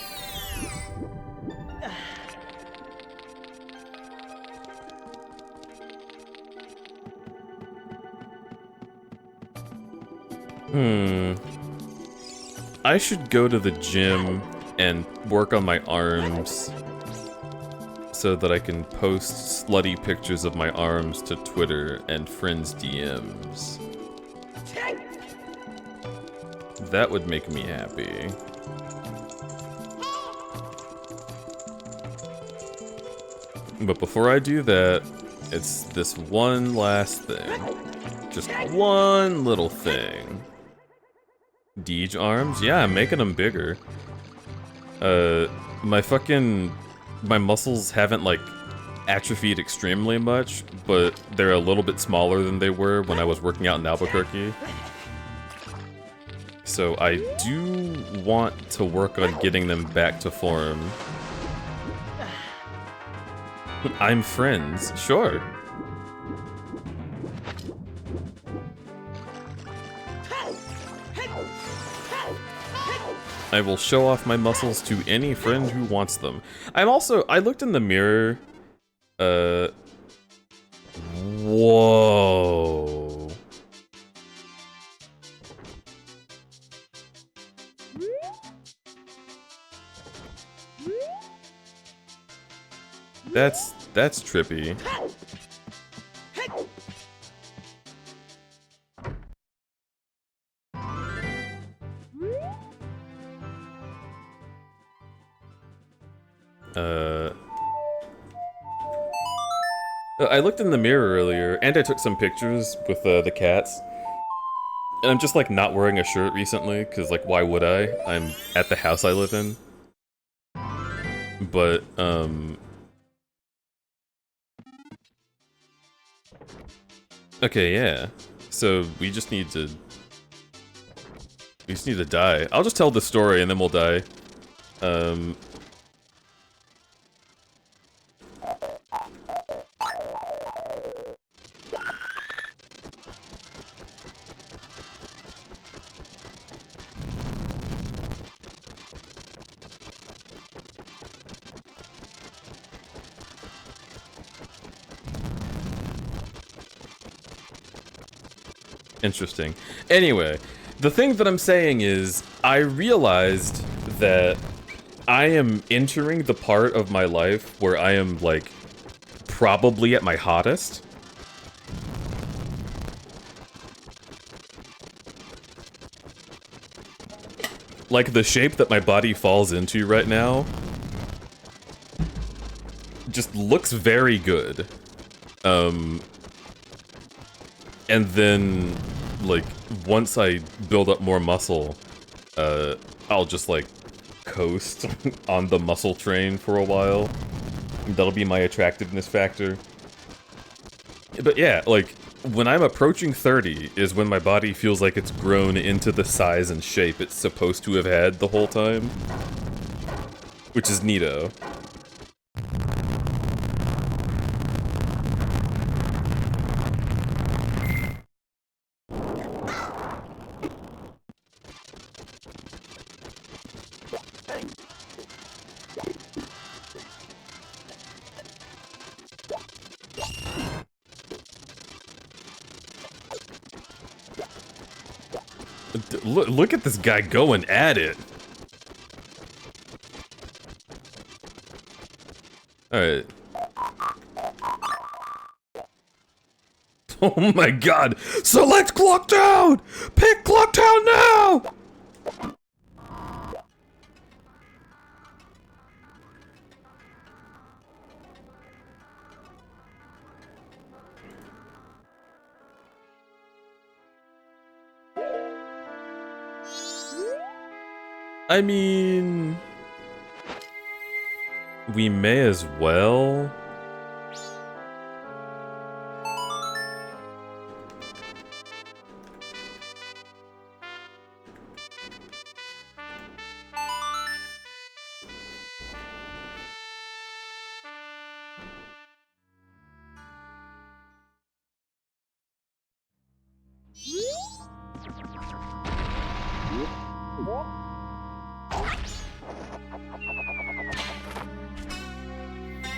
I should go to the gym and work on my arms so that I can post slutty pictures of my arms to Twitter and friends' DMs. That would make me happy. But before I do that, it's this one last thing. Just one little thing. Deej arms? Yeah, I'm making them bigger. My muscles haven't, like, atrophied extremely much, but they're a little bit smaller than they were when I was working out in Albuquerque. So I do want to work on getting them back to form. I'm friends, sure. I will show off my muscles to any friend who wants them. I looked in the mirror. Whoa. That's trippy. I looked in the mirror earlier, and I took some pictures with the cats. And I'm just, like, not wearing a shirt recently, because, like, why would I? I'm at the house I live in. But, okay, yeah. So, we just need to die. I'll just tell the story, and then we'll die. Interesting. Anyway, the thing that I'm saying is, I realized that I am entering the part of my life where I am, like, probably at my hottest. Like, the shape that my body falls into right now just looks very good. And then, like, once I build up more muscle, I'll just, like, coast on the muscle train for a while. That'll be my attractiveness factor. But yeah, like, when I'm approaching 30 is when my body feels like it's grown into the size and shape it's supposed to have had the whole time. Which is neato. Look at this guy going at it. Alright. Oh my god! Select clock down! Pick clock down now! I mean, we may as well.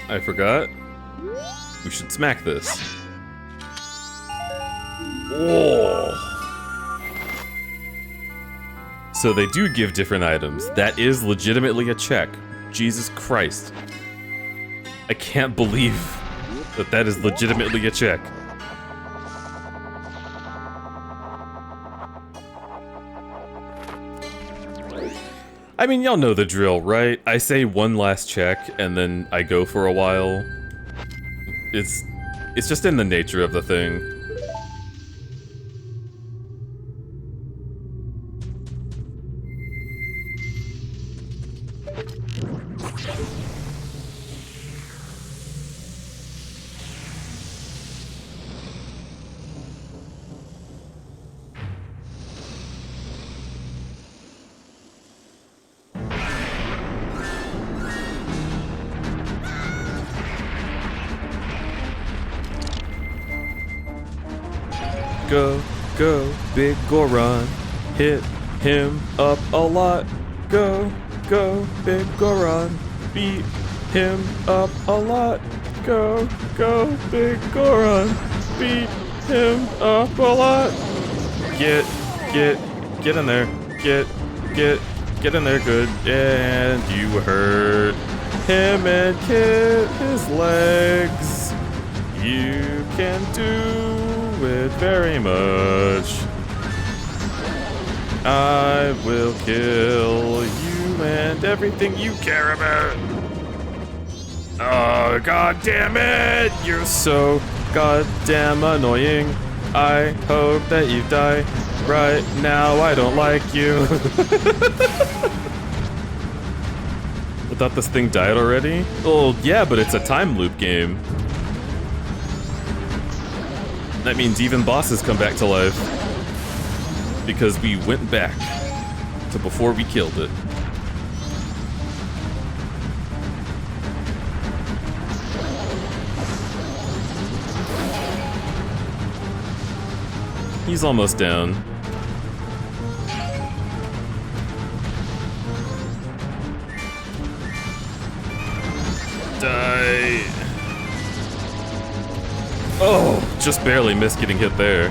I forgot. We should smack this. Oh. So they do give different items. That is legitimately a check. Jesus Christ. I can't believe that that is legitimately a check. I mean, y'all know the drill, right? I say one last check, and then I go for a while. It's just in the nature of the thing. Go, go, big Goron. Hit him up a lot. Go, go, big Goron. Beat him up a lot. Go, go, big Goron. Beat him up a lot. Get in there. Get in there good. And you hurt him and kick his legs. You can do it very much. I will kill you and everything you care about. Oh, god damn it! You're so goddamn annoying. I hope that you die right now. I don't like you. I thought this thing died already? Oh, yeah, but it's a time loop game. That means even bosses come back to life. Because we went back to before we killed it. He's almost down. Die. Oh, just barely missed getting hit there.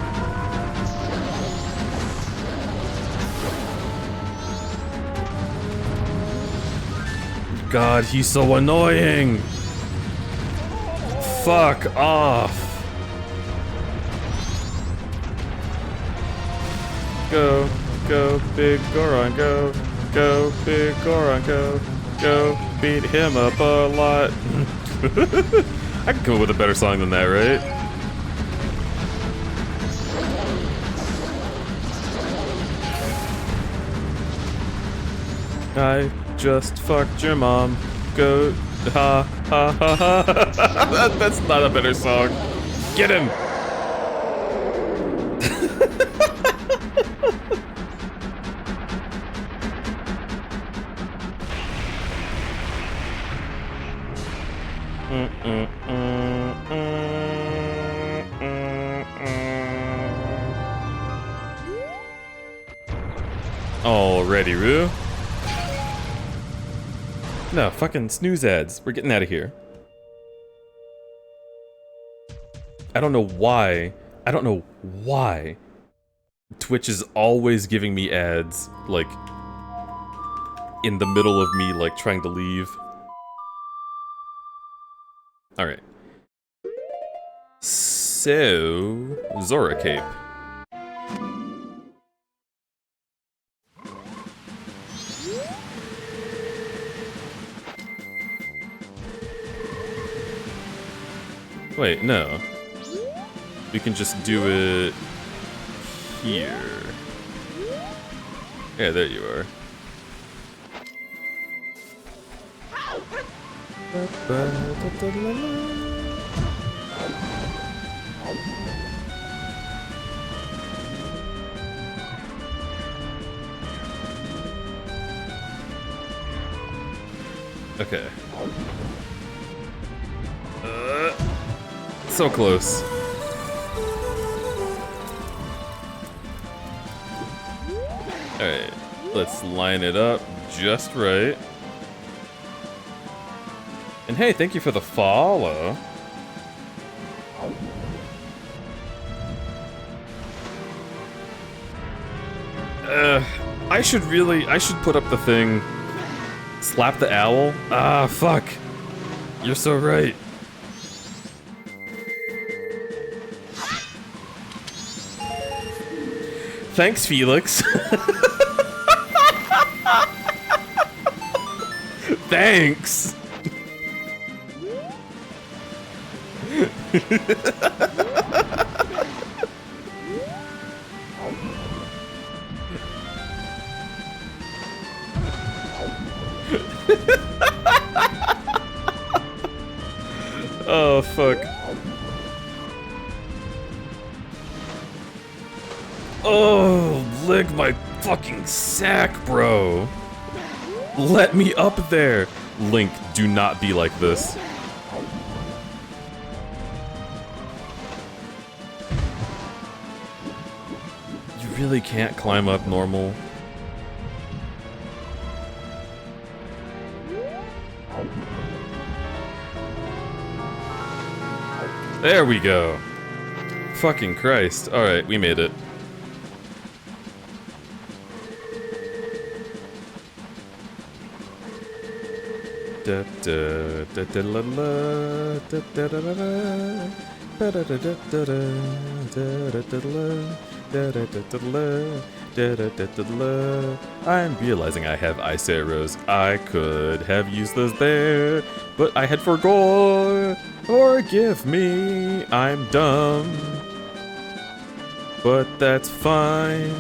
God, he's so annoying. Fuck off. Go, go, big Goron, go. Go, big Goron, go. Go, beat him up a lot. I can come up with a better song than that, right? I just fucked your mom. Go, ha, ha, ha, ha. That's not a better song. Get him! Alrighty, Roo. No, fucking snooze ads. We're getting out of here. I don't know why. I don't know why Twitch is always giving me ads, like, in the middle of me, like, trying to leave. Alright. So, Zora Cape. Wait, no. We can just do it here. Yeah, there you are. Okay. So close. Alright, let's line it up just right. And hey, thank you for the follow. I should put up the thing. Slap the owl? Ah, fuck. You're so right. Thanks, Felix. Thanks. Oh, fuck. Oh, lick my fucking sack, bro. Let me up there. Link, do not be like this. You really can't climb up normal. There we go. Fucking Christ. Alright, we made it. Da da da da la la da da da da da da da da da da da da da da da. I'm realizing I have ice arrows. I could have used those there, but I had forgot. Forgive me, I'm dumb. But that's fine.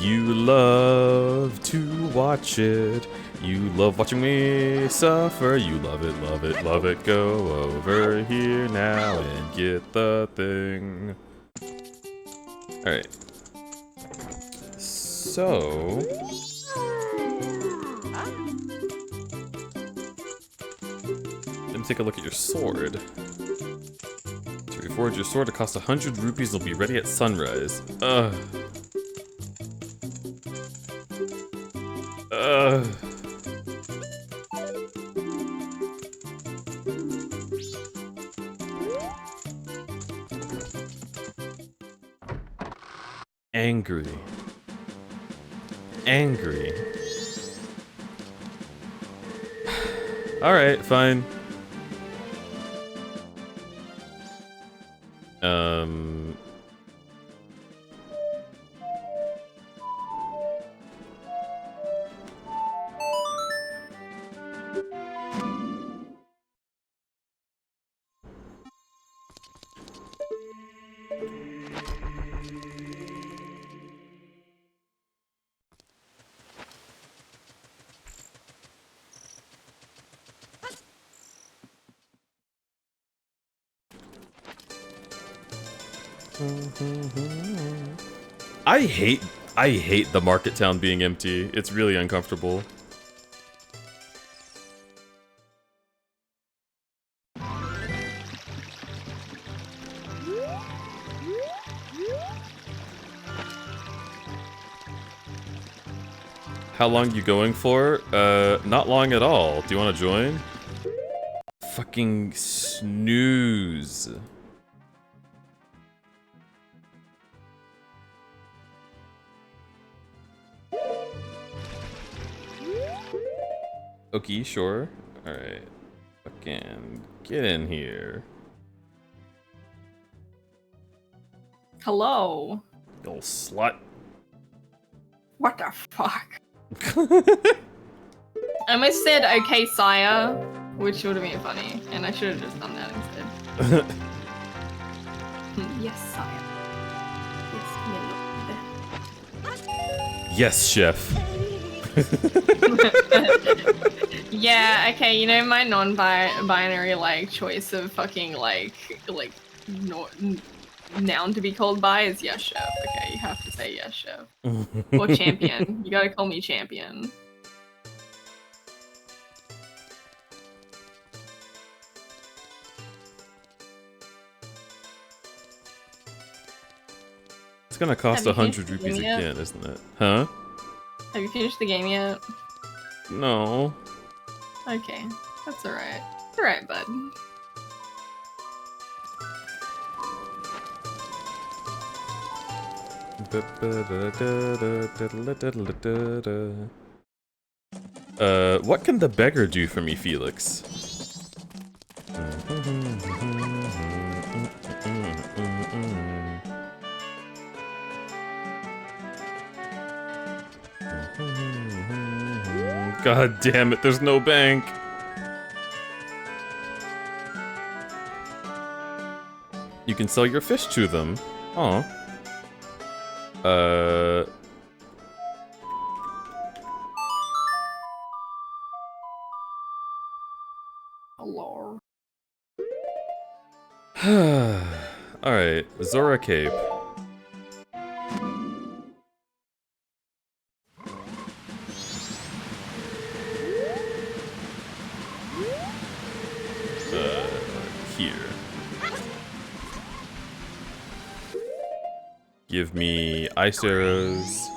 You love to watch it. You love watching me suffer. You love it, love it, love it. Go over here now and get the thing. Alright. So... let me take a look at your sword. To reforge your sword, it costs 100 rupees. It'll be ready at sunrise. Angry. Angry. Alright, fine. I hate the market town being empty. It's really uncomfortable. How long you going for? Not long at all. Do you want to join? Fucking snooze. Okay, sure. Alright. Fucking get in here. Hello. You old slut. What the fuck? I almost said okay, sire, which would have been funny, and I should have just done that instead. Yes, sire. Yes, me love. Yes, chef. Yeah, okay, you know my non-binary like choice of fucking like noun to be called by is yes, chef. Okay, you have to say yes, chef. Or champion. You gotta call me champion. It's gonna cost Have you 100 finished the rupees game yet? again, isn't it? Huh? Have you finished the game yet? No. Okay, that's alright. Alright, bud. What can the beggar do for me, Felix? God damn it, there's no bank. You can sell your fish to them. Aw. Hello. Alright, Zora Cape. Here. Give me ice arrows.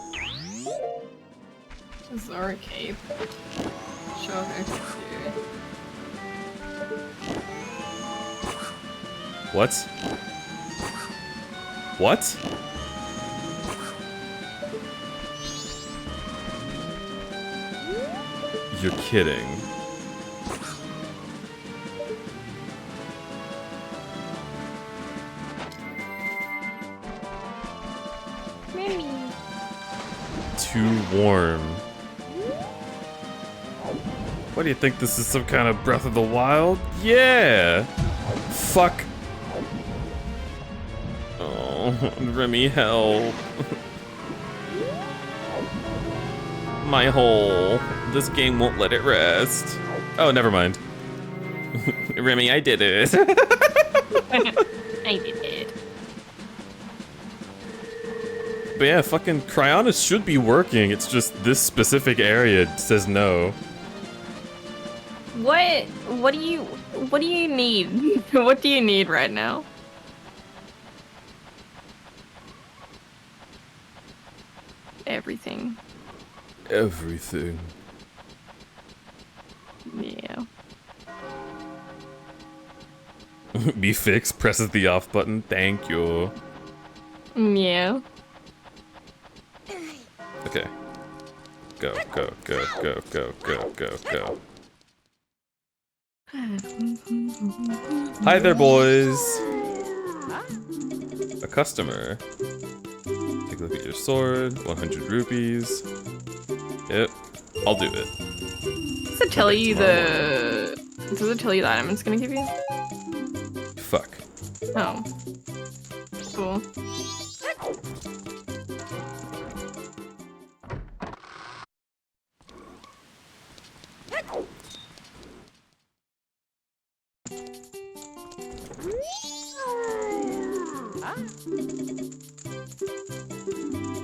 Zora Cape. Show off execute. What? What? You're kidding. Too warm. What do you think, this is some kind of Breath of the Wild? Yeah! Fuck. Oh, Remy, help. My hole. This game won't let it rest. Oh, never mind. Remy, I did it. I did it. But yeah, fucking Cryonis should be working. It's just this specific area says no. What do you need? What do you need right now? Everything. Everything. Yeah. Be fixed, presses the off button. Thank you. Yeah. Okay. Go, go, go, go, go, go, go, go. Hi there, boys. A customer. Take a look at your sword. 100 rupees. Yep. I'll do it. Does it tell you the... Does it tell you the item it's gonna give you? Fuck. Oh. Cool.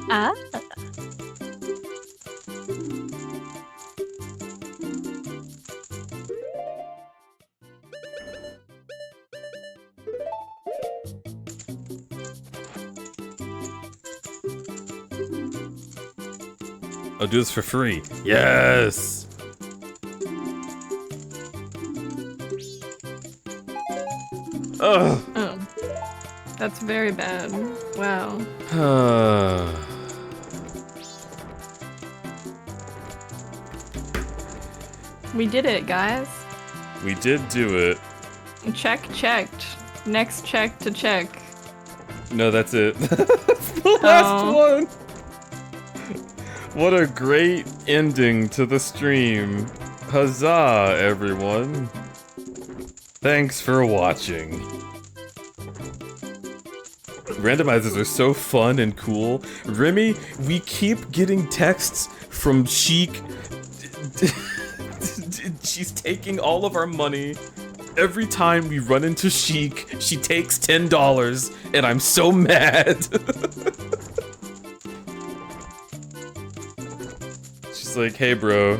Ah. I'll do this for free. Yes! Ugh! Oh. That's very bad. Wow. We did it, guys. We did do it. Check checked. Next check to check. No, that's it. That's the last one! What a great ending to the stream. Huzzah, everyone. Thanks for watching. Randomizers are so fun and cool. Remy, we keep getting texts from Sheik. She's taking all of our money. Every time we run into Sheik, she takes $10, and I'm so mad. She's like, hey bro,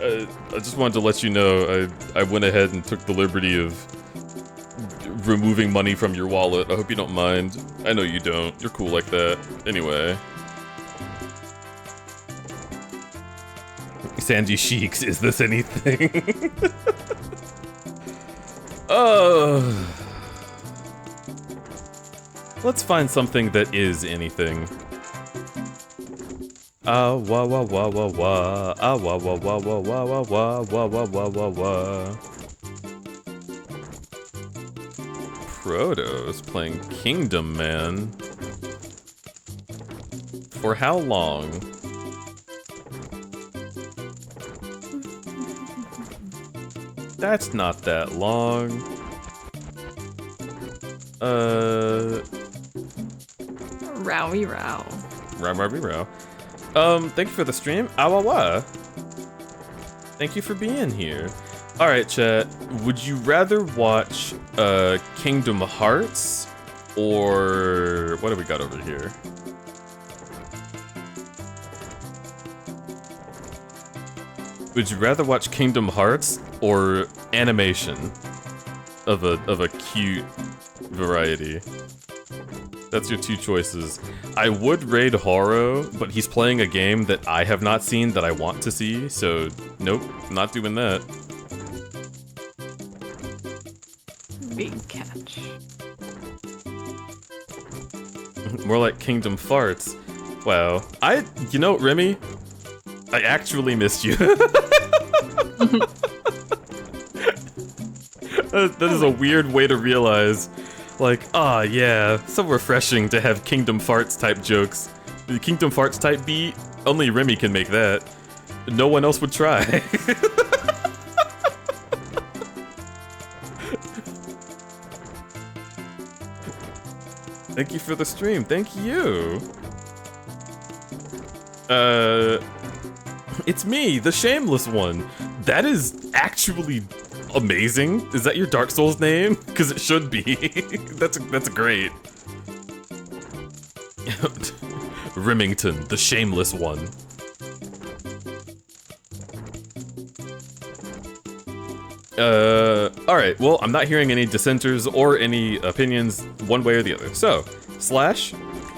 I just wanted to let you know I went ahead and took the liberty of removing money from your wallet. I hope you don't mind. I know you don't. You're cool like that. Anyway. Sandy Sheiks, is this anything? Let's find something that is anything. Ah wah wah wah wah wah. Ah wah wah wah wah wah wah wah wah wah wah wah wah. Proto's playing Kingdom Man. For how long? That's not that long. Rowie row. Row. Thank you for the stream. Awawa. Thank you for being here. Alright, chat. Would you rather watch, Kingdom Hearts? Or... what do we got over here? Would you rather watch Kingdom Hearts or animation of a cute variety? That's your two choices. I would raid Horo, but he's playing a game that I have not seen that I want to see, so nope, not doing that. Big catch. More like Kingdom Farts. Wow. You know, Remy, I actually missed you. That is a weird way to realize, like, ah, yeah, so refreshing to have Kingdom Farts type jokes. The Kingdom Farts type beat, only Remy can make that. No one else would try. Thank you for the stream, thank you. It's me, the Shameless One. That is actually amazing. Is that your Dark Souls name? Because it should be. That's great. Remington, the Shameless One. Alright, well, I'm not hearing any dissenters or any opinions one way or the other. So,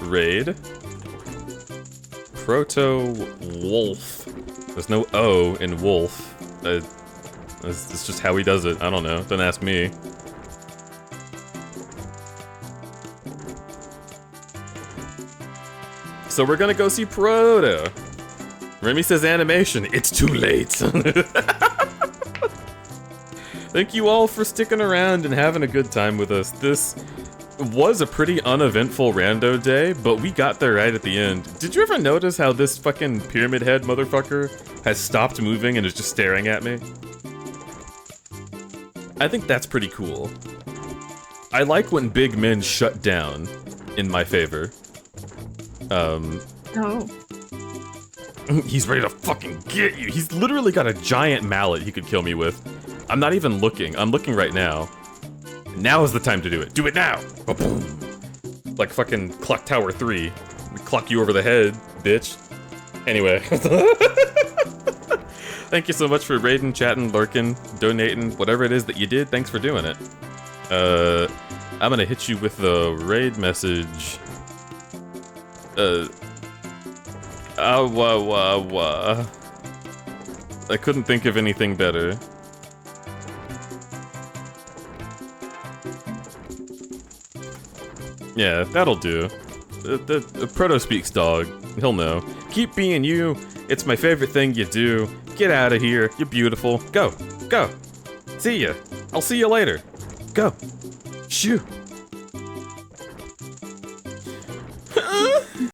/ raid Proto Wolf. There's no O in Wolf. It's just how he does it. I don't know. Don't ask me. So we're gonna go see Proto. Remy says animation. It's too late. Thank you all for sticking around and having a good time with us. This was a pretty uneventful rando day, but we got there right at the end. Did you ever notice how this fucking pyramid head motherfucker has stopped moving and is just staring at me? I think that's pretty cool. I like when big men shut down in my favor. Oh. He's ready to fucking get you. He's literally got a giant mallet he could kill me with. I'm not even looking. I'm looking right now. Now is the time to do it. Do it now! Ba-boom! Like fucking Clock Tower 3. Clock you over the head, bitch. Anyway. Thank you so much for raiding, chatting, lurking, donating, whatever it is that you did. Thanks for doing it. I'm gonna hit you with the raid message. I couldn't think of anything better. Yeah, that'll do. The Proto speaks dog. He'll know. Keep being you. It's my favorite thing you do. Get out of here. You're beautiful. Go. Go. See ya. I'll see you later. Go. Shoo.